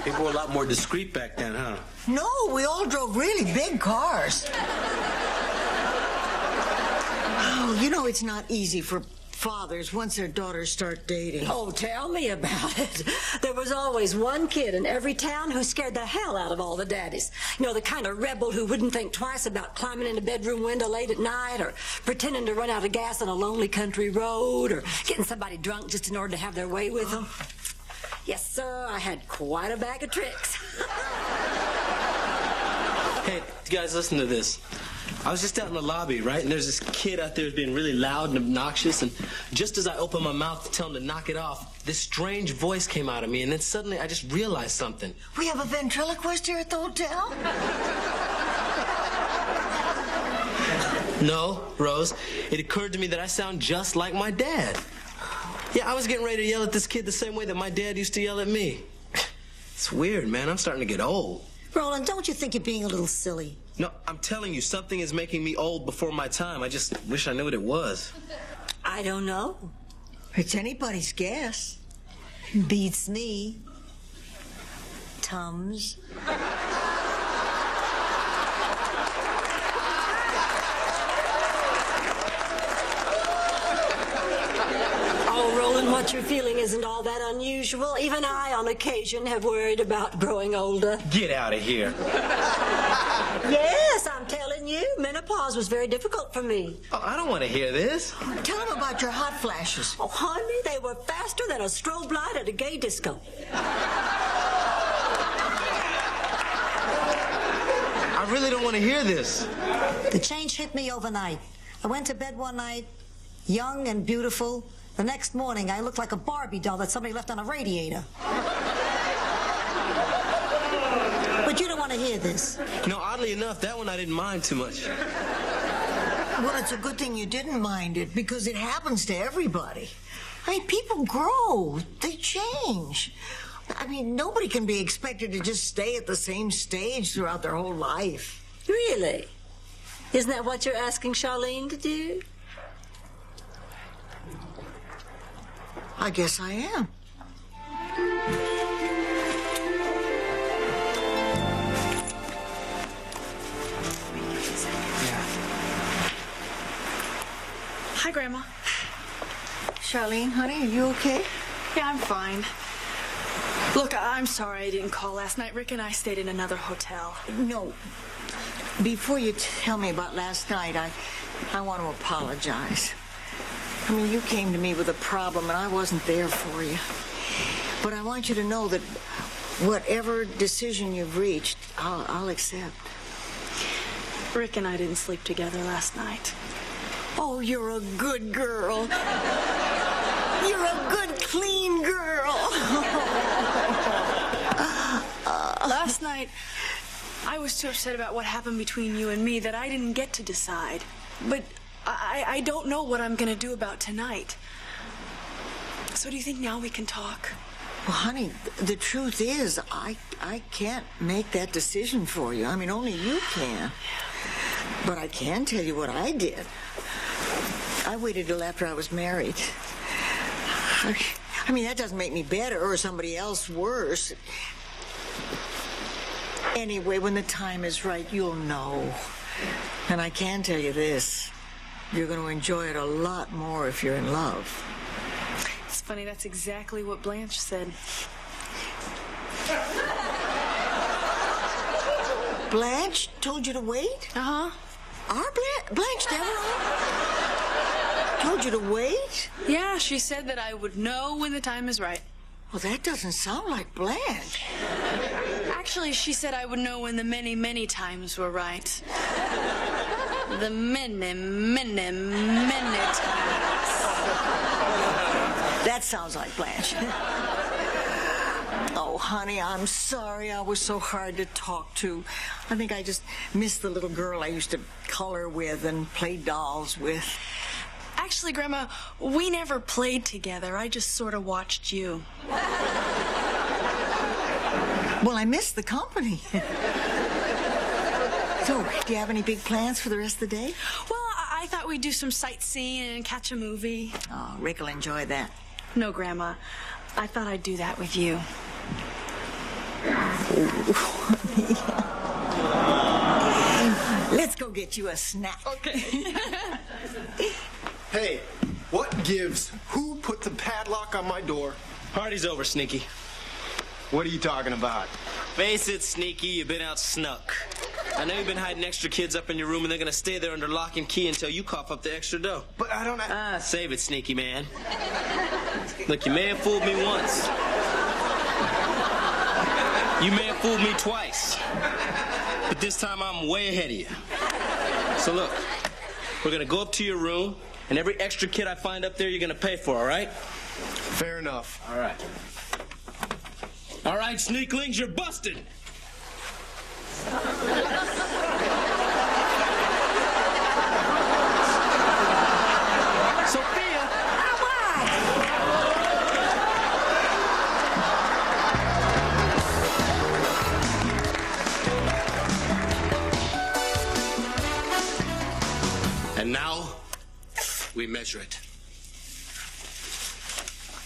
People were a lot more discreet back then, huh? No, we all drove really big cars. Oh, you know, it's not easy for fathers once their daughters start dating. Oh, tell me about it. There was always one kid in every town who scared the hell out of all the daddies. You know, the kind of rebel who wouldn't think twice about climbing in a bedroom window late at night or pretending to run out of gas on a lonely country road or getting somebody drunk just in order to have their way with them. Yes, sir, I had quite a bag of tricks. Hey, you guys, listen to this. I was just out in the lobby, right? And there's this kid out there who's being really loud and obnoxious. And just as I opened my mouth to tell him to knock it off, this strange voice came out of me. And then suddenly I just realized something. We have a ventriloquist here at the hotel? No, Rose. It occurred to me that I sound just like my dad. Yeah, I was getting ready to yell at this kid the same way that my dad used to yell at me. It's weird, man. I'm starting to get old. Roland, don't you think you're being a little silly? No, I'm telling you, something is making me old before my time. I just wish I knew what it was. I don't know. It's anybody's guess. Beats me. Tums. Oh, Roland, what you're feeling isn't all that unusual. Even I, on occasion, have worried about growing older. Get out of here. Yes, I'm telling you, menopause was very difficult for me. Oh, I don't want to hear this. Tell him about your hot flashes. Oh, honey, they were faster than a strobe light at a gay disco. I really don't want to hear this. The change hit me overnight. I went to bed one night, young and beautiful. The next morning, I looked like a Barbie doll that somebody left on a radiator. But you don't want to hear this. No, oddly enough, that one I didn't mind too much. Well, it's a good thing you didn't mind it, because it happens to everybody. I mean, people grow. They change. I mean, nobody can be expected to just stay at the same stage throughout their whole life. Really? Isn't that what you're asking Charlene to do? I guess I am. Hi, Grandma. Charlene, honey, are you okay? Yeah, I'm fine. Look, I'm sorry I didn't call last night. Rick and I stayed in another hotel. No. Before you tell me about last night, I want to apologize. I mean, you came to me with a problem, and I wasn't there for you. But I want you to know that whatever decision you've reached, I'll accept. Rick and I didn't sleep together last night. Oh, you're a good girl. You're a good, clean girl. Last night, I was too upset about what happened between you and me that I didn't get to decide. But I don't know what I'm going to do about tonight. So do you think now we can talk? Well, honey, the truth is, I can't make that decision for you. I mean, only you can. But I can tell you what I did. I waited till after I was married. I mean, that doesn't make me better or somebody else worse. Anyway, when the time is right, you'll know. And I can tell you this. You're going to enjoy it a lot more if you're in love. It's funny, that's exactly what Blanche said. Blanche told you to wait? Uh-huh. Our Blanche Devereaux told you to wait? Yeah, she said that I would know when the time is right. Well, that doesn't sound like Blanche. Actually, she said I would know when the many, many times were right. The many, many, many times. That sounds like Blanche. Oh, honey, I'm sorry I was so hard to talk to. I think I just missed the little girl I used to color with and play dolls with. Actually, Grandma, we never played together. I just sort of watched you. Well, I missed the company. So, do you have any big plans for the rest of the day? Well, I thought we'd do some sightseeing and catch a movie. Oh, Rick will enjoy that. No, Grandma. I thought I'd do that with you. Let's go get you a snack. Okay. Hey, what gives? Who put the padlock on my door? Party's over, Sneaky. What are you talking about? Face it, Sneaky, you've been out snuck. I know you've been hiding extra kids up in your room, and they're gonna stay there under lock and key until you cough up the extra dough. But I don't... Save it, Sneaky man. Look, you may have fooled me once. You may have fooled me twice. But this time I'm way ahead of you. So look, we're gonna go up to your room, and every extra kid I find up there you're gonna pay for, all right? Fair enough. All right. All right, sneaklings, you're busted. Sophia! And now, we measure it.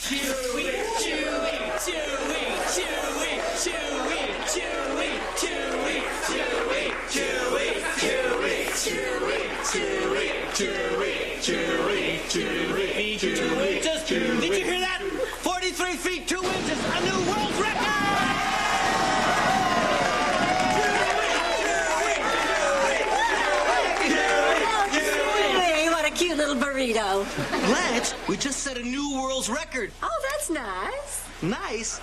Chewy, chewy, chewy, chewy, chewy, chewy, chewy, chewy, chewy, chewy, chewy, chewy, chewy, chewy, chewy, Just, did you hear that? 43 feet 2 inches, a new world record! Hey, what a cute little burrito. Blanche, we just set a new world's record. Oh, that's nice. Nice.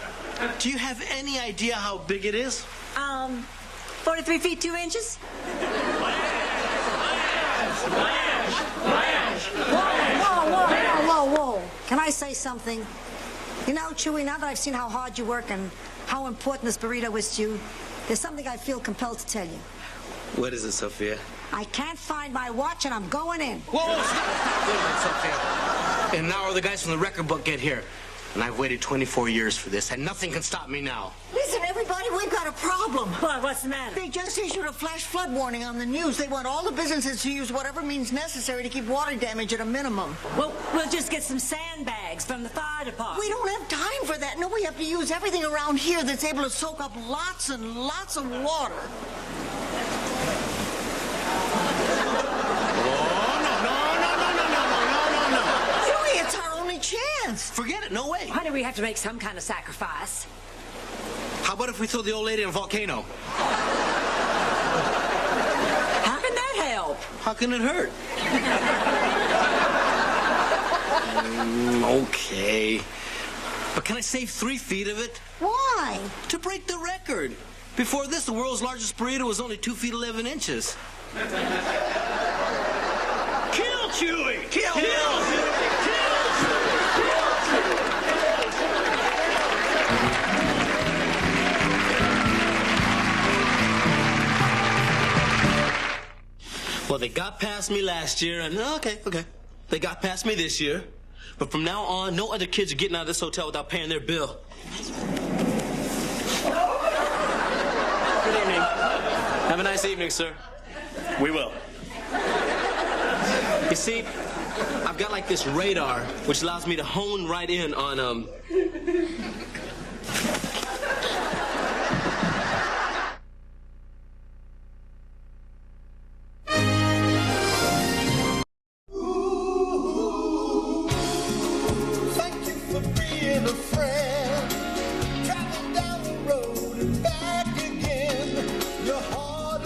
Do you have any idea how big it is? 43 feet 2 inches? Whoa. Can I say something? You know, Chewy, now that I've seen how hard you work and how important this burrito is to you, there's something I feel compelled to tell you. What is it, Sophia? I can't find my watch and I'm going in. Whoa, stop. Wait a minute, Sophia. In an hour, the guys from the record book get here. And I've waited 24 years for this, and nothing can stop me now. Listen, everybody, we've got a problem. What's the matter? They just issued a flash flood warning on the news. They want all the businesses to use whatever means necessary to keep water damage at a minimum. Well, we'll just get some sandbags from the fire department. We don't have time for that. No, we have to use everything around here that's able to soak up lots and lots of water. Joey, it's our only chance. Forget it, no way. Why do we have to make some kind of sacrifice? How about if we throw the old lady in a volcano? How can that help? How can it hurt? Okay. But can I save 3 feet of it? Why? To break the record. Before this, the world's largest burrito was only 2 feet 11 inches. Kill Chewy! Kill! Well, they got past me last year, and okay. They got past me this year. But from now on, no other kids are getting out of this hotel without paying their bill. Good evening. Have a nice evening, sir. We will. You see, I've got like this radar, which allows me to hone right in on, Thank you for being a friend. Travel down the road and back again. Your heart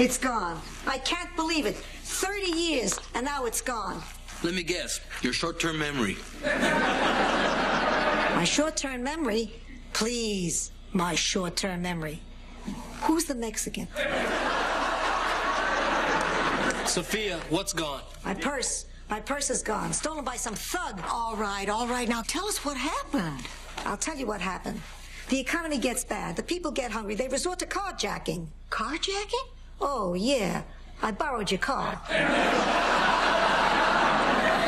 It's gone. I can't believe it. 30 years, and now it's gone. Let me guess. Your short-term memory. My short-term memory? Please, my short-term memory. Who's the Mexican? Sophia, what's gone? My purse. My purse is gone. Stolen by some thug. All right. Now tell us what happened. I'll tell you what happened. The economy gets bad. The people get hungry. They resort to carjacking. Carjacking? Oh, yeah. I borrowed your car.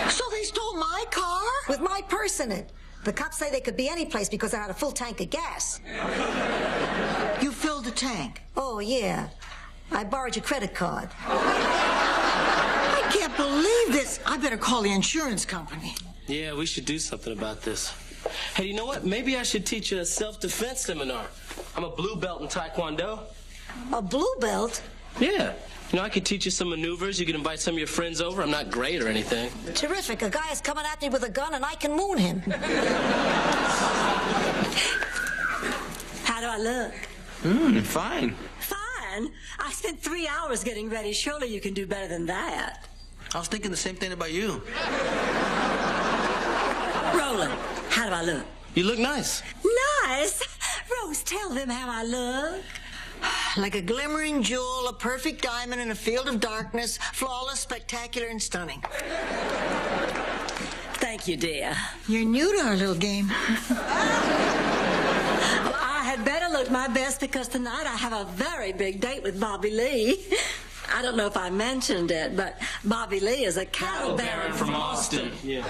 So they stole my car? With my purse in it. The cops say they could be any place because I had a full tank of gas. You filled the tank? Oh, yeah. I borrowed your credit card. I can't believe this. I better call the insurance company. Yeah, we should do something about this. Hey, you know what? Maybe I should teach a self-defense seminar. I'm a blue belt in Taekwondo. A blue belt? Yeah. You know, I could teach you some maneuvers. You could invite some of your friends over. I'm not great or anything. Terrific. A guy is coming at me with a gun and I can moon him. How do I look? Fine. Fine? I spent 3 hours getting ready. Surely you can do better than that. I was thinking the same thing about you. Roland, how do I look? You look nice. Nice? Rose, tell them how I look. Like a glimmering jewel, a perfect diamond in a field of darkness, flawless, spectacular, and stunning. Thank you, dear. You're new to our little game. Well, I had better look my best because tonight I have a very big date with Bobby Lee. I don't know if I mentioned it, but Bobby Lee is a cattle baron from Austin. Yeah.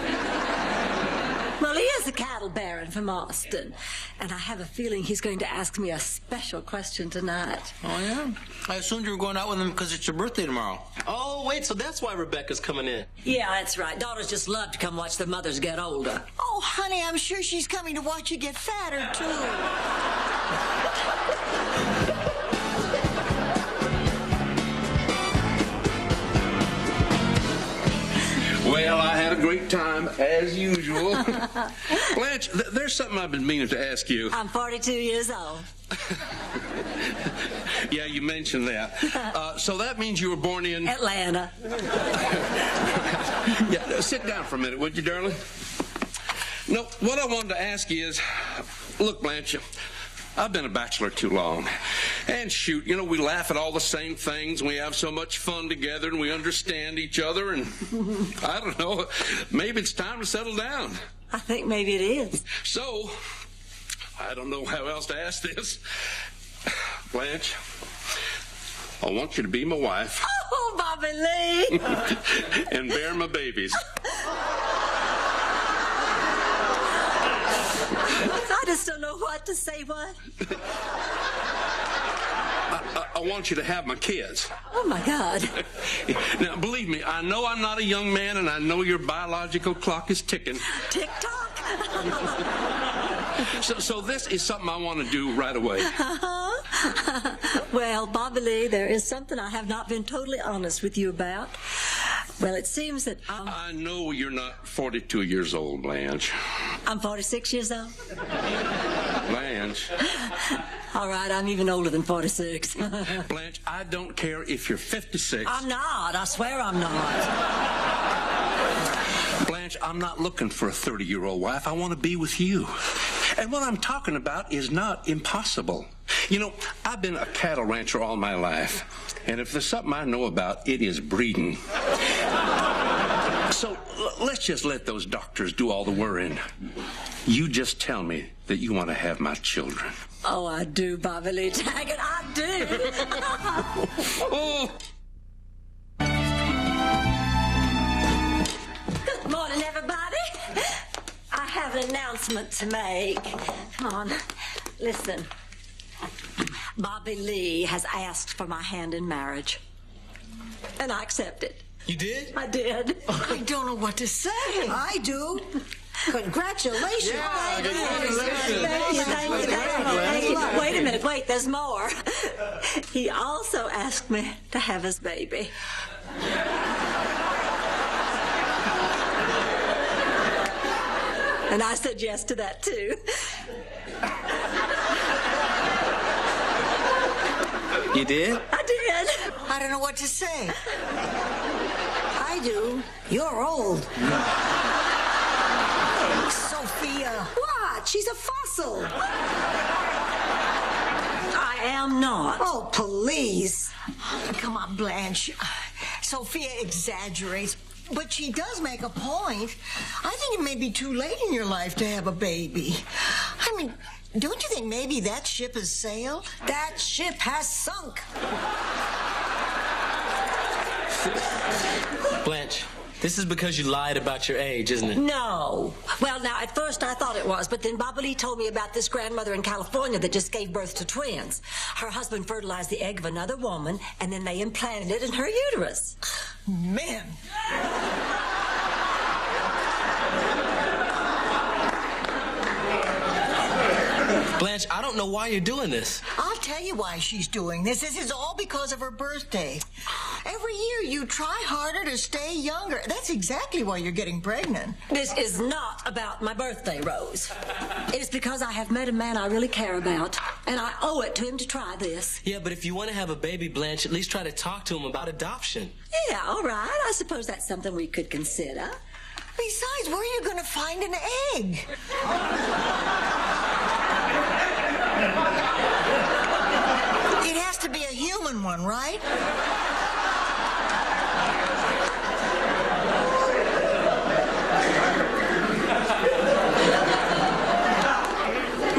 Well, he is a cattle baron from Austin. And I have a feeling he's going to ask me a special question tonight. Oh, yeah? I assumed you were going out with him because it's your birthday tomorrow. Oh, wait, so that's why Rebecca's coming in. Yeah, that's right. Daughters just love to come watch their mothers get older. Oh, honey, I'm sure she's coming to watch you get fatter, too. Well, I had a great time, as usual. Blanche, there's something I've been meaning to ask you. I'm 42 years old. Yeah, you mentioned that. So that means you were born in... Atlanta. Yeah, sit down for a minute, would you, darling? No, what I wanted to ask you is, look, Blanche, I've been a bachelor too long. And shoot, you know, we laugh at all the same things. We have so much fun together and we understand each other. And I don't know, maybe it's time to settle down. I think maybe it is. So, I don't know how else to ask this. Blanche, I want you to be my wife. Oh, Bobby Lee. And bear my babies. I just don't know what to say. What? I want you to have my kids. Oh, my God. Now, believe me, I know I'm not a young man, and I know your biological clock is ticking. Tick-tock. So this is something I want to do right away. Well, Bobby Lee, there is something I have not been totally honest with you about. Well, it seems that I know you're not 42 years old, Blanche. I'm 46 years old. Blanche. All right, I'm even older than 46. Blanche, I don't care if you're 56. I'm not. I swear I'm not. Blanche, I'm not looking for a 30-year-old wife. I want to be with you. And what I'm talking about is not impossible. You know, I've been a cattle rancher all my life. And if there's something I know about, it is breeding. So let's just let those doctors do all the worrying. You just tell me that you want to have my children. Oh, I do, Bobby Lee Taggart. I do. Oh. Good morning, everybody. I have an announcement to make. Come on, listen. Bobby Lee has asked for my hand in marriage. And I accepted. You did? I did. I don't know what to say. I do. Congratulations. Yeah, Thank you. Wait a minute. Wait, there's more. He also asked me to have his baby. And I said yes to that, too. You did? I did. I don't know what to say. I do. You're old. Sophia. What? She's a fossil. I am not. Oh, please. Come on, Blanche. Sophia exaggerates, but she does make a point. I think it may be too late in your life to have a baby. I mean, don't you think maybe that ship has sailed? That ship has sunk. Blanche, this is because you lied about your age, isn't it? No. Well, now, at first I thought it was, but then Bobby Lee told me about this grandmother in California that just gave birth to twins. Her husband fertilized the egg of another woman, and then they implanted it in her uterus. Man. Blanche, I don't know why you're doing this. I'll tell you why she's doing this. This is all because of her birthday. Every year you try harder to stay younger. That's exactly why you're getting pregnant. This is not about my birthday, Rose. It is because I have met a man I really care about, and I owe it to him to try this. Yeah, but if you want to have a baby, Blanche, at least try to talk to him about adoption. Yeah, all right. I suppose that's something we could consider. Besides, where are you going to find an egg? It has to be a human one, right?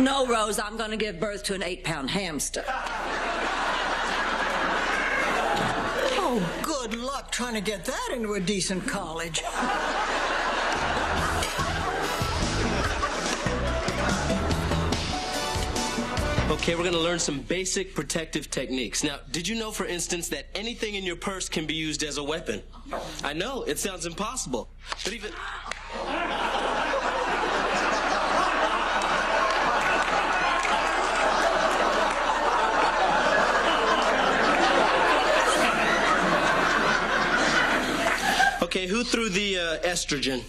No, Rose, I'm going to give birth to an 8-pound hamster. Oh, good luck trying to get that into a decent college. Okay, we're going to learn some basic protective techniques. Now, did you know, for instance, that anything in your purse can be used as a weapon? I know, it sounds impossible, but even... Okay, who threw the estrogen?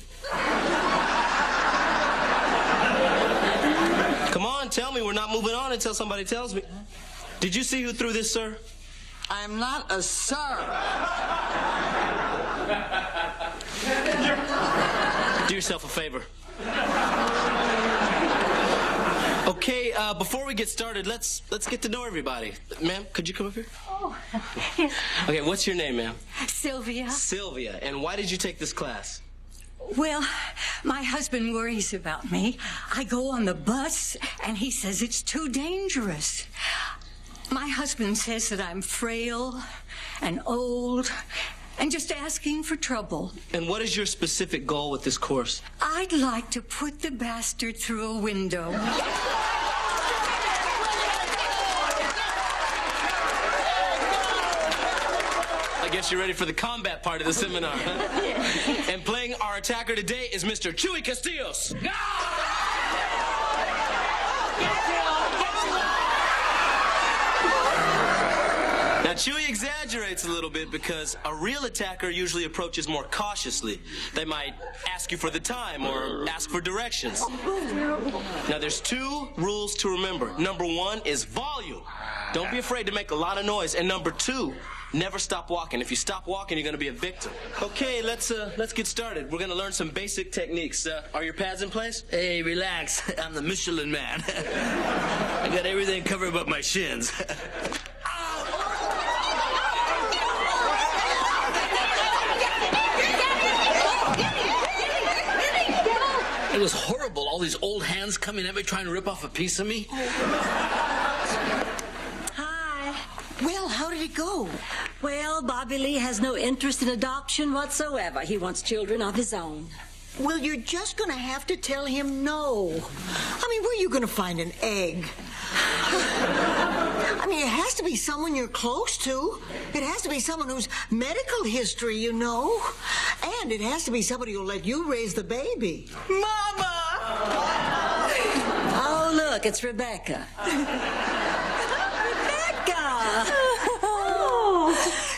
Come on, tell me. We're not moving on until somebody tells me. Did you see who threw this, sir? I'm not a sir. Do yourself a favor. Okay, before we get started, let's get to know everybody. Ma'am, could you come up here? Oh, yes. Okay, what's your name, ma'am? Sylvia. Sylvia. And why did you take this class? Well, my husband worries about me. I go on the bus, and he says it's too dangerous. My husband says that I'm frail and old and just asking for trouble. And what is your specific goal with this course? I'd like to put the bastard through a window. I guess you're ready for the combat part of the seminar, huh? And playing our attacker today is Mr. Chuy Castillos. Now, Chuy exaggerates a little bit because a real attacker usually approaches more cautiously. They might ask you for the time or ask for directions. Now, there's 2 rules to remember. Number 1 is volume. Don't be afraid to make a lot of noise. And number 2, never stop walking. If you stop walking, you're going to be a victim. Okay, let's get started. We're going to learn some basic techniques. Are your pads in place? Hey, relax. I'm the Michelin man. I got everything covered but my shins. It was horrible, all these old hands coming at me trying to rip off a piece of me. Hi. Well, how did it go? Well, Bobby Lee has no interest in adoption whatsoever. He wants children of his own. Well, you're just going to have to tell him no. I mean, where are you going to find an egg? I mean, it has to be someone you're close to. It has to be someone whose medical history you know. And it has to be somebody who'll let you raise the baby. Mama! Oh, look, it's Rebecca.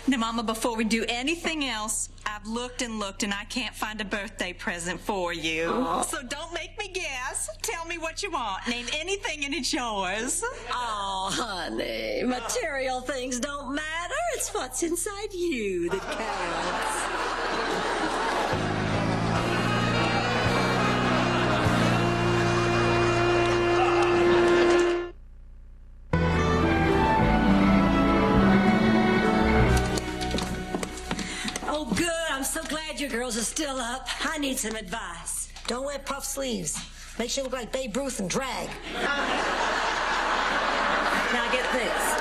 Now, Mama, before we do anything else, I've looked and looked, and I can't find a birthday present for you. Oh. So don't make me guess. Tell me what you want. Name anything, and it's yours. Oh, honey, material things don't matter. It's what's inside you that counts. Oh, good. I'm so glad you girls are still up. I need some advice. Don't wear puff sleeves. Makes you look like Babe Ruth and drag. Now get this.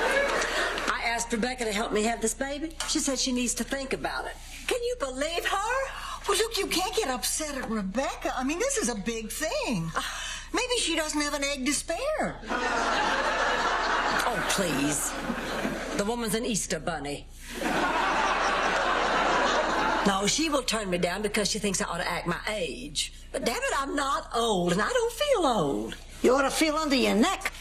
I asked Rebecca to help me have this baby. She said she needs to think about it. Can you believe her? Well, look, you can't get upset at Rebecca. I mean, this is a big thing. Maybe she doesn't have an egg to spare. Oh, please. The woman's an Easter bunny. No, she will turn me down because she thinks I ought to act my age. But damn it, I'm not old, and I don't feel old. You ought to feel under your neck.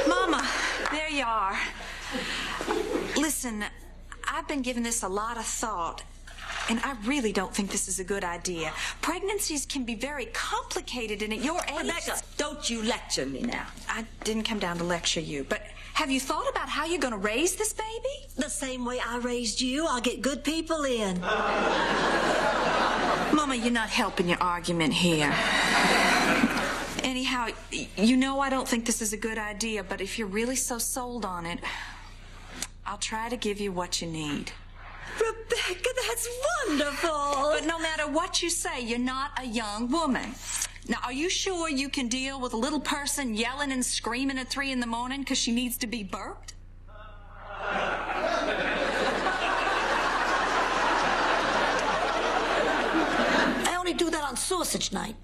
Mama, there you are. Listen, I've been giving this a lot of thought, and I really don't think this is a good idea. Pregnancies can be very complicated, and at your age... Rebecca, don't you lecture me now. I didn't come down to lecture you, but have you thought about how you're going to raise this baby? The same way I raised you. I'll get good people in. Mama, you're not helping your argument here. Anyhow, you know I don't think this is a good idea, but if you're really so sold on it, I'll try to give you what you need. Rebecca, that's wonderful. But no matter what you say, you're not a young woman. Now, are you sure you can deal with a little person yelling and screaming at 3 in the morning because she needs to be burped? I only do that on sausage night.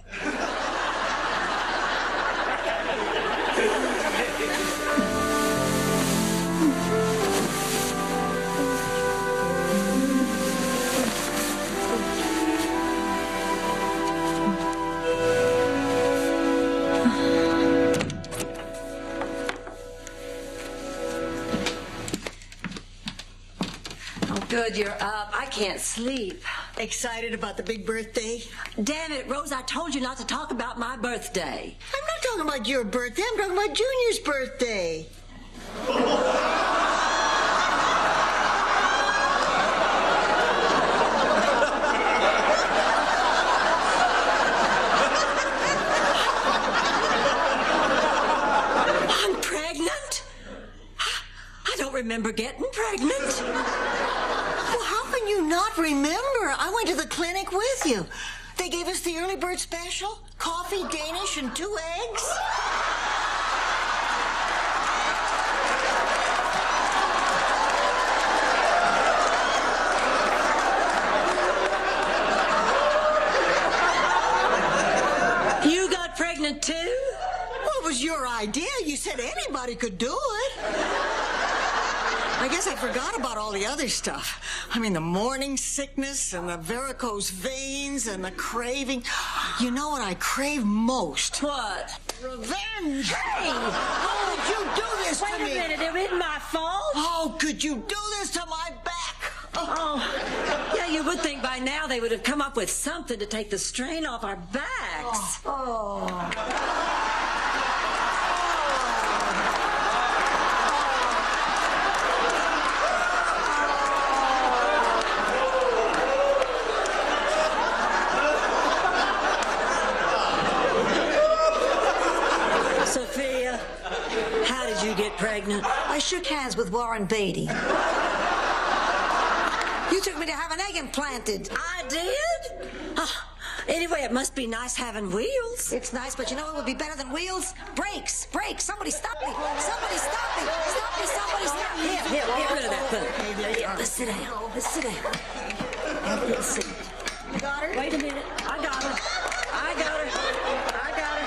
Good, you're up. I can't sleep. Excited about the big birthday? Damn it, Rose, I told you not to talk about my birthday. I'm not talking about your birthday. I'm talking about Junior's birthday. I'm pregnant? I don't remember getting pregnant. Well, how can you not remember? I went to the clinic with you. They gave us the early bird special, coffee, Danish, and 2 eggs. You got pregnant too? Well, it was your idea. You said anybody could do it. I guess I forgot about all the other stuff. I mean, the morning sickness and the varicose veins and the craving. You know what I crave most? What? Revenge! Hey! How could you do this to me? Wait a minute, it isn't my fault. How could you do this to my back? Oh, yeah, you would think by now they would have come up with something to take the strain off our backs. Sophia, how did you get pregnant? I shook hands with Warren Beatty. You took me to have an egg implanted. I did? Anyway, it must be nice having wheels. It's nice, but you know what would be better than wheels? Brakes! Brakes! Somebody stop me! Somebody stop me! Stop me! Somebody stop me! Here, get rid of that thing. Let's sit down. Let's sit down. Have a seat. You got her? Wait a minute. I got her. I got her. I got her.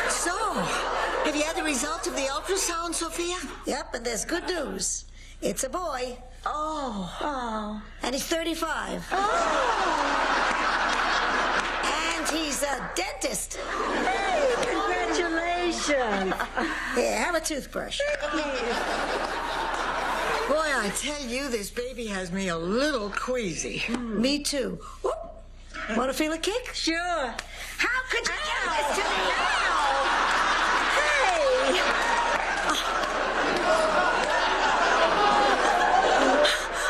So, have you had the results of the ultrasound, Sophia? Yep, and there's good news. It's a boy. Oh. And he's 35. And he's a dentist. Hey, congratulations. Here, have a toothbrush. Boy, I tell you, this baby has me a little queasy. Me too. Want to feel a kick? Sure. How could you do this to me now? Hey!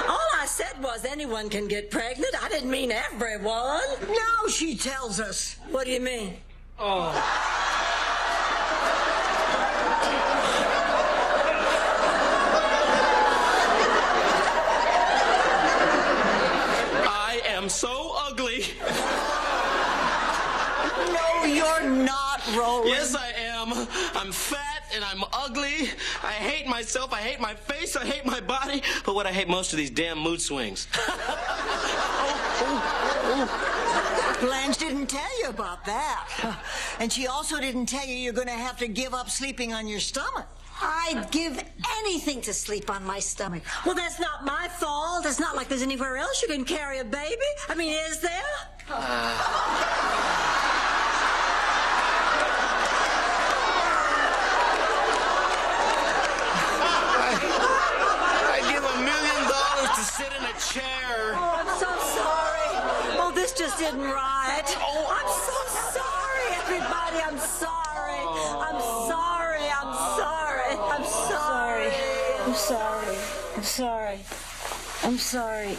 All I said was anyone can get pregnant. I didn't mean everyone. No, she tells us. What do you mean? Oh. I am so ugly. No, you're not, Roland. Yes, I am. I'm fat and I'm ugly. I hate myself. I hate my face. I hate my body. But what I hate most are these damn mood swings. Blanche didn't tell you about that. And she also didn't tell you you're going to have to give up sleeping on your stomach. I'd give anything to sleep on my stomach. Well, that's not my fault. It's not like there's anywhere else you can carry a baby. I mean, is there? I'd give $1 million to sit in a chair. Oh, I'm so sorry. Oh, this just isn't right. Oh, I'm so sorry, everybody. I'm sorry. I'm sorry. I'm sorry. I'm sorry. I'm sorry. I'm sorry. I'm sorry.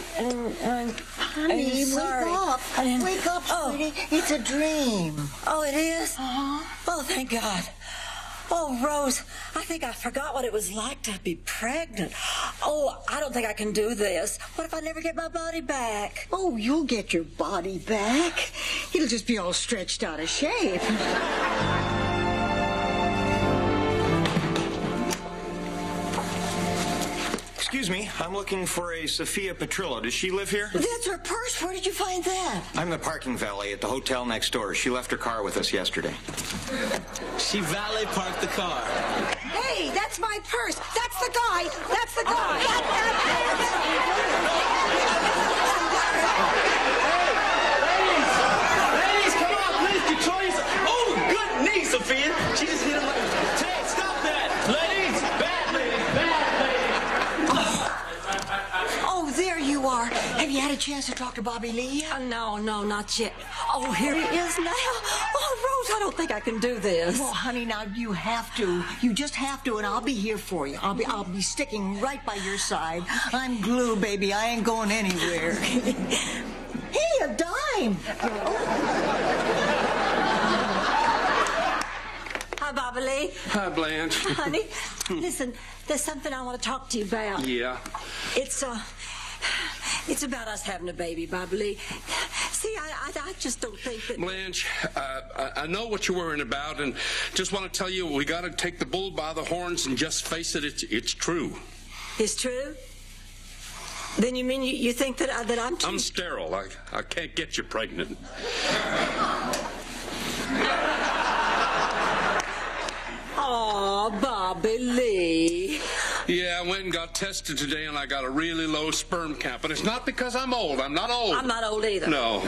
Honey, sorry. wake up. Wake up, sweetie. It's a dream. Oh, it is? Oh, thank God. Oh, Rose, I think I forgot what it was like to be pregnant. Oh, I don't think I can do this. What if I never get my body back? Oh, you'll get your body back. It'll just be all stretched out of shape. Excuse me, I'm looking for a Sophia Petrillo. Does she live here? That's her purse. Where did you find that? I'm the parking valet at the hotel next door. She left her car with us yesterday. She valet parked the car. Hey, that's my purse. That's the guy. That's the guy. Ladies, come on, please, control yourself. Oh, good knee, Sophia. She just hit him like Ted, stop that. Ladies, bad ladies, bad ladies. Oh, there you are. Have you had a chance to talk to Bobby Lee? No, not yet. Oh, here he is now. Oh, Rose, I don't think I can do this. Well, honey, now you have to. You just have to, and I'll be here for you. I'll be sticking right by your side. I'm glue, baby. I ain't going anywhere. Hey, a dime. Hi, Bobby Lee. Hi, Blanche. Honey, listen, there's something I want to talk to you about. Yeah. It's about us having a baby, Bobby Lee. See, I just don't think that... Blanche, I know what you're worrying about, and just want to tell you we got to take the bull by the horns and just face it. It's true. It's true? Then you mean you think that I'm too... I'm sterile. I can't get you pregnant. Oh, Bobby Lee. Yeah, I went and got tested today, and I got a really low sperm count. But it's not because I'm old. I'm not old. I'm not old either. No.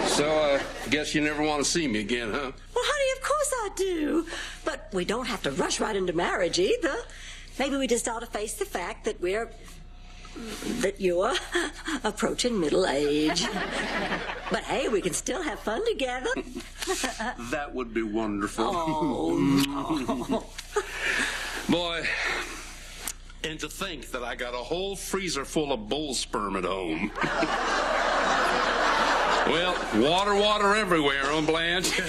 So, guess you never want to see me again, huh? Well, honey, of course I do. But we don't have to rush right into marriage either. Maybe we just ought to face the fact that you're approaching middle age. But hey, we can still have fun together. That would be wonderful. Oh, no. Boy, and to think that I got a whole freezer full of bull sperm at home. Well, water everywhere, huh, Blanche?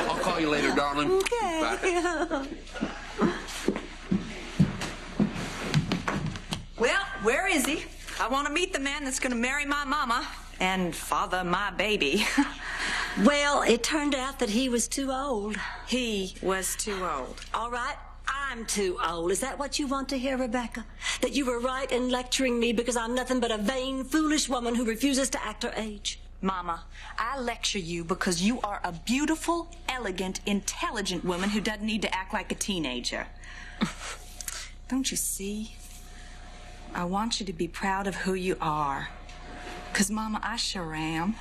I'll call you later, darling. Okay. Bye. Well, where is he? I want to meet the man that's going to marry my mama and father my baby. Well, it turned out that he was too old. He was too old. All right, I'm too old. Is that what you want to hear, Rebecca? That you were right in lecturing me because I'm nothing but a vain, foolish woman who refuses to act her age? Mama, I lecture you because you are a beautiful, elegant, intelligent woman who doesn't need to act like a teenager. Don't you see? I want you to be proud of who you are. 'Cause, Mama, I sure am.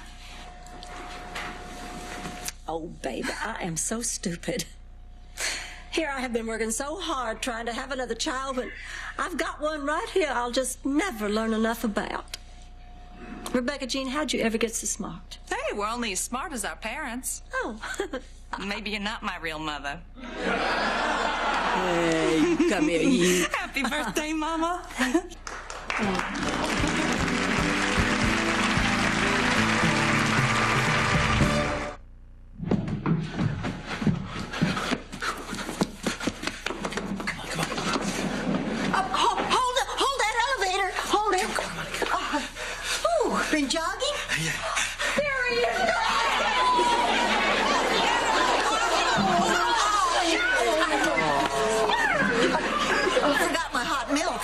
Oh, baby, I am so stupid. Here I have been working so hard trying to have another child, but I've got one right here I'll just never learn enough about. Rebecca Jean, how'd you ever get so smart? Hey, we're only as smart as our parents. Oh. Maybe you're not my real mother. Hey, come here, you. Happy birthday, Mama. Hold that elevator. Hold it. Been jogging? Yeah. There he is. I forgot my hot milk.